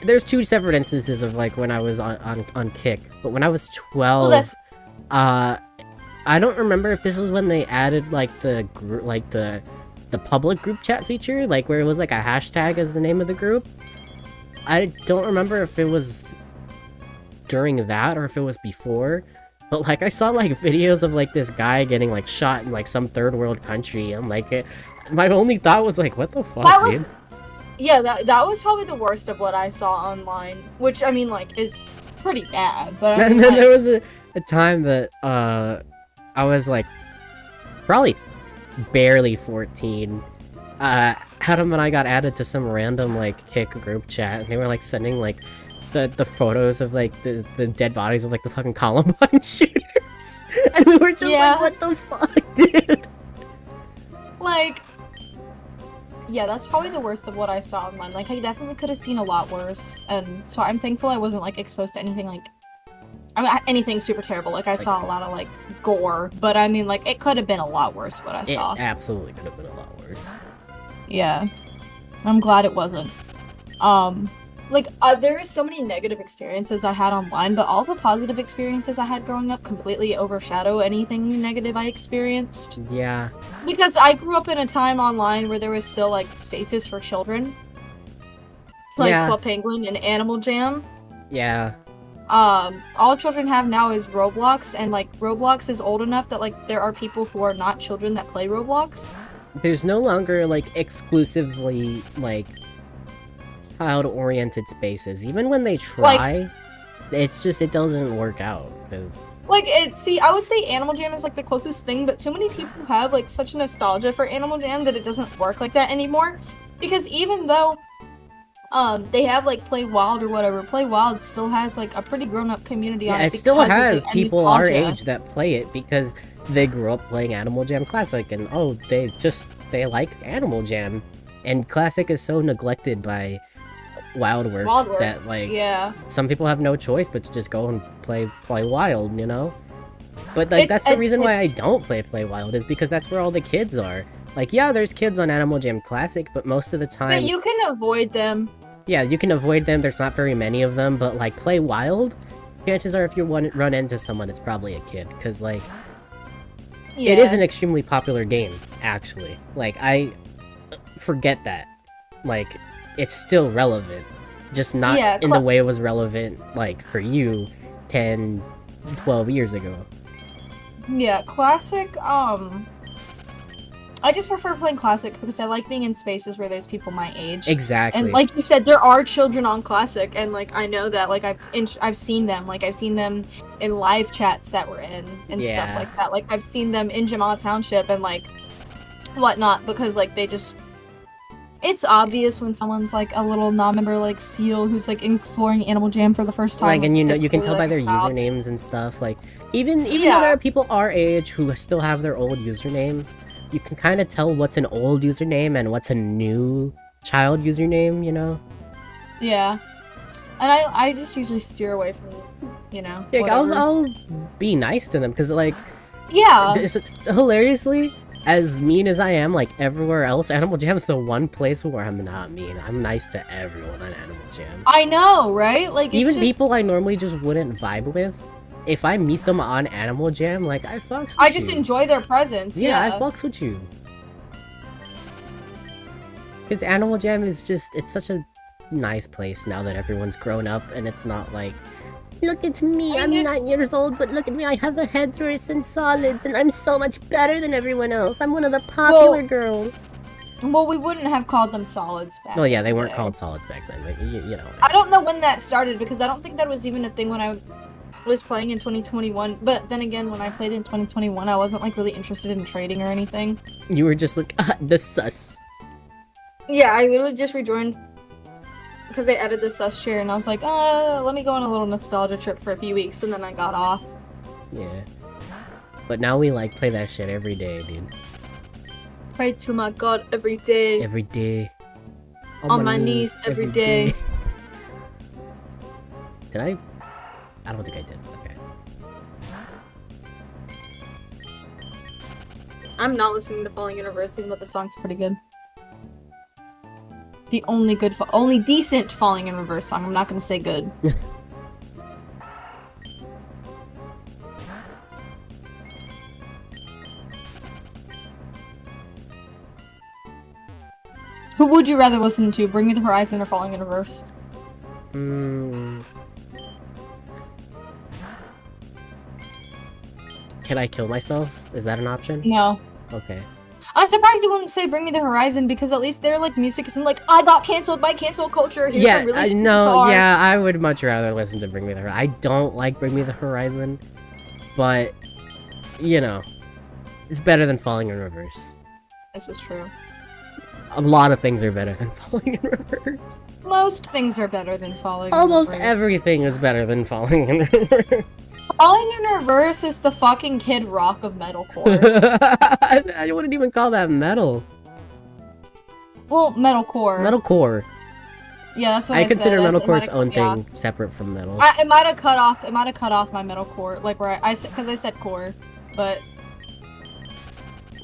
Speaker 2: there's two separate instances of, like, when I was on Kick, but when I was 12,
Speaker 4: Well, that's...
Speaker 2: I don't remember if this was when they added, like, the public group chat feature, like, where it was, like, a hashtag as the name of the group. I don't remember if it was during that or if it was before, but, like, I saw, like, videos of, like, this guy getting, like, shot in, like, some third world country, and, like, my only thought was, like, what the fuck,
Speaker 4: That was-
Speaker 2: dude?
Speaker 4: Yeah, that was probably the worst of what I saw online, which, I mean, like, is pretty bad, but I mean,
Speaker 2: And then
Speaker 4: like,
Speaker 2: there was a time that, I was, like, probably barely 14. Adam and I got added to some random, like, Kick group chat, and they were, like, sending, like, the photos of, like, the dead bodies of, like, the fucking Columbine shooters. And we were just
Speaker 4: Yeah.
Speaker 2: like, what the fuck, dude?
Speaker 4: like, yeah, that's probably the worst of what I saw online. Like, I definitely could have seen a lot worse, and so I'm thankful I wasn't, like, exposed to anything, like, I mean, anything super terrible. Like, I saw a lot of, like, gore, but I mean, like, it could have been a lot worse what I saw.
Speaker 2: It absolutely could have been a lot worse.
Speaker 4: Yeah. I'm glad it wasn't. There is so many negative experiences I had online, but all the positive experiences I had growing up completely overshadow anything negative I experienced.
Speaker 2: Yeah.
Speaker 4: Because I grew up in a time online where there was still, like, spaces for children. Like
Speaker 2: Yeah.
Speaker 4: Club Penguin and Animal Jam.
Speaker 2: Yeah.
Speaker 4: All children have now is Roblox, and, like, Roblox is old enough that, like, there are people who are not children that play Roblox.
Speaker 2: There's no longer, like, exclusively, like, child-oriented spaces. Even when they try, it's just, it doesn't work out, because...
Speaker 4: Like, I would say Animal Jam is, like, the closest thing, but too many people have, like, such nostalgia for Animal Jam that it doesn't work like that anymore. Because even though, they have, like, Play Wild or whatever, Play Wild still has, like, a pretty grown-up community on
Speaker 2: Yeah,
Speaker 4: it.
Speaker 2: it still
Speaker 4: because of
Speaker 2: has
Speaker 4: the
Speaker 2: people our
Speaker 4: nostalgia.
Speaker 2: age that play it, because they grew up playing Animal Jam Classic, and, oh, they like Animal Jam. And Classic is so neglected by WildWorks that, like,
Speaker 4: yeah.
Speaker 2: some people have no choice but to just go and play Wild, you know? But, like, that's the reason why I don't play Wild, is because that's where all the kids are. Like, yeah, there's kids on Animal Jam Classic, but most of the time...
Speaker 4: But you can avoid them.
Speaker 2: Yeah, you can avoid them. There's not very many of them, but like play wild. Chances are, if you run into someone, it's probably a kid, because like it is an extremely popular game. Actually, like I forget that, like it's still relevant, just not in the way it was relevant like for you 10, 12 years ago.
Speaker 1: Yeah, classic. I just prefer playing classic because I like being in spaces where there's people my age.
Speaker 2: Exactly.
Speaker 1: And like you said, there are children on classic, and like I know that, like I've seen them, like I've seen them in live chats that we're in and stuff like that. Like I've seen them in Jamala Township and like whatnot, because like they just. It's obvious when someone's like a little non-member like Seal who's like exploring Animal Jam for the first time.
Speaker 2: Like, and you know, you can tell by their usernames and stuff. Like, even though there are people our age who still have their old usernames, you can kind of tell what's an old username and what's a new child username, you know?
Speaker 1: Yeah. And I just usually steer away from, you know,
Speaker 2: like, I'll be nice to them, because, like...
Speaker 1: Yeah!
Speaker 2: It's hilariously, as mean as I am, like, everywhere else, Animal Jam is the one place where I'm not mean. I'm nice to everyone on Animal Jam.
Speaker 1: I know, right? Like,
Speaker 2: even people I normally just wouldn't vibe with, if I meet them on Animal Jam, like, I fucks with you.
Speaker 1: I just enjoy their presence,
Speaker 2: yeah. I fucks with you. Because Animal Jam is just, it's such a nice place now that everyone's grown up, and it's not like, look at me, I'm 9 years old, but look at me, I have a headdress and solids, and I'm so much better than everyone else. I'm one of the popular girls.
Speaker 1: Well, we wouldn't have called them solids back then.
Speaker 2: Well, yeah, they weren't called solids back then, but you know.
Speaker 1: I don't know when that started, because I don't think that was even a thing when I was playing in 2021, but then again, when I played in 2021, I wasn't like really interested in trading or anything.
Speaker 2: You were just like, the sus.
Speaker 1: Yeah, I literally just rejoined because they added the sus chair, and I was like, let me go on a little nostalgia trip for a few weeks, and then I got off.
Speaker 2: Yeah. But now we like play that shit every day, dude.
Speaker 1: Pray to my God every day.
Speaker 2: Every day.
Speaker 1: On my knees every day.
Speaker 2: Did I? I don't think I did. Okay.
Speaker 1: I'm not listening to Falling Universe, even though the song's pretty good. The only good, only decent Falling in Reverse song. I'm not gonna say good. Who would you rather listen to? Bring Me the Horizon or Falling in Reverse?
Speaker 2: Can I kill myself? Is that an option?
Speaker 1: No.
Speaker 2: Okay.
Speaker 1: I'm surprised you wouldn't say Bring Me the Horizon, because at least their like music isn't like, I got cancelled by cancel culture. Here's
Speaker 2: yeah,
Speaker 1: a really
Speaker 2: yeah, I would much rather listen to Bring Me the Horizon. I don't like Bring Me the Horizon, but you know, it's better than Falling in Reverse.
Speaker 1: This is true.
Speaker 2: A lot of things are better than Falling in Reverse.
Speaker 1: Most things are better than Falling in
Speaker 2: Almost
Speaker 1: Reverse.
Speaker 2: everything is better than Falling in Reverse.
Speaker 1: Falling in Reverse is the fucking Kid Rock of metalcore.
Speaker 2: I wouldn't even call that metal.
Speaker 1: Well, metalcore.
Speaker 2: Metalcore.
Speaker 1: Yeah, that's what I
Speaker 2: consider
Speaker 1: said.
Speaker 2: metalcore its own thing, separate from metal.
Speaker 1: It might have cut off. It might have cut off my metalcore, like where because I said core, but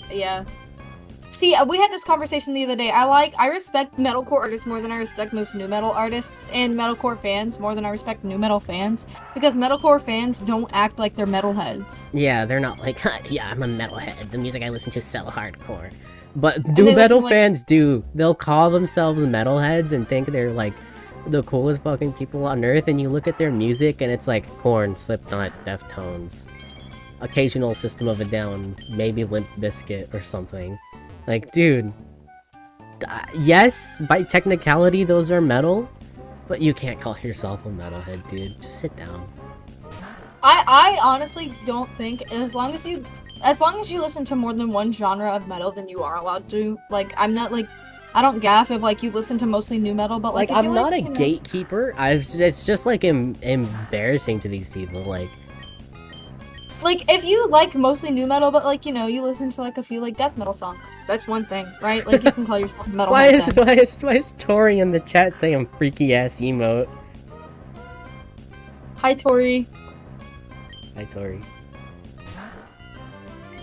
Speaker 1: yeah. See, we had this conversation the other day. I respect metalcore artists more than I respect most new metal artists, and metalcore fans more than I respect new metal fans, because metalcore fans don't act like they're metalheads.
Speaker 2: Yeah, they're not like, yeah, I'm a metalhead. The music I listen to is so hardcore. But new metal fans do. They'll call themselves metalheads and think they're like the coolest fucking people on earth, and you look at their music and it's like Korn, Slipknot, Deftones, occasional System of a Down, maybe Limp Bizkit or something. Like, dude, yes, by technicality, those are metal, but you can't call yourself a metalhead, dude. Just sit down.
Speaker 1: I honestly don't think, as long as you listen to more than one genre of metal, then you are allowed to. Like, I'm not like, I don't gaff if like you listen to mostly new metal, but like
Speaker 2: I'm not a gatekeeper. It's just like embarrassing to these people,
Speaker 1: Like, if you like mostly new metal, but like, you know, you listen to like a few like death metal songs, that's one thing, right? Like, you can call yourself a metal.
Speaker 2: Why is Tori in the chat saying freaky ass emote?
Speaker 1: Hi, Tori.
Speaker 2: Hi, Tori.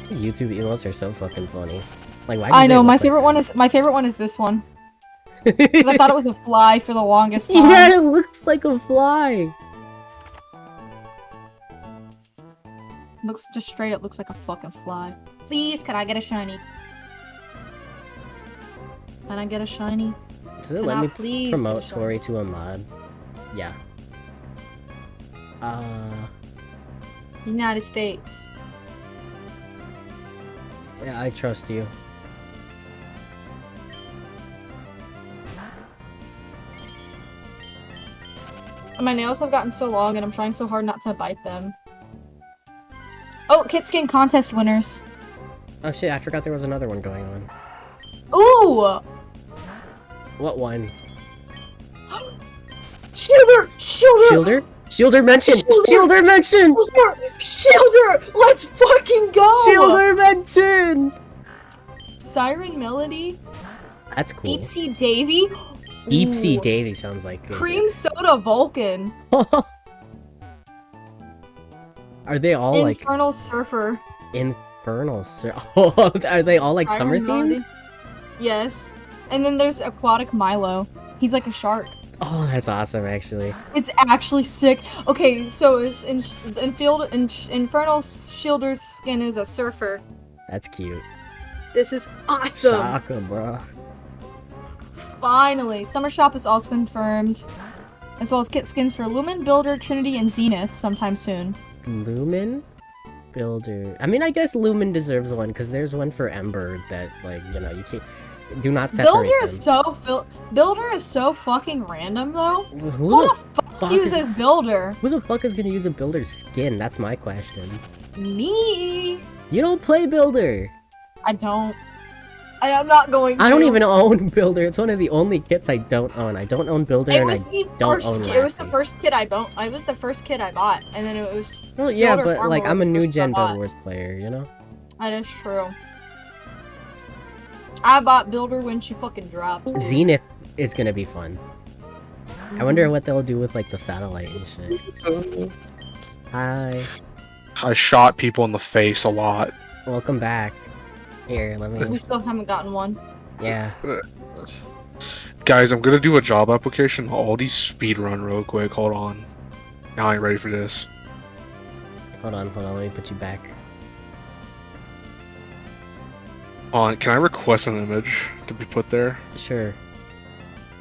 Speaker 2: YouTube emotes are so fucking funny. Like, why?
Speaker 1: I know my favorite one is this one.
Speaker 4: Because I thought it was a fly for the longest time.
Speaker 2: Yeah, it looks like a fly.
Speaker 4: Looks just straight up looks like a fucking fly. Please, can I get a shiny? Can I get a shiny?
Speaker 2: Does it
Speaker 4: Can
Speaker 2: let
Speaker 4: I
Speaker 2: me
Speaker 4: please
Speaker 2: promote
Speaker 4: get a shiny?
Speaker 2: Tori to a mod? Yeah.
Speaker 4: United States.
Speaker 2: Yeah, I trust you.
Speaker 4: My nails have gotten so long and I'm trying so hard not to bite them. Oh, kit skin contest winners.
Speaker 2: Oh shit, I forgot there was another one going on.
Speaker 4: Ooh!
Speaker 2: What one?
Speaker 4: Shielder! Shielder!
Speaker 2: Shielder? Shielder mentioned!
Speaker 4: Shielder!
Speaker 2: Shielder mentioned!
Speaker 4: Shielder! Shielder! Let's fucking go!
Speaker 2: Shielder mentioned!
Speaker 4: Siren Melody?
Speaker 2: That's cool.
Speaker 4: Deep Sea Davy?
Speaker 2: Deep Sea
Speaker 4: Ooh.
Speaker 2: Davy sounds like good.
Speaker 4: Cream Soda Vulcan.
Speaker 2: Are they all like
Speaker 4: Infernal Surfer.
Speaker 2: infernal? Oh, are they all like summer
Speaker 4: Siren Melody.
Speaker 2: themed?
Speaker 4: Yes. And then there's Aquatic Milo. He's like a shark.
Speaker 2: Oh, that's awesome, actually.
Speaker 4: It's actually sick. Okay, so it's Infernal Shielder's skin is a surfer.
Speaker 2: That's cute.
Speaker 4: This is awesome.
Speaker 2: Shaka, bro.
Speaker 4: Finally, Summer Shop is also confirmed, as well as kit skins for Lumen, Builder, Trinity, and Zenith sometime soon.
Speaker 2: Lumen? Builder. I mean, I guess Lumen deserves one, because there's one for Ember that, like, you know, you can't... Do not separate
Speaker 4: Builder is so fucking random, though.
Speaker 2: them.
Speaker 4: Who the fuck uses Builder?
Speaker 2: Who the fuck is gonna use a Builder's skin? That's my question.
Speaker 4: Me.
Speaker 2: You don't play Builder!
Speaker 4: I don't. I'm not going to.
Speaker 2: I don't even own Builder. It's one of the only kits I don't own. I don't own Builder,
Speaker 4: It
Speaker 2: and I
Speaker 4: was the
Speaker 2: don't
Speaker 4: first.
Speaker 2: own
Speaker 4: It was the
Speaker 2: Lassie.
Speaker 4: first kit I bought. It was the first kit I bought, and then it was.
Speaker 2: Well, yeah,
Speaker 4: Builder
Speaker 2: but,
Speaker 4: Farm
Speaker 2: like,
Speaker 4: World
Speaker 2: I'm a
Speaker 4: was the
Speaker 2: new
Speaker 4: first
Speaker 2: gen
Speaker 4: I bought.
Speaker 2: Build Wars player, you know?
Speaker 4: That is true. I bought Builder when she fucking dropped.
Speaker 2: Zenith is gonna be fun. I wonder what they'll do with, like, the satellite and shit. Hi.
Speaker 3: I shot people in the face a lot.
Speaker 2: Welcome back. Here, let
Speaker 4: We
Speaker 2: me...
Speaker 4: still haven't gotten one.
Speaker 2: Yeah.
Speaker 3: Guys, I'm gonna do a job application. Aldi speedrun real quick. Hold on. Now I'm ready for this.
Speaker 2: Hold on, let me put you back.
Speaker 3: Hold on, can I request an image to be put there?
Speaker 2: Sure.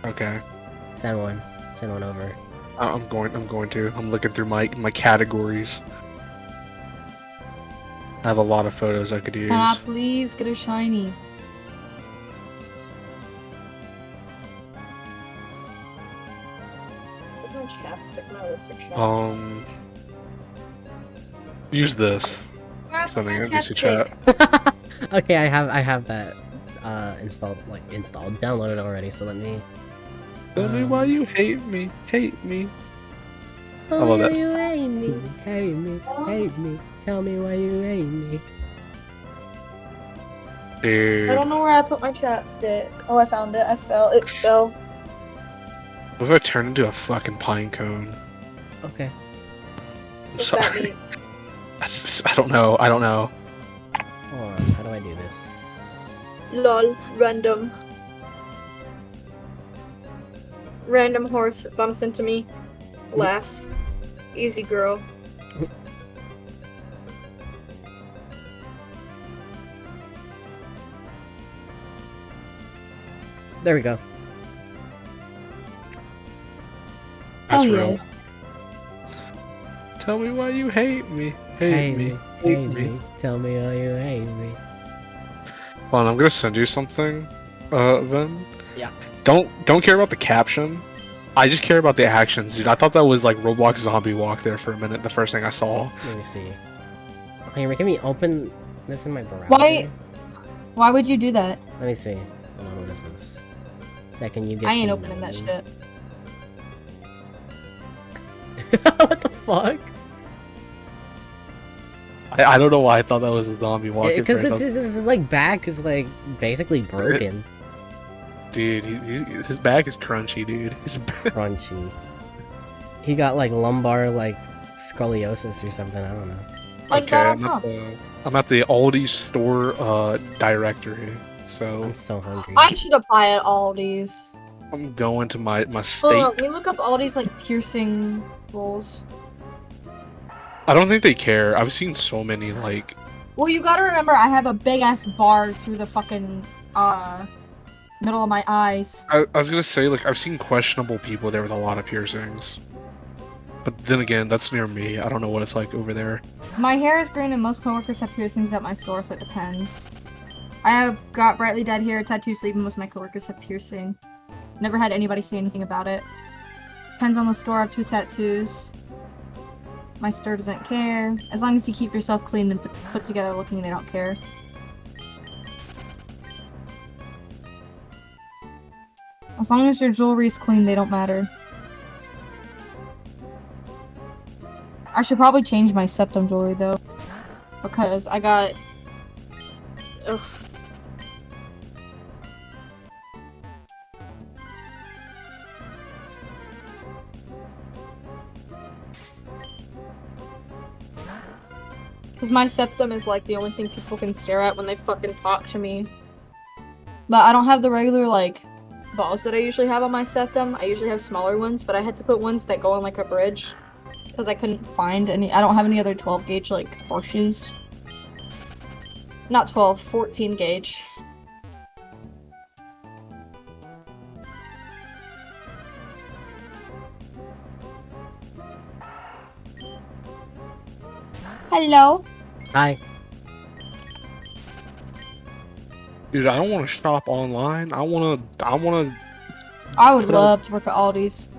Speaker 3: Okay.
Speaker 2: Send one. Send one over.
Speaker 3: I'm going to. I'm looking through my categories. I have a lot of photos I could use.
Speaker 4: Can I please get a shiny? Where's my chapstick? My lips are chapped.
Speaker 3: Use this. Sending it to chat.
Speaker 2: Okay, I have that installed, downloaded already, so let me...
Speaker 3: Tell me why you hate me. Hate me.
Speaker 2: Tell
Speaker 3: love
Speaker 2: me
Speaker 3: that.
Speaker 2: why you hate me, hate me, hate me. Tell me why you hate me.
Speaker 3: Dude.
Speaker 1: I don't know where I put my chapstick. Oh, I found it. It fell.
Speaker 3: What if I turn into a fucking pine cone?
Speaker 2: Okay.
Speaker 3: I'm
Speaker 1: What's that
Speaker 3: sorry.
Speaker 1: mean?
Speaker 3: I don't know.
Speaker 2: Hold on, how do I do this?
Speaker 1: Lol. Random. Random horse bumps into me. Laughs. Easy girl.
Speaker 2: There we go.
Speaker 3: That's
Speaker 4: Oh, yeah.
Speaker 3: real. Tell me why you hate me. Hate me.
Speaker 2: hate me. Tell me why you hate me.
Speaker 3: Hold on, I'm gonna send you something. Then.
Speaker 2: Yeah.
Speaker 3: Don't care about the caption. I just care about the actions, dude. I thought that was like Roblox Zombie Walk there for a minute. The first thing I saw.
Speaker 2: Let me see. Okay, you're making me open this in my browser.
Speaker 4: Why would you do that?
Speaker 2: Let me see. Hold on, what is this? Second, you get
Speaker 4: I ain't
Speaker 2: to
Speaker 4: opening that
Speaker 2: know
Speaker 4: shit.
Speaker 2: me. What the fuck?
Speaker 3: I don't know why I thought that was a zombie walking.
Speaker 2: Because his like back is like basically broken.
Speaker 3: Dude, his back is crunchy, dude. His
Speaker 2: Crunchy. He got like lumbar like scoliosis or something. I don't know.
Speaker 4: Like
Speaker 3: okay,
Speaker 4: Donald
Speaker 3: I'm at,
Speaker 4: Trump.
Speaker 3: I'm at the Aldi store directory. So
Speaker 2: I'm so hungry.
Speaker 4: I should apply at Aldi's.
Speaker 3: I'm going to my
Speaker 4: Hold
Speaker 3: state.
Speaker 4: on, let me look up all these like piercing rolls.
Speaker 3: I don't think they care. I've seen so many like.
Speaker 4: Well, you gotta remember, I have a big ass bar through the fucking middle of my eyes.
Speaker 3: I was gonna say like I've seen questionable people there with a lot of piercings. But then again, that's near me. I don't know what it's like over there.
Speaker 4: My hair is green and most coworkers have piercings at my store, so it depends. I have got brightly dyed hair, tattoo sleeve, and most of my coworkers have piercing. Never had anybody say anything about it. Depends on the store, I have 2 tattoos. My store doesn't care. As long as you keep yourself clean and put together looking, they don't care. As long as your jewelry's clean, they don't matter. I should probably change my septum jewelry though. Because I got... Ugh. Because my septum is like the only thing people can stare at when they fucking talk to me. But I don't have the regular like balls that I usually have on my septum. I usually have smaller ones, but I had to put ones that go on like a bridge. Because I couldn't find any- I don't have any other 12 gauge like horseshoes. Not 12, 14 gauge. Hello?
Speaker 2: Hi.
Speaker 3: Dude, I don't want to shop online. I wanna.
Speaker 4: I would
Speaker 3: Put on-
Speaker 4: love to work at Aldi's.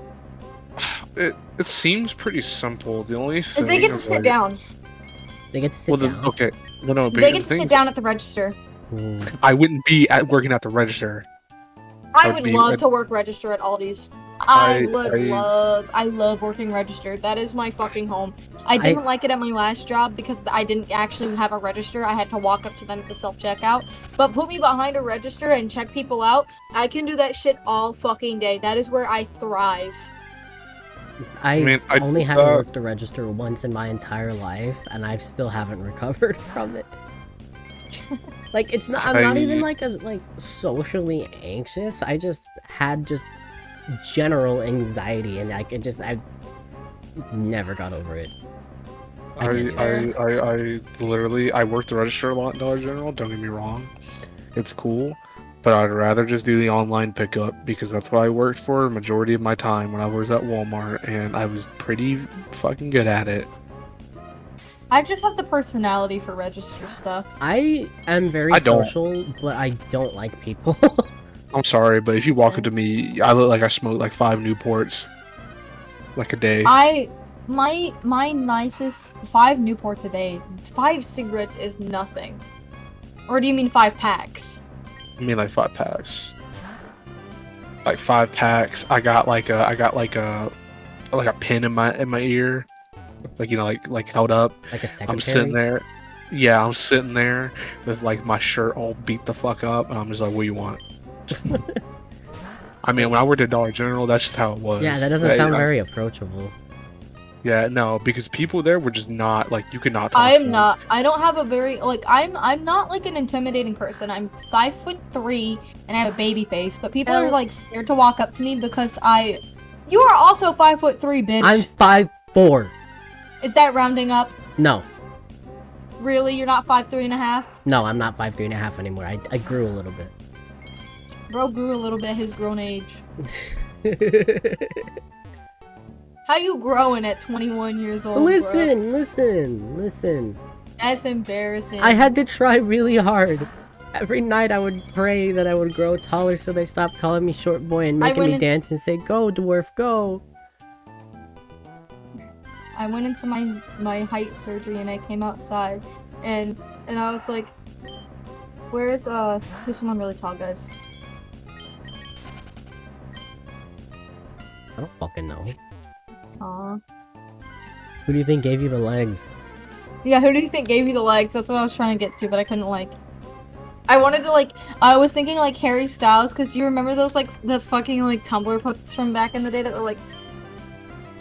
Speaker 3: It seems pretty simple. The only thing.
Speaker 4: If they get to
Speaker 3: is,
Speaker 4: sit
Speaker 3: like-
Speaker 4: down.
Speaker 2: They get to sit
Speaker 3: Well,
Speaker 2: down.
Speaker 3: okay. No. But
Speaker 4: They
Speaker 3: the
Speaker 4: get to sit
Speaker 3: thing's-
Speaker 4: down at the register.
Speaker 2: Ooh.
Speaker 3: I wouldn't be working at the register.
Speaker 4: I
Speaker 3: I'd
Speaker 4: would
Speaker 3: be-
Speaker 4: love
Speaker 3: I'd-
Speaker 4: to work register at Aldi's.
Speaker 3: I
Speaker 4: I love working register. That is my fucking home. I didn't like it at my last job because I didn't actually have a register. I had to walk up to them at the self-checkout. But put me behind a register and check people out. I can do that shit all fucking day. That is where I thrive.
Speaker 2: I
Speaker 3: mean, I
Speaker 2: only
Speaker 3: did
Speaker 2: had to
Speaker 3: that-
Speaker 2: work the register once in my entire life, and I still haven't recovered from it. Like, it's not- I'm not even, like, as, like, socially anxious. I just had just general anxiety, and, like, I never got over it.
Speaker 3: I literally worked the register a lot in Dollar General. Don't get me wrong, it's cool, but I'd rather just do the online pickup because that's what I worked for majority of my time when I was at Walmart, and I was pretty fucking good at it.
Speaker 4: I just have the personality for register stuff.
Speaker 2: I am very
Speaker 3: I don't.
Speaker 2: social, but I don't like people.
Speaker 3: I'm sorry, but if you walk up to me, I look like I smoke like 5 Newports, like a day.
Speaker 4: My nicest 5 Newports a day. 5 cigarettes is nothing. Or do you mean 5 packs?
Speaker 3: I mean like 5 packs. Like 5 packs. I got like a pin in my ear, like like held up.
Speaker 2: Like a secretary.
Speaker 3: I'm sitting there. Yeah, I'm sitting there with like my shirt all beat the fuck up, and I'm just like, "What do you want?" I mean, when I worked at Dollar General, that's just how it was.
Speaker 2: Yeah, that doesn't sound very approachable.
Speaker 3: Yeah, no, because people there were just not like you could not. Talk to
Speaker 4: I'm
Speaker 3: them.
Speaker 4: not. I don't have a very like. I'm not like an intimidating person. I'm 5'3" and I have a baby face, but people are like scared to walk up to me because I. You are also 5'3", bitch.
Speaker 2: I'm 5'4".
Speaker 4: Is that rounding up?
Speaker 2: No.
Speaker 4: Really? You're not 5'3.5"?
Speaker 2: No, I'm not 5'3.5" anymore. I grew a little bit.
Speaker 4: Bro grew a little bit his grown age. How you growing at 21 years old?
Speaker 2: Listen, listen.
Speaker 4: That's embarrassing.
Speaker 2: I had to try really hard. Every night I would pray that I would grow taller so they stopped calling me short boy and making me dance and say, "Go, dwarf, go."
Speaker 4: I went into my height surgery and I came outside and I was like, who's someone really tall, guys?
Speaker 2: I don't fucking know.
Speaker 4: Aw.
Speaker 2: Who do you think gave you the legs?
Speaker 4: Yeah, who do you think gave you the legs? That's what I was trying to get to, but I couldn't like. I wanted to like. I was thinking like Harry Styles, because you remember those like the fucking like Tumblr posts from back in the day that were like.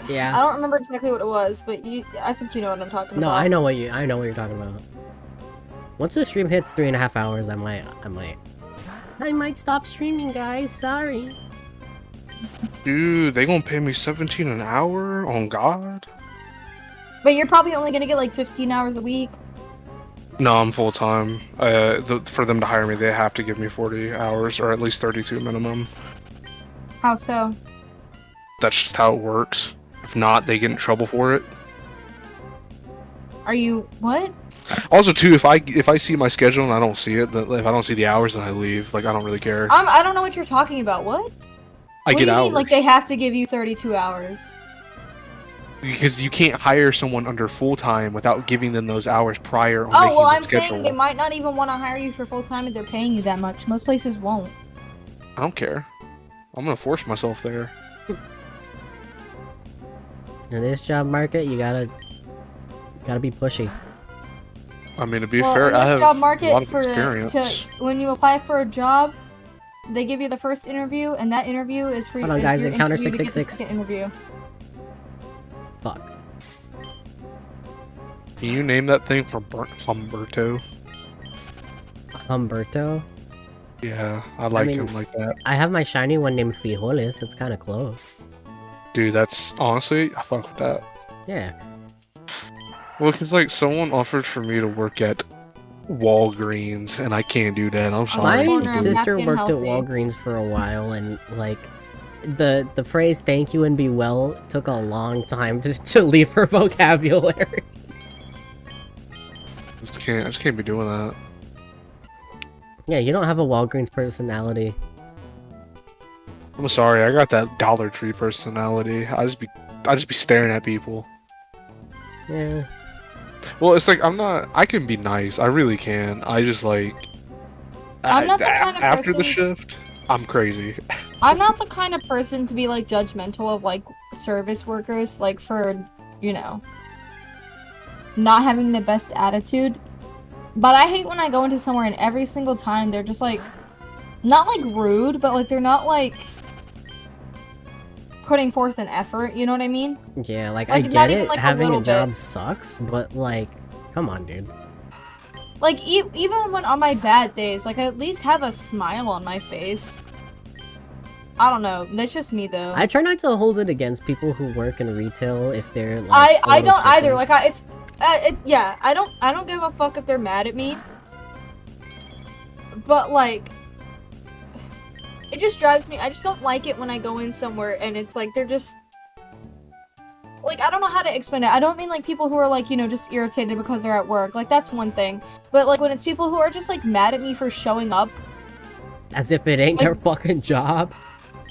Speaker 2: Yeah.
Speaker 4: I don't remember exactly what it was, but I think you know what I'm talking
Speaker 2: No,
Speaker 4: about.
Speaker 2: I know what you're talking about. Once the stream hits 3.5 hours, I might stop streaming, guys. Sorry.
Speaker 3: Dude, they gonna pay me 17 an hour? On God?
Speaker 1: But you're probably only gonna get like 15 hours a week.
Speaker 3: No, I'm full time. For them to hire me, they have to give me 40 hours or at least 32 minimum.
Speaker 1: How so?
Speaker 3: That's just how it works. If not, they get in trouble for it.
Speaker 1: Are you what?
Speaker 3: Also, too, if I see my schedule and I don't see it, if I don't see the hours, then I leave. Like, I don't really care.
Speaker 1: I don't know what you're talking about. What?
Speaker 3: I
Speaker 1: What
Speaker 3: get
Speaker 1: do you
Speaker 3: hours.
Speaker 1: mean? Like they have to give you 32 hours?
Speaker 3: Because you can't hire someone under full time without giving them those hours prior on
Speaker 1: Oh
Speaker 3: making
Speaker 1: well,
Speaker 3: the
Speaker 1: I'm
Speaker 3: schedule.
Speaker 1: saying they might not even want to hire you for full time if they're paying you that much. Most places won't.
Speaker 3: I don't care. I'm gonna force myself there.
Speaker 2: In this job market, you gotta be pushy.
Speaker 3: I mean, to be
Speaker 1: Well,
Speaker 3: fair,
Speaker 1: in this
Speaker 3: I have
Speaker 1: job
Speaker 3: a
Speaker 1: market,
Speaker 3: lot of experience.
Speaker 1: when you apply for a job, they give you the first interview, and that interview is for
Speaker 2: Hold on,
Speaker 1: is
Speaker 2: guys,
Speaker 1: your
Speaker 2: encounter
Speaker 1: interview to get the
Speaker 2: 666.
Speaker 1: second interview.
Speaker 2: Fuck.
Speaker 3: Can you name that thing for Humberto?
Speaker 2: Humberto?
Speaker 3: Yeah, I like
Speaker 2: mean-
Speaker 3: him like that.
Speaker 2: I have my shiny one named Frijoles. It's kind of close.
Speaker 3: Dude, that's honestly, I fuck with that.
Speaker 2: Yeah.
Speaker 3: Well, because like someone offered for me to work at Walgreens, and I can't do that. I'm sorry.
Speaker 1: corner,
Speaker 2: My
Speaker 1: I'm
Speaker 2: sister
Speaker 1: happy and
Speaker 2: worked at
Speaker 1: healthy.
Speaker 2: Walgreens for a while, and like the phrase "thank you and be well" took a long time to leave her vocabulary.
Speaker 3: I just can't be doing that.
Speaker 2: Yeah, you don't have a Walgreens personality.
Speaker 3: I'm sorry, I got that Dollar Tree personality. I just be staring at people.
Speaker 2: Yeah.
Speaker 3: Well, it's like I can be nice. I really can. I just like.
Speaker 1: I'm not the kind of
Speaker 3: after the
Speaker 1: person-
Speaker 3: shift, I'm crazy.
Speaker 1: I'm not the kind of person to be like judgmental of like service workers, like for, you know, not having the best attitude. But I hate when I go into somewhere and every single time they're just like, not like rude, but like they're not like putting forth an effort, you know what I mean?
Speaker 2: Yeah, like
Speaker 1: Like,
Speaker 2: I
Speaker 1: not
Speaker 2: get
Speaker 1: even,
Speaker 2: it,
Speaker 1: like, a
Speaker 2: having
Speaker 1: little
Speaker 2: a job
Speaker 1: bit.
Speaker 2: sucks, but like, come on, dude.
Speaker 1: Like, even when on my bad days, like, I at least have a smile on my face. I don't know. That's just me, though.
Speaker 2: I try not to hold it against people who work in retail if they're like.
Speaker 1: I
Speaker 2: a little
Speaker 1: don't either.
Speaker 2: pissy.
Speaker 1: Like, it's yeah. I don't give a fuck if they're mad at me. But like, it just drives me. I just don't like it when I go in somewhere and it's like they're just. Like, I don't know how to explain it. I don't mean like people who are like, you know, just irritated because they're at work. Like, that's one thing. But like when it's people who are just like mad at me for showing up.
Speaker 2: As if it ain't
Speaker 1: like-
Speaker 2: their fucking job.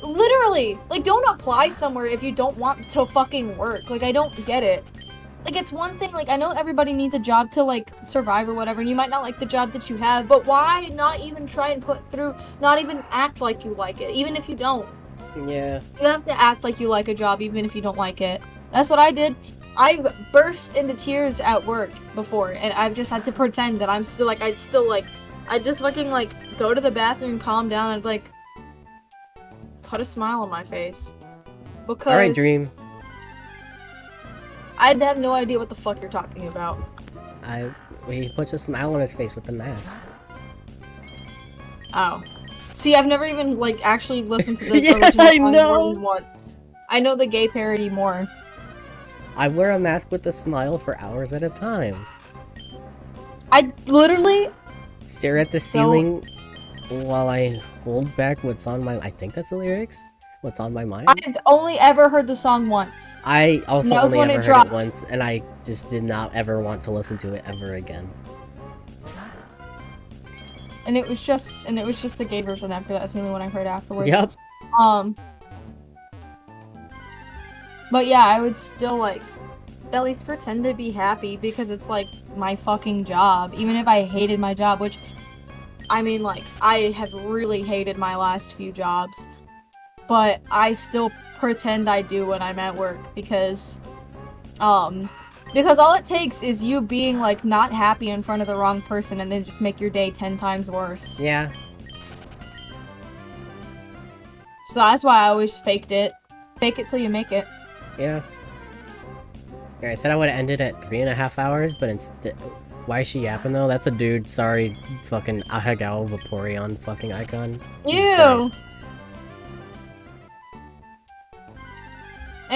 Speaker 1: Literally, like, don't apply somewhere if you don't want to fucking work. Like, I don't get it. Like, it's one thing, like, I know everybody needs a job to, like, survive or whatever, and you might not like the job that you have, but why not even try and put through, not even act like you like it, even if you don't.
Speaker 2: Yeah.
Speaker 1: You have to act like you like a job, even if you don't like it. That's what I did. I burst into tears at work before, and I've just had to pretend that I'm still, like, I'd just fucking, like, go to the bathroom, calm down, and, like, put a smile on my face. Because
Speaker 2: Alright, Dream.
Speaker 1: I have no idea what the fuck you're talking about.
Speaker 2: He puts a smile on his face with the mask.
Speaker 1: Oh. See, I've never even, like, actually listened to the
Speaker 2: Yeah,
Speaker 1: original
Speaker 2: I
Speaker 1: song
Speaker 2: know.
Speaker 1: more than once. I know the gay parody more.
Speaker 2: I wear a mask with a smile for hours at a time.
Speaker 1: I literally...
Speaker 2: Stare at the ceiling while I hold back what's on my... I think that's the lyrics? What's on my mind?
Speaker 1: I've only ever heard the song once.
Speaker 2: I also
Speaker 1: That was
Speaker 2: only
Speaker 1: when
Speaker 2: ever
Speaker 1: it
Speaker 2: heard
Speaker 1: dropped.
Speaker 2: it once, and I just did not ever want to listen to it ever again.
Speaker 1: And it was just the gay version after that. That's the only one I heard afterwards.
Speaker 2: Yep.
Speaker 1: But yeah, I would still, like, at least pretend to be happy because it's, like, my fucking job. Even if I hated my job, which, I mean, like, I have really hated my last few jobs. But I still pretend I do when I'm at work because all it takes is you being, like, not happy in front of the wrong person and then just make your day 10 times worse.
Speaker 2: Yeah.
Speaker 1: So that's why I always faked it. Fake it till you make it.
Speaker 2: Yeah. Yeah, I said I would have ended at 3.5 hours, but instead... Why is she yapping, though? That's a dude. Sorry, fucking Ahagao Vaporeon fucking icon. Jesus
Speaker 1: Ew!
Speaker 2: Christ.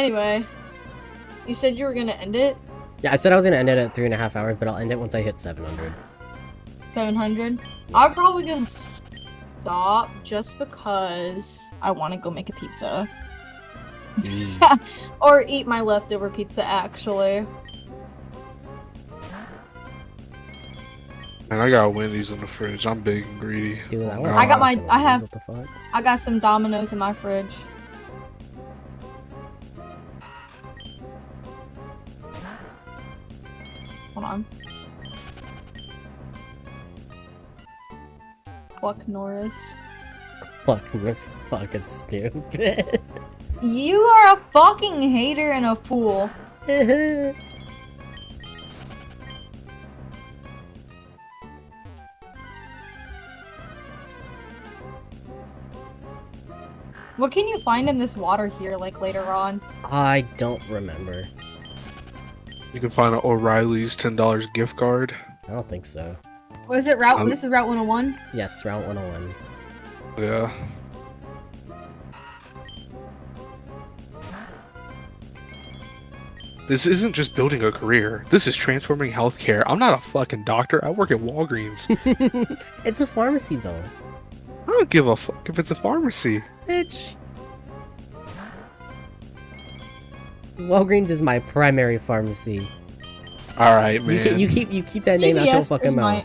Speaker 4: Anyway, you said you were gonna end it.
Speaker 2: Yeah, I said I was gonna end it at 3.5 hours, but I'll end it once I hit 700.
Speaker 4: 700. I'm probably gonna stop just because I want to go make a pizza. Or eat my leftover pizza, actually.
Speaker 3: Man, I got Wendy's in the fridge. I'm big and greedy.
Speaker 2: Dude,
Speaker 3: Oh,
Speaker 2: want
Speaker 4: I got
Speaker 3: God.
Speaker 4: my-
Speaker 2: fucking
Speaker 4: I have-
Speaker 2: Wendy's, what the fuck?
Speaker 4: I got some Domino's in my fridge. Hold on. Pluck Norris.
Speaker 2: Fuck, that's fucking stupid.
Speaker 4: You are a fucking hater and a fool. What can you find in this water here, like, later on?
Speaker 2: I don't remember.
Speaker 3: You can find an O'Reilly's $10 gift card.
Speaker 2: I don't think so.
Speaker 4: Was it Route? This is Route 101?
Speaker 2: Yes, Route 101.
Speaker 3: Yeah. This isn't just building a career. This is transforming healthcare. I'm not a fucking doctor. I work at Walgreens.
Speaker 2: It's a pharmacy though.
Speaker 3: I don't give a fuck if it's a pharmacy.
Speaker 2: Bitch. Walgreens is my primary pharmacy.
Speaker 3: All right, man.
Speaker 2: You keep that name out your fucking mouth.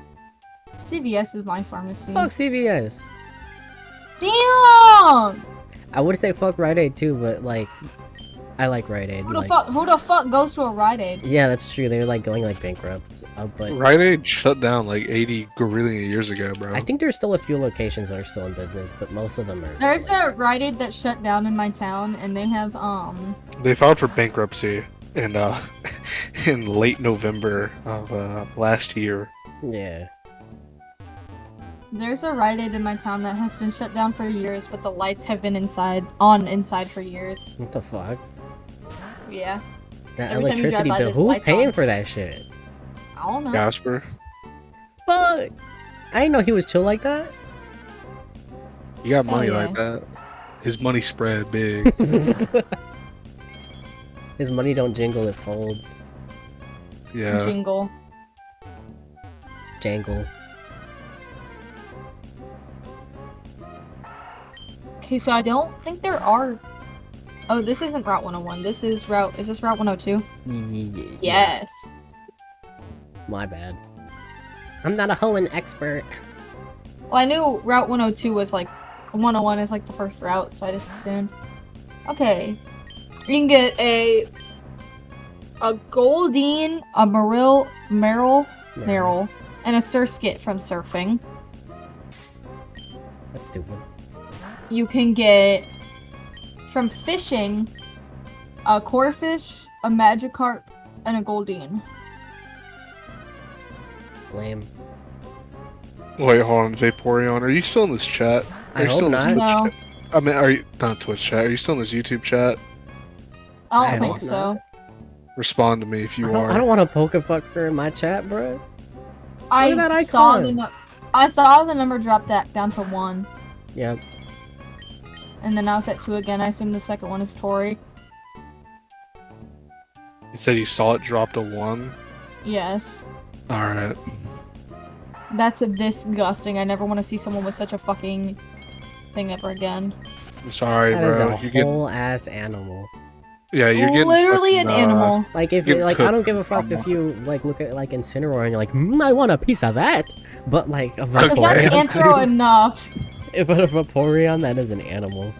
Speaker 4: CVS is my pharmacy.
Speaker 2: Fuck CVS.
Speaker 4: Damn!
Speaker 2: I would say fuck Rite Aid too, but like, I like Rite Aid.
Speaker 4: Who the
Speaker 2: like-
Speaker 4: fuck? Who the fuck goes to a Rite Aid?
Speaker 2: Yeah, that's true. They're like going like bankrupt. But
Speaker 3: Rite Aid shut down like 80 gorillion years ago, bro.
Speaker 2: I think there's still a few locations that are still in business, but most of them are.
Speaker 4: There's
Speaker 2: like,
Speaker 4: a Rite Aid that shut down in my town, and they have
Speaker 3: They filed for bankruptcy in in late November of last year.
Speaker 2: Yeah.
Speaker 4: There's a Rite Aid in my town that has been shut down for years, but the lights have been inside for years.
Speaker 2: What the fuck?
Speaker 4: Yeah.
Speaker 2: That
Speaker 4: Every time you drive
Speaker 2: electricity
Speaker 4: by,
Speaker 2: bill.
Speaker 4: there's
Speaker 2: Who's
Speaker 4: lights
Speaker 2: paying
Speaker 4: on.
Speaker 2: for that shit?
Speaker 4: I don't know.
Speaker 3: Jasper,
Speaker 2: Fuck. I didn't know he was chill like that.
Speaker 3: you got money
Speaker 4: yeah.
Speaker 3: like that. His money spread big.
Speaker 2: His money don't jingle, it folds.
Speaker 3: Yeah.
Speaker 4: Jingle.
Speaker 2: Jangle.
Speaker 4: Okay, so I don't think there are. Oh, this isn't Route 101. This is Route. Is this Route 102?
Speaker 2: Yeah.
Speaker 4: Yes.
Speaker 2: My bad. I'm not a hoeing expert.
Speaker 4: Well, I knew Route 102 was like 101 is like the first route, so I just assumed. Okay, you can get a Goldine, a Merrill, and a Surskit from surfing.
Speaker 2: That's stupid.
Speaker 4: You can get from fishing a Corefish, a Magikarp, and a Goldine.
Speaker 2: Lame.
Speaker 3: Wait, hold on, Vaporeon. Are you still in this chat? Are
Speaker 2: I
Speaker 3: you
Speaker 2: hope
Speaker 3: still in
Speaker 2: not.
Speaker 3: this Twitch
Speaker 4: No.
Speaker 3: chat? I mean, are you not Twitch chat? Are you still in this YouTube chat?
Speaker 4: I
Speaker 2: I
Speaker 4: don't think
Speaker 2: hope
Speaker 4: so.
Speaker 3: Respond to me if you are.
Speaker 2: I don't want a Pokefucker in my chat, bro.
Speaker 4: I
Speaker 2: Look at that
Speaker 4: saw
Speaker 2: icon.
Speaker 4: I saw the number drop that down to 1,
Speaker 2: Yep.
Speaker 4: and then now it's at 2 again. I assume the second one is Tori.
Speaker 3: You said you saw it drop to 1.
Speaker 4: Yes.
Speaker 3: All right.
Speaker 4: That's disgusting. I never want to see someone with such a fucking thing ever again.
Speaker 3: I'm sorry,
Speaker 2: That is
Speaker 3: bro.
Speaker 2: a
Speaker 3: You get,
Speaker 2: whole ass animal.
Speaker 3: yeah, you're getting
Speaker 4: Literally
Speaker 3: fucking,
Speaker 4: an animal.
Speaker 2: Like if
Speaker 3: Get
Speaker 2: like I don't
Speaker 3: cooked.
Speaker 2: give a fuck if you like look at like Incineroar and you're like, I want a piece of that. But like a
Speaker 3: Because
Speaker 4: Because that's
Speaker 2: Vaporeon,
Speaker 4: anthro enough.
Speaker 2: if a Vaporeon, that is an animal.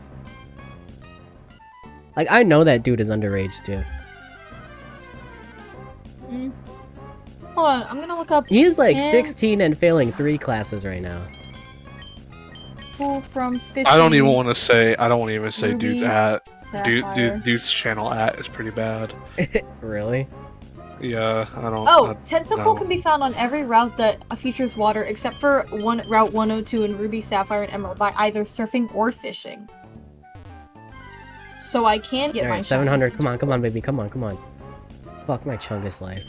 Speaker 2: Like I know that dude is underage too.
Speaker 4: Hold on, I'm gonna look up
Speaker 2: He is like
Speaker 4: And-
Speaker 2: 16 and failing 3 classes right now.
Speaker 4: who from 50.
Speaker 3: I don't even want to say. I don't want to even say dude's
Speaker 4: Ruby
Speaker 3: at.
Speaker 4: Sapphire.
Speaker 3: Dude's channel at is pretty bad.
Speaker 2: Really?
Speaker 3: Yeah, I don't.
Speaker 4: Oh, Tentacle
Speaker 3: no.
Speaker 4: can be found on every route that features water except for Route 102 in Ruby, Sapphire, and Emerald by either surfing or fishing. So I can get my
Speaker 2: Alright, 700. Come on, baby. Come on. Fuck my Chungus life.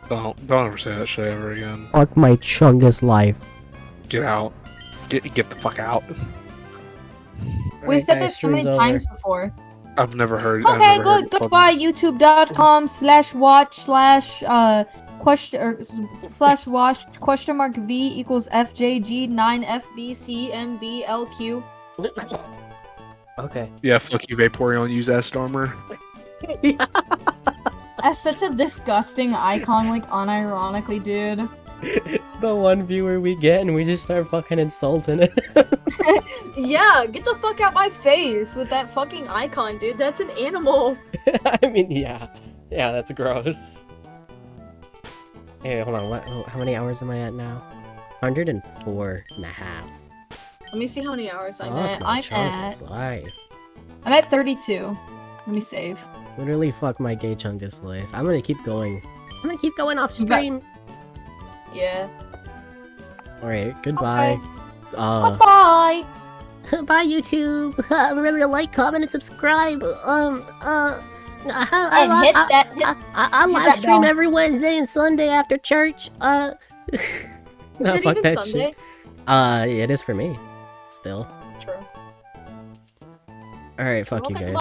Speaker 3: Don't ever say that shit ever again.
Speaker 2: Fuck my Chungus life.
Speaker 3: Get out. Get the fuck out.
Speaker 4: We've
Speaker 2: Alright,
Speaker 4: said
Speaker 2: guys,
Speaker 4: this so many
Speaker 2: stream's
Speaker 4: times
Speaker 2: over.
Speaker 4: before.
Speaker 3: I've never heard.
Speaker 5: Okay,
Speaker 3: I've never heard
Speaker 5: good. Goodbye.
Speaker 4: YouTube.com/watch/v=FJG9FBCMBLQ.
Speaker 2: Okay.
Speaker 3: Yeah, fuck you, Vaporeon. Use S-Armor.
Speaker 4: That's such a disgusting icon, like unironically, dude.
Speaker 2: The one viewer we get and we just start fucking insulting it.
Speaker 1: Yeah, get the fuck out my face with that fucking icon, dude. That's an animal.
Speaker 2: I mean, yeah. Yeah, that's gross. Hey, hold on. How many hours am I at now? 104 and a half.
Speaker 1: Let me see how many hours I'm
Speaker 2: Fuck
Speaker 1: at.
Speaker 2: my
Speaker 1: I'm
Speaker 2: chungus
Speaker 1: at.
Speaker 2: life.
Speaker 4: I'm at 32. Let me save.
Speaker 2: Literally fuck my gay chungus life. I'm gonna keep going. I'm gonna keep going off stream.
Speaker 1: Yeah.
Speaker 2: Alright, goodbye.
Speaker 4: Goodbye.
Speaker 2: Bye, YouTube. Remember to like, comment, and subscribe.
Speaker 4: And hit that.
Speaker 2: I
Speaker 4: hit
Speaker 2: live
Speaker 4: that
Speaker 2: stream
Speaker 4: bell.
Speaker 2: every Wednesday and Sunday after church.
Speaker 1: Is it
Speaker 2: fuck
Speaker 1: even
Speaker 2: that
Speaker 1: Sunday?
Speaker 2: shit. It is for me. Still.
Speaker 1: True.
Speaker 2: Alright, fuck you
Speaker 1: Okay,
Speaker 2: guys.